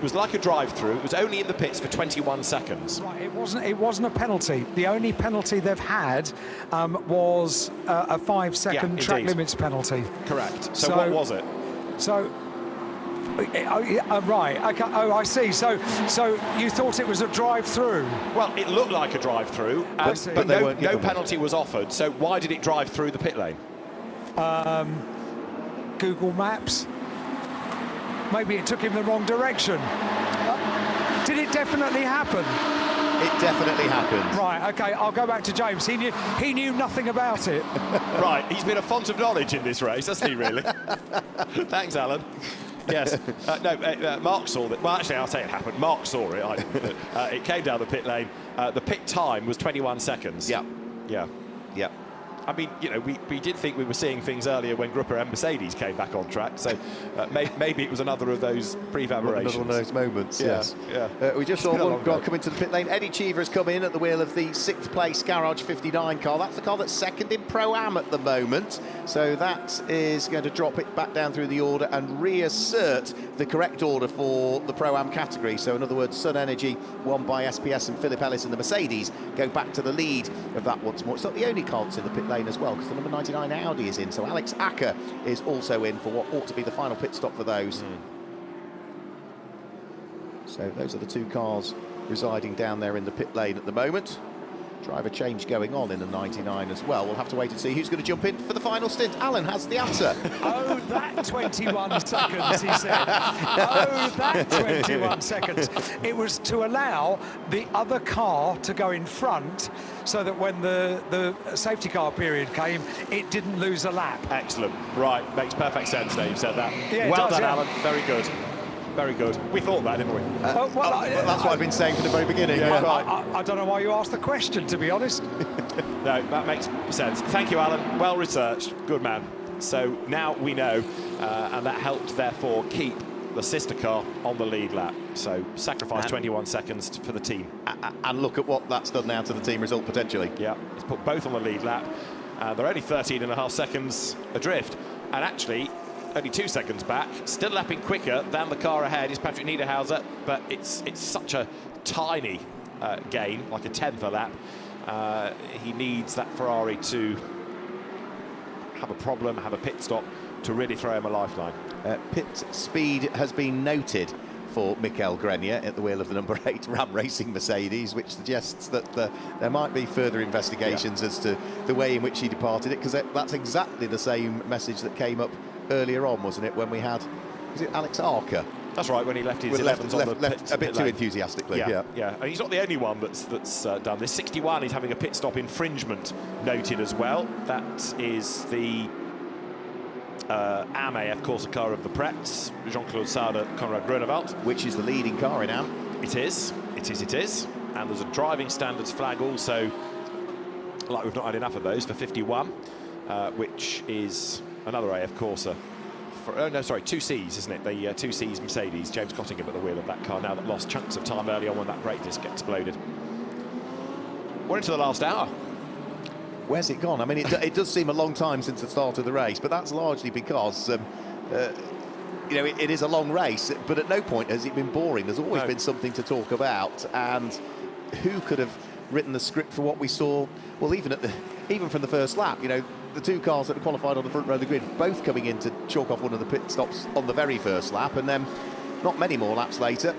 was like a drive-through. It was only in the pits for 21 seconds. Right, it wasn't a penalty. The only penalty they've had was a 5-second track limits penalty. Correct. So what was it? So. Right. Okay. Oh, I see. So you thought it was a drive-through? Well, it looked like a drive-through, but no penalty was offered. So why did it drive through the pit lane? Google Maps. Maybe it took him the wrong direction. Did it definitely happen? It definitely happened. Right, OK, I'll go back to James. He knew nothing about it. Right, he's been a font of knowledge in this race, hasn't he, really? Thanks, Alan. Yes. Mark saw that. Well, actually, I'll say it happened. Mark saw it. It came down the pit lane. The pit time was 21 seconds. Yeah. Yeah. Yeah. I mean, you know, we did think we were seeing things earlier when Grupper and Mercedes came back on track, so maybe it was another of those prefaberations. Another one of those moments, yeah, yes. Yeah. We just saw one car come into the pit lane. Eddie Cheever has come in at the wheel of the 6th place Garage 59 car. That's the car that's second in Pro-Am at the moment, so that is going to drop it back down through the order and reassert the correct order for the Pro-Am category. So in other words, Sun Energy, won by SPS, and Philip Ellis and the Mercedes go back to the lead of that once more. It's not the only car that's in the pit lane as well, because the number 99 Audi is in, so Alex Acker is also in for what ought to be the final pit stop for those. So those are the two cars residing down there in the pit lane at the moment. Driver change going on in the 99 as well. We'll have to wait and see who's going to jump in for the final stint. Alan has the answer. Oh, that 21 seconds, he said. Oh, that 21 seconds. It was to allow the other car to go in front so that when the safety car period came, it didn't lose a lap. Excellent. Right, makes perfect sense now you've said that. Yeah, well does, done, yeah. Alan. Very good. Very good. We thought that, didn't we? Well, that's what I've been saying from the very beginning. Yeah. I don't know why you asked the question, to be honest. No, that makes sense. Thank you, Alan. Well researched. Good man. So now we know, and that helped, therefore, keep the sister car on the lead lap. So sacrifice 21 seconds for the team. And look at what that's done now to the team result, potentially. Yeah, it's put both on the lead lap. They're only 13.5 seconds adrift. And actually, only 2 seconds back, still lapping quicker than the car ahead is Patrick Niederhauser, but it's such a tiny gain, like a tenth a lap. He needs that Ferrari to have a problem, have a pit stop, to really throw him a lifeline. Pit speed has been noted for Mikel Grenier at the wheel of the number 8 Ram Racing Mercedes, which suggests that there might be further investigations as to the way in which he departed it, because that's exactly the same message that came up earlier on, wasn't it, when we had, was it Alex Arca? That's right, when he left his 11s on the pit, a bit too lane. enthusiastically. Yeah. And he's not the only one that's done this. 61 is having a pit stop infringement noted as well. That is the AM AF Corsa car of the Pretz, Jean-Claude Sauder, Conrad Grunewald. Which is the leading car in AM. It is. And there's a driving standards flag also, like we've not had enough of those, for 51, which is another AF Corsa. Two Cs, isn't it? The 2 Cs Mercedes, James Cottingham at the wheel of that car now that lost chunks of time early on when that brake disc exploded. We're into the last hour. Where's it gone? I mean, it does seem a long time since the start of the race, but that's largely because, you know, it is a long race, but at no point has it been boring. There's always been something to talk about, and who could have written the script for what we saw? Well, even from the first lap, you know, the two cars that had qualified on the front row of the grid, both coming in to chalk off one of the pit stops on the very first lap, and then not many more laps later,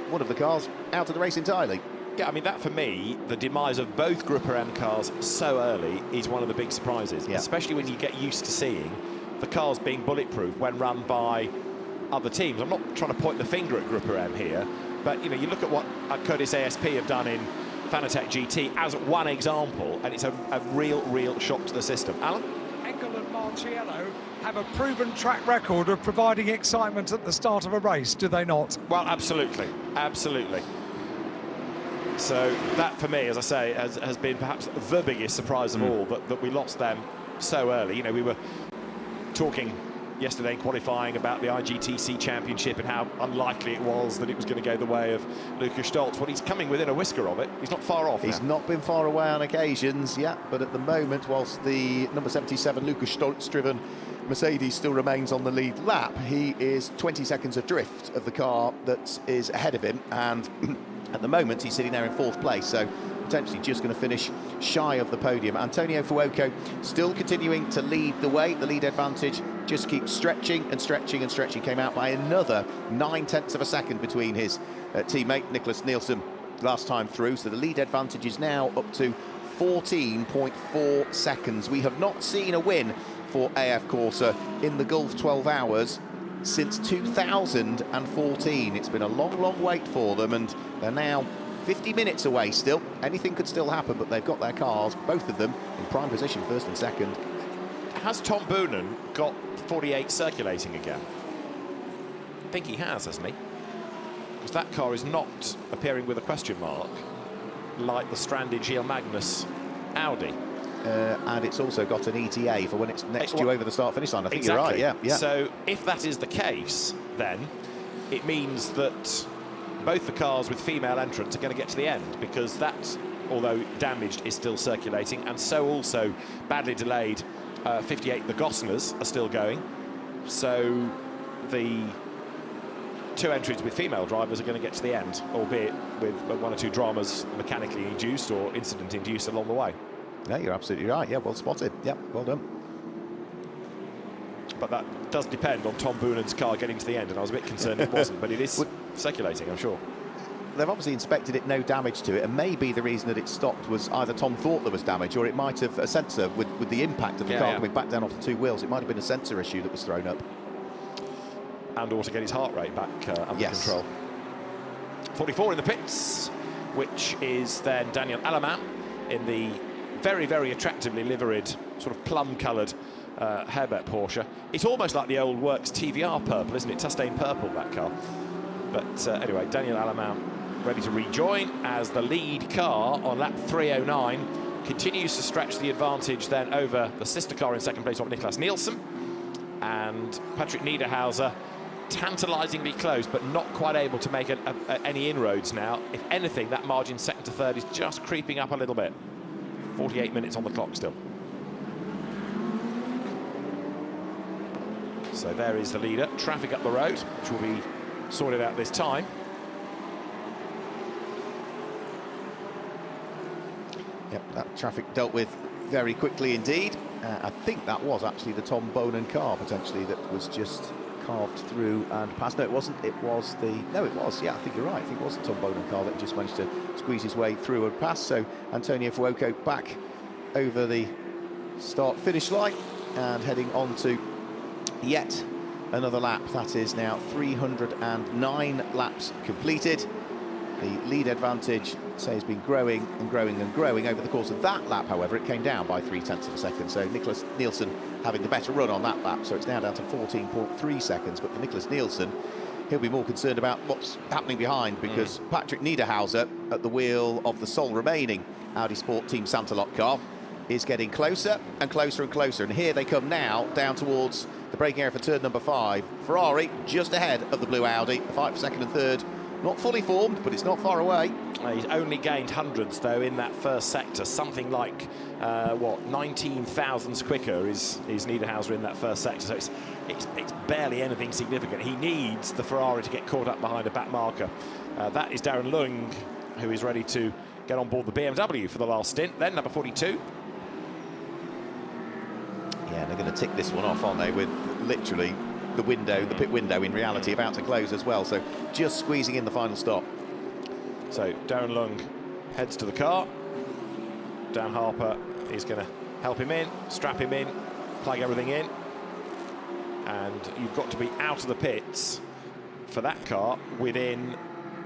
one of the cars out of the race entirely. Yeah, I mean, that for me, the demise of both Group M cars so early is one of the big surprises, especially when you get used to seeing the cars being bulletproof when run by other teams. I'm not trying to point the finger at Group M here, but, you know, you look at what Curtis ASP have done in Fanatec GT as one example, and it's a real shock to the system. Alan? Engel and Marciello have a proven track record of providing excitement at the start of a race, do they not? Well, absolutely. So that, for me, as I say, has been perhaps the biggest surprise of all, that we lost them so early. You know, we were talking yesterday in qualifying about the IGTC Championship and how unlikely it was that it was going to go the way of Lucas Stoltz. Well, he's coming within a whisker of it. He's not far off. He's not been far away on occasions, but at the moment, whilst the number 77 Lucas Stoltz-driven Mercedes still remains on the lead lap, he is 20 seconds adrift of the car that is ahead of him, and at the moment he's sitting there in 4th place, so potentially just going to finish shy of the podium. Antonio Fuoco still continuing to lead the way. The lead advantage just keeps stretching and stretching and stretching. Came out by another 9/10 of a second between his teammate Nicholas Nielsen last time through, so the lead advantage is now up to 14.4 seconds. We have not seen a win for AF Corsa in the Gulf 12 hours since 2014. It's been a long wait for them, and they're now 50 minutes away still. Anything could still happen, but they've got their cars, both of them, in prime position, 1st and 2nd. has Tom Boonen got 48 circulating again? I think he has, hasn't he? Because that car is not appearing with a question mark like the stranded Gilles Magnus Audi. And it's also got an ETA for when it's next due over the start-finish line. I think exactly. You're right, yeah. So if that is the case, then it means that both the cars with female entrants are going to get to the end, because that, although damaged, is still circulating, and so also badly delayed 58, the Gosners, are still going. So the 2 entries with female drivers are going to get to the end, albeit with 1 or 2 dramas mechanically induced or incident induced along the way. Yeah, you're absolutely right. Yeah, well spotted. Yeah, well done. But that does depend on Tom Boonen's car getting to the end, and I was a bit concerned it wasn't, but it is circulating, I'm sure. They've obviously inspected it, no damage to it, and maybe the reason that it stopped was either Tom thought there was damage, or it might have a sensor with the impact of the car coming back down off the 2 wheels. It might have been a sensor issue that was thrown up. And or to get his heart rate back under control. 44 in the pits, which is then Daniel Alaman in the very, very attractively liveried, sort of plum-coloured Herbert Porsche. It's almost like the old Works TVR purple, isn't it? Tustain purple, that car. But anyway, Daniel Alaman ready to rejoin as the lead car on lap 309 continues to stretch the advantage then over the sister car in second place of Niklas Nielsen. And Patrick Niederhauser tantalisingly close, but not quite able to make any inroads now. If anything, that margin second to third is just creeping up a little bit. 48 minutes on the clock still. So there is the leader. Traffic up the road, which will be sorted out this time. Yep, that traffic dealt with very quickly indeed. I think that was actually the Tom Boonen car, potentially, that was just carved through and passed. No, it wasn't. It was the... No, it was. Yeah, I think you're right. I think it was the Tom Boonen car that just managed to squeeze his way through and pass. So Antonio Fuoco back over the start-finish line and heading on to yet another lap. That is now 309 laps completed. The lead advantage, say, has been growing and growing and growing. Over the course of that lap, however, it came down by 0.3 of a second. So Niklas Nielsen having the better run on that lap. So it's now down to 14.3 seconds. But for Niklas Nielsen, he'll be more concerned about what's happening behind, because Patrick Niederhauser at the wheel of the sole remaining Audi Sport Team Santalot car is getting closer and closer and closer. And here they come now down towards the braking area for turn number 5. Ferrari just ahead of the blue Audi. The fight for second and third. Not fully formed, but it's not far away. He's only gained hundreds, though, in that first sector. Something like, what, 19 thousandths quicker is Niederhauser in that first sector. So it's barely anything significant. He needs the Ferrari to get caught up behind a back marker. That is Darren Lung, who is ready to get on board the BMW for the last stint. Then number 42. Yeah, they're going to tick this one off, aren't they, with literally the window, the pit window in reality about to close as well. So just squeezing in the final stop. So Darren Lung heads to the car. Dan Harper is going to help him in, strap him in, plug everything in. And you've got to be out of the pits for that car within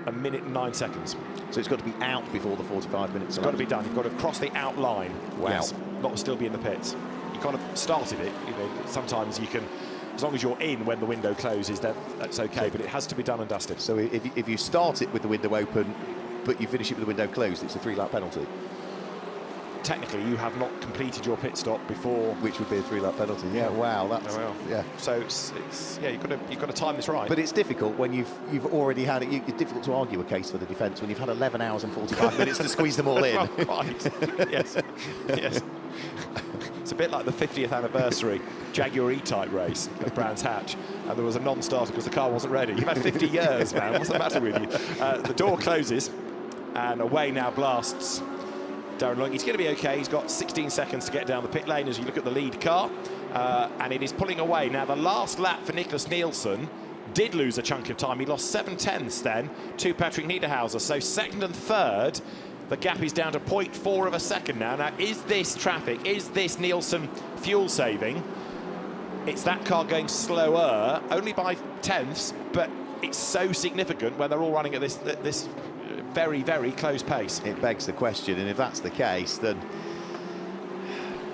1 minute and 9 seconds. So it's got to be out before the 45 minutes. It's got to be done. You've got to cross the out line. Wow. Yes, not still be in the pits. You kind of started it. You know, sometimes you can, as long as you're in when the window closes, that's okay. But it has to be done and dusted. So if you start it with the window open, but you finish it with the window closed, it's a 3-lap penalty. Technically, you have not completed your pit stop before, which would be a 3-lap penalty. Yeah, wow, that's yeah. So it's yeah, you've got to time this right. But it's difficult when you've already had it. It's difficult to argue a case for the defence when you've had 11 hours and 45 minutes to squeeze them all in. Right. Yes. Yes. It's a bit like the 50th anniversary Jaguar E-Type race at Brands Hatch, and there was a non-starter because the car wasn't ready. You've had 50 years, man. What's the matter with you? The door closes, and away now blasts Darren Lung. He's going to be okay. He's got 16 seconds to get down the pit lane as you look at the lead car, and it is pulling away. Now, the last lap for Niklas Nielsen did lose a chunk of time. He lost 7 tenths then to Patrick Niederhauser. So second and third, the gap is down to 0.4 of a second now. Now, is this traffic? Is this Nielsen fuel saving? It's that car going slower, only by tenths, but it's so significant when they're all running at this very, very close pace. It begs the question, and if that's the case, then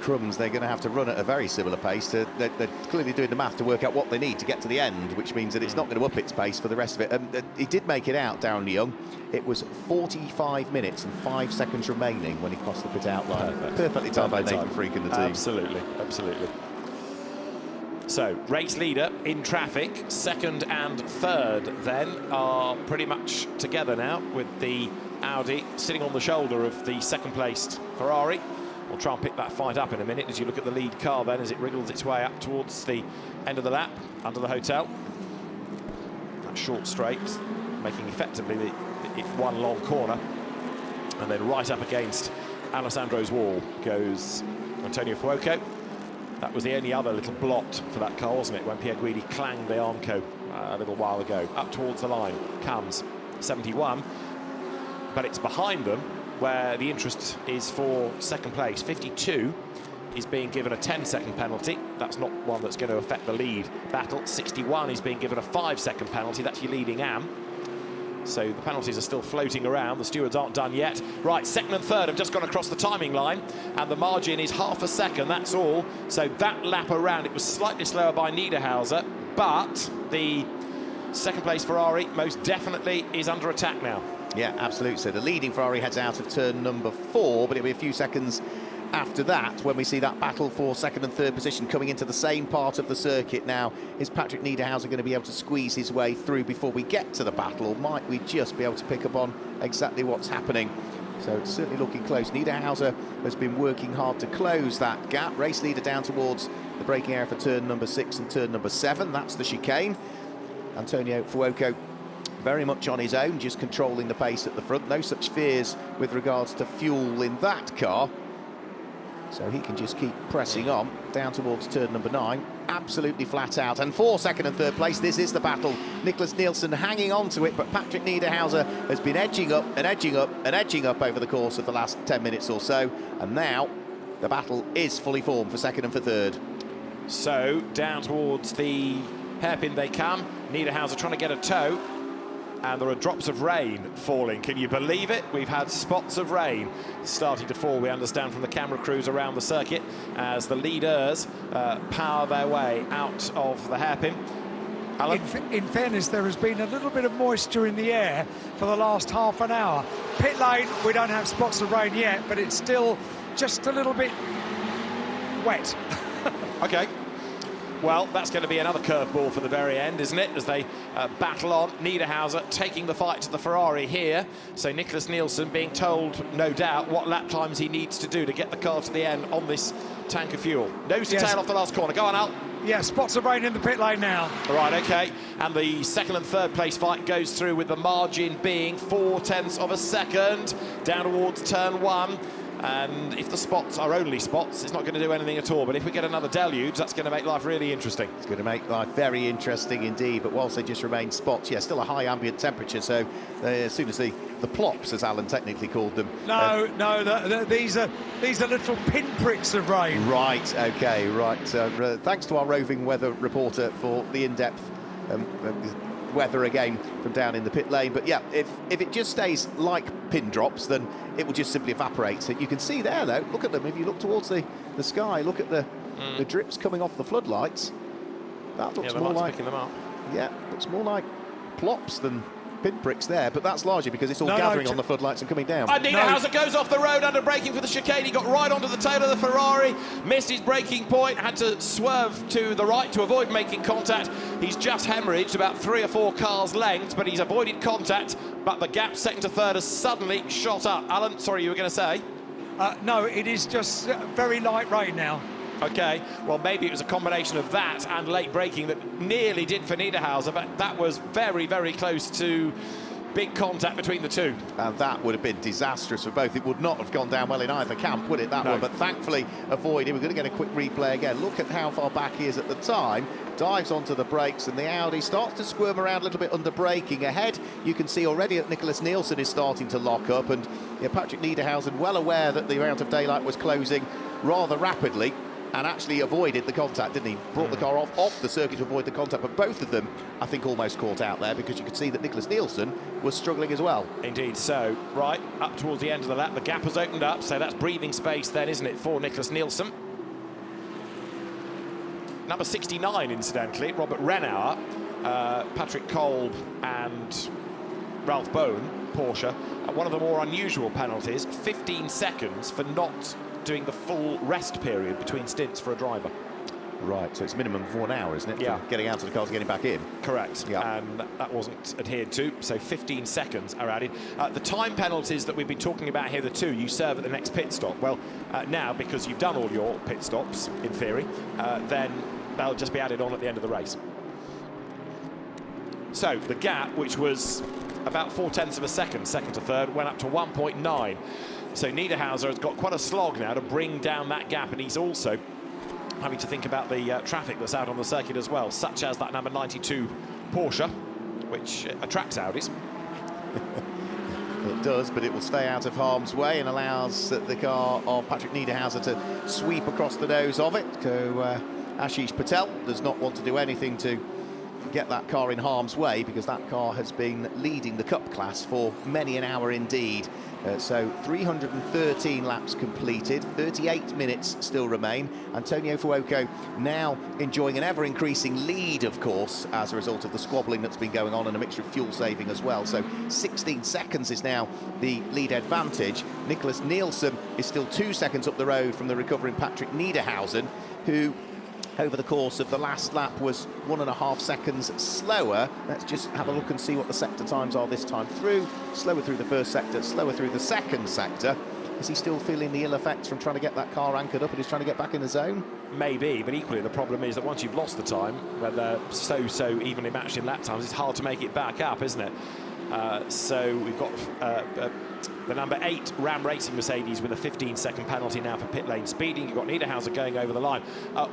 crumbs, they're going to have to run at a very similar pace. They're clearly doing the math to work out what they need to get to the end, which means that it's not going to up its pace for the rest of it. He did make it out, Darren Young. It was 45 minutes and 5 seconds remaining when he crossed the pit outline. Perfectly timed by Nathan Freak and the team. Absolutely, absolutely. So, race leader in traffic, second and third then are pretty much together now, with the Audi sitting on the shoulder of the second-placed Ferrari. We'll try and pick that fight up in a minute as you look at the lead car then as it wriggles its way up towards the end of the lap, under the hotel. That short straight, making effectively one long corner. And then right up against Alessandro's wall goes Antonio Fuoco. That was the only other little blot for that car, wasn't it, when Pierre Guidi clanged the Armco a little while ago. Up towards the line comes 71, but it's behind them where the interest is for second place. 52 is being given a 10-second penalty. That's not one that's going to affect the lead battle. 61 is being given a 5-second penalty. That's your leading AM. So the penalties are still floating around. The stewards aren't done yet. Right, second and third have just gone across the timing line, and the margin is half a second, that's all. So that lap around, it was slightly slower by Niederhauser, but the second place Ferrari most definitely is under attack now. Yeah, absolutely. So the leading Ferrari heads out of turn number 4, but it'll be a few seconds after that when we see that battle for second and third position coming into the same part of the circuit. Now, is Patrick Niederhauser going to be able to squeeze his way through before we get to the battle, or might we just be able to pick up on exactly what's happening? So it's certainly looking close. Niederhauser has been working hard to close that gap. Race leader down towards the braking area for turn number 6 and turn number 7. That's the chicane. Antonio Fuoco very much on his own, just controlling the pace at the front. No such fears with regards to fuel in that car. So he can just keep pressing on down towards turn number 9. Absolutely flat out. And for second and third place, this is the battle. Nicholas Nielsen hanging on to it, but Patrick Niederhauser has been edging up and edging up and edging up over the course of the last 10 minutes or so. And now the battle is fully formed for second and for third. So down towards the hairpin they come. Niederhauser trying to get a tow. And there are drops of rain falling. Can you believe it? We've had spots of rain starting to fall, we understand, from the camera crews around the circuit as the leaders power their way out of the hairpin. Alan? In fairness, there has been a little bit of moisture in the air for the last half an hour. Pit lane, we don't have spots of rain yet, but it's still just a little bit wet. OK. Well, that's going to be another curveball for the very end, isn't it? As they battle on. Niederhauser taking the fight to the Ferrari here. So Nicholas Nielsen being told, no doubt, what lap times he needs to do to get the car to the end on this tank of fuel. Nose to tail off the last corner. Go on, Al. Yeah, spots of rain in the pit lane now. Right, OK. And the second and third place fight goes through with the margin being 0.4 of a second down towards turn 1. And if the spots are only spots, it's not going to do anything at all. But if we get another deluge, that's going to make life really interesting. It's going to make life very interesting indeed. But whilst they just remain spots, yeah, still a high ambient temperature. So as soon as the plops, as Alan technically called them. These are little pinpricks of rain. Right, OK, right. Thanks to our roving weather reporter for the in-depth weather again from down in the pit lane. But yeah, if it just stays like pin drops, then it will just simply evaporate. So you can see there, though, look at them. If you look towards the sky, look at the drips coming off the floodlights. That looks more like picking them up. Yeah, looks more like plops than pinpricks there, but that's largely because it's all gathering on the floodlights and coming down. And Niederhauser goes off the road under braking for the chicane. He got right onto the tail of the Ferrari, missed his braking point, had to swerve to the right to avoid making contact. He's just hemorrhaged about 3 or 4 cars' lengths, but he's avoided contact. But the gap second to third has suddenly shot up. Alan, sorry, you were going to say? No, it is just very light rain now. OK, well, maybe it was a combination of that and late braking that nearly did for Niederhauser, but that was very, very close to big contact between the two. And that would have been disastrous for both. It would not have gone down well in either camp, would it, that one? But thankfully avoided. We're going to get a quick replay again. Look at how far back he is at the time. Dives onto the brakes, and the Audi starts to squirm around a little bit under braking. Ahead, you can see already that Nicholas Nielsen is starting to lock up, and Patrick Niederhauser, well aware that the amount of daylight was closing rather rapidly, and actually avoided the contact, didn't he? Brought the car off the circuit to avoid the contact, but both of them, I think, almost caught out there, because you could see that Nicholas Nielsen was struggling as well. Indeed. So, right, up towards the end of the lap, the gap has opened up, so that's breathing space then, isn't it, for Nicholas Nielsen? number 69, incidentally, Robert Renauer, Patrick Kolb and Ralph Bowen, Porsche, one of the more unusual penalties, 15 seconds for not doing the full rest period between stints for a driver. Right, so it's minimum of 1 hour, isn't it? Yeah. From getting out of the car to getting back in. Correct. Yeah. And that wasn't adhered to, so 15 seconds are added. The time penalties that we've been talking about here, the two you serve at the next pit stop. Well, now, because you've done all your pit stops, in theory, then they'll just be added on at the end of the race. So the gap, which was about 0.4 of a second, second to third, went up to 1.9. So Niederhauser has got quite a slog now to bring down that gap, and he's also having to think about the traffic that's out on the circuit as well, such as that number 92 Porsche, which attracts Audis. It does, but it will stay out of harm's way and allows the car of Patrick Niederhauser to sweep across the nose of it. So Ashish Patel does not want to do anything to get that car in harm's way, because that car has been leading the Cup class for many an hour indeed. So 313 laps completed, 38 minutes still remain. Antonio Fuoco now enjoying an ever-increasing lead, of course, as a result of the squabbling that's been going on and a mixture of fuel saving as well. So 16 seconds is now the lead advantage. Nicholas Nielsen is still 2 seconds up the road from the recovering Patrick Niederhausen, who over the course of the last lap was 1.5 seconds slower. Let's just have a look and see what the sector times are this time through. Slower through the first sector, slower through the second sector. Is he still feeling the ill effects from trying to get that car anchored up and he's trying to get back in the zone? Maybe, but equally the problem is that once you've lost the time, when they're so evenly matched in lap times, it's hard to make it back up, isn't it? So we've got the number 8 Ram Racing Mercedes with a 15-second penalty now for pit lane speeding. You've got Niederhauser going over the line.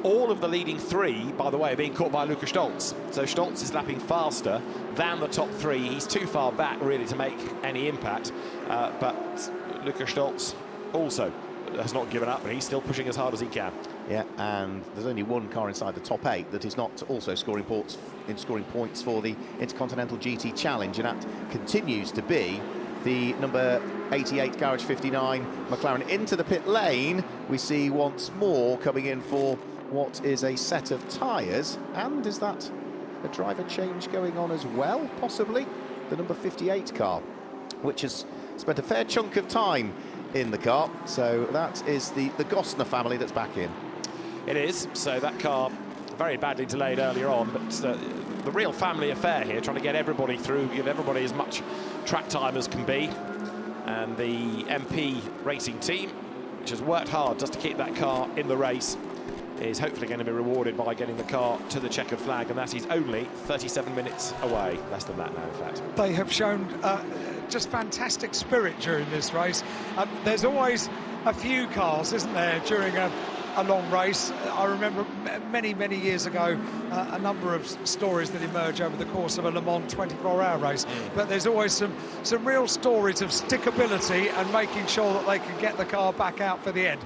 All of the leading 3, by the way, are being caught by Luca Stolz. So Stolz is lapping faster than the top 3. He's too far back, really, to make any impact. But Luca Stolz also has not given up, and he's still pushing as hard as he can. Yeah, and there's only one car inside the top 8 that is not also scoring points for the Intercontinental GT Challenge, and that continues to be the number 88 Garage 59 McLaren. Into the pit lane we see once more coming in for what is a set of tyres, and is that a driver change going on as well, possibly? The number 58 car, which has spent a fair chunk of time in the car, so that is the Gosner family that's back in. It is, so that car very badly delayed earlier on, but the real family affair here, trying to get everybody through, give everybody as much track time as can be. And the MP racing team, which has worked hard just to keep that car in the race, is hopefully going to be rewarded by getting the car to the checkered flag, and that is only 37 minutes away, less than that now, in fact. They have shown just fantastic spirit during this race. There's always a few cars, isn't there, during a long race. I remember many years ago a number of stories that emerge over the course of a Le Mans 24-hour race, but there's always some real stories of stickability and making sure that they can get the car back out for the end.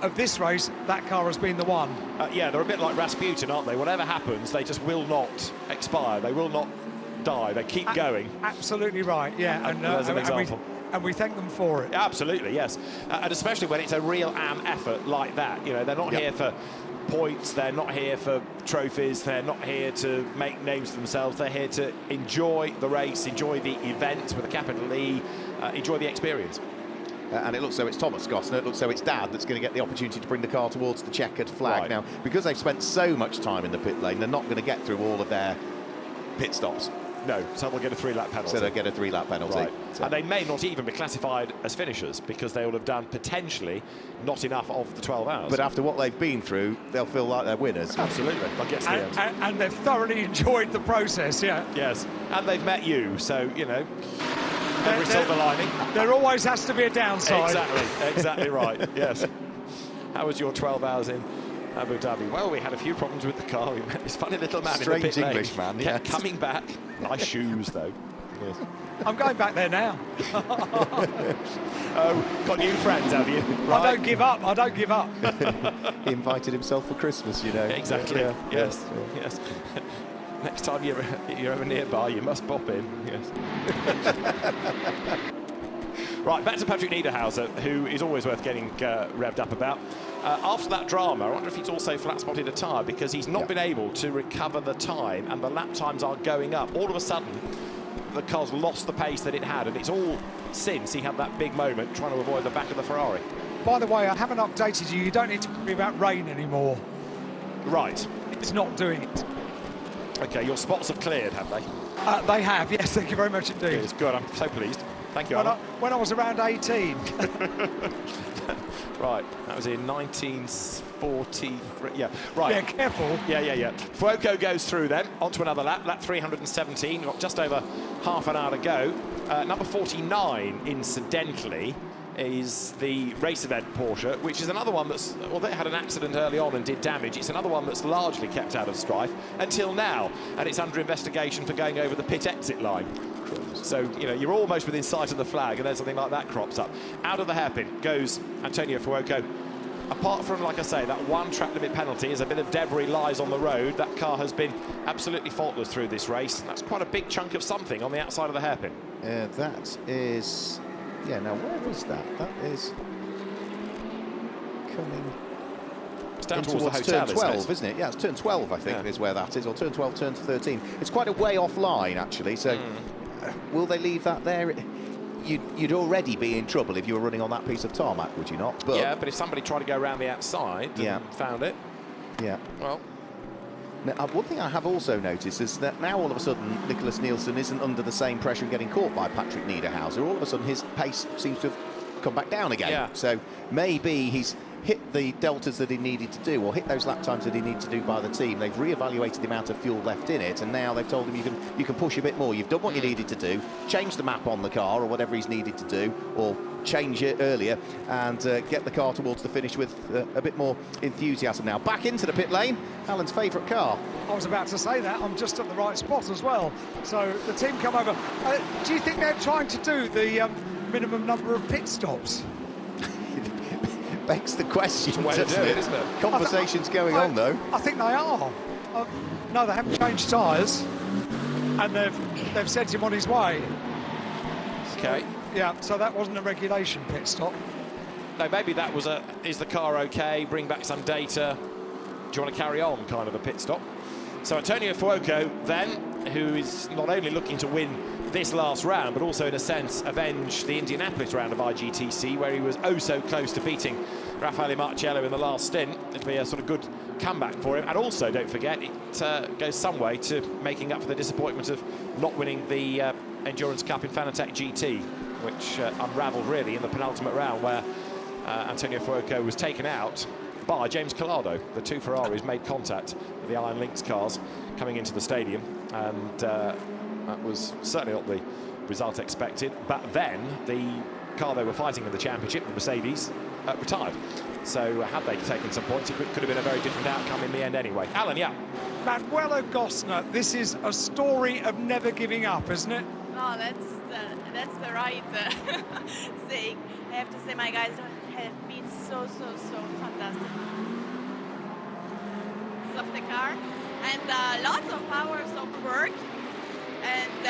Of this race, that car has been the one. Yeah, they're a bit like Rasputin, aren't they? Whatever happens, they just will not expire. They will not die. They keep going. Absolutely right, yeah. And there's an example. And we thank them for it. Absolutely, yes. And especially when it's a real AM effort like that. You know, they're not here for points, they're not here for trophies, they're not here to make names for themselves. They're here to enjoy the race, enjoy the event with a capital E, enjoy the experience. And it looks so it's Thomas Gosner, it looks so it's Dad that's going to get the opportunity to bring the car towards the checkered flag. Right. Now, because they've spent so much time in the pit lane, they're not going to get through all of their pit stops. No, so they'll get a 3-lap penalty. So they'll get a 3-lap penalty. Right. So. And they may not even be classified as finishers, because they will have done potentially not enough of the 12 hours. But after what they've been through, they'll feel like they're winners. Absolutely. I guess and they've thoroughly enjoyed the process, yeah. Yes, and they've met you, so, you know, every silver lining. There always has to be a downside. Exactly right, yes. How was your 12 hours in Abu Dhabi? Well, we had a few problems with the car. We met this funny little man Strange in the pit English lane. man, Kept coming back. Nice shoes, though. Yes. I'm going back there now. Oh, got new friends, have you? Right. I don't give up. I don't give up. He invited himself for Christmas, you know. Exactly. Yeah. Yes. Yes. Next time you're ever nearby, you must pop in. Yes. Right, back to Patrick Niederhauser, who is always worth getting revved up about. After that drama, I wonder if he's also flat-spotted a tyre, because he's not been able to recover the time, and the lap times are going up. All of a sudden, the car's lost the pace that it had, and it's all since he had that big moment trying to avoid the back of the Ferrari. By the way, I haven't updated you. You don't need to worry about rain anymore. Right. It's not doing it. OK, your spots have cleared, have they? They have, yes, thank you very much indeed. It's good, I'm so pleased. Thank you, Alan. When I was around 18. Right, that was in 1943. Yeah, right. Yeah, careful. Yeah. Fuoco goes through then, onto another lap, lap 317. Got just over half an hour to go. Number 49, incidentally, is the race event Porsche, which is another one that's, well, they had an accident early on and did damage. It's another one that's largely kept out of strife until now, and it's under investigation for going over the pit exit line. So, you know, you're almost within sight of the flag, and then something like that crops up. Out of the hairpin goes Antonio Fuoco. Apart from, like I say, that one track limit penalty, as a bit of debris lies on the road, that car has been absolutely faultless through this race. That's quite a big chunk of something on the outside of the hairpin. That is... Yeah, now where is that? That is coming... It's down towards the hotel, turn 12, isn't it? Yeah, it's turn 12, I think, is where that is, or turn 12, turn 13. It's quite a way offline, actually, so will they leave that there? You'd already be in trouble if you were running on that piece of tarmac, would you not? But, yeah, but if somebody tried to go around the outside and found it, well... Now, one thing I have also noticed is that now all of a sudden Nicholas Nielsen isn't under the same pressure of getting caught by Patrick Niederhauser. All of a sudden his pace seems to have come back down again. Yeah. So maybe he's hit the deltas that he needed to do, or hit those lap times that he needed to do by the team. They've re-evaluated the amount of fuel left in it, and now they've told him you can push a bit more. You've done what you needed to do, change the map on the car or whatever he's needed to do, or change it earlier and get the car towards the finish with a bit more enthusiasm now. Back into the pit lane, Alan's favourite car. I was about to say that. I'm just at the right spot as well. So the team come over. Do you think they're trying to do the minimum number of pit stops? Begs the question, isn't it? Conversations going on, though. I think they are. No, they haven't changed tyres, and they've sent him on his way. OK. Yeah, so that wasn't a regulation pit stop. No, maybe that was is the car OK? Bring back some data. Do you want to carry on kind of a pit stop? So Antonio Fuoco then, who is not only looking to win this last round, but also in a sense avenge the Indianapolis round of IGTC, where he was oh so close to beating Raffaele Marciello in the last stint. It'd be a sort of good comeback for him. And also, don't forget, it goes some way to making up for the disappointment of not winning the Endurance Cup in Fanatec GT, which unravelled really in the penultimate round, where Antonio Fuoco was taken out by James Collado. The two Ferraris made contact with the Iron Lynx cars coming into the stadium, and that was certainly not the result expected. But then the car they were fighting in the championship, the Mercedes, retired. So had they taken some points, it could have been a very different outcome in the end anyway. Alan, yeah. Manuela Gosner, this is a story of never giving up, isn't it? No, that's the right saying. I have to say my guys have been so fantastic. Of the car, and lots of hours of work, and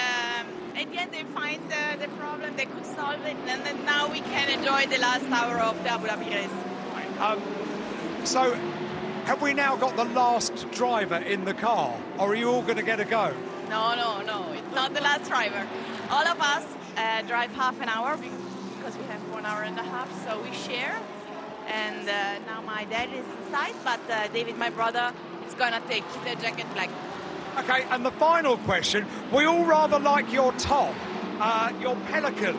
at the end they find the problem, they could solve it, and then now we can enjoy the last hour of the Abu Dhabi race. So have we now got the last driver in the car, or are you all going to get a go? No, it's not the last driver. All of us drive half an hour because we have 1 hour and a half, so we share. And now my dad is inside, but David, my brother, is going to take the jacket flag. OK, and the final question. We all rather like your top, your Pelican.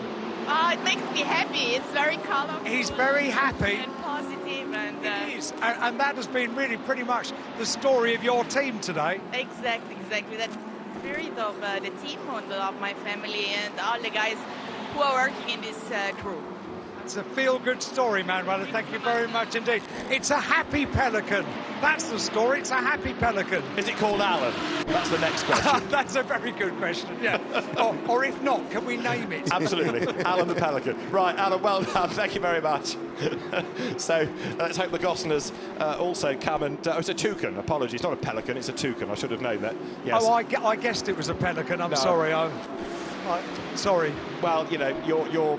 It makes me happy. It's very colourful. He's very happy. And positive. And, it is. And that has been really pretty much the story of your team today. Exactly. That spirit of the team, of my family, and all the guys who are working in this crew. It's a feel-good story, Manuela. Thank you very much indeed. It's a happy Pelican. That's the story. It's a happy Pelican. Is it called Alan? That's the next question. That's a very good question, yeah. or if not, can we name it? Absolutely. Alan the Pelican. Right, Alan, well done. Thank you very much. So let's hope the Gosners also come and... it's a toucan. Apologies, not a pelican, it's a toucan. I should have known that. Yes. Oh, I guessed it was a Pelican. I'm sorry. Sorry. Well, you know, you're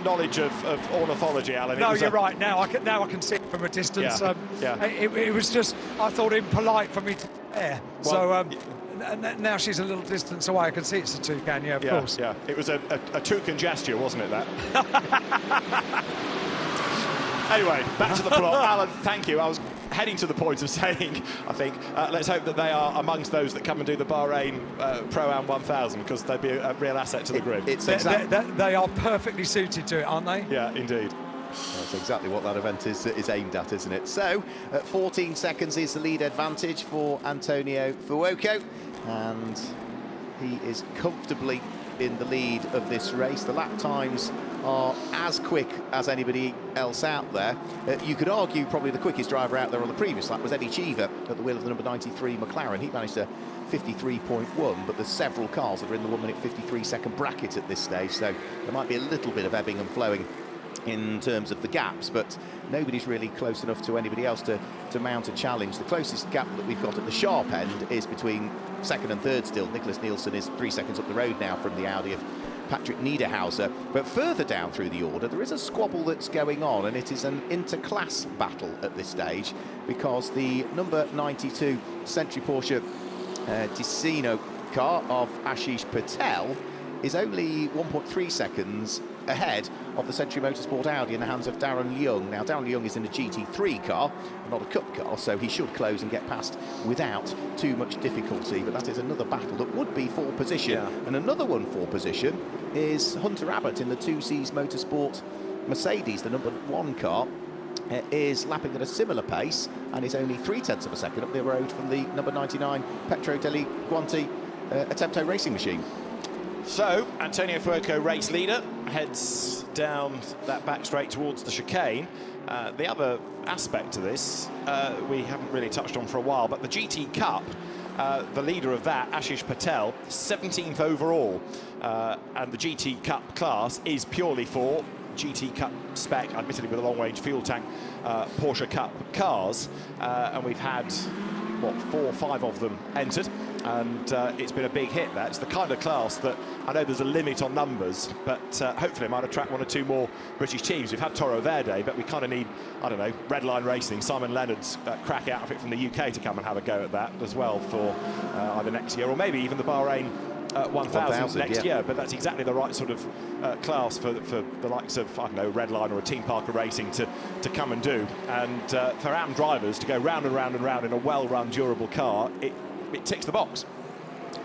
knowledge of ornithology, Alan. No, you're right. Now I can see it from a distance. It was just, I thought impolite for me to air. Well, now she's a little distance away. I can see it's a toucan. Yeah, of course. Yeah, it was a toucan gesture, wasn't it? That. Anyway, back to the plot. Alan, thank you. I was heading to the point of saying, I think, let's hope that they are amongst those that come and do the Bahrain Pro-Am 1000, because they'd be a real asset to the grid. They are perfectly suited to it, aren't they? Yeah, indeed. That's exactly what that event is aimed at, isn't it? So, 14 seconds is the lead advantage for Antonio Fuoco, and he is comfortably in the lead of this race. The lap times are as quick as anybody else out there. You could argue probably the quickest driver out there on the previous lap was Eddie Cheever at the wheel of the number 93 McLaren. He managed a 53.1, but there's several cars that are in the 1 minute 53 second bracket at this stage, so there might be a little bit of ebbing and flowing in terms of the gaps, but nobody's really close enough to anybody else to mount a challenge. The closest gap that we've got at the sharp end is between second and third still. Nicholas Nielsen is 3 seconds up the road now from the Audi of Patrick Niederhauser. But further down through the order, there is a squabble that's going on, and it is an inter-class battle at this stage, because the number 92 Century Porsche Ticino car of Ashish Patel is only 1.3 seconds ahead of the Century Motorsport Audi in the hands of Darren Young. Now, Darren Young is in a GT3 car, not a Cup car, so he should close and get past without too much difficulty. But that is another battle that would be for position. Yeah. And another one for position is Hunter Abbott in the 2Cs Motorsport Mercedes, the number 1 car. Is lapping at a similar pace and is only 0.3 of a second up the road from the number 99 Petro Deli Guanti Attempto racing machine. So, Antonio Fuoco, race leader, heads down that back straight towards the chicane. The other aspect to this, we haven't really touched on for a while, but the GT Cup, the leader of that, Ashish Patel, 17th overall. And the GT Cup class is purely for GT Cup spec, admittedly with a long-range fuel tank, Porsche Cup cars. And we've had, 4 or 5 of them entered. And it's been a big hit there. It's the kind of class that, I know there's a limit on numbers, but hopefully it might attract 1 or 2 more British teams. We've had Toro Verde, but we kind of need, I don't know, Redline Racing, Simon Leonard's crack outfit from the UK to come and have a go at that as well for either next year or maybe even the Bahrain 1000 next year. But that's exactly the right sort of class for the likes of, I don't know, Redline or a Team Parker Racing to come and do. And for AM drivers to go round and round and round in a well-run, durable car, it ticks the box.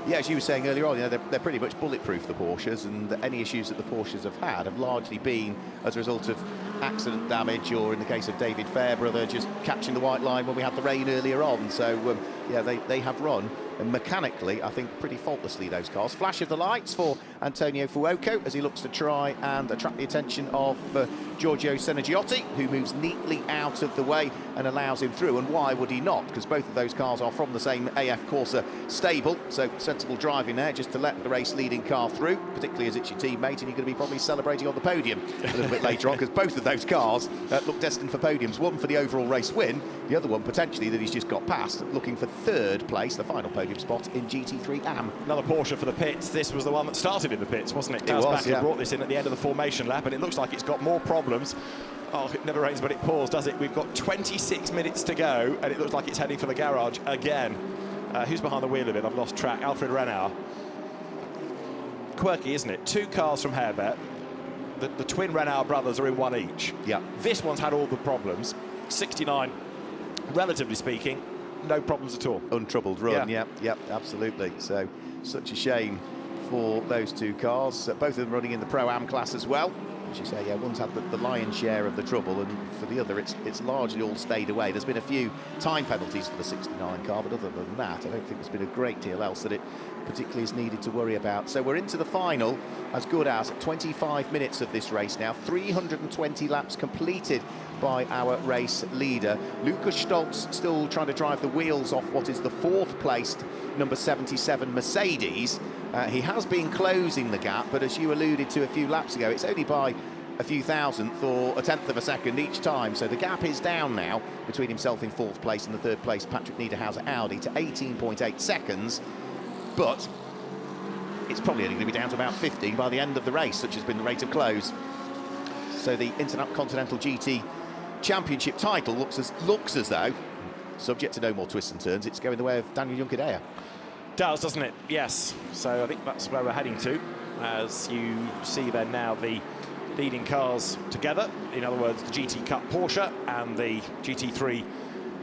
Yeah, as you were saying earlier on, they're pretty much bulletproof, the Porsches, and any issues that the Porsches have had have largely been as a result of accident damage, or in the case of David Fairbrother, just catching the white line when we had the rain earlier on. So, yeah, they have run, and mechanically, I think, pretty faultlessly, those cars. Flash of the lights for Antonio Fuoco as he looks to try and attract the attention of Giorgio Senegiotti, who moves neatly out of the way and allows him through. And why would he not? Because both of those cars are from the same AF Corsa stable, so sensible driving there just to let the race leading car through, particularly as it's your teammate, and you're going to be probably celebrating on the podium a little bit later on, because both of those cars look destined for podiums. One for the overall race win, the other one potentially that he's just got past, looking for 3rd place, the final podium spot in GT3 AM. Another Porsche for the pits. This was the one that started in the pits, wasn't it? It was, yeah. Brought this in at the end of the formation lap, and it looks like it's got more problems. Oh, it never rains but it pours, does it? We've got 26 minutes to go, and it looks like it's heading for the garage again. Who's behind the wheel of it? I've lost track. Alfred Renauer. Quirky, isn't it? 2 cars from Herbert. The twin Renauer brothers are in 1 each. Yeah. This one's had all the problems. 69, relatively speaking, no problems at all. Untroubled run, yeah, absolutely. So, such a shame for those 2 cars. Both of them running in the Pro-Am class as well. As you say, yeah, one's had the lion's share of the trouble, and for the other, it's largely all stayed away. There's been a few time penalties for the 69 car, but other than that, I don't think there's been a great deal else that it particularly is needed to worry about. So we're into the final, as good as 25 minutes of this race now, 320 laps completed by our race leader. Lucas Stoltz still trying to drive the wheels off what is the 4th placed number 77 Mercedes. He has been closing the gap, but as you alluded to a few laps ago, it's only by a few thousandth or a tenth of a second each time. So the gap is down now between himself in 4th place and the 3rd place Patrick Niederhauser Audi to 18.8 seconds. But it's probably only going to be down to about 15 by the end of the race, such has been the rate of close. So the Intercontinental GT Championship title looks as though, subject to no more twists and turns, it's going the way of Daniel Juncadella. Does, doesn't it? Yes. So I think that's where we're heading to, as you see there now the leading cars together. In other words, the GT Cup Porsche and the GT3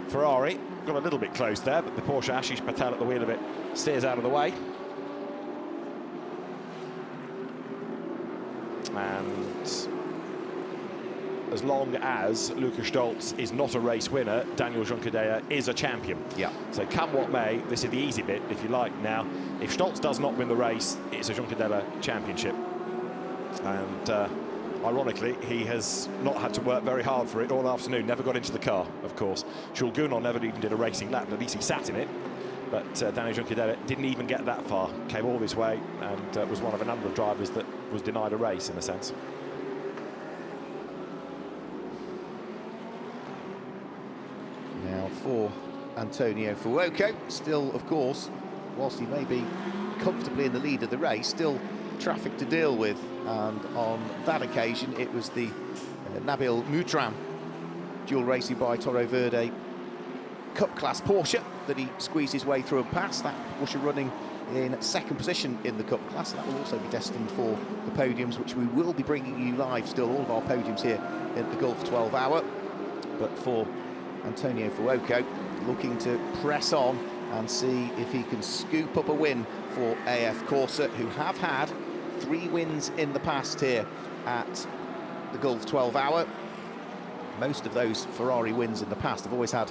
Ferrari. Got a little bit close there, but the Porsche, Ashish Patel at the wheel of it, steers out of the way. And as long as Lukas Stolz is not a race winner, Daniel Juncadella is a champion. Yeah. So come what may, this is the easy bit, if you like now. If Stolz does not win the race, it's a Juncadella championship. And ironically, he has not had to work very hard for it all afternoon, never got into the car, of course. Jules Gounon never even did a racing lap, at least he sat in it. But Daniel Juncadella didn't even get that far, came all this way, and was one of a number of drivers that was denied a race, in a sense. Now for Antonio Fuoco, still, of course, whilst he may be comfortably in the lead of the race, still traffic to deal with. And on that occasion, it was the Nabil Moutran dual racing by Toro Verde Cup class Porsche that he squeezed his way through and past. That Porsche running in second position in the Cup class. That will also be destined for the podiums, which we will be bringing you live still, all of our podiums here in the Gulf 12 Hour. But for Antonio Fuoco, looking to press on and see if he can scoop up a win for AF Corsa, who have had 3 wins in the past here at the Gulf 12 Hour. Most of those Ferrari wins in the past have always had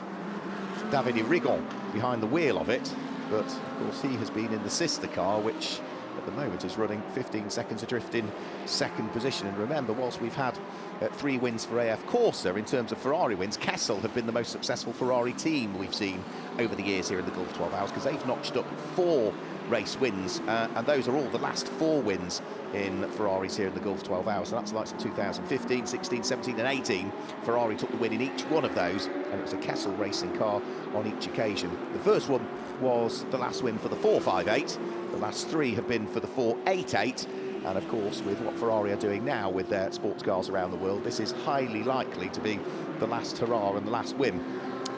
Davide Rigon behind the wheel of it, but of course he has been in the sister car, which at the moment is running 15 seconds adrift in second position. And remember, whilst we've had 3 wins for AF Corsa in terms of Ferrari wins, Kessel have been the most successful Ferrari team we've seen over the years here in the Gulf 12 Hours, because they've notched up 4 race wins, and those are all the last 4 wins in Ferraris here in the Gulf 12 Hours. So that's the likes of 2015, 16, 17 and 18. Ferrari took the win in each one of those, and it was a Kessel racing car on each occasion. The first one was the last win for the 458. The last 3 have been for the 488. And of course, with what Ferrari are doing now with their sports cars around the world, this is highly likely to be the last hurrah and the last win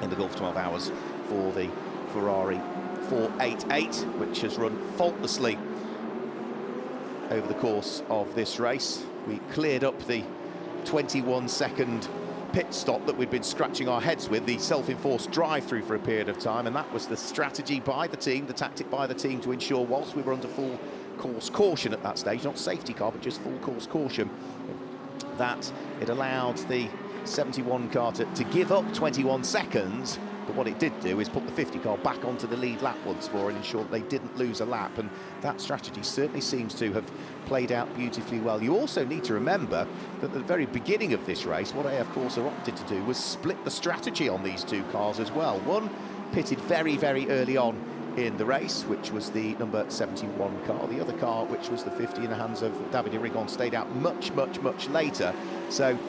in the Gulf 12 Hours for the Ferrari 488, which has run faultlessly over the course of this race. We cleared up the 21-second pit stop that we'd been scratching our heads with, the self-enforced drive-through for a period of time, and that was the strategy by the team, the tactic by the team, to ensure, whilst we were under full course caution at that stage, not safety car but just full course caution, that it allowed the 71 car to give up 21 seconds. But what it did do is put the 50 car back onto the lead lap once more and ensure that they didn't lose a lap, and that strategy certainly seems to have played out beautifully well. You also need to remember that at the very beginning of this race, what AF Corsa opted to do was split the strategy on these 2 cars as well. One pitted very, very early on in the race, which was the number 71 car. The other car, which was the 50 in the hands of Davide Rigon, stayed out much, much, much later. So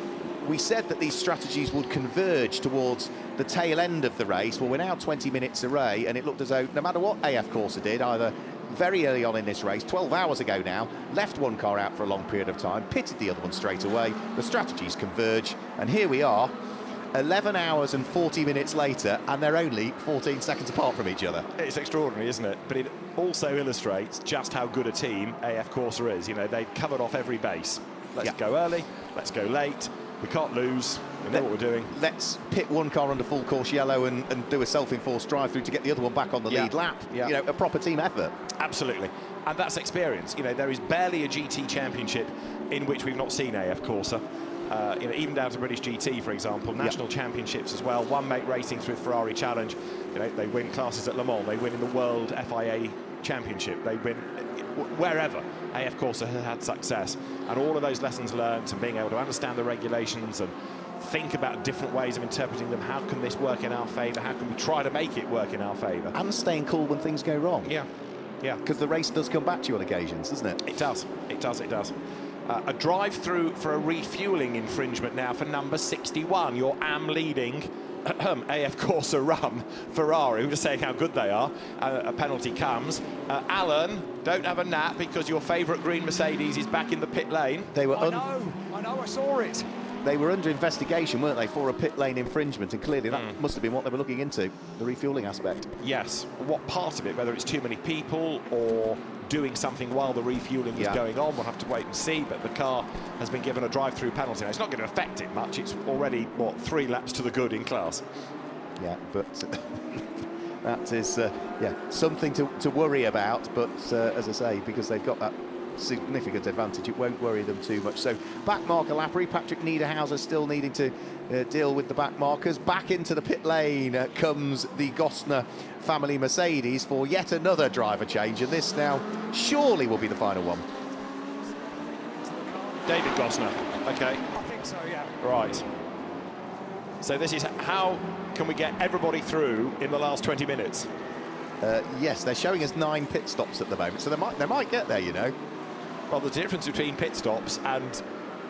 we said that these strategies would converge towards the tail end of the race. Well, we're now 20 minutes away, and it looked as though no matter what AF Corsa did, either very early on in this race, 12 hours ago now, left one car out for a long period of time, pitted the other one straight away, the strategies converge, and here we are, 11 hours and 40 minutes later, and they're only 14 seconds apart from each other. It's extraordinary, isn't it? But it also illustrates just how good a team AF Corsa is. You know, they've covered off every base. Let's go early, let's go late. We can't lose. We know what we're doing. Let's pit one car under full course yellow and do a self-enforced drive-through to get the other one back on the lead lap. You know, a proper team effort. Absolutely. And that's experience. You know, there is barely a GT championship in which we've not seen AF Corsa. You know, even down to British GT, for example, national championships as well. One mate racing through Ferrari Challenge. You know, they win classes at Le Mans. They win in the World FIA Championship. They win wherever AF Corsa has had success, and all of those lessons learned and being able to understand the regulations and think about different ways of interpreting them. How can this work in our favour? How can we try to make it work in our favour? And staying cool when things go wrong. Yeah. Because the race does come back to you on occasions, doesn't it? It does. It does. It does. A drive-through for a refuelling infringement now for number 61. Your AM leading AF Corsa run, Ferrari, we're just saying how good they are. A penalty comes. Alan, don't have a nap because your favourite green Mercedes is back in the pit lane. They were I know, I saw it. They were under investigation, weren't they, for a pit lane infringement, and clearly that must have been what they were looking into, the refuelling aspect. Yes. What part of it, whether it's too many people or doing something while the refuelling is going on, we'll have to wait and see, but the car has been given a drive-through penalty. Now, it's not going to affect it much. It's already, what, 3 laps to the good in class. Yeah, but that is, something to worry about, but as I say, because they've got that significant advantage, it won't worry them too much. So back marker lappery, Patrick Niederhauser still needing to deal with the back markers. Back into the pit lane comes the Gosner family Mercedes for yet another driver change, and this now surely will be the final one. David Gosner, okay. I think so, yeah. Right. So this is how can we get everybody through in the last 20 minutes? Yes, they're showing us 9 pit stops at the moment, so they might get there, you know. Well, the difference between pit stops and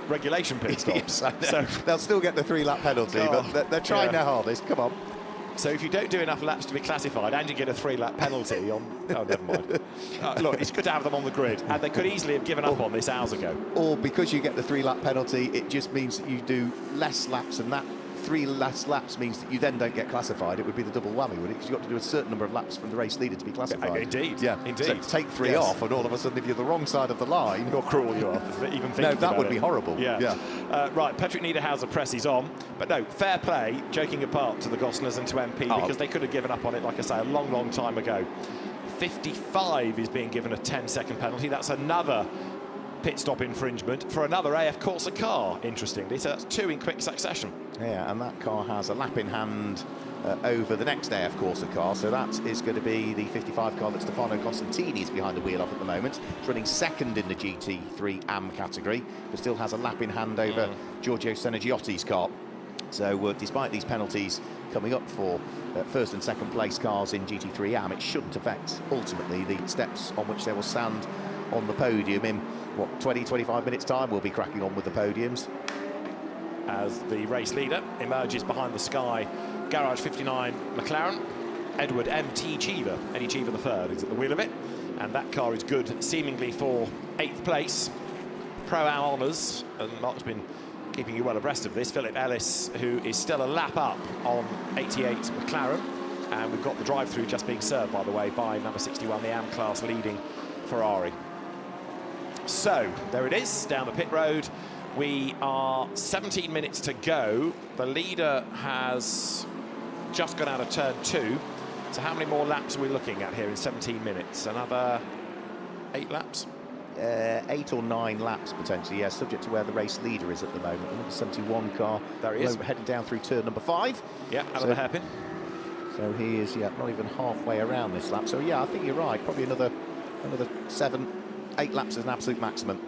regulation pit stops. Yes, so they'll still get the 3-lap penalty, but they're trying their hardest. Come on. So if you don't do enough laps to be classified and you get a 3-lap penalty on... Oh, never mind. Look, it's good to have them on the grid, and they could easily have given up on this hours ago. Or because you get the 3-lap penalty, it just means that you do less laps, and that 3 less laps means that you then don't get classified. It would be the double whammy, would it? Because you've got to do a certain number of laps from the race leader to be classified. Indeed. Yeah, indeed. So take 3 off, and all of a sudden, if you're the wrong side of the line... You're cruel, you are, even thinking No, that would about be it. horrible. Yeah. Right, Patrick Niederhauser presses on. But no, fair play, joking apart to the Gosners and to MP, because they could have given up on it, like I say, a long, long time ago. 55 is being given a 10-second penalty. That's another pit stop infringement for another AF Corsa car, interestingly. So that's 2 in quick succession. Yeah, and that car has a lap in hand over the next AF Corsa car, so that is going to be the 55 car that Stefano Costantini is behind the wheel of at the moment. It's running second in the GT3 AM category, but still has a lap in hand over Giorgio Senegiotti's car. So despite these penalties coming up for first and second place cars in GT3 AM, it shouldn't affect ultimately the steps on which they will stand on the podium. In what, 20-25 minutes time we'll be cracking on with the podiums. As the race leader emerges behind the Sky Garage 59 McLaren, Edward M.T. Cheever, Eddie Cheever the third, is at the wheel of it, and that car is good seemingly for 8th place. Pro-Am honours, and Mark's been keeping you well abreast of this. Philip Ellis, who is still a lap up on 88 McLaren, and we've got the drive-through just being served, by the way, by number 61, the AM class leading Ferrari. So there it is, down the pit road. We are 17 minutes to go. The leader has just gone out of turn 2. So how many more laps are we looking at here in 17 minutes? Another 8 laps? 8 or 9 laps potentially, yeah, subject to where the race leader is at the moment. The number 71 car, there he is, heading down through turn number 5. Yeah, out of the hairpin. So he is, not even halfway around this lap. So yeah, I think you're right. Probably another 7, 8 laps is an absolute maximum.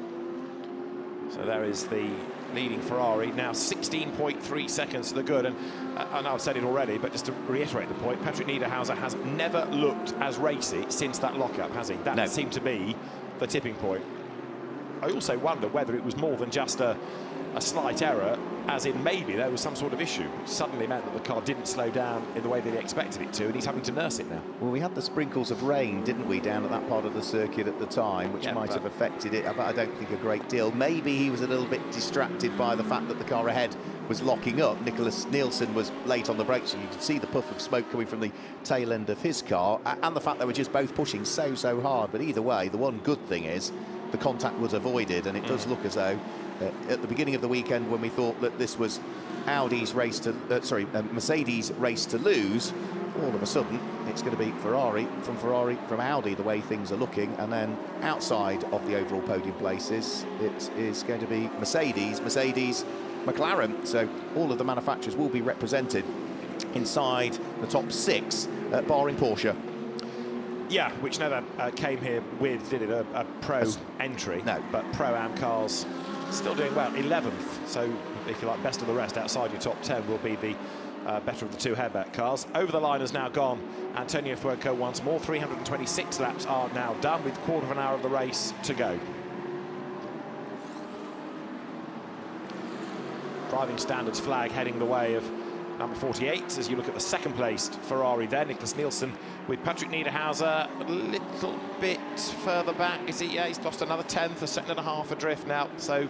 So there is the leading Ferrari, now 16.3 seconds to the good. And I know I've said it already, but just to reiterate the point, Patrick Niederhauser has never looked as racy since that lockup, has he? That seemed to be the tipping point. I also wonder whether it was more than just a slight error, as in maybe there was some sort of issue which suddenly meant that the car didn't slow down in the way that he expected it to, and he's having to nurse it now. Well, we had the sprinkles of rain, didn't we, down at that part of the circuit at the time, which might have affected it, but I don't think a great deal. Maybe he was a little bit distracted by the fact that the car ahead was locking up. Nicholas Nielsen was late on the brakes, and you could see the puff of smoke coming from the tail end of his car, and the fact they were just both pushing so hard. But either way, the one good thing is the contact was avoided, and it does look as though at the beginning of the weekend, when we thought that this was Audi's race to, Mercedes' race to lose, all of a sudden it's going to be Ferrari from Audi, the way things are looking, and then outside of the overall podium places, it is going to be Mercedes, McLaren. So all of the manufacturers will be represented inside the top 6, barring Porsche. Yeah, which never came here with, did it, a pro entry? No. But Pro-Am cars still doing well, 11th. So, if you like, best of the rest outside your top 10 will be the better of the 2 Hairback cars. Over the line has now gone Antonio Fuoco once more. 326 laps are now done with a quarter of an hour of the race to go. Driving standards flag heading the way of number 48, as you look at the second-placed Ferrari there, Nicholas Nielsen with Patrick Niederhauser a little bit further back. Is he? Yeah, he's lost another tenth, a second and a half adrift now. So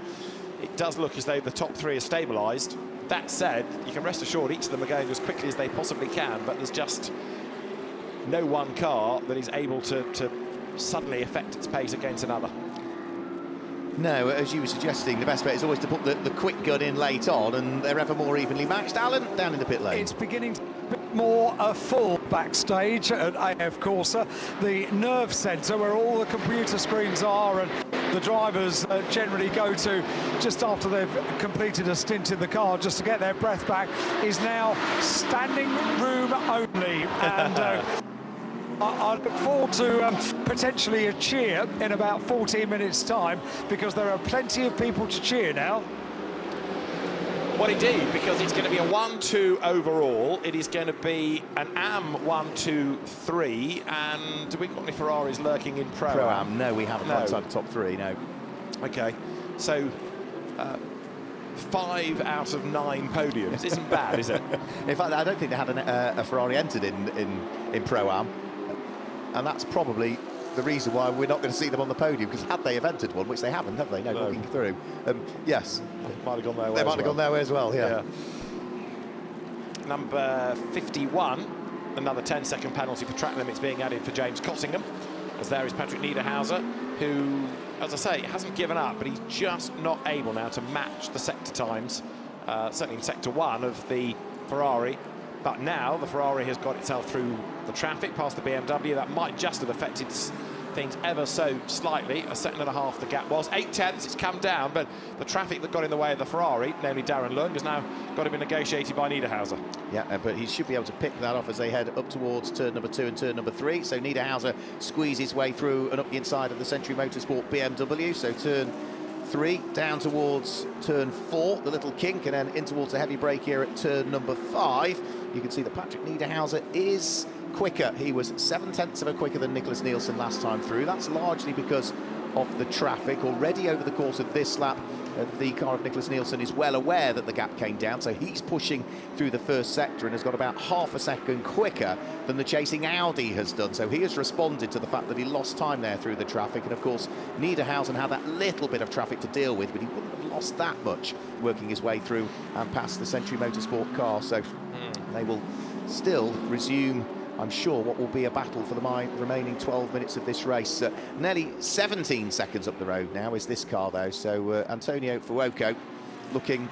it does look as though the top three are stabilised. That said, you can rest assured each of them are going as quickly as they possibly can, but there's just no one car that is able to suddenly affect its pace against another. No, as you were suggesting, the best bet is always to put the quick gun in late on, and they're ever more evenly matched. Alan, down in the pit lane. It's beginning to be more full backstage at AF Corsa, the nerve centre where all the computer screens are and the drivers generally go to just after they've completed a stint in the car just to get their breath back, is now standing room only. And I look forward to potentially a cheer in about 14 minutes' time, because there are plenty of people to cheer now. Well, indeed, because it's going to be a 1-2 overall. It is going to be an AM 1-2-3, and have we got any Ferraris lurking in Pro-Am? No, we haven't outside the top three, no. Okay, so 5 out of 9 podiums isn't bad, is it? In fact, I don't think they had a Ferrari entered in Pro-Am, and that's probably the reason why we're not going to see them on the podium, because had they have entered one, which they haven't, have they? No, looking through. Yes. They might have gone their way. They might have gone their way as well, yeah. Number 51, another 10-second penalty for track limits being added for James Cottingham, as there is Patrick Niederhauser, who, as I say, hasn't given up, but he's just not able now to match the sector times, certainly in Sector 1 of the Ferrari. But now the Ferrari has got itself through the traffic past the BMW. That might just have affected things ever so slightly. A second and a half the gap was. 8/10, it's come down, but the traffic that got in the way of the Ferrari, namely Darren Lung, has now got to be negotiated by Niederhauser. Yeah, but he should be able to pick that off as they head up towards turn number 2 and turn number 3. So Niederhauser squeezes his way through and up the inside of the Century Motorsport BMW. So turn 3 down towards turn 4, the little kink, and then in towards the heavy brake here at turn number 5. You can see that Patrick Niederhauser is quicker. He was 7/10 of a quicker than Nicholas Nielsen last time through. That's largely because of the traffic. Already over the course of this lap, the car of Nicholas Nielsen is well aware that the gap came down, so he's pushing through the first sector and has got about half a second quicker than the chasing Audi has done. So he has responded to the fact that he lost time there through the traffic, and of course Niederhausen had that little bit of traffic to deal with, but he wouldn't have lost that much working his way through and past the Century Motorsport car. So they will still resume, I'm sure, what will be a battle for the remaining 12 minutes of this race. Nearly 17 seconds up the road now is this car, though. So Antonio Fuoco looking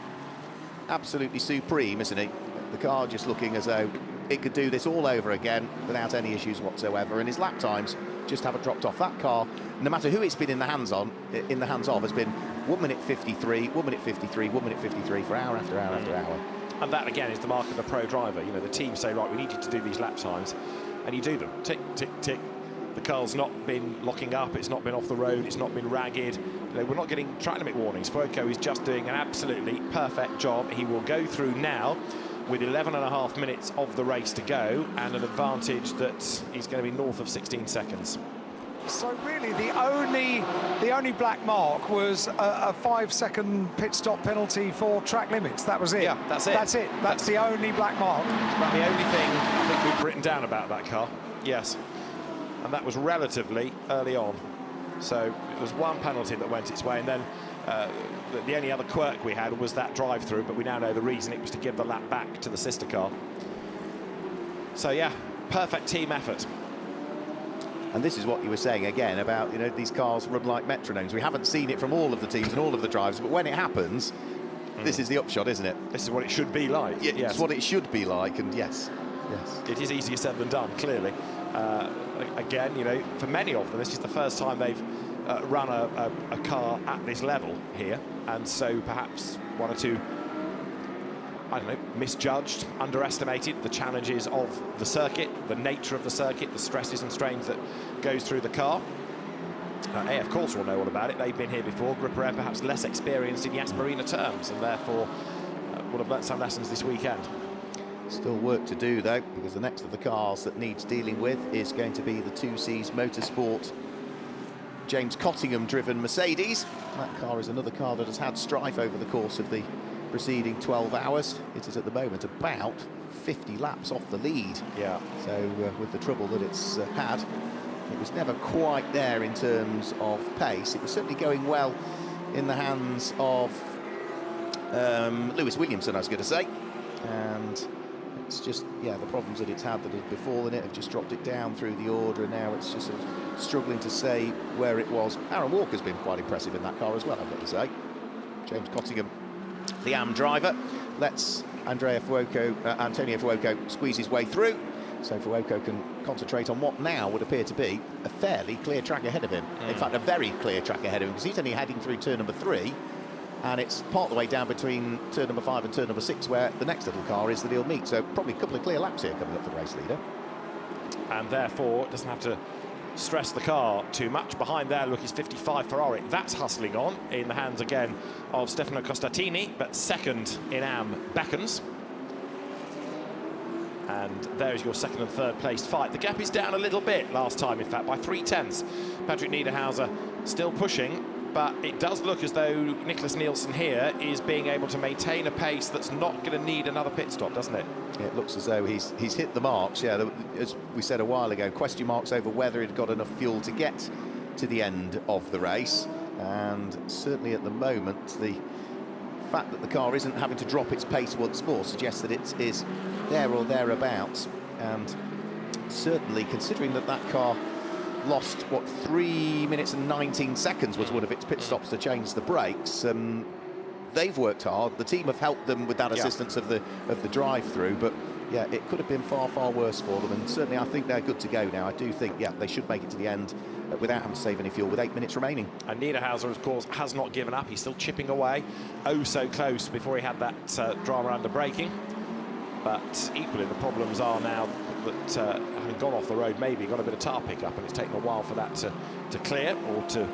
absolutely supreme, isn't he? The car just looking as though it could do this all over again without any issues whatsoever. And his lap times just haven't dropped off. That car, no matter who it's been in the hands of, has been 1 minute 53, 1 minute 53, 1 minute 53 for hour after hour after hour. And that, again, is the mark of the pro driver. You know, the team say, right, we need you to do these lap times, and you do them. Tick, tick, tick. The car's not been locking up, it's not been off the road, it's not been ragged. You know, we're not getting track limit warnings. Fuoco is just doing an absolutely perfect job. He will go through now with 11.5 minutes of the race to go, and an advantage that is going to be north of 16 seconds. So really, the only black mark was a 5-second pit stop penalty for track limits. That was it. Yeah, that's it. That's it. That's the only black mark. About the only thing I think we've written down about that car. Yes, and that was relatively early on. So it was one penalty that went its way, and then the only other quirk we had was that drive-through. But we now know the reason. It was to give the lap back to the sister car. So yeah, perfect team effort. And this is what you were saying again about, you know, these cars run like metronomes. We haven't seen it from all of the teams and all of the drivers, but when it happens, this is the upshot, isn't it? This is what it should be like. Yeah, yes. It's what it should be like, and yes. It is easier said than done, clearly. Again, you know, for many of them, this is the first time they've run a car at this level here, and so perhaps one or two, I don't know, misjudged, underestimated the challenges of the circuit, the nature of the circuit, the stresses and strains that goes through the car. AF Corsa will know all about it. They've been here before. Gripper perhaps less experienced in Yas Marina terms, and therefore will have learnt some lessons this weekend. Still work to do, though, because the next of the cars that needs dealing with is going to be the 2C's Motorsport James Cottingham-driven Mercedes. That car is another car that has had strife over the course of the preceding 12 hours. It is at the moment about 50 laps off the lead. Yeah. So with the trouble that it's had, it was never quite there in terms of pace. It was certainly going well in the hands of Lewis Williamson, I was going to say. And it's just, yeah, the problems that it's had that have befallen it have just dropped it down through the order, and now it's just sort of struggling to say where it was. Aaron Walker's been quite impressive in that car as well, I've got to say. James Cottingham, the AM driver, lets Antonio Fuoco squeeze his way through, so Fuoco can concentrate on what now would appear to be a fairly clear track ahead of him. In fact, a very clear track ahead of him, because he's only heading through turn number 3, and it's part of the way down between turn number 5 and turn number 6 where the next little car is that he'll meet. So probably a couple of clear laps here coming up for the race leader. And therefore doesn't have to stress the car too much. Behind there, look, is 55 Ferrari. That's hustling on in the hands again of Stefano Costatini, but second in AM beckons. And there is your second and third place fight. The gap is down a little bit last time, in fact, by 0.3. Patrick Niederhauser still pushing, but it does look as though Nicholas Nielsen here is being able to maintain a pace that's not going to need another pit stop, doesn't it? Yeah, it looks as though he's hit the marks. Yeah, as we said a while ago, question marks over whether he'd got enough fuel to get to the end of the race. And certainly at the moment, the fact that the car isn't having to drop its pace once more suggests that it is there or thereabouts. And certainly, considering that that car lost, what, 3 minutes and 19 seconds was one of its pit stops to change the brakes. They've worked hard. The team have helped them with that assistance of the drive-through, but yeah, it could have been far, far worse for them. And certainly, I think they're good to go now. I do think, yeah, they should make it to the end without having to save any fuel with 8 minutes remaining. And Niederhauser, of course, has not given up. He's still chipping away. Oh, so close before he had that drama under braking. But equally, the problems are now that having gone off the road, maybe got a bit of tar pickup, and it's taken a while for that to clear or to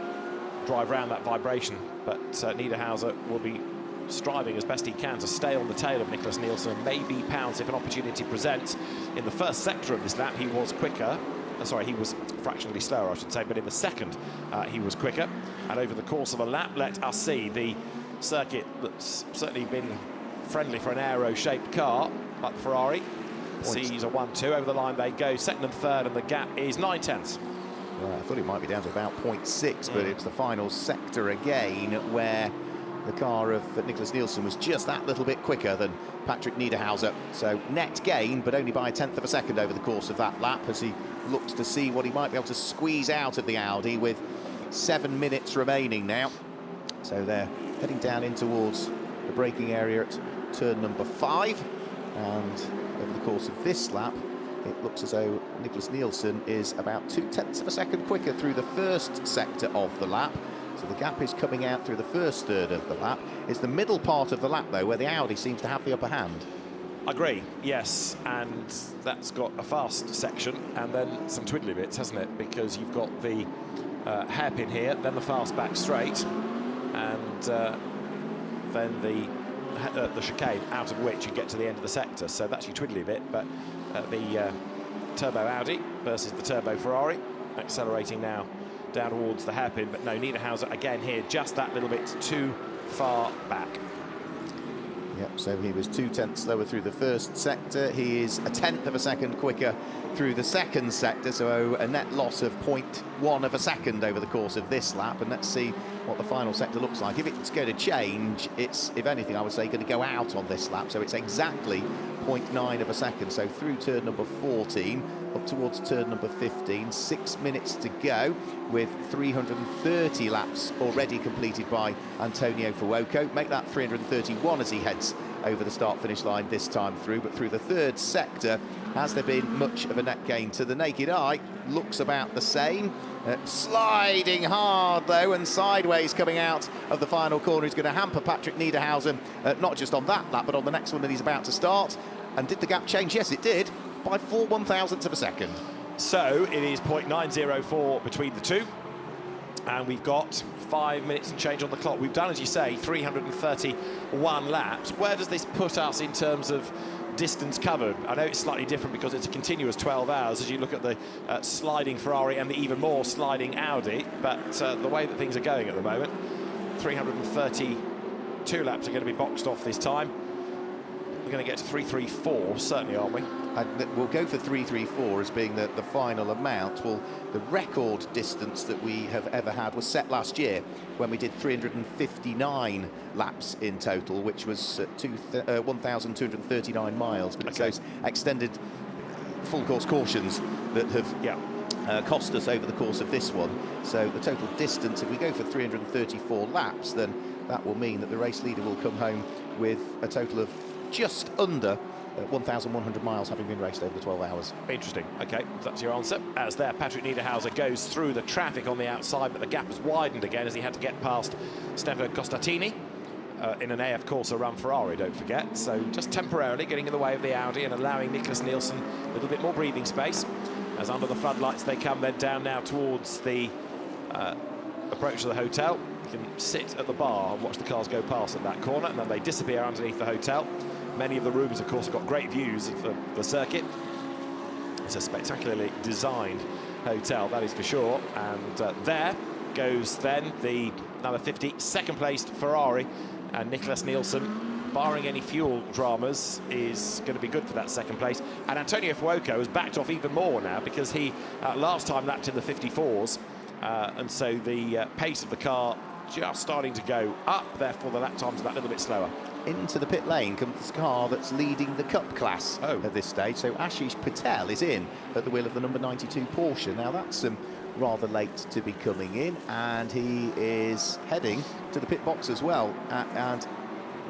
drive around that vibration. But Niederhauser will be striving as best he can to stay on the tail of Nicholas Nielsen and maybe pounce if an opportunity presents. In the first sector of this lap, he was quicker. Sorry, he was fractionally slower, I should say, but in the second, he was quicker. And over the course of a lap, let us see the circuit that's certainly been friendly for an aero-shaped car like the Ferrari. Sees a 1-2, over the line they go, second and third, and the gap is 9/10. Well, I thought it might be down to about 0.6, but it's the final sector again where the car of Nicholas Nielsen was just that little bit quicker than Patrick Niederhauser. So net gain, but only by 1/10 of a second over the course of that lap, as he looks to see what he might be able to squeeze out of the Audi with 7 minutes remaining now. So they're heading down in towards the braking area at turn number 5, and over the course of this lap, it looks as though Nicholas Nielsen is about 0.2 of a second quicker through the first sector of the lap. So the gap is coming out through the first third of the lap. It's the middle part of the lap, though, where the Audi seems to have the upper hand. Agree, yes, and that's got a fast section and then some twiddly bits, hasn't it? Because you've got the hairpin here, then the fast back straight, and then the chicane, out of which you get to the end of the sector. So that's your twiddly bit, but the turbo Audi versus the turbo Ferrari, accelerating now down towards the hairpin, but no, Niederhauser again here, just that little bit too far back. Yep, so he was 0.2 slower through the first sector. He is 1/10 of a second quicker through the second sector, so a net loss of 0.1 of a second over the course of this lap. And let's see what the final sector looks like. If it's going to change, it's, if anything, I would say, going to go out on this lap. So it's exactly 0.9 of a second. So through turn number 14, up towards turn number 15, 6 minutes to go, with 330 laps already completed by Antonio Fuoco. Make that 331 as he heads over the start-finish line this time through. But through the third sector, has there been much of a net gain? To the naked eye, looks about the same. Sliding hard, though, and sideways coming out of the final corner is going to hamper Patrick Niederhauser, not just on that lap, but on the next one that he's about to start. And did the gap change? Yes, it did, by 4 1/1000ths of a second. So it is 0.904 between the two, and we've got 5 minutes and change on the clock. We've done, as you say, 331 laps. Where does this put us in terms of distance covered? I know it's slightly different because it's a continuous 12 hours as you look at the sliding Ferrari and the even more sliding Audi, but the way that things are going at the moment, 331 2 laps are going to be boxed off this time. We're going to get to 3:34, certainly, aren't we? And we'll go for 3:34 as being the final amount. Well, the record distance that we have ever had was set last year when we did 359 laps in total, which was 1,239 miles. But it's those extended full course cautions that have cost us over the course of this one. So the total distance, if we go for 334 laps, then that will mean that the race leader will come home with a total of just under 1,100 miles having been raced over the 12 hours. Interesting. Okay, that's your answer. As there, Patrick Niederhauser goes through the traffic on the outside, but the gap has widened again as he had to get past Stefano Costatini in an AF Corsa run Ferrari, don't forget. So just temporarily getting in the way of the Audi and allowing Nicholas Nielsen a little bit more breathing space. As under the floodlights they come then down now towards the approach to the hotel. You can sit at the bar and watch the cars go past at that corner, and then they disappear underneath the hotel. Many of the rooms, of course, have got great views of the circuit. It's a spectacularly designed hotel, that is for sure. And there goes then the number 50, second-placed Ferrari. And Nicholas Nielsen, barring any fuel dramas, is going to be good for that second place. And Antonio Fuoco has backed off even more now because he last time lapped in the 54s. And so the pace of the car just starting to go up, therefore the lap times are that little bit slower. Into the pit lane comes the car that's leading the Cup class at this stage. So Ashish Patel is in at the wheel of the number 92 Porsche. Now that's rather late to be coming in, and he is heading to the pit box as well. And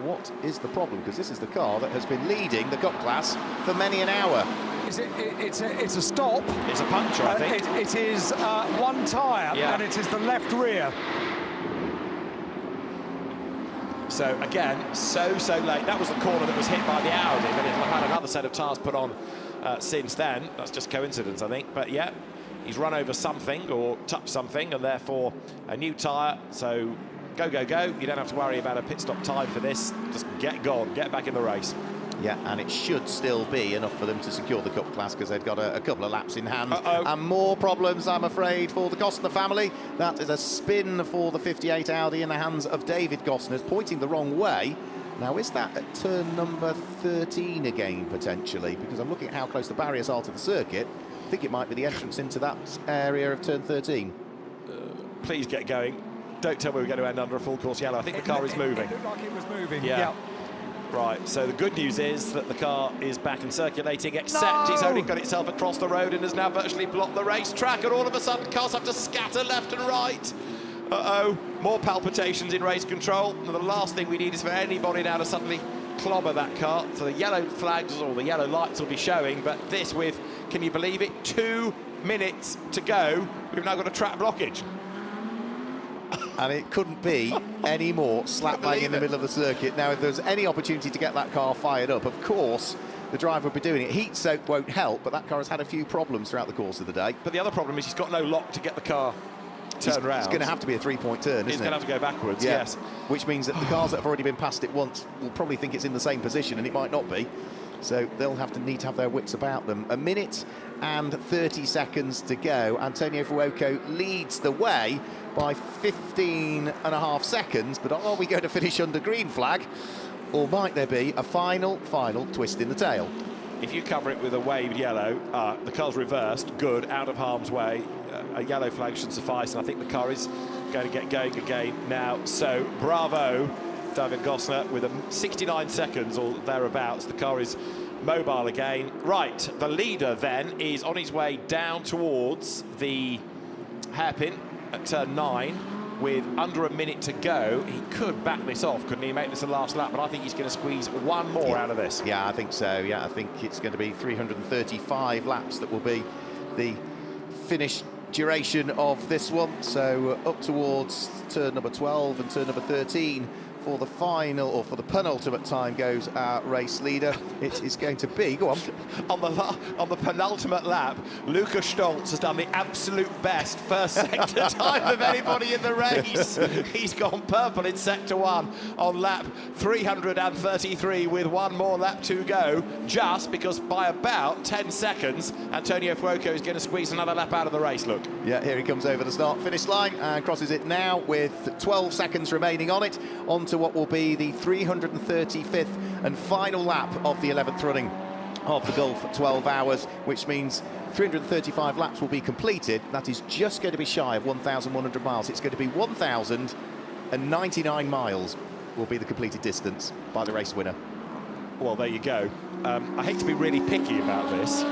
what is the problem? Because this is the car that has been leading the Cup class for many an hour. It's a stop. It's a puncture, I think. It is one tyre, and it is the left rear. So again, so late. That was the corner that was hit by the Audi, but it'll have had another set of tyres put on since then. That's just coincidence, I think. But yeah, he's run over something or touched something, and therefore a new tyre. So go. You don't have to worry about a pit stop time for this. Just get gone, get back in the race. Yeah, and it should still be enough for them to secure the Cup class because they've got a couple of laps in hand. And more problems, I'm afraid, for the Gosner family. That is a spin for the 58 Audi in the hands of David Gosner, pointing the wrong way. Now, is that at turn number 13 again, potentially? Because I'm looking at how close the barriers are to the circuit. I think it might be the entrance into that area of turn 13. Please get going. Don't tell me we're going to end under a full course yellow. I think the car is moving. It looked like it was moving, yeah. Right, so the good news is that the car is back and circulating, except it's only got itself across the road and has now virtually blocked the racetrack, and all of a sudden cars have to scatter left and right. More palpitations in race control. And the last thing we need is for anybody now to suddenly clobber that car. So the yellow flags or the yellow lights will be showing, but this with, can you believe it, 2 minutes to go, we've now got a track blockage. And it couldn't be any more slap bang in the middle of the circuit. Now, if there's any opportunity to get that car fired up, of course, the driver would be doing it. Heat soak won't help, but that car has had a few problems throughout the course of the day. But the other problem is he's got no lock to get the car turned around. It's going to have to be a three-point turn, isn't it? He's going to have to go backwards, yeah. Yes. Which means that the cars that have already been past it once will probably think it's in the same position, and it might not be. So they'll need to have their wits about them. 1 minute and 30 seconds to go. Antonio Fuoco leads the way by 15.5 seconds, but are we going to finish under green flag, or might there be a final twist in the tail? If you cover it with a waved yellow, the car's reversed, good, out of harm's way, a yellow flag should suffice, and I think the car is going to get going again now. So bravo, David Gosner, with 69 seconds or thereabouts. The car is mobile again. Right, the leader then is on his way down towards the hairpin at turn 9 with under a minute to go. He could back this off, couldn't he, make this a last lap, but I think he's going to squeeze one more out of this. Yeah, I think so. Yeah, I think it's going to be 335 laps that will be the finish duration of this one. So up towards turn number 12 and turn number 13 for the final, or for the penultimate time, goes our race leader. It is going to be, go on. On the penultimate lap, Lukas Stoltz has done the absolute best first sector time of anybody in the race. He's gone purple in sector 1 on lap 333 with one more lap to go, just because by about 10 seconds, Antonio Fuoco is going to squeeze another lap out of the race, look. Yeah, here he comes over the start-finish line and crosses it now with 12 seconds remaining on it, onto into what will be the 335th and final lap of the 11th running of the Gulf 12 Hours, which means 335 laps will be completed. That is just going to be shy of 1,100 miles. It's going to be 1,099 miles will be the completed distance by the race winner. Well, there you go. I hate to be really picky about this,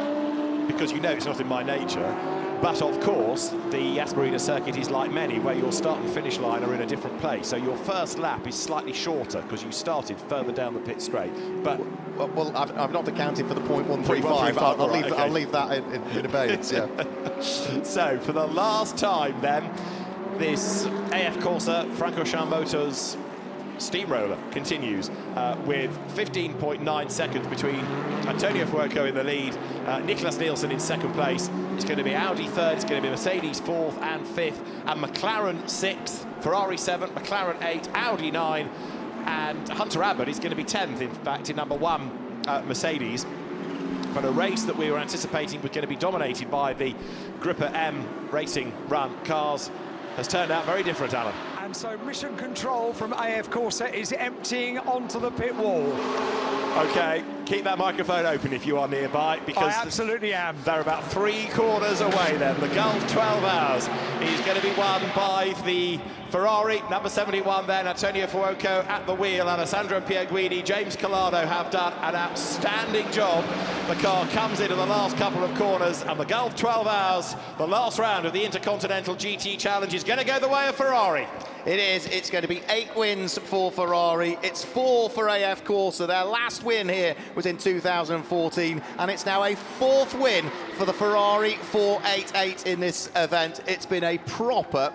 because you know it's not in my nature. But of course, the Yas Marina circuit is like many, where your start and finish line are in a different place. So your first lap is slightly shorter because you started further down the pit straight. But well, I've not accounted for the 0.135. I'll leave that in abeyance. Yeah. So for the last time, then, this AF Corsa Francorchamps Motors steamroller continues with 15.9 seconds between Antonio Fuoco in the lead, Nicholas Nielsen in second place. It's going to be Audi third, it's going to be Mercedes fourth and fifth, and McLaren sixth, Ferrari seventh, McLaren 8, Audi 9, and Hunter Abbott is going to be 10th, in fact, in number 1 Mercedes. But a race that we were anticipating was going to be dominated by the Gripper M Racing Run cars has turned out very different, Alan. And so mission control from AF Corsa is emptying onto the pit wall. OK, keep that microphone open if you are nearby, because I absolutely am. They're about 3 corners away then. The Gulf 12 Hours is going to be won by the Ferrari, number 71 then, Antonio Fuoco at the wheel, Alessandro Pierguidi, James Collado have done an outstanding job. The car comes into the last couple of corners, and the Gulf 12 Hours, the last round of the Intercontinental GT Challenge, is going to go the way of Ferrari. It is. It's going to be 8 wins for Ferrari. It's 4 for AF Corsa. Their last win here was in 2014, and it's now a 4th win for the Ferrari 488 in this event. It's been a proper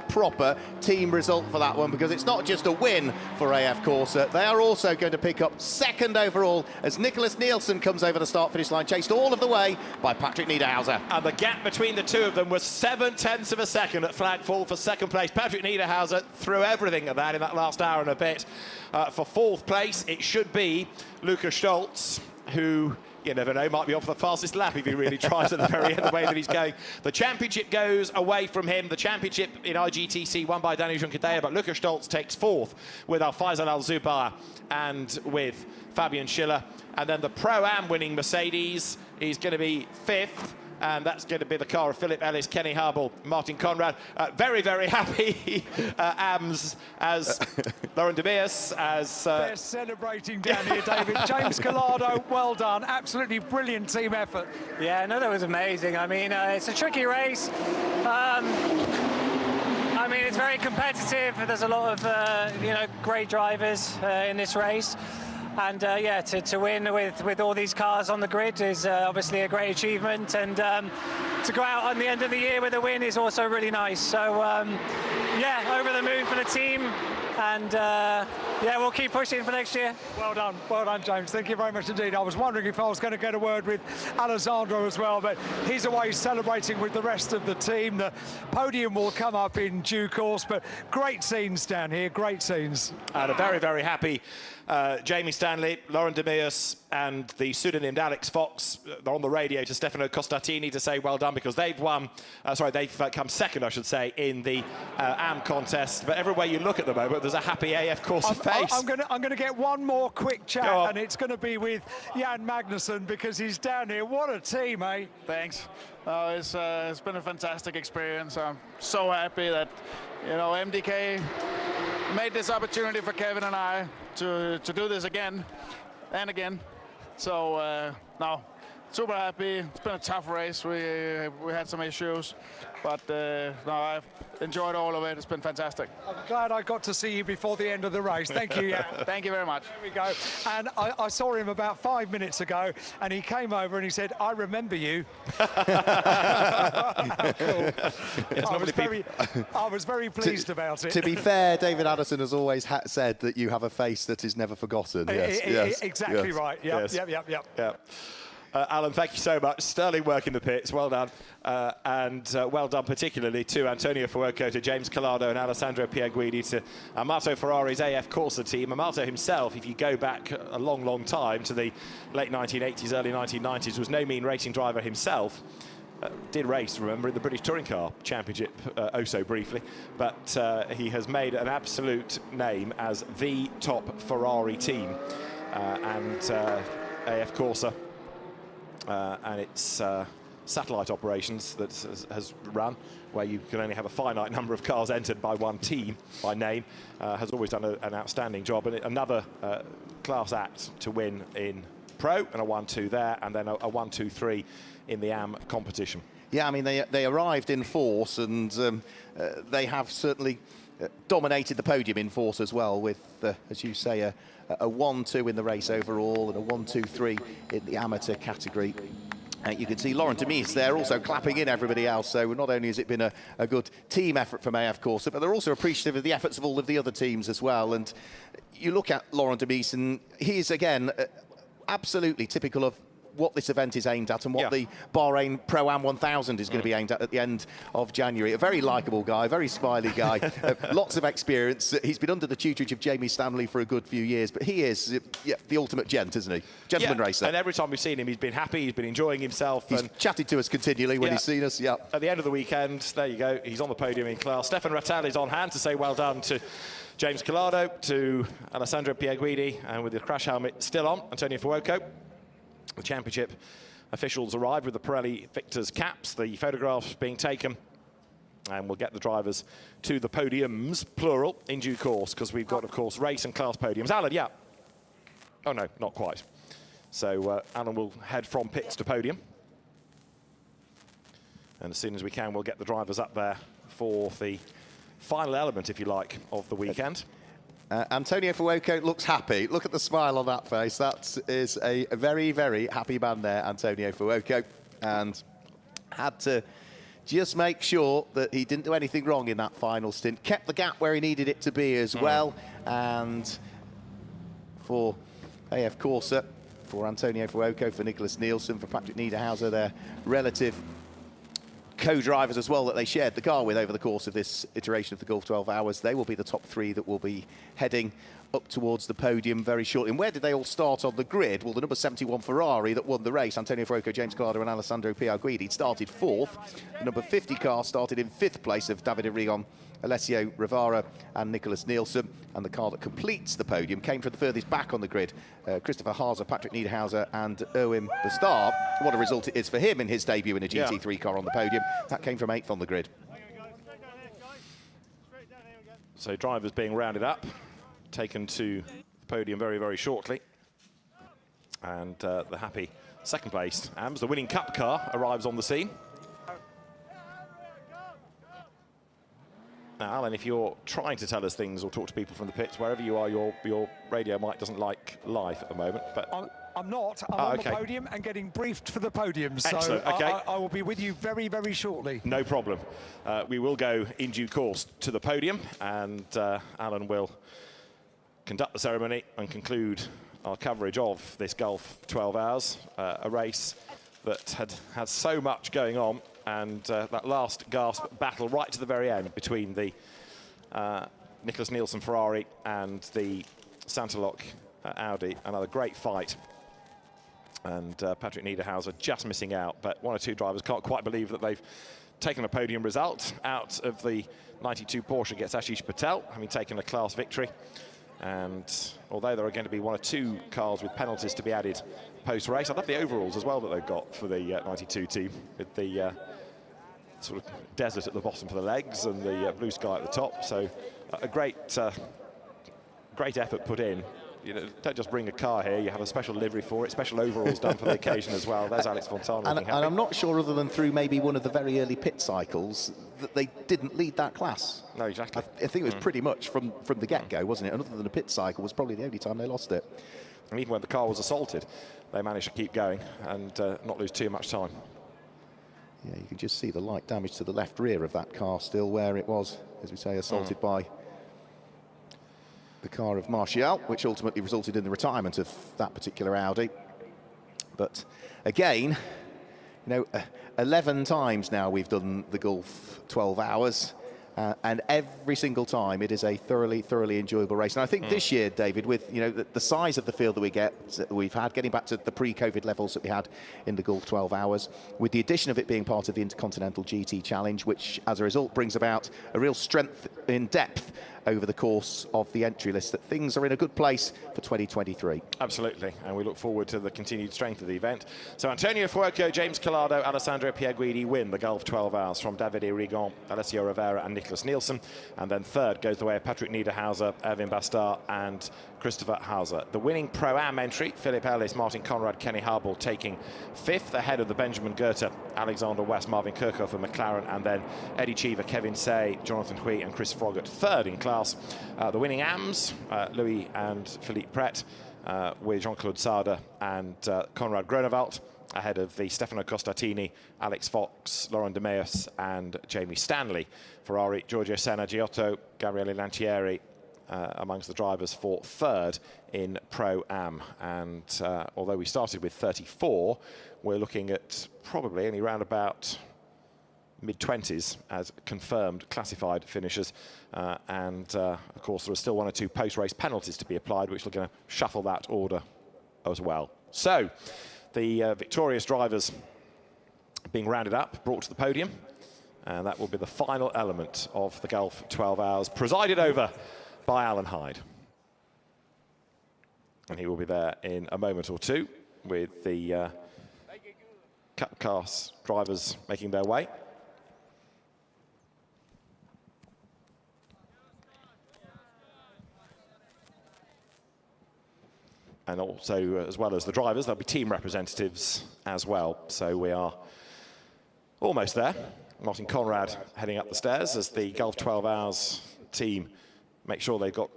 team result for that one, because it's not just a win for AF Corsa. They are also going to pick up 2nd overall as Nicholas Nielsen comes over the start-finish line, chased all of the way by Patrick Niederhauser. And the gap between the two of them was 7/10 of a second at flagfall for 2nd place. Patrick Niederhauser threw everything at that in that last hour and a bit. For 4th place, it should be Luca Stoltz, who, you never know, might be off the fastest lap if he really tries at the very end, the way that he's going. The championship goes away from him. The championship in IGTC won by Dani Junqueira, but Luca Stoltz takes 4th with Al-Faisal Al-Zubair and with Fabian Schiller. And then the Pro-Am winning Mercedes is going to be 5th. And that's going to be the car of Philip Ellis, Kenny Harble, Martin Conrad. Very, very happy AMS as Lauren De Beers, as... They're celebrating down here, David. James Collado, well done. Absolutely brilliant team effort. Yeah, no, that was amazing. I mean, it's a tricky race. I mean, it's very competitive. There's a lot of, great drivers in this race. And yeah, to win with all these cars on the grid is obviously a great achievement, and to go out on the end of the year with a win is also really nice. So yeah, over the moon for the team, and yeah, we'll keep pushing for next year. Well done, James. Thank you very much indeed. I was wondering if I was going to get a word with Alessandro as well, but he's away celebrating with the rest of the team. The podium will come up in due course, but great scenes down here, great scenes. And a very, very happy Jamie Stanley, Lauren De Beers, and the pseudonym Alex Fox. They're on the radio to Stefano Costatini to say well done, because they've won, they've come 2nd, I should say, in the AM contest. But everywhere you look at the moment, there's a happy AF Corsa face. I'm going to get one more quick chat, and it's going to be with Jan Magnussen, because he's down here. What a team, eh? Thanks. It's been a fantastic experience. I'm so happy that, MDK made this opportunity for Kevin and I to do this again and again. So no, super happy. It's been a tough race. We had some issues, but no, I've enjoyed all of it. It's been fantastic. I'm glad I got to see you before the end of the race. Thank you, Jan. Thank you very much. There we go. And I saw him about 5 minutes ago, and he came over and he said, "I remember you." Cool. I was very pleased about it. To be fair, David Addison has always said that you have a face that is never forgotten. Yes, exactly right. Yep. Alan, thank you so much. Sterling work in the pits, well done. And well done particularly to Antonio Fuoco, to James Collado and Alessandro Pierguidi, to Amato Ferrari's AF Corsa team. Amato himself, if you go back a long, long time to the late 1980s, early 1990s, was no mean racing driver himself. did race, remember, in the British Touring Car Championship oh so briefly, but he has made an absolute name as the top Ferrari team, and AF Corsa and its satellite operations that has run, where you can only have a finite number of cars entered by one team by name, has always done an outstanding job, and another class act to win in Pro, and a 1-2 there, and then a 1-2-3 in the AM competition. Yeah, I mean, they arrived in force, and they have certainly dominated the podium in force as well, with, as you say, a 1-2 in the race overall and a 1-2-3 in the amateur category. You can see Laurent Demise there also clapping in everybody else. So not only has it been a good team effort from AF Corsa, but they're also appreciative of the efforts of all of the other teams as well. And you look at Laurent Demise, and he's, again, absolutely typical of what this event is aimed at and what the Bahrain Pro-Am 1000 is going to be aimed at the end of January. A very likeable guy, very smiley guy, lots of experience. He's been under the tutorage of Jamie Stanley for a good few years, but he is the ultimate gent, isn't he? Gentleman racer. And every time we've seen him, he's been happy, he's been enjoying himself. He's chatted to us continually when he's seen us, At the end of the weekend, there you go, he's on the podium in class. Stefan Rattal is on hand to say well done to James Collado, to Alessandro Pierguidi, and with the crash helmet still on, Antonio Fuoco. The championship officials arrived with the Pirelli Victor's caps, the photographs being taken, and we'll get the drivers to the podiums, plural, in due course, because we've got, of course, race and class podiums. Alan, oh no, not quite. So Alan will head from pits to podium, and as soon as we can, we'll get the drivers up there for the final element, if you like, of the weekend. Antonio Fuoco looks happy. Look at the smile on that face. That is a very, very happy man there, Antonio Fuoco. And had to just make sure that he didn't do anything wrong in that final stint. Kept the gap where he needed it to be as well. And for AF Corsa, for Antonio Fuoco, for Nicholas Nielsen, for Patrick Niederhauser, their relative co-drivers as well that they shared the car with over the course of this iteration of the Gulf 12 Hours. They will be the top three that will be heading up towards the podium very shortly. And where did they all start on the grid? Well, the number 71 Ferrari that won the race, Antonio Fuoco, James Collado and Alessandro Pierguidi, started fourth. The number 50 car started in fifth place of Davide Rigon, Alessio Rivara and Nicholas Nielsen. And the car that completes the podium came from the furthest back on the grid, Christopher Haaser, Patrick Niederhauser and Erwin Bastar. What a result it is for him in his debut in a GT3 car on the podium. That came from eighth on the grid. So drivers being rounded up, taken to the podium very, very shortly. And the happy second place AMS, the winning cup car, arrives on the scene. Now, Alan, if you're trying to tell us things or talk to people from the pits, wherever you are, your radio mic doesn't like live at the moment. But I'm not. I'm on the podium and getting briefed for the podium. So excellent. Okay. I will be with you very, very shortly. No problem. We will go in due course to the podium, and Alan will conduct the ceremony and conclude our coverage of this Gulf 12 Hours, a race that had so much going on. And that last gasp battle right to the very end between the Nicholas Nielsen Ferrari and the Santalok Audi. Another great fight. And Patrick Niederhauser just missing out. But one or two drivers can't quite believe that they've taken a podium result. Out of the 92 Porsche gets Ashish Patel, having taken a class victory. And although there are going to be one or two cars with penalties to be added post-race, I love the overalls as well that they've got for the 92 team, with the sort of desert at the bottom for the legs and the blue sky at the top. So a great effort put in. You know, don't just bring a car here, you have a special livery for it, special overalls done for the occasion as well. There's Alex Fontana. And I'm not sure, other than through maybe one of the very early pit cycles, that they didn't lead that class. No, exactly. I think it was pretty much from the get-go, wasn't it? And other than a pit cycle was probably the only time they lost it. And even when the car was assaulted, they managed to keep going and not lose too much time. Yeah, you can just see the light damage to the left rear of that car still where it was, as we say, assaulted by the car of Martial, which ultimately resulted in the retirement of that particular Audi. But again, you know, 11 times now we've done the Gulf 12 Hours, and every single time it is a thoroughly enjoyable race. And I think this year, David, with the size of the field that we've had, getting back to the pre-COVID levels that we had in the Gulf 12 Hours, with the addition of it being part of the Intercontinental GT Challenge, which as a result brings about a real strength in depth over the course of the entry list, that things are in a good place for 2023. Absolutely, and we look forward to the continued strength of the event. So Antonio Fuoco, James Collado, Alessandro Pierguidi win the Gulf 12 Hours from Davide Rigon, Alessio Rivera and Nicholas Nielsen. And then third goes the way of Patrick Niederhauser, Erwin Bastard and Christopher Hauser. The winning Pro-Am entry, Philip Ellis, Martin Conrad, Kenny Harbaugh taking fifth, ahead of the Benjamin Goethe, Alexander West, Marvin Kirchhoff and McLaren, and then Eddie Cheever, Kevin Say, Jonathan Hui and Chris Froggatt third in class. The winning AMs, Louis and Philippe Pret, with Jean-Claude Sarda and Conrad Gronewald, ahead of the Stefano Costatini, Alex Fox, Laurent De Meus and Jamie Stanley. Ferrari, Giorgio Senna, Giotto, Gabriele Lantieri amongst the drivers for third in Pro-Am. And although we started with 34, we're looking at probably only around about mid-20s as confirmed classified finishers. Of course, there are still one or two post-race penalties to be applied, which are going to shuffle that order as well. So, the victorious drivers being rounded up, brought to the podium, and that will be the final element of the Gulf 12 Hours, presided over by Alan Hyde. And he will be there in a moment or two with the Cup Cars drivers making their way. And also, as well as the drivers, there'll be team representatives as well. So we are almost there. Martin Conrad heading up the stairs as the Gulf 12 Hours team make sure they've got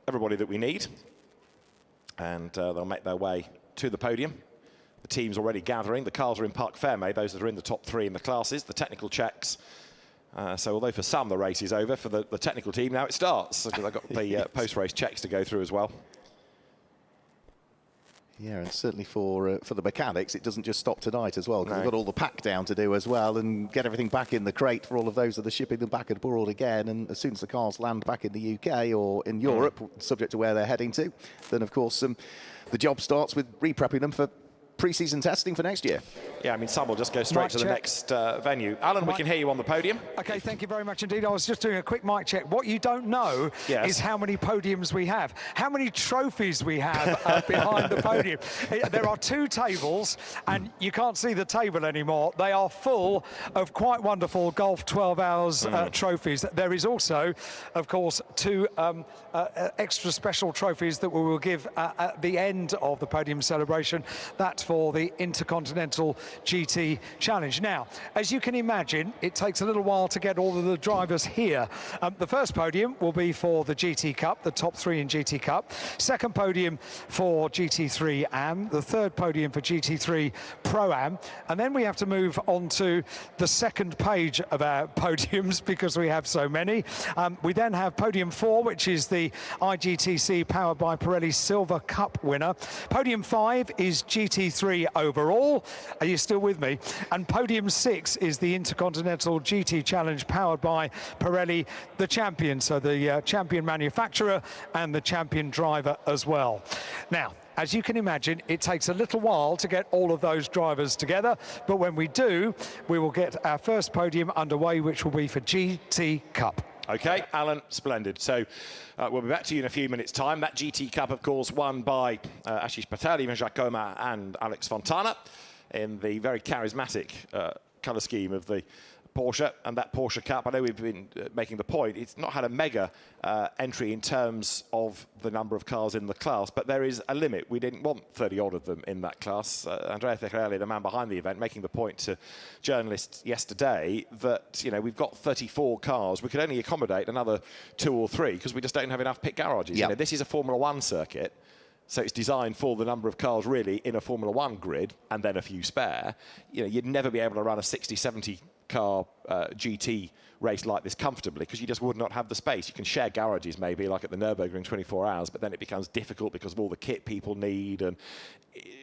everybody that we need. And they'll make their way to the podium. The team's already gathering. The cars are in Parc Fermé, those that are in the top three in the classes. The technical checks. So although for some the race is over, for the technical team now it starts. Because I've got the post-race checks to go through as well. Yeah, and certainly for the mechanics, it doesn't just stop tonight as well, because we've got all the pack down to do as well, and get everything back in the crate for all of those that are shipping them back abroad again. And as soon as the cars land back in the UK or in Europe, subject to where they're heading to, then of course the job starts with re-prepping them for pre-season testing for next year. Yeah, I mean, some will just go straight to the next venue. Alan, we can hear you on the podium. Okay, thank you very much indeed. I was just doing a quick mic check. What you don't know is how many podiums we have, how many trophies we have behind the podium. There are two tables, and you can't see the table anymore. They are full of quite wonderful Gulf 12 Hours trophies. There is also, of course, two extra special trophies that we will give at the end of the podium celebration. That's for the Intercontinental GT Challenge. Now, as you can imagine, it takes a little while to get all of the drivers here. The first podium will be for the GT Cup, the top three in GT Cup. Second podium for GT3 AM. The third podium for GT3 Pro-Am. And then we have to move on to the second page of our podiums because we have so many. We then have podium 4, which is the IGTC Powered by Pirelli Silver Cup winner. Podium 5 is GT3 overall. Are you still with me? And podium 6 is the Intercontinental GT Challenge Powered by Pirelli, the champion. So the champion manufacturer and the champion driver as well. Now, as you can imagine, it takes a little while to get all of those drivers together, but when we do, we will get our first podium underway, which will be for GT Cup. Okay, Alan, splendid. So we'll be back to you in a few minutes' time. That GT Cup, of course, won by Ashish Patel, Ivan Jacoma and Alex Fontana in the very charismatic colour scheme of the Porsche. And that Porsche Cup, I know we've been making the point, it's not had a mega entry in terms of the number of cars in the class, but there is a limit. We didn't want 30-odd of them in that class. Andrea Teccarelli, the man behind the event, making the point to journalists yesterday that, you know, we've got 34 cars. We could only accommodate another 2 or 3 because we just don't have enough pit garages. Yep. You know, this is a Formula 1 circuit. So it's designed for the number of cars really in a Formula 1 grid and then a few spare. You know, you'd never be able to run a 60, 70 car GT race like this comfortably, because you just would not have the space. You can share garages maybe like at the Nürburgring 24 hours, but then it becomes difficult because of all the kit people need, and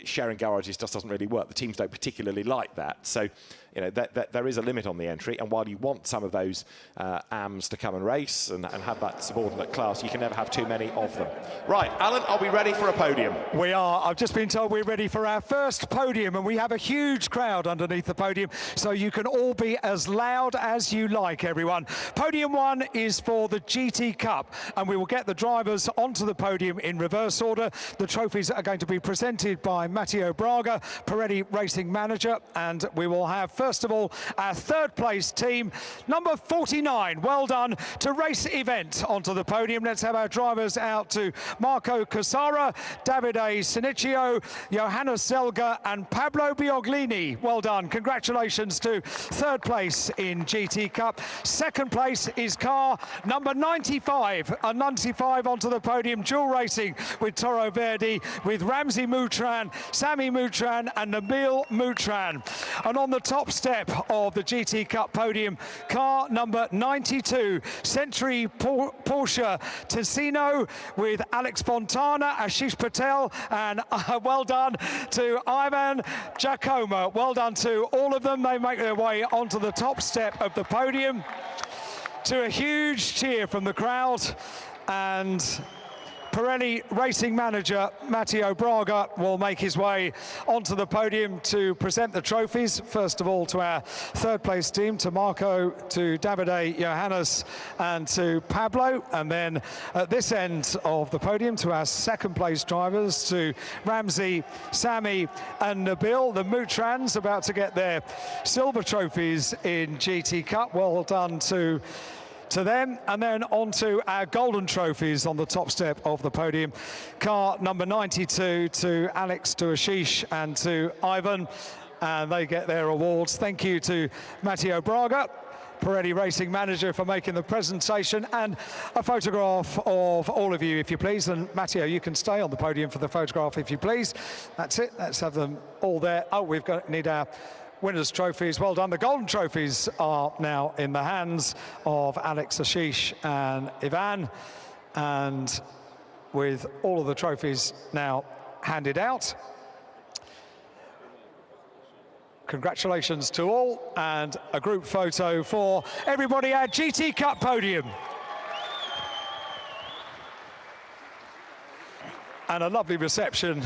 sharing garages just doesn't really work. The teams don't particularly like that. So, you know, there is a limit on the entry, and while you want some of those AMs to come and race and have that subordinate class, you can never have too many of them. Right, Alan, are we ready for a podium? We are. I've just been told we're ready for our first podium, and we have a huge crowd underneath the podium, so you can all be as loud as you like, everyone. Podium 1 is for the GT Cup, and we will get the drivers onto the podium in reverse order. The trophies are going to be presented by Matteo Braga, Pirelli Racing Manager, and we will have, first of all, our third place team, number 49. Well done to Race Event onto the podium. Let's have our drivers out to Marco Casara, Davide Sinicchio, Johannes Selger and Pablo Bioglini. Well done. Congratulations to third place in GT Cup. Second place is car number 95. A 95 onto the podium, dual racing with Toro Verdi, with Ramzi Moutran, Sami Moutran and Nabil Moutran. And on the top step of the GT Cup podium, car number 92, Century Porsche Ticino with Alex Fontana, Ashish Patel, and well done to Ivan Giacomo. Well done to all of them. They make their way onto the top step of the podium to a huge cheer from the crowd, and Pirelli Racing Manager Matteo Braga will make his way onto the podium to present the trophies. First of all to our third place team, to Marco, to Davide, Johannes and to Pablo. And then at this end of the podium to our second place drivers, to Ramzi, Sami and Nabil. The Moutrans about to get their silver trophies in GT Cup. Well done to them. And then on to our golden trophies on the top step of the podium. Car number 92 to Alex, to Ashish and to Ivan, and they get their awards. Thank you to Matteo Braga, Pirelli Racing Manager, for making the presentation, and a photograph of all of you, if you please. And Matteo, you can stay on the podium for the photograph, if you please. That's it. Let's have them all there. Oh, need our winners' trophies. Well done. The golden trophies are now in the hands of Alex, Ashish and Ivan, and with all of the trophies now handed out, congratulations to all, and a group photo for everybody at GT Cup podium. And a lovely reception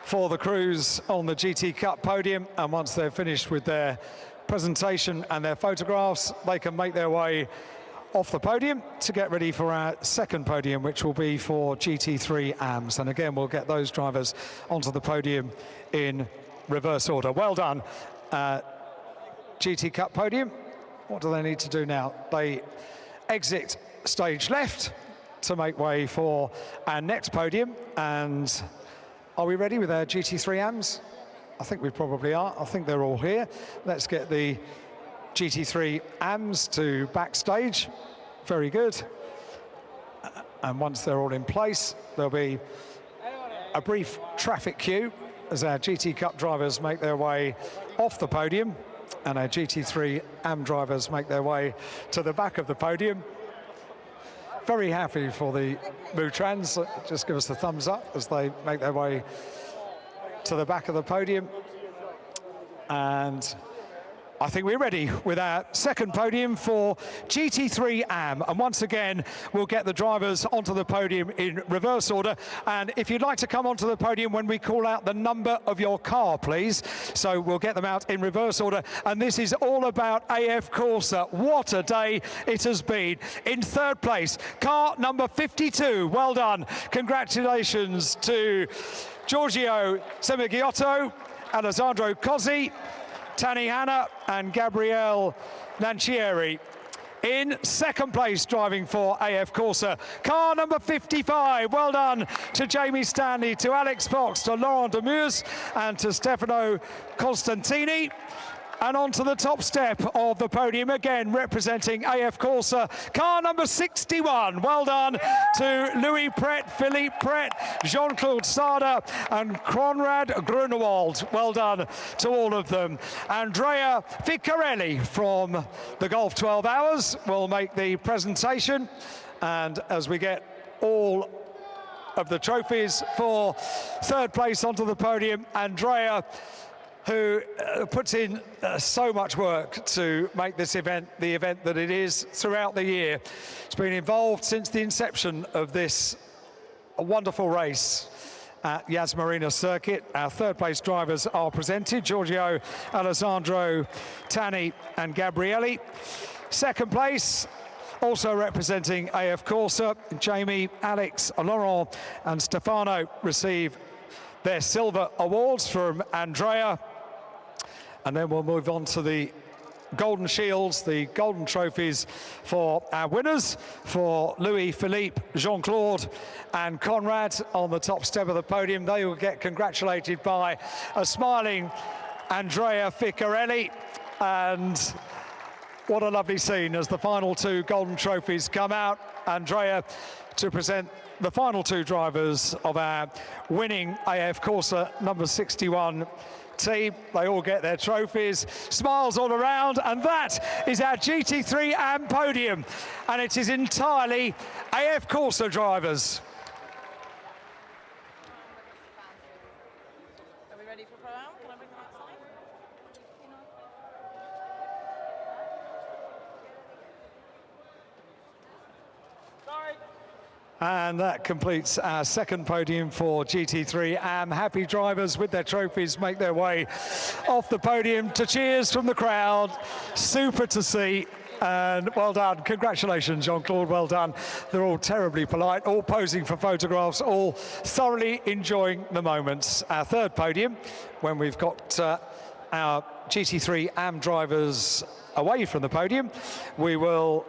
for the crews on the GT Cup podium, and once they're finished with their presentation and their photographs, they can make their way off the podium to get ready for our second podium, which will be for GT3 AMS. And again, we'll get those drivers onto the podium in reverse order. Well done, GT Cup podium. What do they need to do now? They exit stage left to make way for our next podium. And are we ready with our GT3 AMs? I think we probably are. I think they're all here. Let's get the GT3 AMs to backstage. Very good. And once they're all in place, there'll be a brief traffic queue as our GT Cup drivers make their way off the podium, and our GT3 AM drivers make their way to the back of the podium. Very happy for the Moutrans. Just give us the thumbs up as they make their way to the back of the podium. And I think we're ready with our second podium for GT3 AM. And once again, we'll get the drivers onto the podium in reverse order. And if you'd like to come onto the podium when we call out the number of your car, please. So we'll get them out in reverse order. And this is all about AF Corsa. What a day it has been. In third place, car number 52. Well done. Congratulations to Giorgio Semigiotto, Alessandro Cozzi, Tani Hanna and Gabriele Lancieri. In second place, driving for AF Corsa, car number 55. Well done to Jamie Stanley, to Alex Fox, to Laurent Demuse and to Stefano Constantini. And onto the top step of the podium again, representing AF Corsa, car number 61. Well done to Louis Pret, Philippe Pret, Jean-Claude Sada and Conrad Grunewald. Well done to all of them. Andrea Ficcarelli from the Golf 12 Hours will make the presentation. And as we get all of the trophies for third place onto the podium, Andrea, who puts in so much work to make this event the event that it is throughout the year. It's been involved since the inception of this wonderful race at Yas Marina Circuit. Our third place drivers are presented, Giorgio, Alessandro, Tani and Gabrielli. Second place, also representing AF Corsa, Jamie, Alex, Laurent and Stefano receive their silver awards from Andrea. And then we'll move on to the golden shields, the golden trophies for our winners, for Louis, Philippe, Jean-Claude and Conrad on the top step of the podium. They will get congratulated by a smiling Andrea Ficcarelli. And what a lovely scene as the final two golden trophies come out. Andrea to present the final two drivers of our winning AF Corsa number 61 team. They all get their trophies, smiles all around, and that is our GT3 AM podium, and it is entirely AF Corsa drivers. Are we ready for Pro-Am? Can I bring them outside? And that completes our second podium for GT3 AM. Happy drivers with their trophies make their way off the podium to cheers from the crowd. Super to see. And well done. Congratulations, Jean-Claude. Well done. They're all terribly polite, all posing for photographs, all thoroughly enjoying the moments. Our third podium, when we've got our GT3 AM drivers away from the podium, we will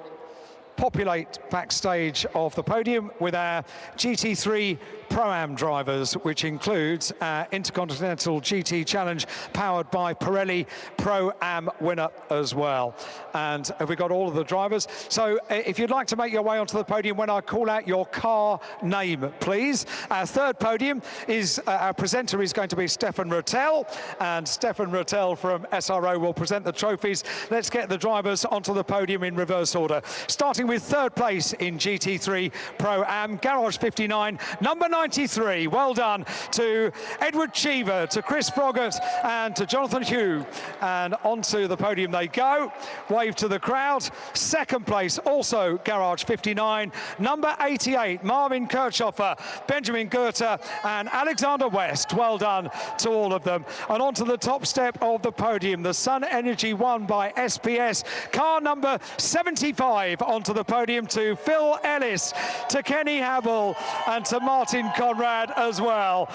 populate backstage of the podium with our GT3 Pro-Am drivers, which includes our Intercontinental GT Challenge powered by Pirelli Pro-Am winner as well. And have we got all of the drivers? So if you'd like to make your way onto the podium when I call out your car name, please. Our third podium is, our presenter is going to be Stefan Rattel, and Stefan Rattel from SRO will present the trophies. Let's get the drivers onto the podium in reverse order. Starting with third place in GT3 Pro-Am, Garage 59, number 93. Well done to Edward Cheever, to Chris Froggatt and to Jonathan Hugh. And onto the podium they go. Wave to the crowd. Second place, also Garage 59, number 88, Marvin Kirchhoffer, Benjamin Goethe and Alexander West. Well done to all of them. And onto the top step of the podium, the Sun Energy won by SPS, car number 75 onto the podium to Phil Ellis, to Kenny Habel and to Martin Conrad as well.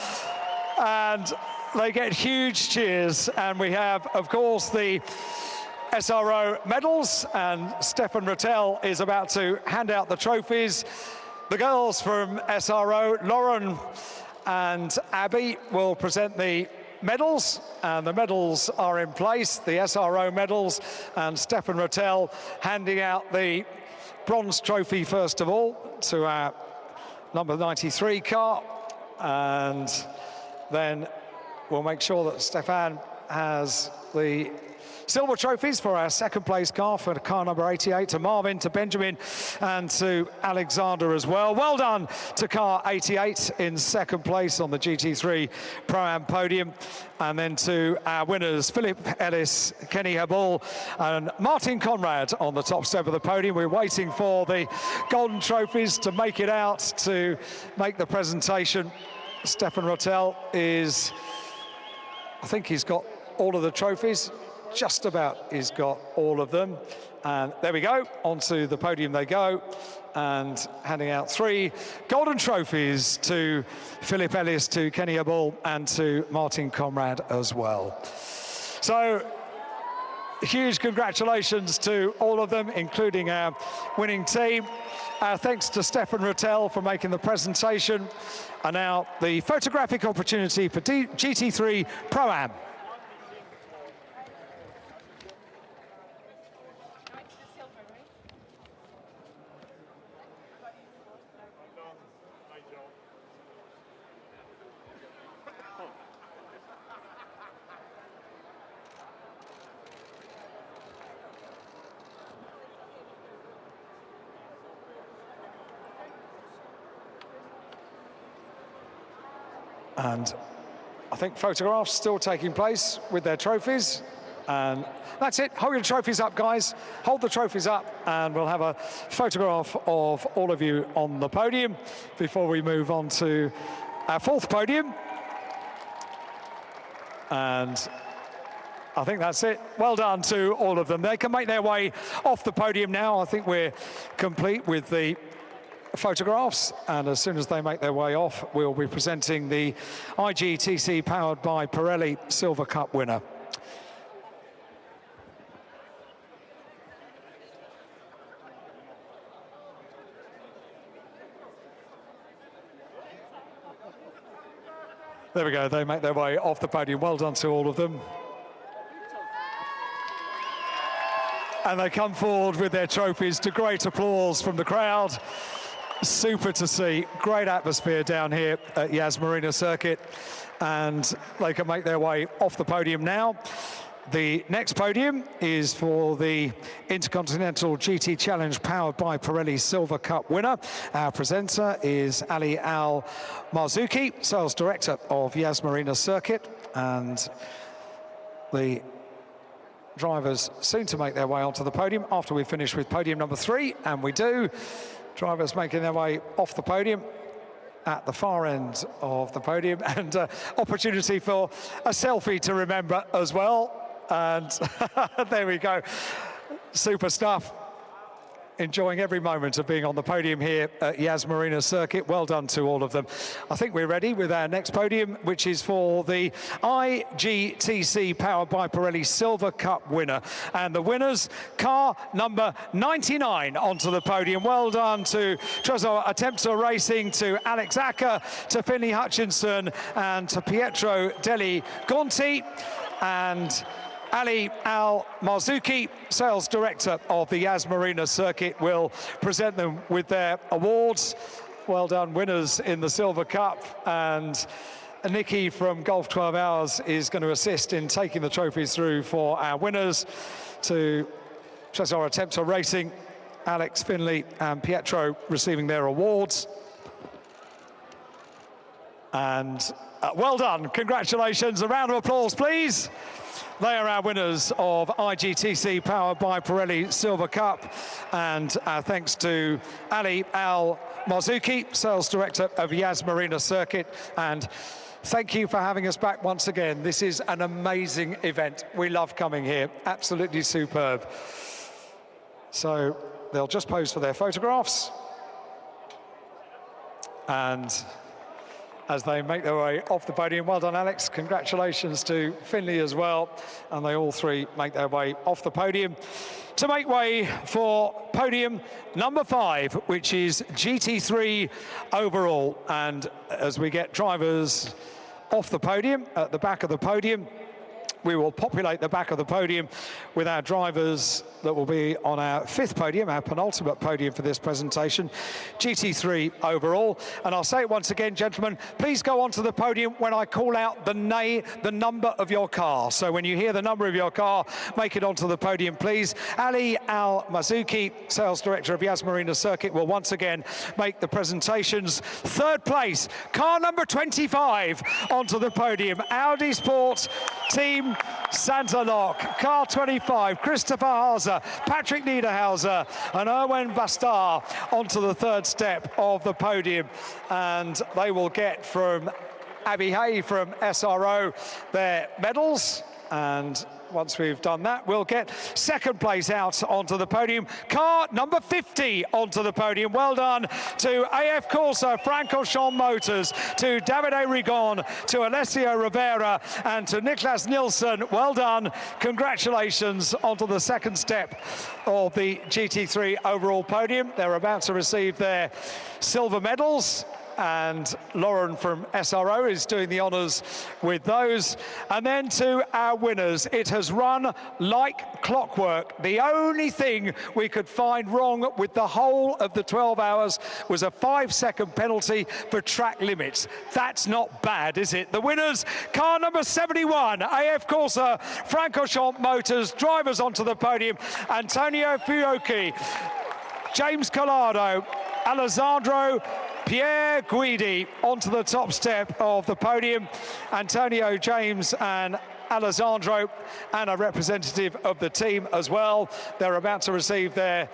And they get huge cheers. And we have, of course, the SRO medals, and Stefan Rattel is about to hand out the trophies. The girls from SRO, Lauren and Abby, will present the medals, and the medals are in place, the SRO medals, and Stefan Rattel handing out the bronze trophy first of all to our number 93 car, and then we'll make sure that Stefan has the silver trophies for our second place car, for car number 88, to Marvin, to Benjamin and to Alexander as well. Well done to car 88 in second place on the GT3 Pro-Am podium. And then to our winners, Philip Ellis, Kenny Habel and Martin Conrad on the top step of the podium. We're waiting for the golden trophies to make it out, to make the presentation. Stefan Rattel is, I think he's got all of the trophies. Just about he's got all of them. And there we go, onto the podium they go, and handing out 3 golden trophies to Philip Ellis, to Kenny Habel and to Martin Conrad as well. So huge congratulations to all of them, including our winning team. Thanks to Stefan Rattel for making the presentation. And now the photographic opportunity for GT3 Pro-Am. And I think photographs still taking place with their trophies. And that's it. Hold your trophies up, guys. Hold the trophies up, and we'll have a photograph of all of you on the podium before we move on to our fourth podium. And I think that's it. Well done to all of them. They can make their way off the podium now. I think we're complete with the photographs, and as soon as they make their way off, we'll be presenting the IGTC Powered by Pirelli Silver Cup winner. There we go, they make their way off the podium. Well done to all of them. And they come forward with their trophies to great applause from the crowd. Super to see, great atmosphere down here at Yas Marina Circuit. And they can make their way off the podium now. The next podium is for the Intercontinental GT Challenge Powered by Pirelli Silver Cup winner. Our presenter is Ali Al Marzouki, Sales Director of Yas Marina Circuit. And the drivers soon to make their way onto the podium after we finish with podium number 3, and we do. Drivers making their way off the podium at the far end of the podium, and opportunity for a selfie to remember as well. And there we go, super stuff. Enjoying every moment of being on the podium here at Yas Marina Circuit. Well done to all of them. I think we're ready with our next podium, which is for the IGTC Powered by Pirelli Silver Cup winner. And the winners, car number 99 onto the podium. Well done to Trezor Attempter Racing, to Alex Acker, to Finley Hutchinson, and to Pietro Deli Gonti. And Ali Al Marzouki, Sales Director of the Yas Marina Circuit, will present them with their awards. Well done, winners in the Silver Cup. And Nikki from Golf 12 Hours is going to assist in taking the trophies through for our winners. To Trezor Attempter Racing, Alex, Finley and Pietro receiving their awards. And well done, congratulations. A round of applause, please. They are our winners of IGTC Powered by Pirelli Silver Cup. And thanks to Ali Al Marzouki, Sales Director of Yas Marina Circuit. And thank you for having us back once again. This is an amazing event. We love coming here, absolutely superb. So they'll just pose for their photographs. And as they make their way off the podium. Well done, Alex. Congratulations to Finley as well. And they all three make their way off the podium to make way for podium number 5, which is GT3 overall. And as we get drivers off the podium, at the back of the podium, we will populate the back of the podium with our drivers that will be on our 5th podium, our penultimate podium for this presentation, GT3 overall. And I'll say it once again, gentlemen, please go onto the podium when I call out the number of your car. So when you hear the number of your car, make it onto the podium, please. Ali Al Marzouki, Sales Director of Yas Marina Circuit, will once again make the presentations. 3rd place, car number 25 onto the podium, Audi Sport Team Santa Lock, car 25, Christopher Hauser, Patrick Niederhauser and Erwin Bastar onto the 3rd step of the podium. And they will get from Abby Hay from SRO their medals. And once we've done that, we'll get 2nd place out onto the podium. Car number 50 onto the podium. Well done to AF Corsa, Francorchamps Motors, to Davide Rigon, to Alessio Rivera, and to Niklas Nilsson. Well done. Congratulations onto the 2nd step of the GT3 overall podium. They're about to receive their silver medals. And Lauren from SRO is doing the honours with those. And then to our winners, it has run like clockwork. The only thing we could find wrong with the whole of the 12 hours was a 5-second penalty for track limits. That's not bad, is it? The winners, car number 71, AF Corsa, Francorchamps Motors, drivers onto the podium, Antonio Fiocchi, James Collado, Alessandro Pierre Guidi onto the top step of the podium. Antonio, James and Alessandro, and a representative of the team as well. They're about to receive their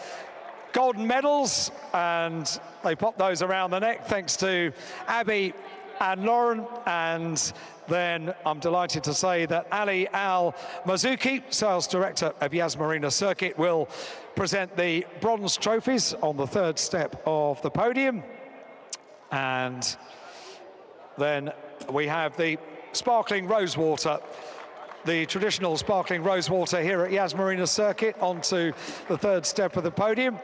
golden medals, and they pop those around the neck thanks to Abby and Lauren. And then I'm delighted to say that Ali Al-Mazuki, Sales Director of Yas Marina Circuit, will present the bronze trophies on the third step of the podium. And then we have the sparkling rosewater, the traditional sparkling rosewater here at Yas Marina Circuit, onto the third step of the podium.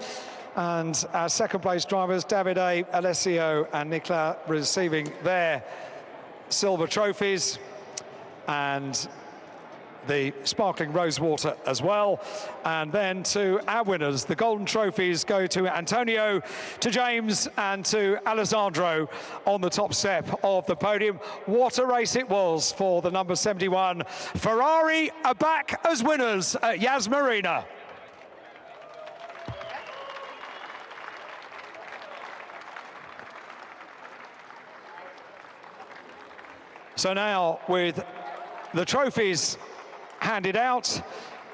And our second place drivers, Davide, Alessio and Nicola, receiving their silver trophies, and the sparkling rosewater as well. And then to our winners, the golden trophies go to Antonio, to James and to Alessandro on the top step of the podium. What a race it was for the number 71 Ferrari, are back as winners at Yas Marina. So now, with the trophies handed out,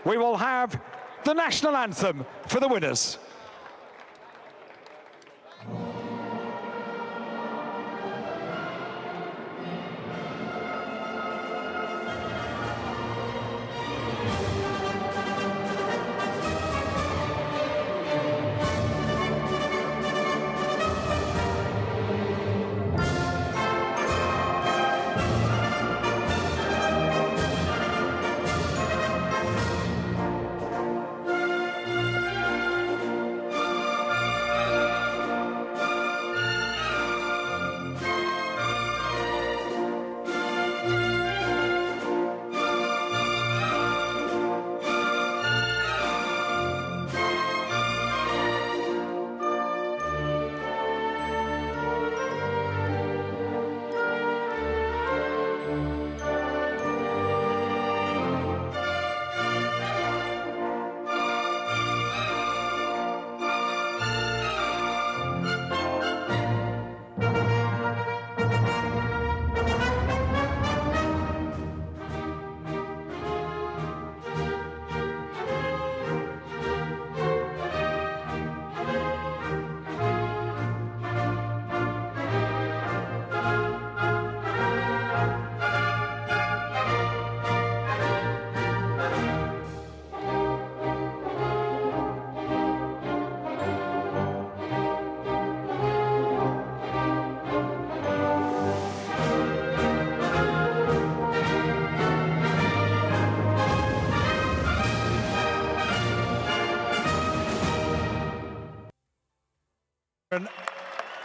we will have the national anthem for the winners.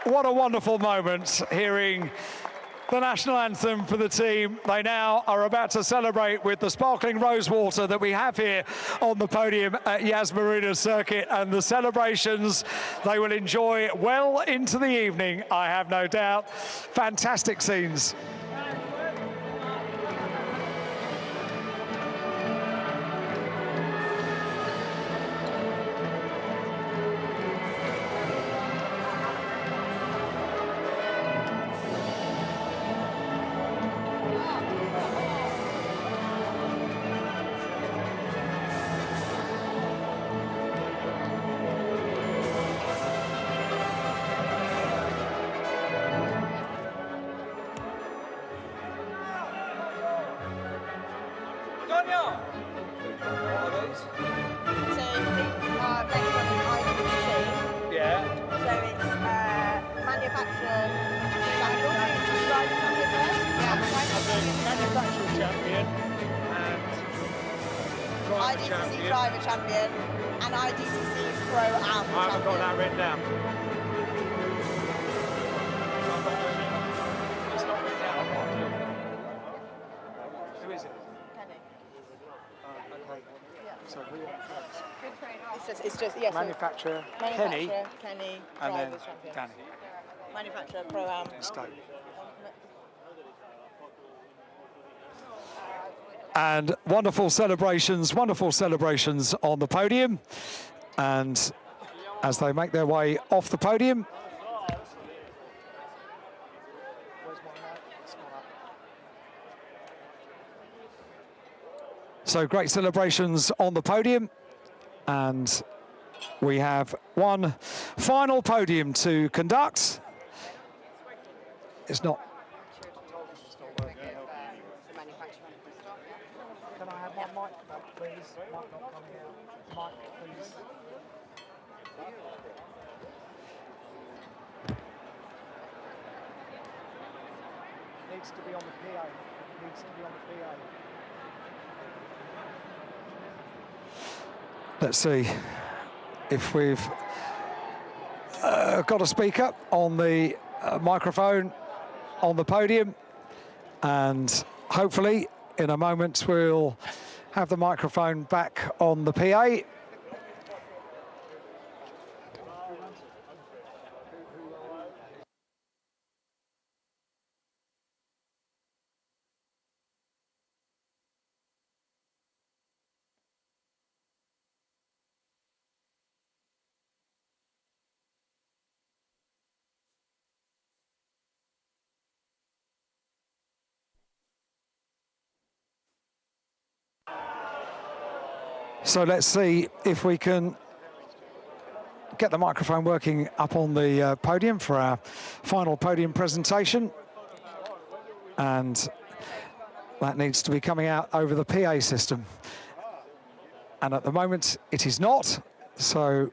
What a wonderful moment, hearing the national anthem for the team. They now are about to celebrate with the sparkling rosewater that we have here on the podium at Yas Marina Circuit, and the celebrations they will enjoy well into the evening, I have no doubt. Fantastic scenes. IGTC driver champion and IGTC Pro-Am champion. I haven't got that written down. It's not written down. Who is it? Kenny. Okay. Yeah. So it's just yes. Manufacturer, Kenny, and then drivers champion. Danny. Manufacturer Pro-Am. Stoke. And wonderful celebrations on the podium. And as they make their way off the podium, So great celebrations on the podium, and we have one final podium to conduct. It's not. Can I have my mic back, please? Mic not coming out. Mic, please. Needs to be on the PA. Needs to be on the PA. Let's see if we've got a speaker on the microphone on the podium, and hopefully in a moment we'll have the microphone back on the PA. So let's see if we can get the microphone working up on the podium for our final podium presentation. And that needs to be coming out over the PA system. And at the moment, it is not. So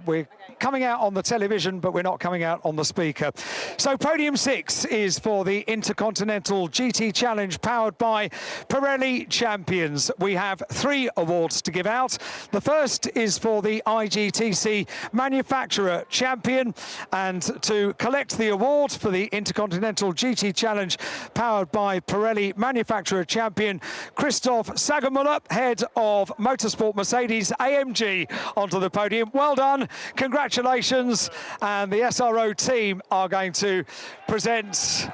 we're coming out on the television, but we're not coming out on the speaker. So podium 6 is for the Intercontinental GT Challenge powered by Pirelli champions. We have 3 awards to give out. The first is for the IGTC manufacturer champion, and to collect the award for the Intercontinental GT Challenge powered by Pirelli manufacturer champion, Christoph Sagermuller, head of Motorsport Mercedes AMG, onto the podium. Well done, congratulations, and the SRO team are going to present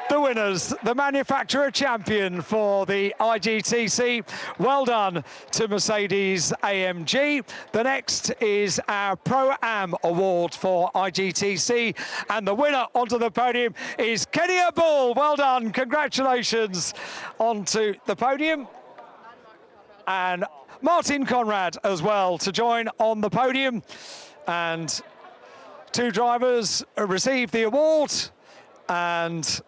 the winners, the manufacturer champion for the IGTC. Well done to Mercedes AMG. The next is our Pro-Am award for IGTC, and the winner onto the podium is Kenya Bull. Well done, congratulations, onto the podium. And Martin Conrad as well to join on the podium. And 2 drivers receive the award and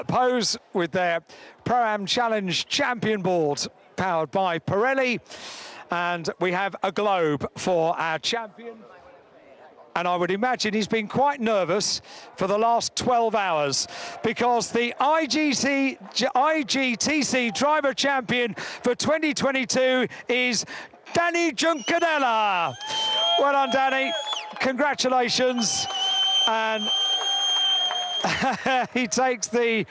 pose with their Pro-Am Challenge champion board powered by Pirelli. And we have a globe for our champion. And I would imagine he's been quite nervous for the last 12 hours because the IGTC driver champion for 2022 is Danny Giancadella. Well done, Danny. Congratulations. And he takes the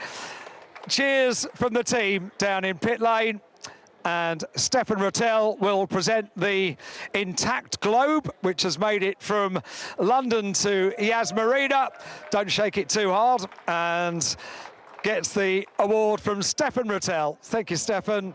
cheers from the team down in pit lane. And Stefan Rattel will present the intact globe, which has made it from London to Yas Marina. Don't shake it too hard. And gets the award from Stefan Rattel. Thank you, Stefan.